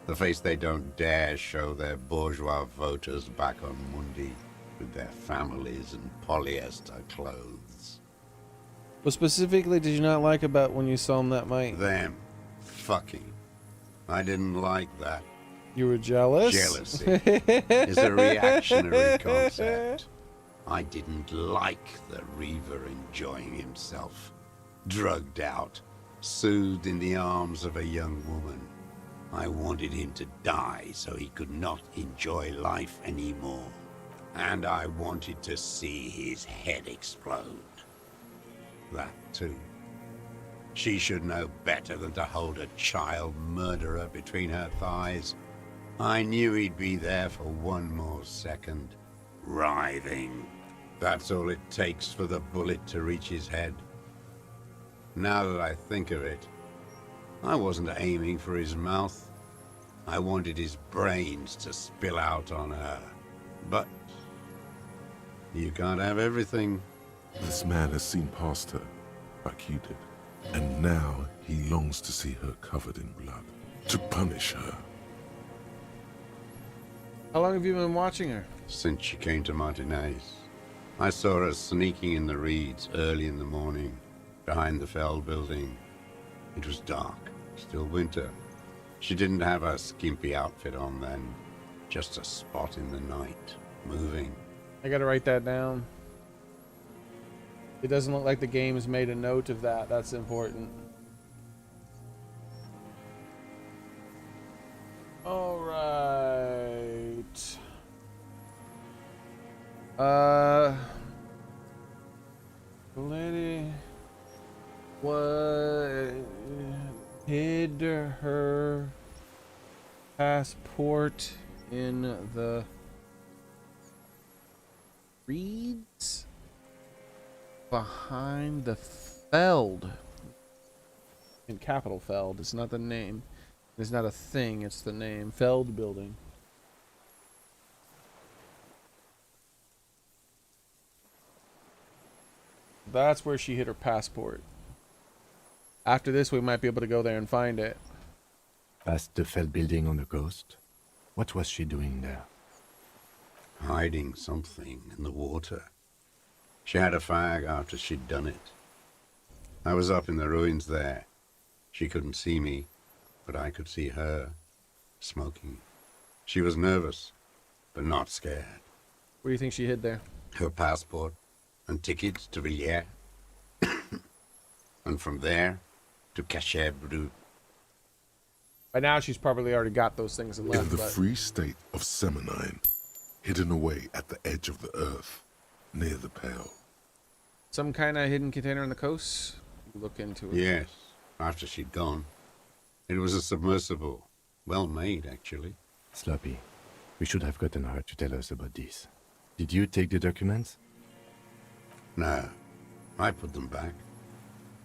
The face they don't dare show their bourgeois voters back on Monday with their families and polyester clothes. What specifically did you not like about when you saw them that night? Them. Fucking. I didn't like that. You were jealous? Jealousy is a reactionary concept. I didn't like the Reaver enjoying himself. Drugged out, soothed in the arms of a young woman. I wanted him to die so he could not enjoy life anymore. And I wanted to see his head explode. That too. She should know better than to hold a child murderer between her thighs. I knew he'd be there for one more second. Writhing. That's all it takes for the bullet to reach his head. Now that I think of it, I wasn't aiming for his mouth. I wanted his brains to spill out on her. But you can't have everything. This man has seen past her, like you did. And now he longs to see her covered in blood, to punish her. How long have you been watching her? Since she came to Martinez. I saw her sneaking in the reeds early in the morning, behind the Feld building. It was dark, still winter. She didn't have her skimpy outfit on then, just a spot in the night, moving. I gotta write that down. It doesn't look like the game has made a note of that. That's important. All right. Lady what hid her passport in the reeds behind the Feld. In capital Feld. It's not the name. It's not a thing. It's the name. Feld building. That's where she hid her passport. After this, we might be able to go there and find it. Past the Feld building on the coast? What was she doing there? Hiding something in the water. She had a fag after she'd done it. I was up in the ruins there. She couldn't see me, but I could see her, smoking. She was nervous, but not scared. What do you think she hid there? Her passport and tickets to Villiers. And from there to Cachet Brut. By now, she's probably already got those things and left. In the free state of Seminine, hidden away at the edge of the earth, near the Pale. Some kind of hidden container on the coast? Look into it. Yes, after she'd gone. It was a submersible. Well made, actually. Sloppy. We should have gotten her to tell us about this. Did you take the documents? No, I put them back.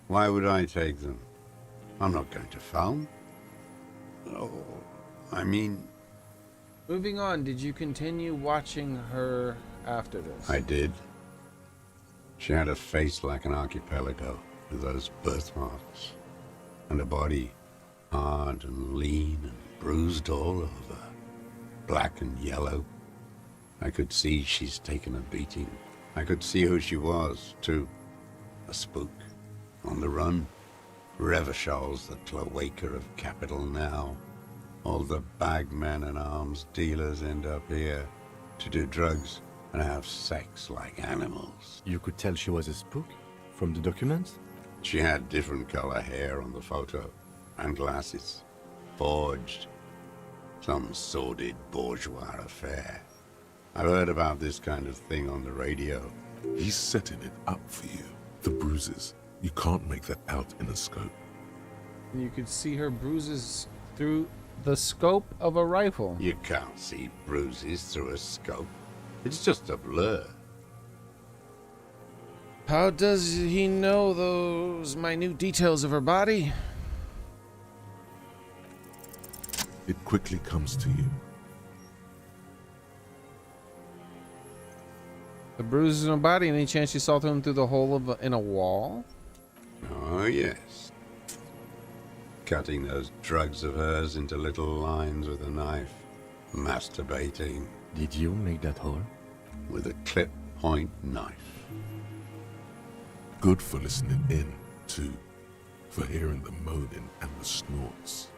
Why would I take them? I'm not going to phone. Oh, I mean... Moving on, did you continue watching her after this? I did. She had a face like an archipelago with those birthmarks, and a body hard and lean and bruised all over, black and yellow. I could see she's taken a beating. I could see who she was, too. A spook, on the run. Revishal's the cloaca of capital now. All the bagmen and arms dealers end up here to do drugs and have sex like animals. You could tell she was a spook from the documents? She had different color hair on the photo, and glasses. Forged. Some sordid bourgeois affair. I've heard about this kind of thing on the radio. He's setting it up for you. The bruises. You can't make that out in a scope. And you could see her bruises through the scope of a rifle. You can't see bruises through a scope. It's just a blur. How does he know those minute details of her body? It quickly comes to you. The bruises in her body, any chance you saw them through the hole of in a wall? Oh, yes. Cutting those drugs of hers into little lines with a knife. Masturbating. Did you make that hole? With a clip point knife. Good for listening in, too. For hearing the moaning and the snorts.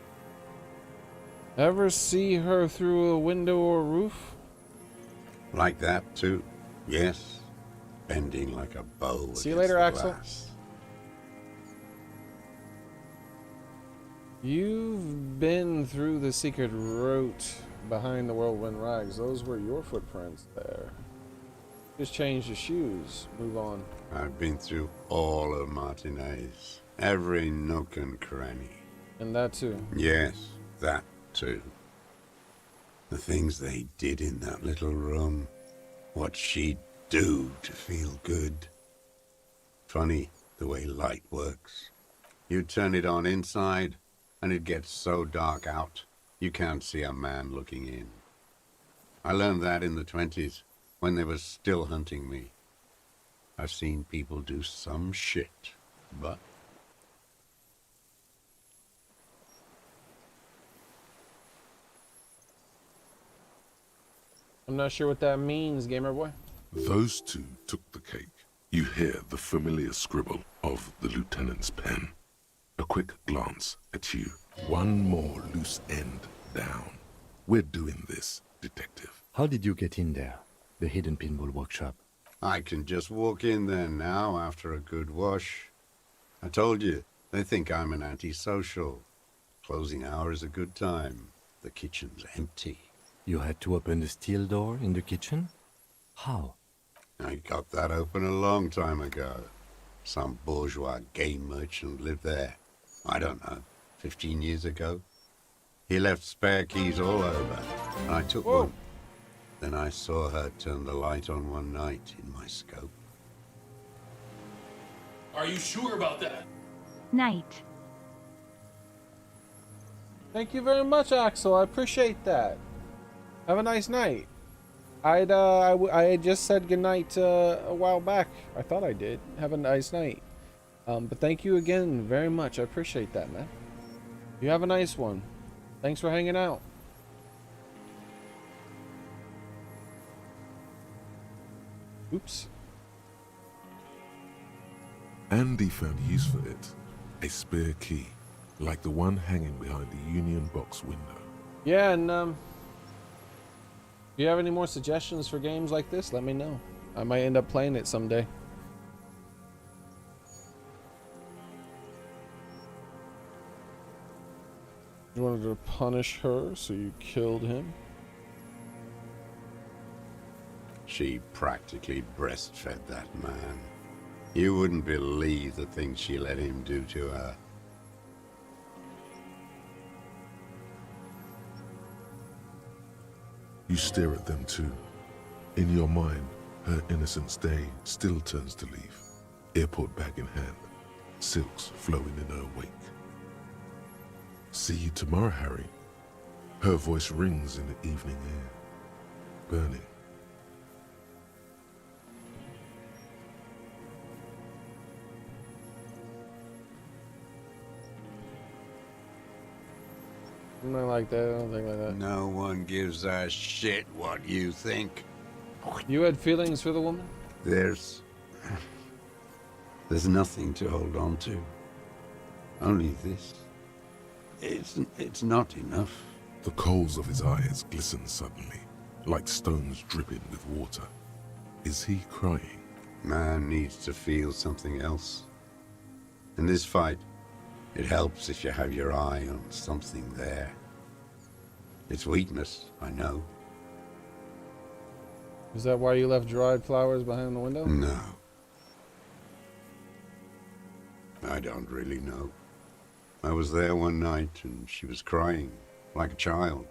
Ever see her through a window or roof? Like that, too. Yes. Bending like a bow. See you later, Axel. Glass. You've been through the secret route behind the whirlwind rags. Those were your footprints there. Just change your shoes. Move on. I've been through all of Martinez. Every nook and cranny. And that too. Yes, that too. The things they did in that little room. What she'd do to feel good. Funny the way light works. You turn it on inside, and it gets so dark out, you can't see a man looking in. I learned that in the 20s, when they were still hunting me. I've seen people do some shit, but... I'm not sure what that means, gamer boy. Those two took the cake. You hear the familiar scribble of the lieutenant's pen. A quick glance at you. One more loose end down. We're doing this, detective. How did you get in there? The hidden pinball workshop. I can just walk in there now after a good wash. I told you, they think I'm an antisocial. Closing hour is a good time. The kitchen's empty. You had to open the steel door in the kitchen? How? I got that open a long time ago. Some bourgeois game merchant lived there. I don't know, 15 years ago. He left spare keys all over, and I took one. Then I saw her turn the light on one night in my scope. Are you sure about that? Night. Thank you very much, Axel. I appreciate that. Have a nice night. I had just said goodnight a while back. I thought I did. Have a nice night. But thank you again very much. I appreciate that, man. You have a nice one. Thanks for hanging out. Oops. Andy found use for it. A spare key, like the one hanging behind the Union box window. Yeah, and if you have any more suggestions for games like this, let me know. I might end up playing it someday. You wanted to punish her, so you killed him? She practically breastfed that man. You wouldn't believe the things she let him do to her. You stare at them too. In your mind, her innocence day still turns to leaf. Airport bag in hand, silks flowing in her wake. See you tomorrow, Harry. Her voice rings in the evening air, burning. Something like that. I don't think like that. No one gives a shit what you think. You had feelings for the woman? There's nothing to hold on to. Only this. It's not enough. The coals of his eyes glisten suddenly, like stones dripping with water. Is he crying? Man needs to feel something else. In this fight, it helps if you have your eye on something there. It's weakness, I know. Is that why you left dried flowers behind the window? No. I don't really know. I was there one night and she was crying, like a child,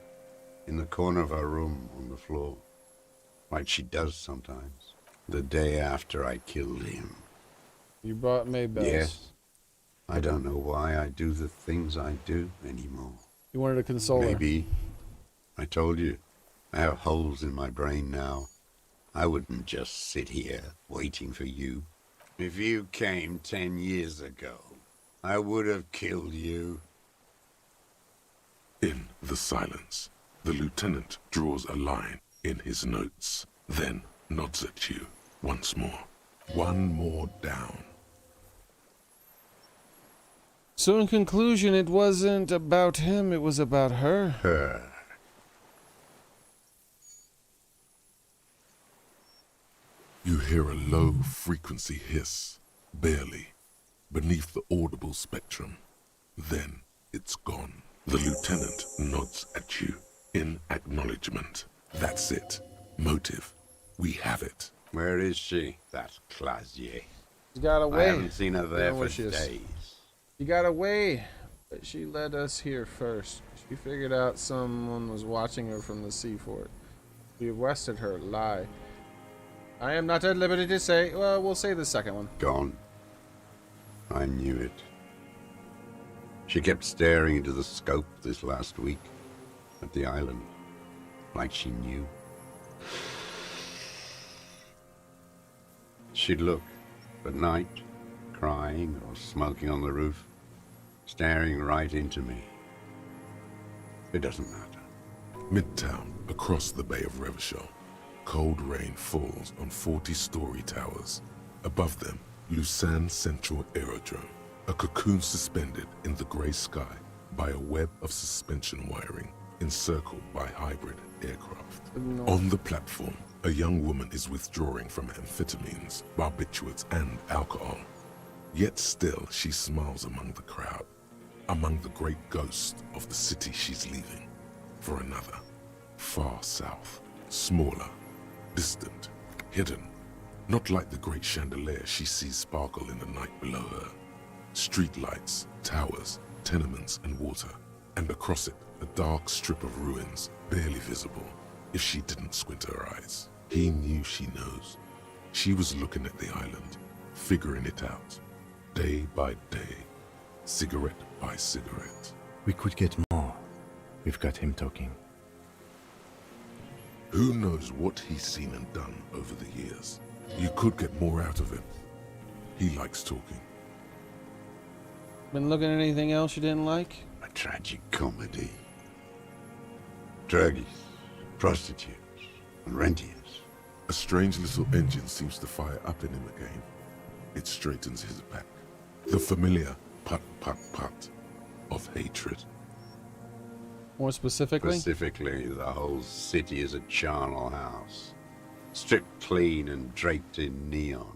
in the corner of her room on the floor, like she does sometimes, the day after I killed him. You brought Maybells. Yes. I don't know why I do the things I do anymore. You wanted to console her. Maybe. I told you, I have holes in my brain now. I wouldn't just sit here waiting for you. If you came 10 years ago, I would have killed you. In the silence, the lieutenant draws a line in his notes, then nods at you once more. One more down. So in conclusion, it wasn't about him, it was about her. Her. You hear a low frequency hiss, barely, beneath the audible spectrum. Then it's gone. The lieutenant nods at you in acknowledgement. That's it. Motive. We have it. Where is she, that Clasier? She got away. I haven't seen her there for days. She got away, but she led us here first. She figured out someone was watching her from the sea fort. We arrested her. Lie. I am not at liberty to say. Well, we'll say the second one. Gone. I knew it. She kept staring into the scope this last week at the island, like she knew. She'd look at night, crying or smoking on the roof, staring right into me. It doesn't matter. Midtown, across the Bay of Revachol. Cold rain falls on 40-story towers. Above them, Lucerne Central Aerodrome, a cocoon suspended in the grey sky by a web of suspension wiring encircled by hybrid aircraft. On the platform, a young woman is withdrawing from amphetamines, barbiturates, and alcohol. Yet still, she smiles among the crowd, among the great ghosts of the city she's leaving, for another, far south, smaller, distant, hidden, not like the great chandelier she sees sparkle in the night below her. Streetlights, towers, tenements, and water, and across it, a dark strip of ruins, barely visible, if she didn't squint her eyes. He knew she knows. She was looking at the island, figuring it out, day by day, cigarette by cigarette. We could get more. We've got him talking. Who knows what he's seen and done over the years? You could get more out of him. He likes talking. Been looking at anything else you didn't like? A tragic comedy. Druggies, prostitutes, and rentiers. A strange little engine seems to fire up in him again. It straightens his back. The familiar put-put-put of hatred. More specifically? Specifically, the whole city is a charnel house. Stripped clean and draped in neon.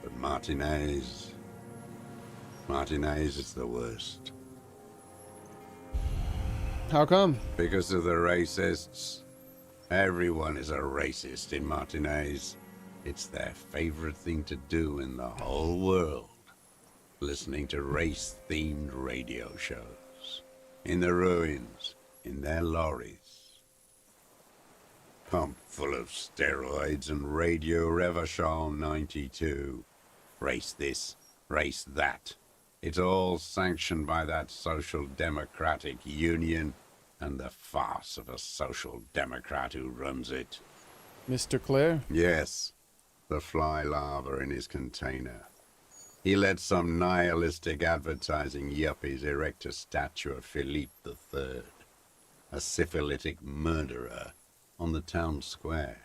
But Martinez is the worst. How come? Because of the racists. Everyone is a racist in Martinez. It's their favorite thing to do in the whole world. Listening to race-themed radio shows. In the ruins, in their lorries. Pumped full of steroids and Radio Revachol 92. Race this, race that. It's all sanctioned by that Social Democratic Union and the farce of a Social Democrat who runs it. Mr. Clare? Yes, the fly larva in his container. He let some nihilistic advertising yuppies erect a statue of Philippe III. a syphilitic murderer on the town square,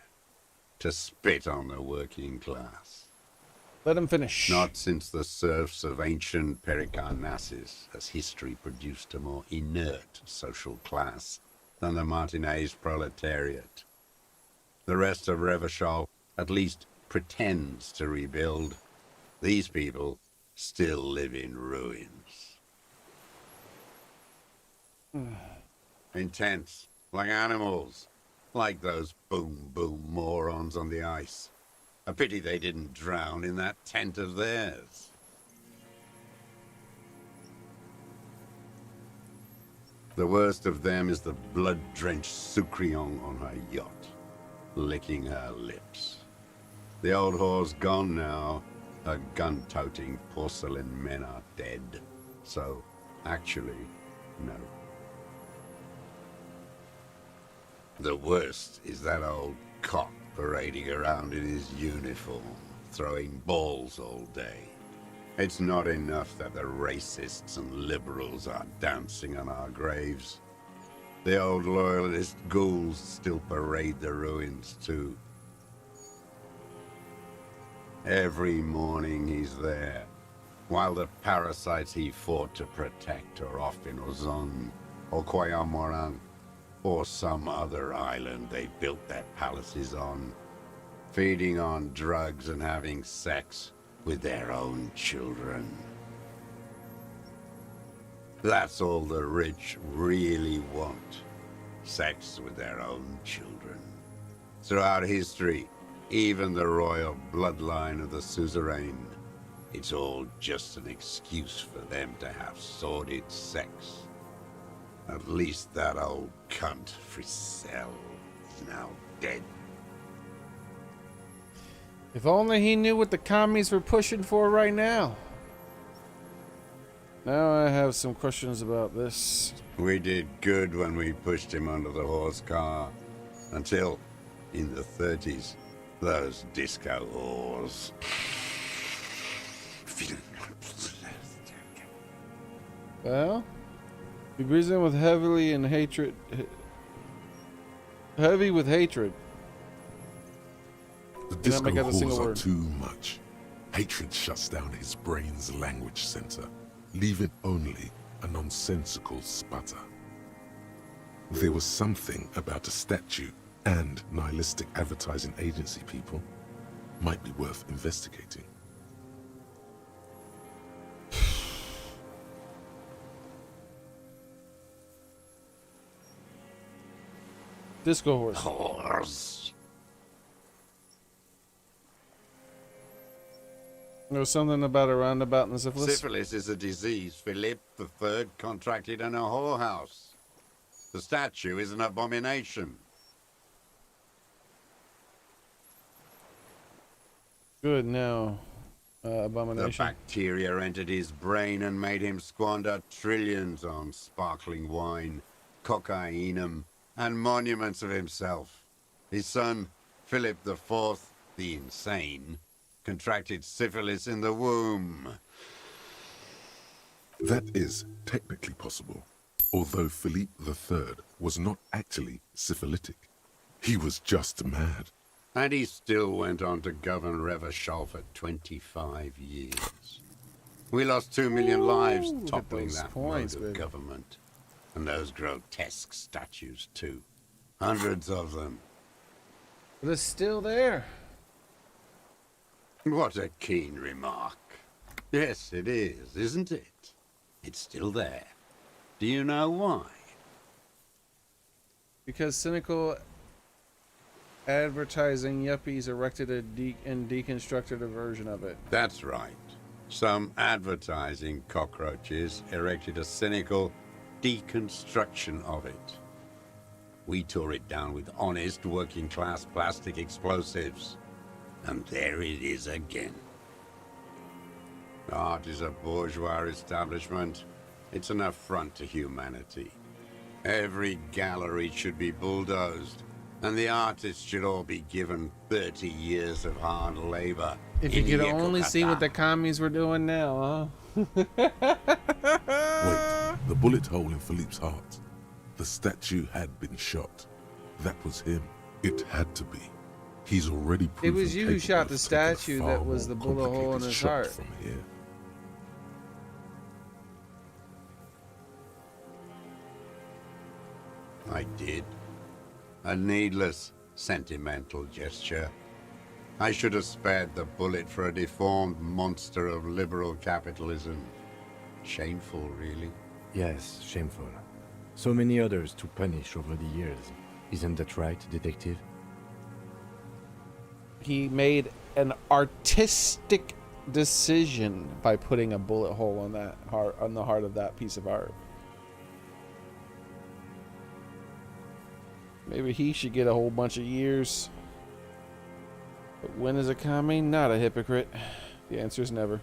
to spit on the working class. Let him finish. Not since the serfs of ancient Pericarnassus has history produced a more inert social class than the Martinez proletariat. The rest of Revachol at least pretends to rebuild. These people still live in ruins. Intense, like animals, like those boom-boom morons on the ice. A pity they didn't drown in that tent of theirs. The worst of them is the blood-drenched Sucrion on her yacht, licking her lips. The old whore's gone now. Her gun-toting porcelain men are dead. So, actually, no. The worst is that old cock parading around in his uniform, throwing balls all day. It's not enough that the racists and liberals are dancing on our graves. The old loyalist ghouls still parade the ruins too. Every morning he's there, while the parasites he fought to protect are off in Ozon, or Koyamoran, or some other island they built their palaces on, feeding on drugs and having sex with their own children. That's all the rich really want, sex with their own children. Throughout history, even the royal bloodline of the suzerain, it's all just an excuse for them to have sordid sex. At least that old cunt Frisell is now dead. If only he knew what the commies were pushing for right now. Now I have some questions about this. We did good when we pushed him under the horse car. Until, in the 30s, those disco whores. Well, he agrees them with heavy with hatred. The Did not disco make out a single whores are word. too much. Hatred shuts down his brain's language center, leaving only a nonsensical sputter. There was something about a statue and nihilistic advertising agency people might be worth investigating. Disco horse. Whores. There was something about a roundabout and syphilis. Syphilis is a disease Philip III contracted in a whorehouse. The statue is an abomination. Good, now. The Abomination. bacteria entered his brain and made him squander trillions on sparkling wine, cocainum, and monuments of himself. His son, Philip IV, the insane, contracted syphilis in the womb. That is technically possible, although Philippe III was not actually syphilitic. He was just mad. And he still went on to govern Revachol for 25 years. We lost 2 million lives Ooh, toppling those that points, mode of baby. government. And those grotesque statues, too. Hundreds of them. But it's still there. What a keen remark. Yes, it is, isn't it? It's still there. Do you know why? Because cynical advertising yuppies erected and deconstructed a version of it. That's right. Some advertising cockroaches erected a cynical deconstruction of it. We tore it down with honest working-class plastic explosives. And there it is again. Art is a bourgeois establishment. It's an affront to humanity. Every gallery should be bulldozed, and the artists should all be given 30 years of hard labor. If you could only see what the commies were doing now, huh? Wait, the bullet hole in Philippe's heart. The statue had been shot. That was him. It had to be. He's already It proven was you who capable shot of the taking a statue far that was more the bullet hole in complicated his shot heart. from here. I did. A needless, sentimental gesture. I should have spared the bullet for a deformed monster of liberal capitalism. Shameful, really. Yes, shameful. So many others to punish over the years. Isn't that right, detective? He made an artistic decision by putting a bullet hole on that heart, on the heart of that piece of art. Maybe he should get a whole bunch of years. But when is it coming? Not a hypocrite. The answer is never.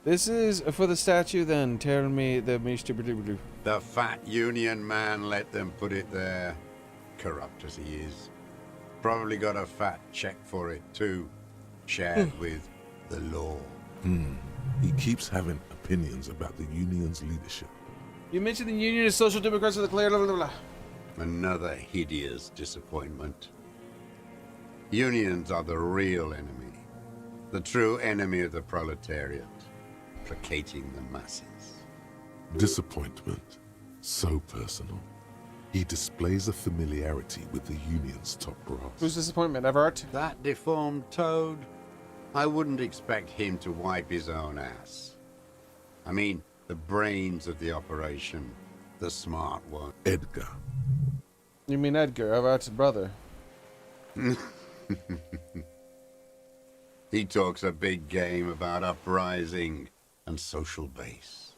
This is for the statue, then. Tell me the Mr. The fat union man let them put it there. Corrupt as he is. Probably got a fat check for it, too. Shared with the law. He keeps having opinions about the union's leadership. You mentioned the Union is Social Democrats of the Clear, blah, blah, blah. Another hideous disappointment. Unions are the real enemy. The true enemy of the proletariat. Placating the masses. Disappointment. So personal. He displays a familiarity with the union's top brass. Whose disappointment, Everett? That deformed toad? I wouldn't expect him to wipe his own ass. I mean, the brains of the operation. The smart one. Edgar. You mean Edgar, Everett's brother? He talks a big game about uprising and social base.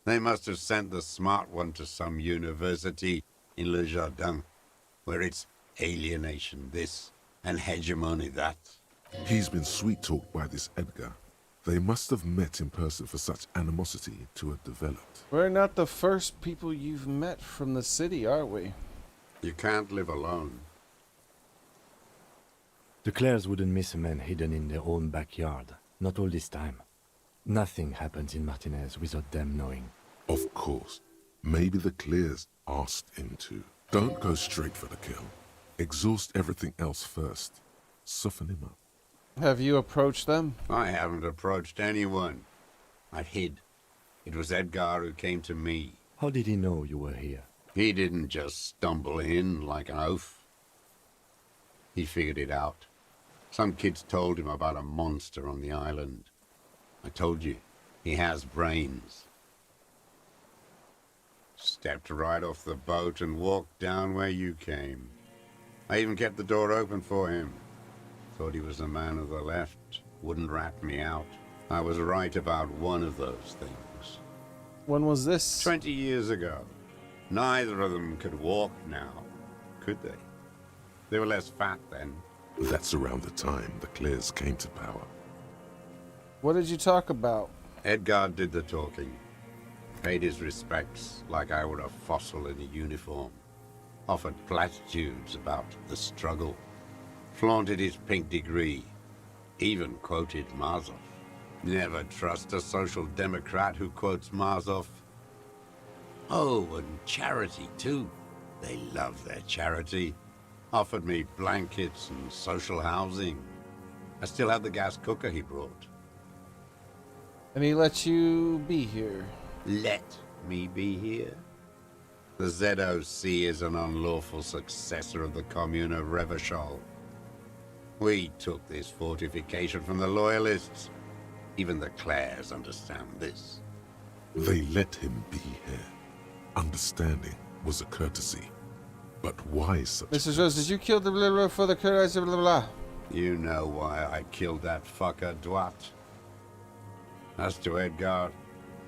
They must have sent the smart one to some university in Le Jardin, where it's alienation this and hegemony that. He's been sweet-talked by this Edgar. They must have met in person for such animosity to have developed. We're not the first people you've met from the city, are we? You can't live alone. The Clares wouldn't miss a man hidden in their own backyard. Not all this time. Nothing happens in Martinez without them knowing. Of course. Maybe the Clears asked him to. Don't go straight for the kill. Exhaust everything else first. Soften him up. Have you approached them? I haven't approached anyone. I've hid. It was Edgar who came to me. How did he know you were here? He didn't just stumble in like an oaf. He figured it out. Some kids told him about a monster on the island. I told you, he has brains. Stepped right off the boat and walked down where you came. I even kept the door open for him. Thought he was a man of the left. Wouldn't rat me out. I was right about one of those things. When was this? 20 years ago. Neither of them could walk now, could they? They were less fat then. That's around the time the Clears came to power. What did you talk about? Edgar did the talking. Paid his respects like I were a fossil in a uniform. Offered platitudes about the struggle. Flaunted his pink degree. Even quoted Marzoff. Never trust a social democrat who quotes Marzoff. Oh, and charity too. They love their charity. Offered me blankets and social housing. I still have the gas cooker he brought. And he let you be here. Let me be here? The ZOC is an unlawful successor of the Commune of Revachol. We took this fortification from the Loyalists. Even the Clares understand this. They let him be here. Understanding was a courtesy. But why such... Mrs. Rose, did you kill the blah blah for the courage of blah blah? You know why I killed that fucker, Dwat. As to Edgar,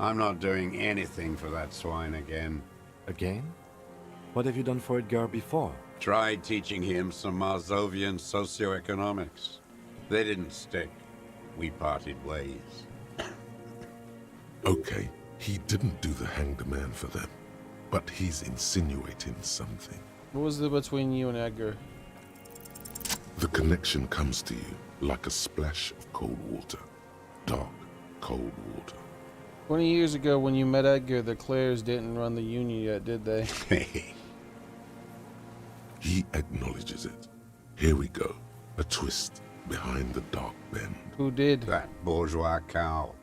I'm not doing anything for that swine again. Again? What have you done for Edgar before? Tried teaching him some Marzovian socioeconomics. They didn't stick. We parted ways. Okay, he didn't do the hanged man for them. But he's insinuating something. What was there between you and Edgar? The connection comes to you like a splash of cold water. Dark, cold water. 20 years ago when you met Edgar, the Clares didn't run the Union yet, did they? He acknowledges it. Here we go. A twist behind the dark bend. Who did? That bourgeois cow.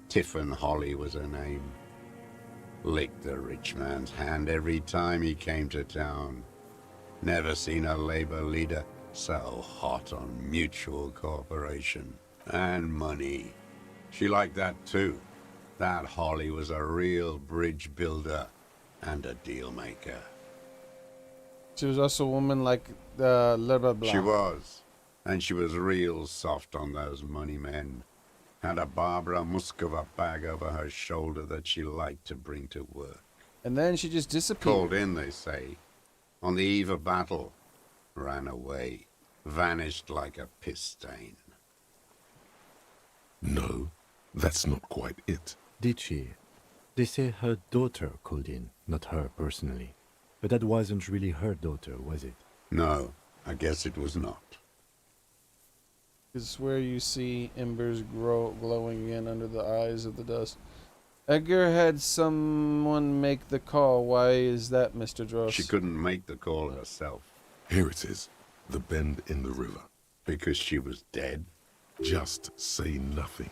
Tiffin Holly was her name. Licked the rich man's hand every time he came to town. Never seen a labor leader so hot on mutual cooperation and money. She liked that too. That Holly was a real bridge builder and a deal maker. She was also a woman like blah, blah, blah. She was. And she was real soft on those money men. Had a Barbara Muscova bag over her shoulder that she liked to bring to work. And then she just disappeared. Called in, they say. On the eve of battle. Ran away. Vanished like a piss stain. No, that's not quite it. Did she? They say her daughter called in, not her personally. But that wasn't really her daughter, was it? No, I guess it was not. This is where you see embers glowing again under the eyes of the dust. Edgar had someone make the call. Why is that, Mr. Dross? She couldn't make the call herself. Here it is. The bend in the river. Because she was dead? Just say nothing.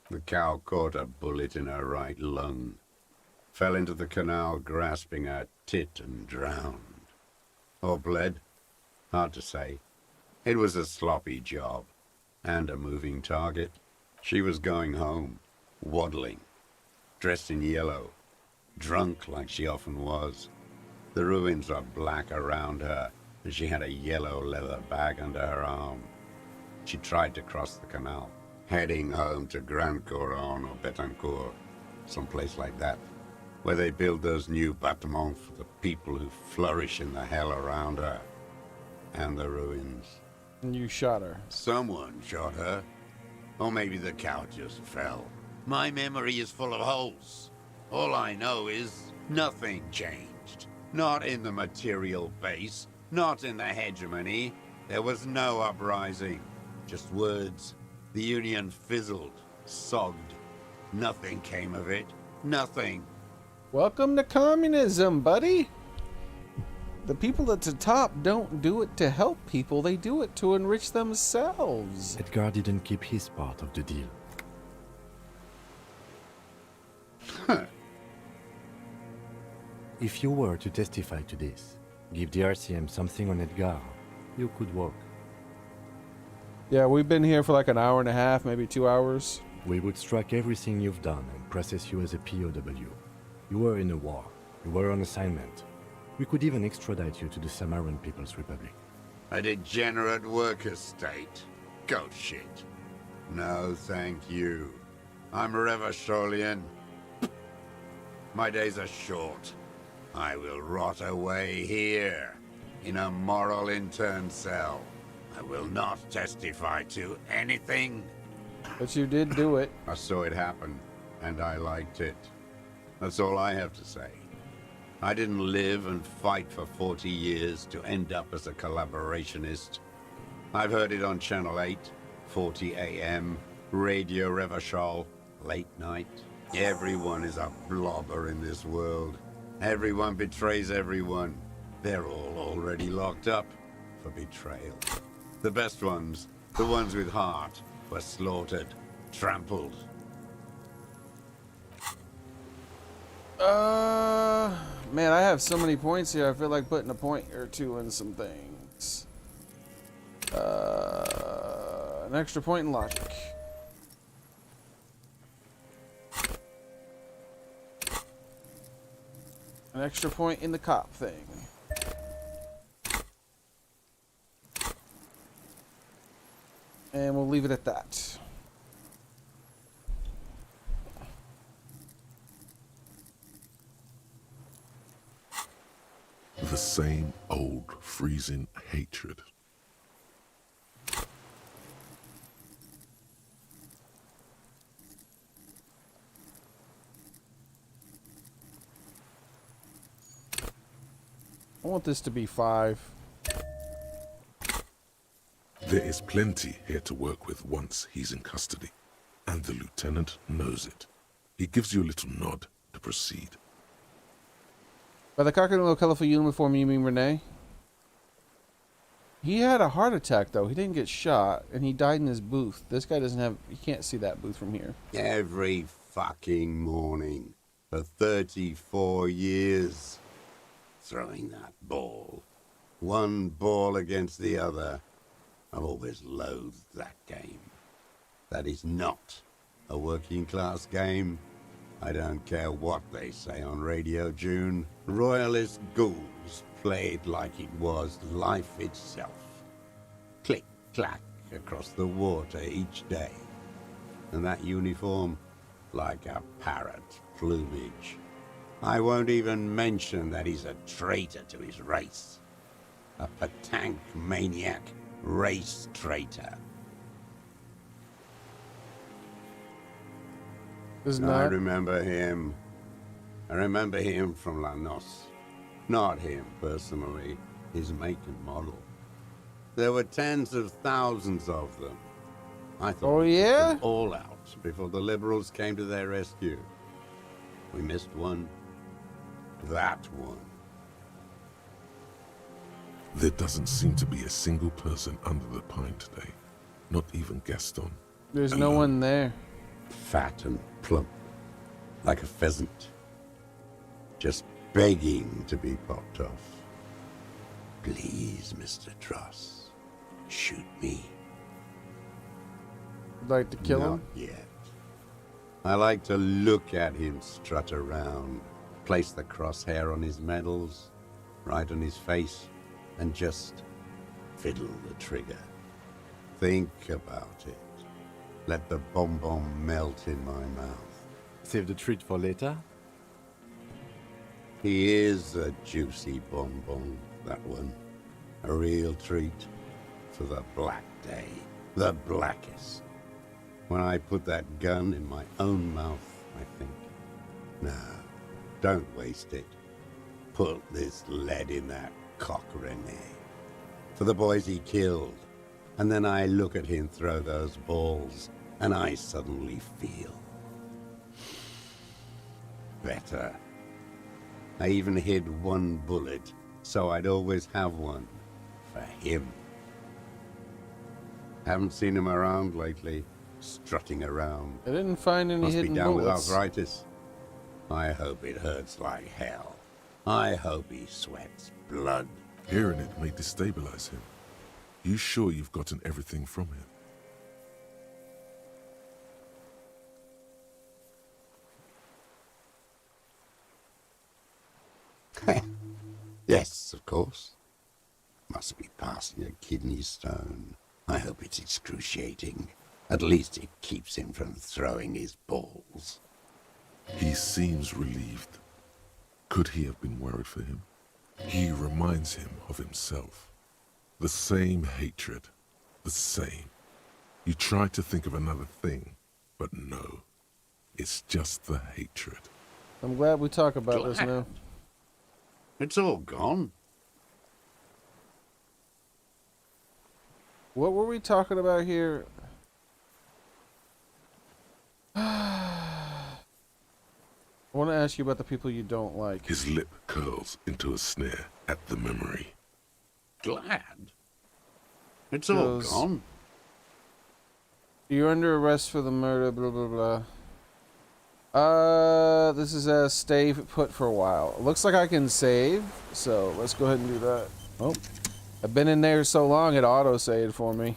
The cow caught a bullet in her right lung. Fell into the canal grasping her tit and drowned. Or bled? Hard to say. It was a sloppy job. And a moving target. She was going home. Waddling. Dressed in yellow. Drunk like she often was. The ruins are black around her, and she had a yellow leather bag under her arm. She tried to cross the canal, heading home to Grand Couronne or Betancourt, someplace like that, where they build those new bâtiments for the people who flourish in the hell around her, and the ruins. And you shot her. Someone shot her. Or maybe the cow just fell. My memory is full of holes. All I know is nothing changed. Not in the material base, not in the hegemony. There was no uprising. Just words. The Union fizzled, sogged. Nothing came of it. Nothing. Welcome to communism, buddy. The people at the top don't do it to help people. They do it to enrich themselves. Edgar didn't keep his part of the deal. If you were to testify to this, give the RCM something on Edgar, you could walk. Yeah, we've been here for like an hour and a half, maybe 2 hours. We would strike everything you've done and process you as a POW. You were in a war. You were on assignment. We could even extradite you to the Samaran People's Republic. A degenerate worker state. Goat shit. No, thank you. I'm Revacholian. My days are short. I will rot away here, in a moral intern cell. I will not testify to anything. But you did do it. I saw it happen, and I liked it. That's all I have to say. I didn't live and fight for 40 years to end up as a collaborationist. I've heard it on Channel 8, 40 AM, Radio Revachol, late night. Everyone is a blobber in this world. Everyone betrays everyone. They're all already locked up for betrayal. The best ones, the ones with heart, were slaughtered, trampled. Man, I have so many points here. I feel like putting a point or two in some things. An extra point in logic. An extra point in the cop thing. And we'll leave it at that. The same old freezing hatred. I want this to be 5. There is plenty here to work with once he's in custody, and the lieutenant knows it. He gives you a little nod to proceed. By the cockatiel colorful uniform, you mean Renee? He had a heart attack, though. He didn't get shot, and he died in his booth. This guy doesn't have... You can't see that booth from here. Every fucking morning for 34 years. Throwing that ball. One ball against the other. I've always loathed that game. That is not a working class game. I don't care what they say on Radio June. Royalist ghouls played like it was life itself. Click, clack across the water each day. And that uniform, like a parrot plumage. I won't even mention that he's a traitor to his race. A petanque maniac race traitor. I remember him. I remember him from La Noce. Not him personally, his make and model. There were tens of thousands of them. I thought we took them all out before the liberals came to their rescue. We missed one. That one. There doesn't seem to be a single person under the pine today. Not even Gaston. There's no one there. Fat and plump, like a pheasant. Just begging to be popped off. Please, Mr. Dross, shoot me. Like to kill him? Not yet. I like to look at him strut around, place the crosshair on his medals, right on his face, and just fiddle the trigger. Think about it. Let the bonbon melt in my mouth. Save the treat for later? He is a juicy bonbon, that one. A real treat for the black day. The blackest. When I put that gun in my own mouth, I think, no, don't waste it. Put this lead in that cock, René. For the boys he killed. And then I look at him throw those balls, and I suddenly feel better. I even hid one bullet, so I'd always have one for him. Haven't seen him around lately, strutting around. I didn't find any hidden down bullets. with arthritis. I hope it hurts like hell. I hope he sweats blood. Hearing it may destabilize him. You sure you've gotten everything from him? Yes, of course. Must be passing a kidney stone. I hope it's excruciating. At least it keeps him from throwing his balls. He seems relieved. Could he have been worried for him? He reminds him of himself. The same hatred. The same. You try to think of another thing, but no. It's just the hatred. I'm glad we talk about this now. It's all gone. What were we talking about here? I want to ask you about the people you don't like. His lip curls into a sneer at the memory. Glad? It's all gone. You're under arrest for the murder, blah, blah, blah. This is a stay put for a while. It looks like I can save, so let's go ahead and do that. Oh, I've been in there so long it auto-saved for me.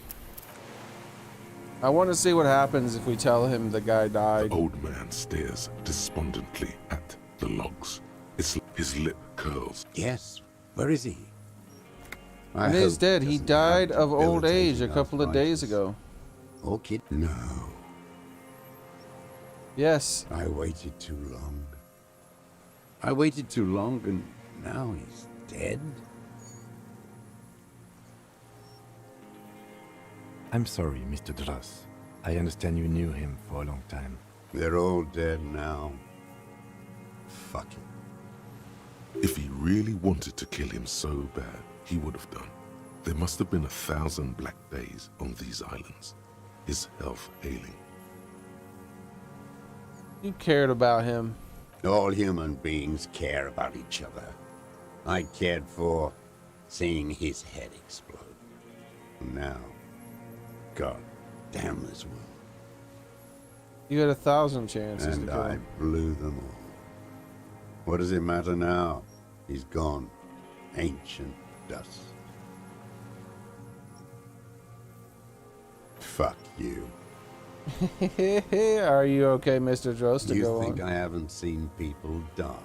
I want to see what happens if we tell him the guy died. The old man stares despondently at the logs. His lip curls. Yes, where is he? And he's dead. He died of old age a couple of days ago. Oh, kid? No. Yes. I waited too long. I waited too long and now he's dead? I'm sorry, Mr. Dross. I understand you knew him for a long time. They're all dead now. Fuck it. If he really wanted to kill him so bad, he would have done. There must have been 1,000 black days on these islands. His health ailing. You cared about him. All human beings care about each other. I cared for seeing his head explode. And now, God damn this world. You had 1,000 chances And to kill I him. blew them all. What does it matter now? He's gone. Ancient dust. Fuck you. Are you okay, Mr. Drost, to You go think on? I haven't seen people die?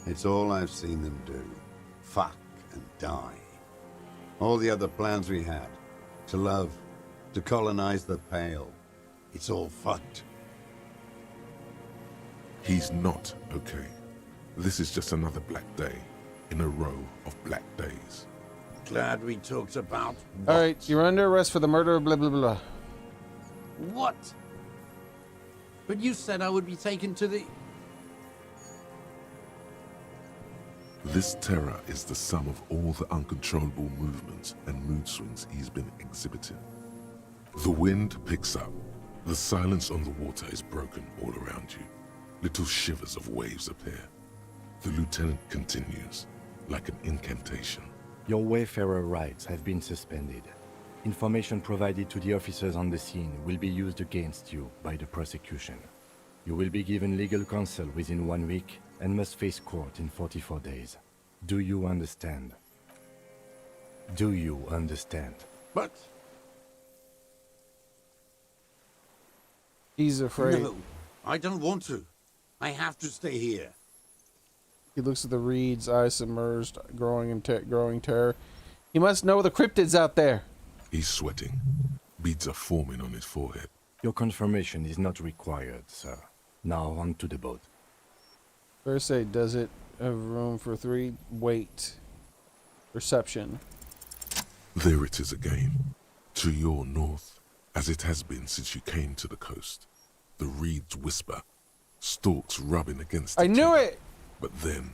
It's all I've seen them do. Fuck and die. All the other plans we had. To love. To colonize the Pale. It's all fucked. He's not okay. This is just another black day in a row of black days. Glad we talked about All right, you're under arrest for the murder of blah, blah, blah. what? But you said I would be taken to the... This terror is the sum of all the uncontrollable movements and mood swings he's been exhibiting. The wind picks up. The silence on the water is broken all around you. Little shivers of waves appear. The lieutenant continues, like an incantation. Your Wayfarer rights have been suspended. Information provided to the officers on the scene will be used against you by the prosecution. You will be given legal counsel within 1 week and must face court in 44 days. Do you understand? Do you understand? But... He's afraid. No, I don't want to. I have to stay here. He looks at the reeds, eyes submerged, growing terror. He must know the cryptids out there. He's sweating. Beads are forming on his forehead. Your confirmation is not required, sir. Now on to the boat. First say, does it have room for 3? Wait. Perception. There it is again. To your north, as it has been since you came to the coast. The reeds whisper, stalks rubbing against I each knew other. it! But then,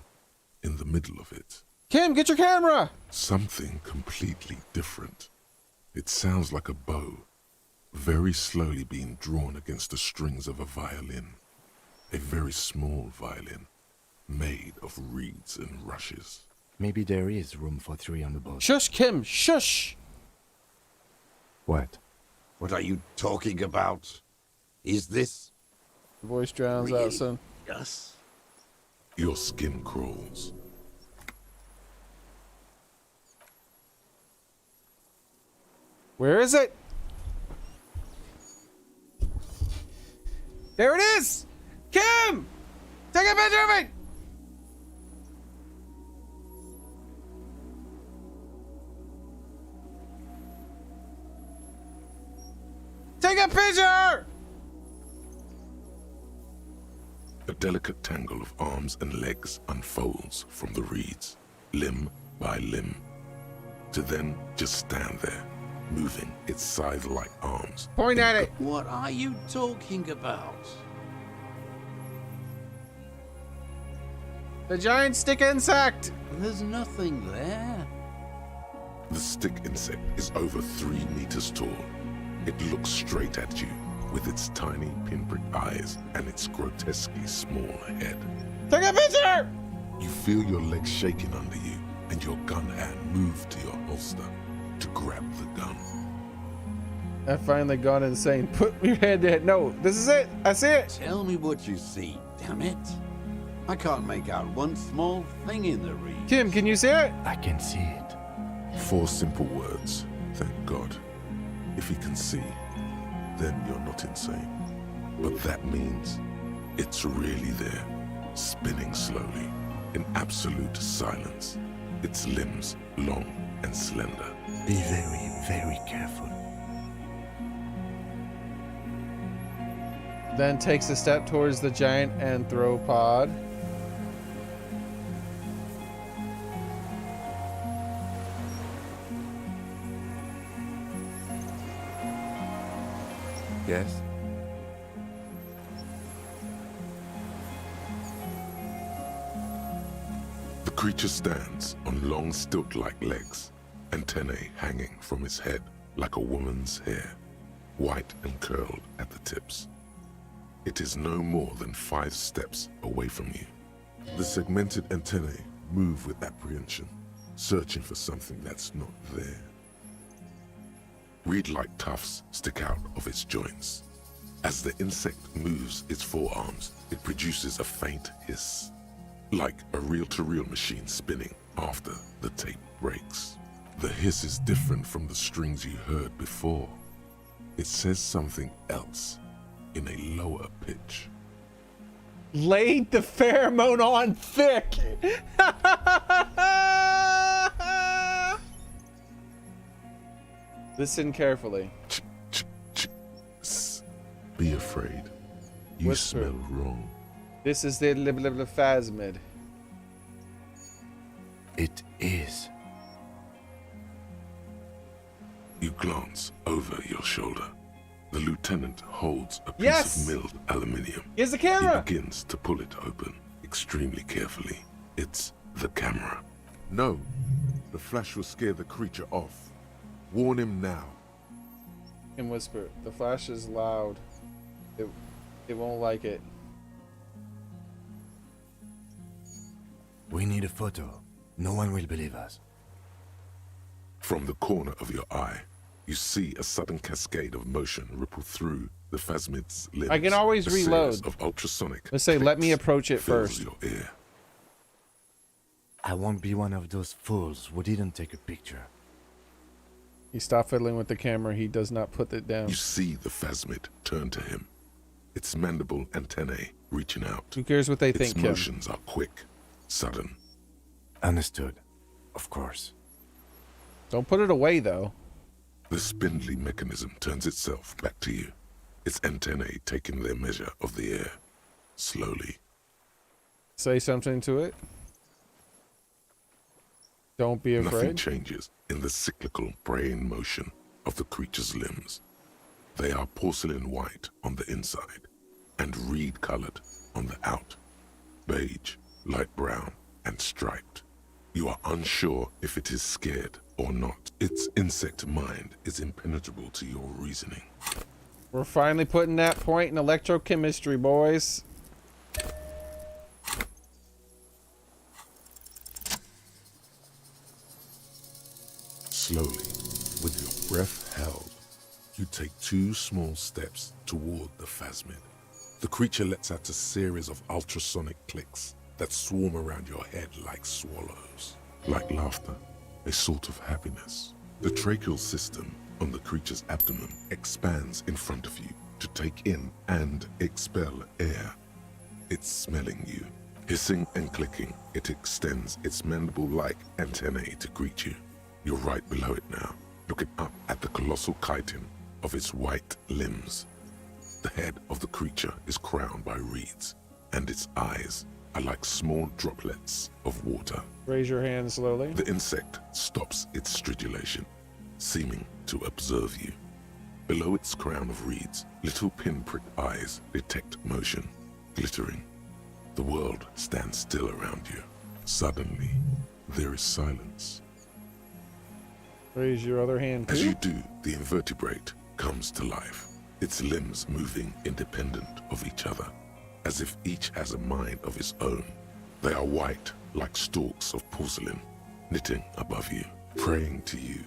in the middle of it, Kim, get your camera! something completely different. It sounds like a bow, very slowly being drawn against the strings of a violin. A very small violin, made of reeds and rushes. Maybe there is room for 3 on the boat. Shush, Kim, shush! What? What are you talking about? Is this... The voice drowns out, son. Yes. Your skin crawls. Where is it? There it is! Kim! Take a picture of it! Take a picture! A delicate tangle of arms and legs unfolds from the reeds, limb by limb, to then just stand there, moving its scythe-like arms. Point at it! What are you talking about? The giant stick insect! There's nothing there. The stick insect is over 3 meters tall. It looks straight at you, with its tiny pinprick eyes and its grotesquely small head. Take a picture! You feel your legs shaking under you, and your gun hand move to your holster to grab the gun. I've finally gone insane. Put your head to head. No, this is it. I see it. Tell me what you see, damn it. I can't make out one small thing in the reeds. Kim, can you see it? I can see it. 4 simple words, thank God. If he can see, then you're not insane. But that means it's really there, spinning slowly, in absolute silence. Its limbs long and slender. Be very, very careful. Then takes a step towards the giant anthropod. Yes? The creature stands on long stilt-like legs, antennae hanging from its head like a woman's hair, white and curled at the tips. It is no more than 5 steps away from you. The segmented antennae move with apprehension, searching for something that's not there. Reed-like tufts stick out of its joints. As the insect moves its forearms, it produces a faint hiss, like a reel-to-reel machine spinning after the tape breaks. The hiss is different from the strings you heard before. It says something else in a lower pitch. Laid the pheromone on thick. Listen carefully. Be afraid. You Whisper. smell wrong. This is the phasmid. It is. You glance over your shoulder. The lieutenant holds a piece Yes! of milled aluminium. Here's the camera! He begins to pull it open extremely carefully. It's the camera. No, the flash will scare the creature off. Warn him now. And whisper. The flash is loud. It won't like it. We need a photo. No one will believe us. From the corner of your eye, you see a sudden cascade of motion ripple through the phasmid's limbs. I can always A series reload. of ultrasonic Let's say, let me clicks approach it fills first. your ear. I won't be one of those fools who didn't take a picture. He stopped fiddling with the camera. He does not put it down. You see the phasmid turn to him, its mandible antennae reaching out. Who cares what they Its think, Kim? motions are quick, sudden. Understood. Of course. Don't put it away, though. The spindly mechanism turns itself back to you, its antennae taking their measure of the air, slowly. Say something to it. Don't be Nothing afraid. changes in the cyclical braying motion of the creature's limbs. They are porcelain white on the inside and reed-colored on the out, beige, light brown, and striped. You are unsure if it is scared or not. Its insect mind is impenetrable to your reasoning. We're finally putting that point in electrochemistry, boys. Slowly, with your breath held, you take 2 small steps toward the phasmid. The creature lets out a series of ultrasonic clicks that swarm around your head like swallows. Like laughter, a sort of happiness. The tracheal system on the creature's abdomen expands in front of you to take in and expel air. It's smelling you. Hissing and clicking, it extends its mandible-like antennae to greet you. You're right below it now, looking up at the colossal chitin of its white limbs. The head of the creature is crowned by reeds, and its eyes are like small droplets of water. Raise your hand slowly. The insect stops its stridulation, seeming to observe you. Below its crown of reeds, little pinprick eyes detect motion, glittering. The world stands still around you. Suddenly, there is silence. Raise your other hand, As too. you do, the invertebrate comes to life, its limbs moving independent of each other, as if each has a mind of its own. They are white, like stalks of porcelain, knitting above you, praying to you.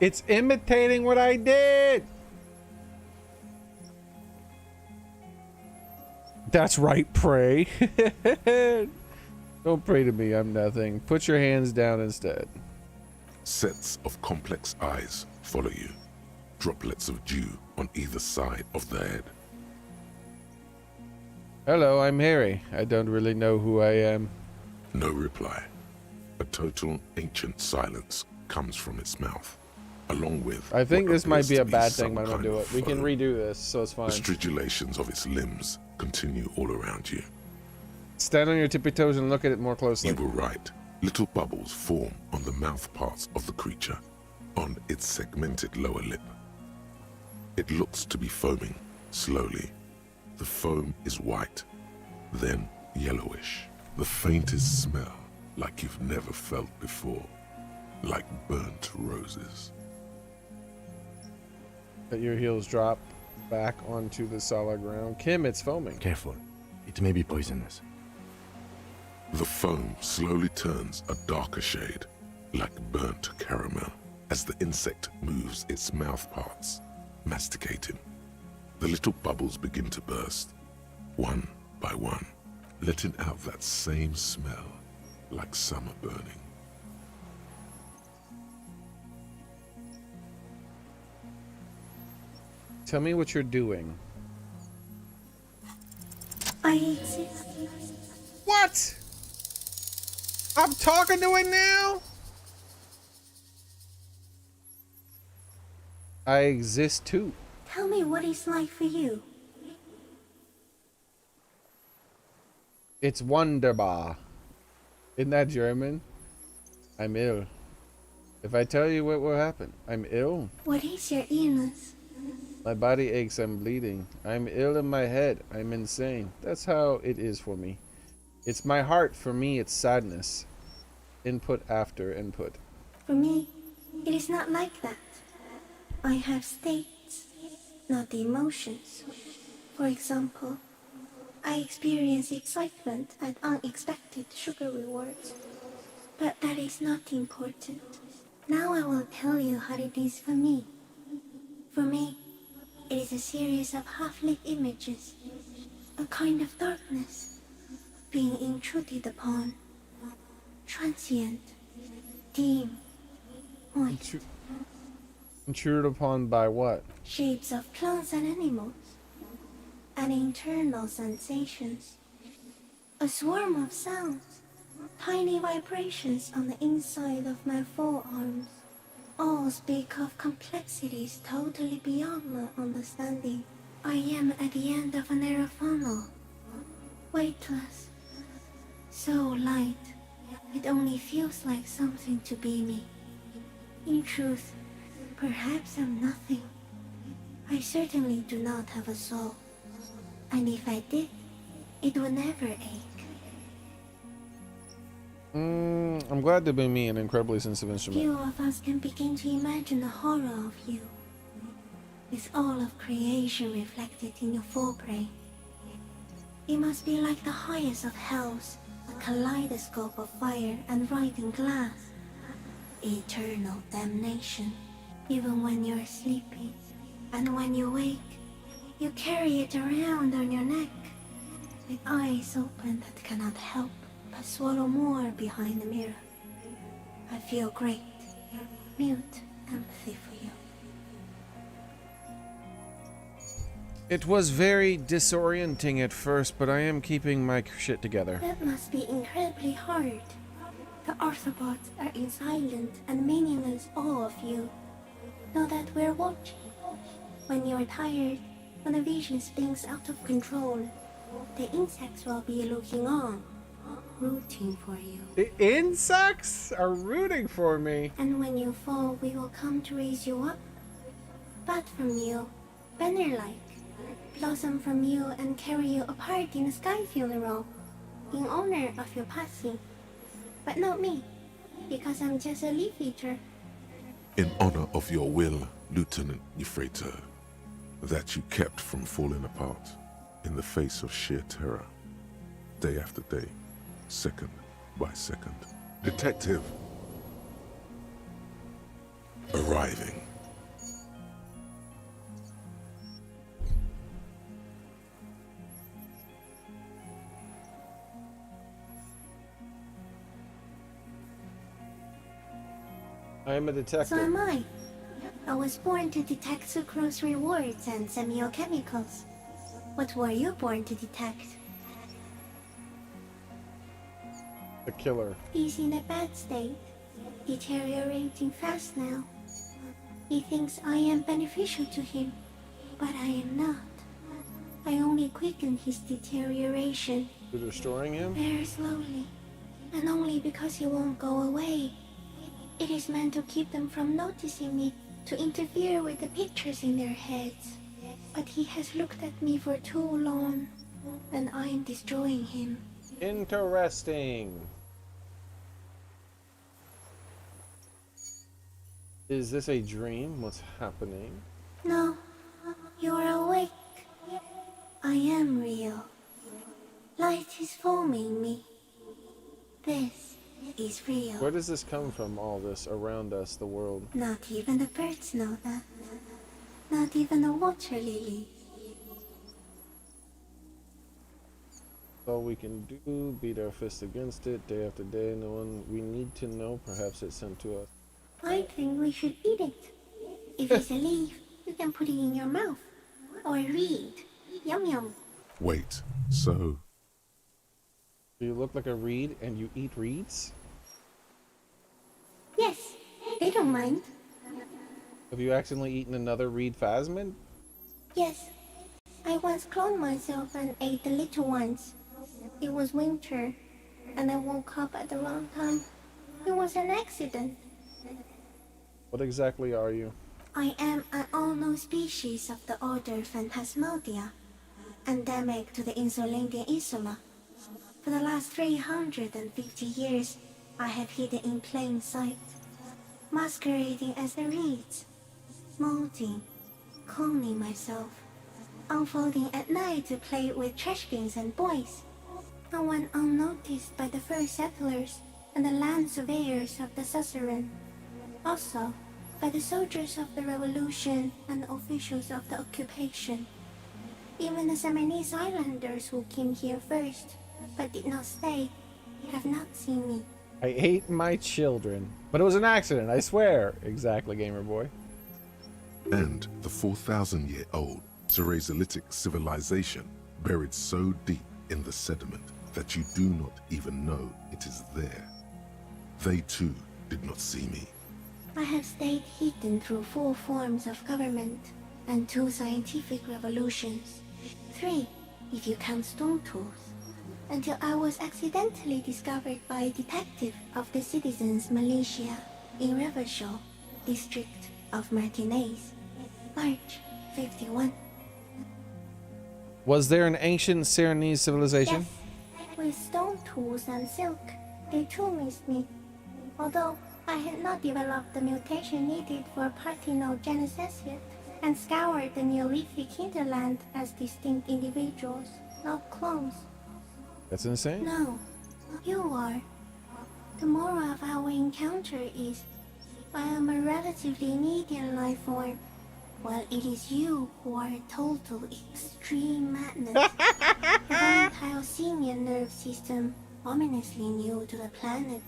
It's imitating what I did. That's right, pray. Don't pray to me, I'm nothing. Put your hands down instead. Sets of complex eyes follow you, droplets of dew on either side of the head. Hello, I'm Harry. I don't really know who I am. No reply. A total ancient silence comes from its mouth, along with I think what this might appears be to a bad thing, some but I'm gonna kind do of it. We can foam. redo this, so it's The fine. stridulations of its limbs continue all around you. Stand on your tippy toes and look at it more closely. You were right. Little bubbles form on the mouth parts of the creature, on its segmented lower lip. It looks to be foaming, slowly. The foam is white, then yellowish. The faintest smell, like you've never felt before, like burnt roses. Let your heels drop back onto the solid ground. Kim, it's foaming. Careful. It may be poisonous. The foam slowly turns a darker shade, like burnt caramel, as the insect moves its mouth parts, masticating. The little bubbles begin to burst, one by one, letting out that same smell, like summer burning. Tell me what you're doing. I exist. What? I'm talking to it now? I exist too. Tell me what it's like for you. It's wunderbar. Isn't that German? I'm ill. If I tell you what will happen, I'm ill. What is your illness? My body aches, I'm bleeding. I'm ill in my head, I'm insane. That's how it is for me. It's my heart, for me it's sadness. Input after input. For me, it is not like that. I have states, not the emotions. For example, I experience excitement at unexpected sugar rewards. But that is not important. Now I will tell you how it is for me. For me, it is a series of half-lit images, a kind of darkness, being intruded upon, transient, dim, moist. Intruded upon by what? Shapes of plants and animals, and internal sensations, a swarm of sounds, tiny vibrations on the inside of my forearms. All speak of complexities totally beyond my understanding. I am at the end of a narrow funnel, weightless, so light, it only feels like something to be me. In truth, perhaps I'm nothing. I certainly do not have a soul, and if I did, it would never ache. I'm glad to be me, an incredibly sensitive instrument. Few of us can begin to imagine the horror of you, with all of creation reflected in your forebrain. It must be like the highest of hells, a kaleidoscope of fire and writhing glass. Eternal damnation, even when you're sleeping. And when you wake, you carry it around on your neck, with eyes open that cannot help but swallow more behind the mirror. I feel great, mute empathy for you. It was very disorienting at first, but I am keeping my shit together. That must be incredibly hard. The Arthropods are in silent and meaningless awe of you. Know that we're watching. When you're tired, when the vision spins out of control, the insects will be looking on, rooting for you. The insects are rooting for me. And when you fall, we will come to raise you up. Bud from you, banner-like, blossom from you and carry you apart in a sky funeral, in honor of your passing. But not me, because I'm just a leaf eater. In honor of your will, Lieutenant Euphrator, that you kept from falling apart in the face of sheer terror, day after day, second by second. Detective, arriving. I am a detective. So am I. I was born to detect sucrose rewards and semiochemicals. What were you born to detect? The killer. He's in a bad state, deteriorating fast now. He thinks I am beneficial to him, but I am not. I only quicken his deterioration. You're destroying him? Very slowly, and only because he won't go away. It is meant to keep them from noticing me, to interfere with the pictures in their heads. But he has looked at me for too long, and I am destroying him. Interesting. Is this a dream? What's happening? No, you are awake. I am real. Light is forming me. This is real. Where does this come from, all this around us, the world? Not even the birds know that. Not even the water lily. All we can do, beat our fists against it day after day. No one we need to know. Perhaps it's sent to us. I think we should eat it. If it's a leaf, you can put it in your mouth. Or a reed. Yum yum. Wait, so Do you look like a reed and you eat reeds? Yes, they don't mind. Have you accidentally eaten another reed phasmid? Yes, I once cloned myself and ate the little ones. It was winter, and I woke up at the wrong time. It was an accident. What exactly are you? I am an unknown species of the order Phantasmodia, endemic to the Insulindian Insula. For the last 350 years, I have hidden in plain sight, masquerading as the reeds, molding, cloning myself, unfolding at night to play with trash bins and boys. I went unnoticed by the first settlers and the land surveyors of the suzerain. Also, by the soldiers of the revolution and the officials of the occupation. Even the Seminese islanders who came here first, but did not stay, have not seen me. I ate my children. But it was an accident, I swear. Exactly, Gamer Boy. and the 4,000-year-old Ceresolithic civilization buried so deep in the sediment that you do not even know it is there. They too did not see me. I have stayed hidden through 4 forms of government and 2 scientific revolutions. 3, if you count stone tools, until I was accidentally discovered by a detective of the citizens' militia in Revershaw, district of Martinez, March 51. Was there an ancient Serenese civilization? Yes, with stone tools and silk, they too missed me. Although I had not developed the mutation needed for parthenogenesis yet, and scoured the Neolithic hinterland as distinct individuals, not clones. That's insane. No, you are. The moral of our encounter is, I am a relatively median life form, while it is you who are a total extreme madness. A volatile simian nerve system, ominously new to the planet.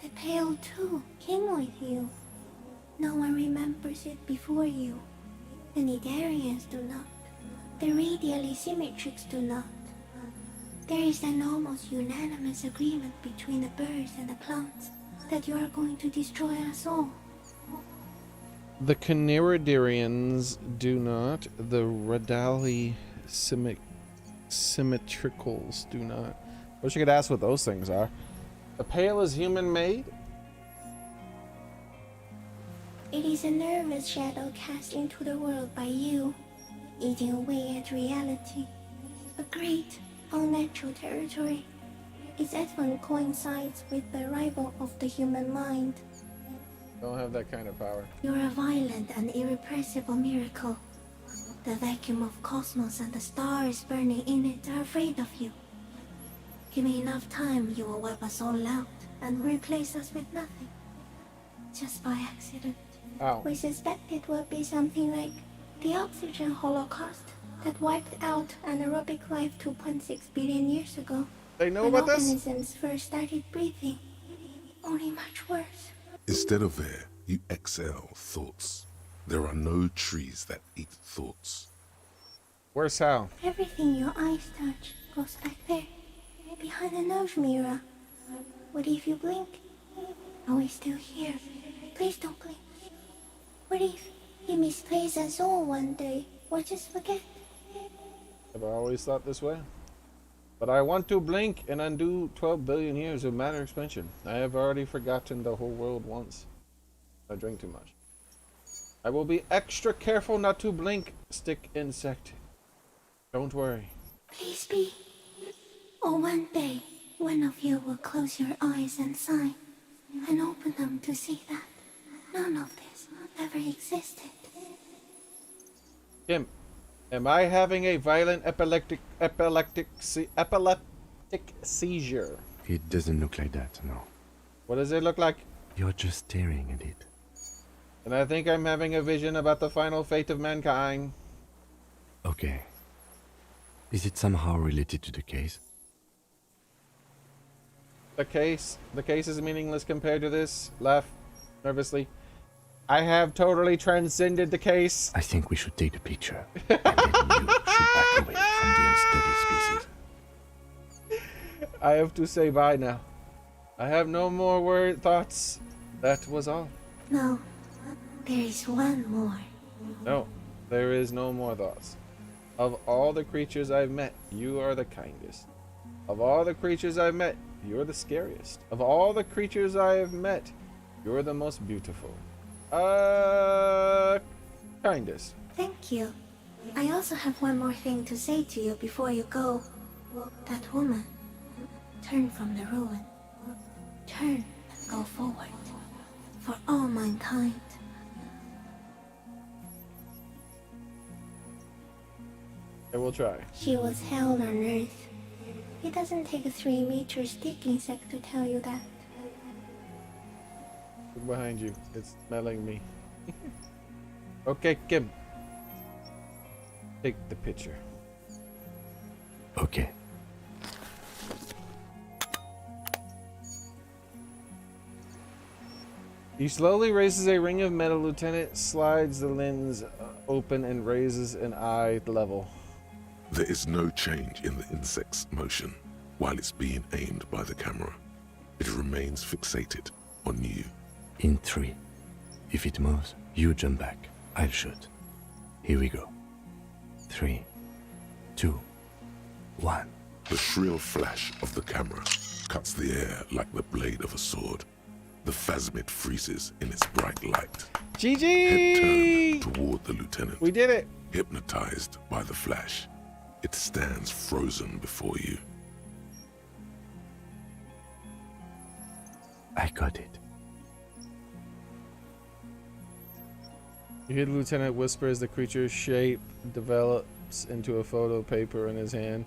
The Pale too came with you. No one remembers it before you. The Nidarians do not. The radially symmetrics do not. There is an almost unanimous agreement between the birds and the plants that you are going to destroy us all. The Canaridarians do not. The Radali symmetricals do not. Wish I could ask what those things are. The Pale is human-made? It is a nervous shadow cast into the world by you, eating away at reality. A great, unnatural territory. Its advent coincides with the arrival of the human mind. Don't have that kind of power. You're a violent and irrepressible miracle. The vacuum of cosmos and the stars burning in it are afraid of you. Give me enough time, you will wipe us all out and replace us with nothing. Just by accident. Ow. We suspect it will be something like the oxygen holocaust that wiped out anaerobic life 2.6 billion years ago. They know when about this? organisms first started breathing. Only much worse. Instead of air, you exhale thoughts. There are no trees that eat thoughts. Where's how? Everything your eyes touch goes back there, behind the nose mirror. What if you blink? Are we still here? Please don't blink. What if he misplaces us all one day, or just forget? Have I always thought this way? But I want to blink and undo 12 billion years of matter expansion. I have already forgotten the whole world once. I drink too much. I will be extra careful not to blink, stick insect. Don't worry. Please be. Or one day, one of you will close your eyes and sigh, and open them to see that none of this ever existed. Kim, am I having a violent epileptic seizure? It doesn't look like that, no. What does it look like? You're just staring at it. And I think I'm having a vision about the final fate of mankind. Okay. Is it somehow related to the case? The case is meaningless compared to this. Laugh nervously. I have totally transcended the case. I think we should take the picture and then you should back away from the unsteady species. I have to say bye now. I have no more thoughts. That was all. No, there is one more. No, there is no more thoughts. Of all the creatures I've met, you are the kindest. Of all the creatures I've met, you're the scariest. Of all the creatures I have met, you're the most beautiful. Kindest. Thank you. I also have one more thing to say to you before you go. That woman, turn from the ruin. Turn and go forward. For all mankind. I will try. She was held on Earth. It doesn't take a 3-meter stick insect to tell you that. Look behind you. It's smelling me. Okay, Kim. Take the picture. Okay. He slowly raises a ring of metal. Lieutenant slides the lens open and raises an eye level. There is no change in the insect's motion while it's being aimed by the camera. It remains fixated on you. In 3. If it moves, you jump back. I'll shoot. Here we go. 3, 2, 1. The shrill flash of the camera cuts the air like the blade of a sword. The phasmid freezes in its bright light. GG! Head turned toward the lieutenant. We did it! Hypnotized by the flash, it stands frozen before you. I got it. You hear the lieutenant whisper as the creature's shape develops into a photo paper in his hand.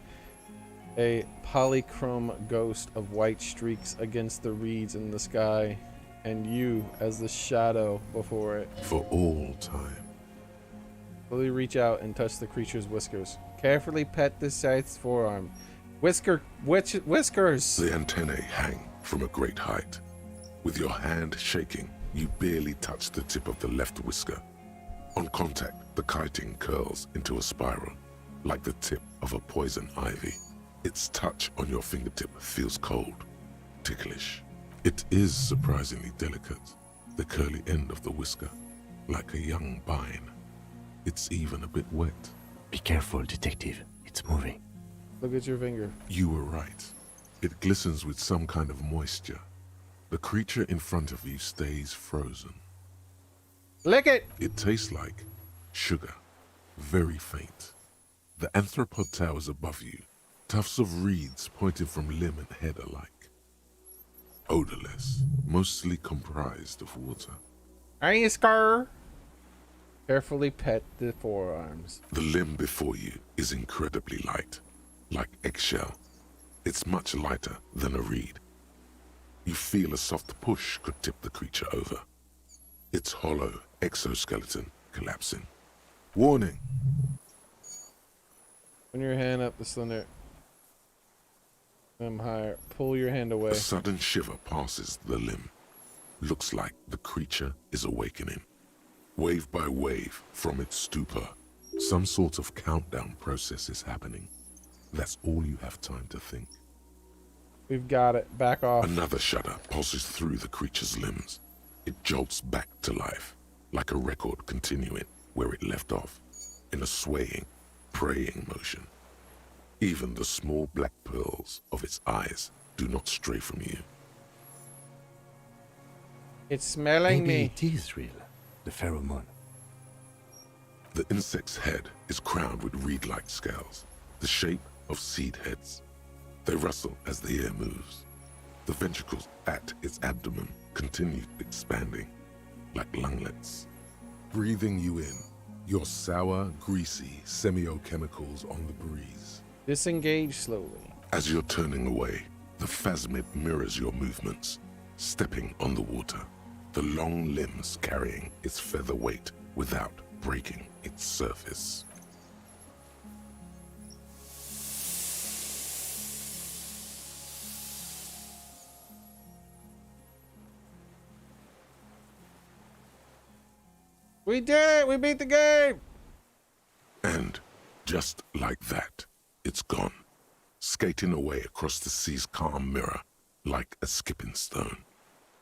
A polychrome ghost of white streaks against the reeds in the sky, and you as the shadow before it. For all time. Slowly reach out and touch the creature's whiskers. Carefully pet the scythe's forearm. Whiskers! The antennae hang from a great height. With your hand shaking, you barely touch the tip of the left whisker. On contact, the kiting curls into a spiral, like the tip of a poison ivy. Its touch on your fingertip feels cold, ticklish. It is surprisingly delicate, the curly end of the whisker, like a young vine. It's even a bit wet. Be careful, detective. It's moving. Look at your finger. You were right. It glistens with some kind of moisture. The creature in front of you stays frozen. Lick it! It tastes like sugar, very faint. The anthropod towers above you, tufts of reeds pointing from limb and head alike. Odorless, mostly comprised of water. Whisker! Carefully pet the forearms. The limb before you is incredibly light, like eggshell. It's much lighter than a reed. You feel a soft push could tip the creature over. Its hollow exoskeleton collapsing. Warning! Put your hand up the slender. Higher. Pull your hand away. A sudden shiver passes the limb. Looks like the creature is awakening. Wave by wave from its stupor, some sort of countdown process is happening. That's all you have time to think. We've got it. Back off. Another shudder pulses through the creature's limbs. It jolts back to life, like a record continuing where it left off, in a swaying, praying motion. Even the small black pearls of its eyes do not stray from you. It's smelling Maybe me. It is real. The pheromone. The insect's head is crowned with reed-like scales, the shape of seed heads. They rustle as the air moves. The ventricles at its abdomen continue expanding, like lunglets. Breathing you in, your sour, greasy semiochemicals on the breeze. Disengage slowly. As you're turning away, The phasmid mirrors your movements, stepping on the water, the long limbs carrying its feather weight without breaking its surface. We did it! We beat the game! And just like that, it's gone, skating away across the sea's calm mirror like a skipping stone,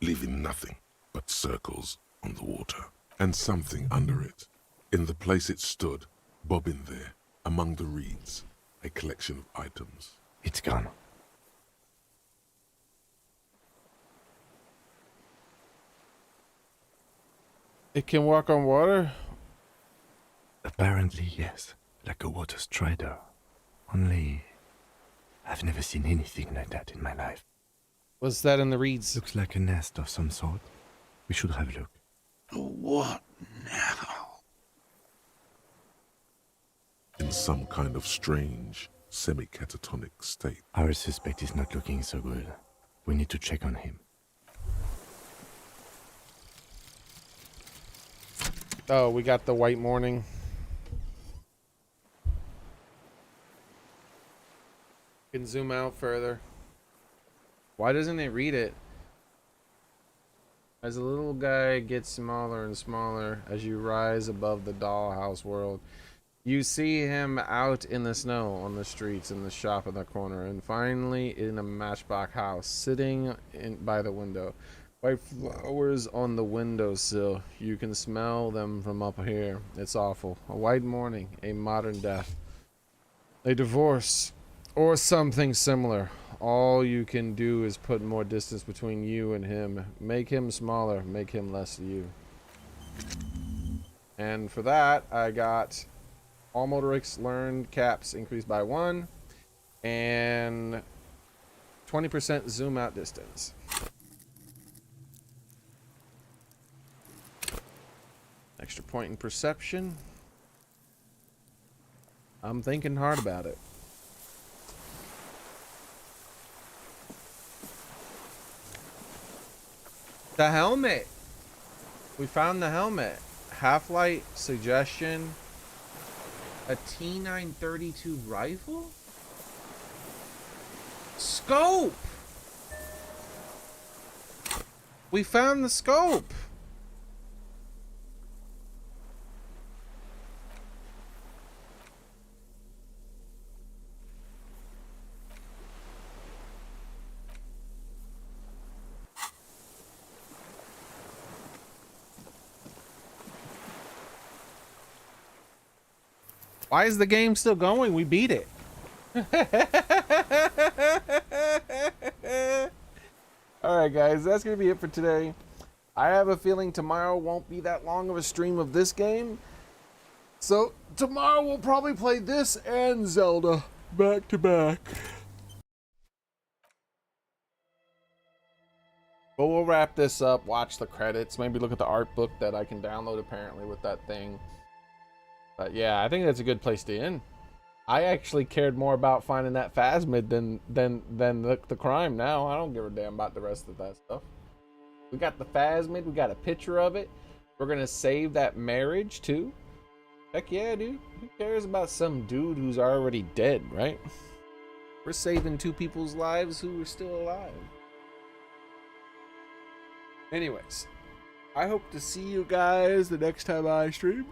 leaving nothing but circles on the water. And something under it, in the place it stood, bobbing there, among the reeds, a collection of items. It's gone. It can walk on water? Apparently, yes. Like a water strider. Only, I've never seen anything like that in my life. What's that in the reeds? Looks like a nest of some sort. We should have a look. What now? In some kind of strange, semi-catatonic state. Our suspect is not looking so good. We need to check on him. Oh, we got the white morning. Can zoom out further. Why doesn't it read it? As the little guy gets smaller and smaller as you rise above the dollhouse world, you see him out in the snow, on the streets, in the shop in the corner, and finally in a matchbox house, sitting by the window. White flowers on the windowsill. You can smell them from up here. It's awful. A white morning, a modern death, a divorce, or something similar. All you can do is put more distance between you and him. Make him smaller, make him less you. And for that, I got all motorics learned caps increased by 1 and 20% zoom out distance. Extra point in perception. I'm thinking hard about it. The helmet. We found the helmet. Half-light suggestion. A T932 rifle? Scope. We found the scope. Why is the game still going? We beat it. Alright guys, that's going to be it for today. I have a feeling tomorrow won't be that long of a stream of this game. So tomorrow we'll probably play this and Zelda back to back. But we'll wrap this up, watch the credits, maybe look at the art book that I can download apparently with that thing. But yeah, I think that's a good place to end. I actually cared more about finding that phasmid than the crime now. I don't give a damn about the rest of that stuff. We got the phasmid, we got a picture of it. We're gonna save that marriage too. Heck yeah, dude. Who cares about some dude who's already dead, right? We're saving 2 people's lives who are still alive. Anyways, I hope to see you guys the next time I stream,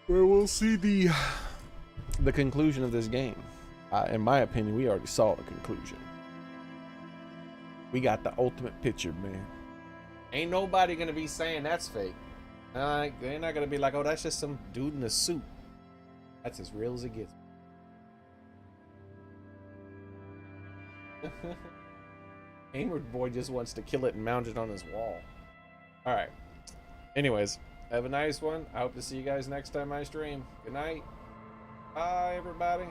where we'll see the conclusion of this game. In my opinion, we already saw the conclusion. We got the ultimate picture, man. Ain't nobody gonna be saying that's fake. They're not gonna be like, oh, that's just some dude in a suit. That's as real as it gets. Hayward boy just wants to kill it and mount it on his wall. Alright. Anyways, have a nice one. I hope to see you guys next time I stream. Good night. Bye, everybody.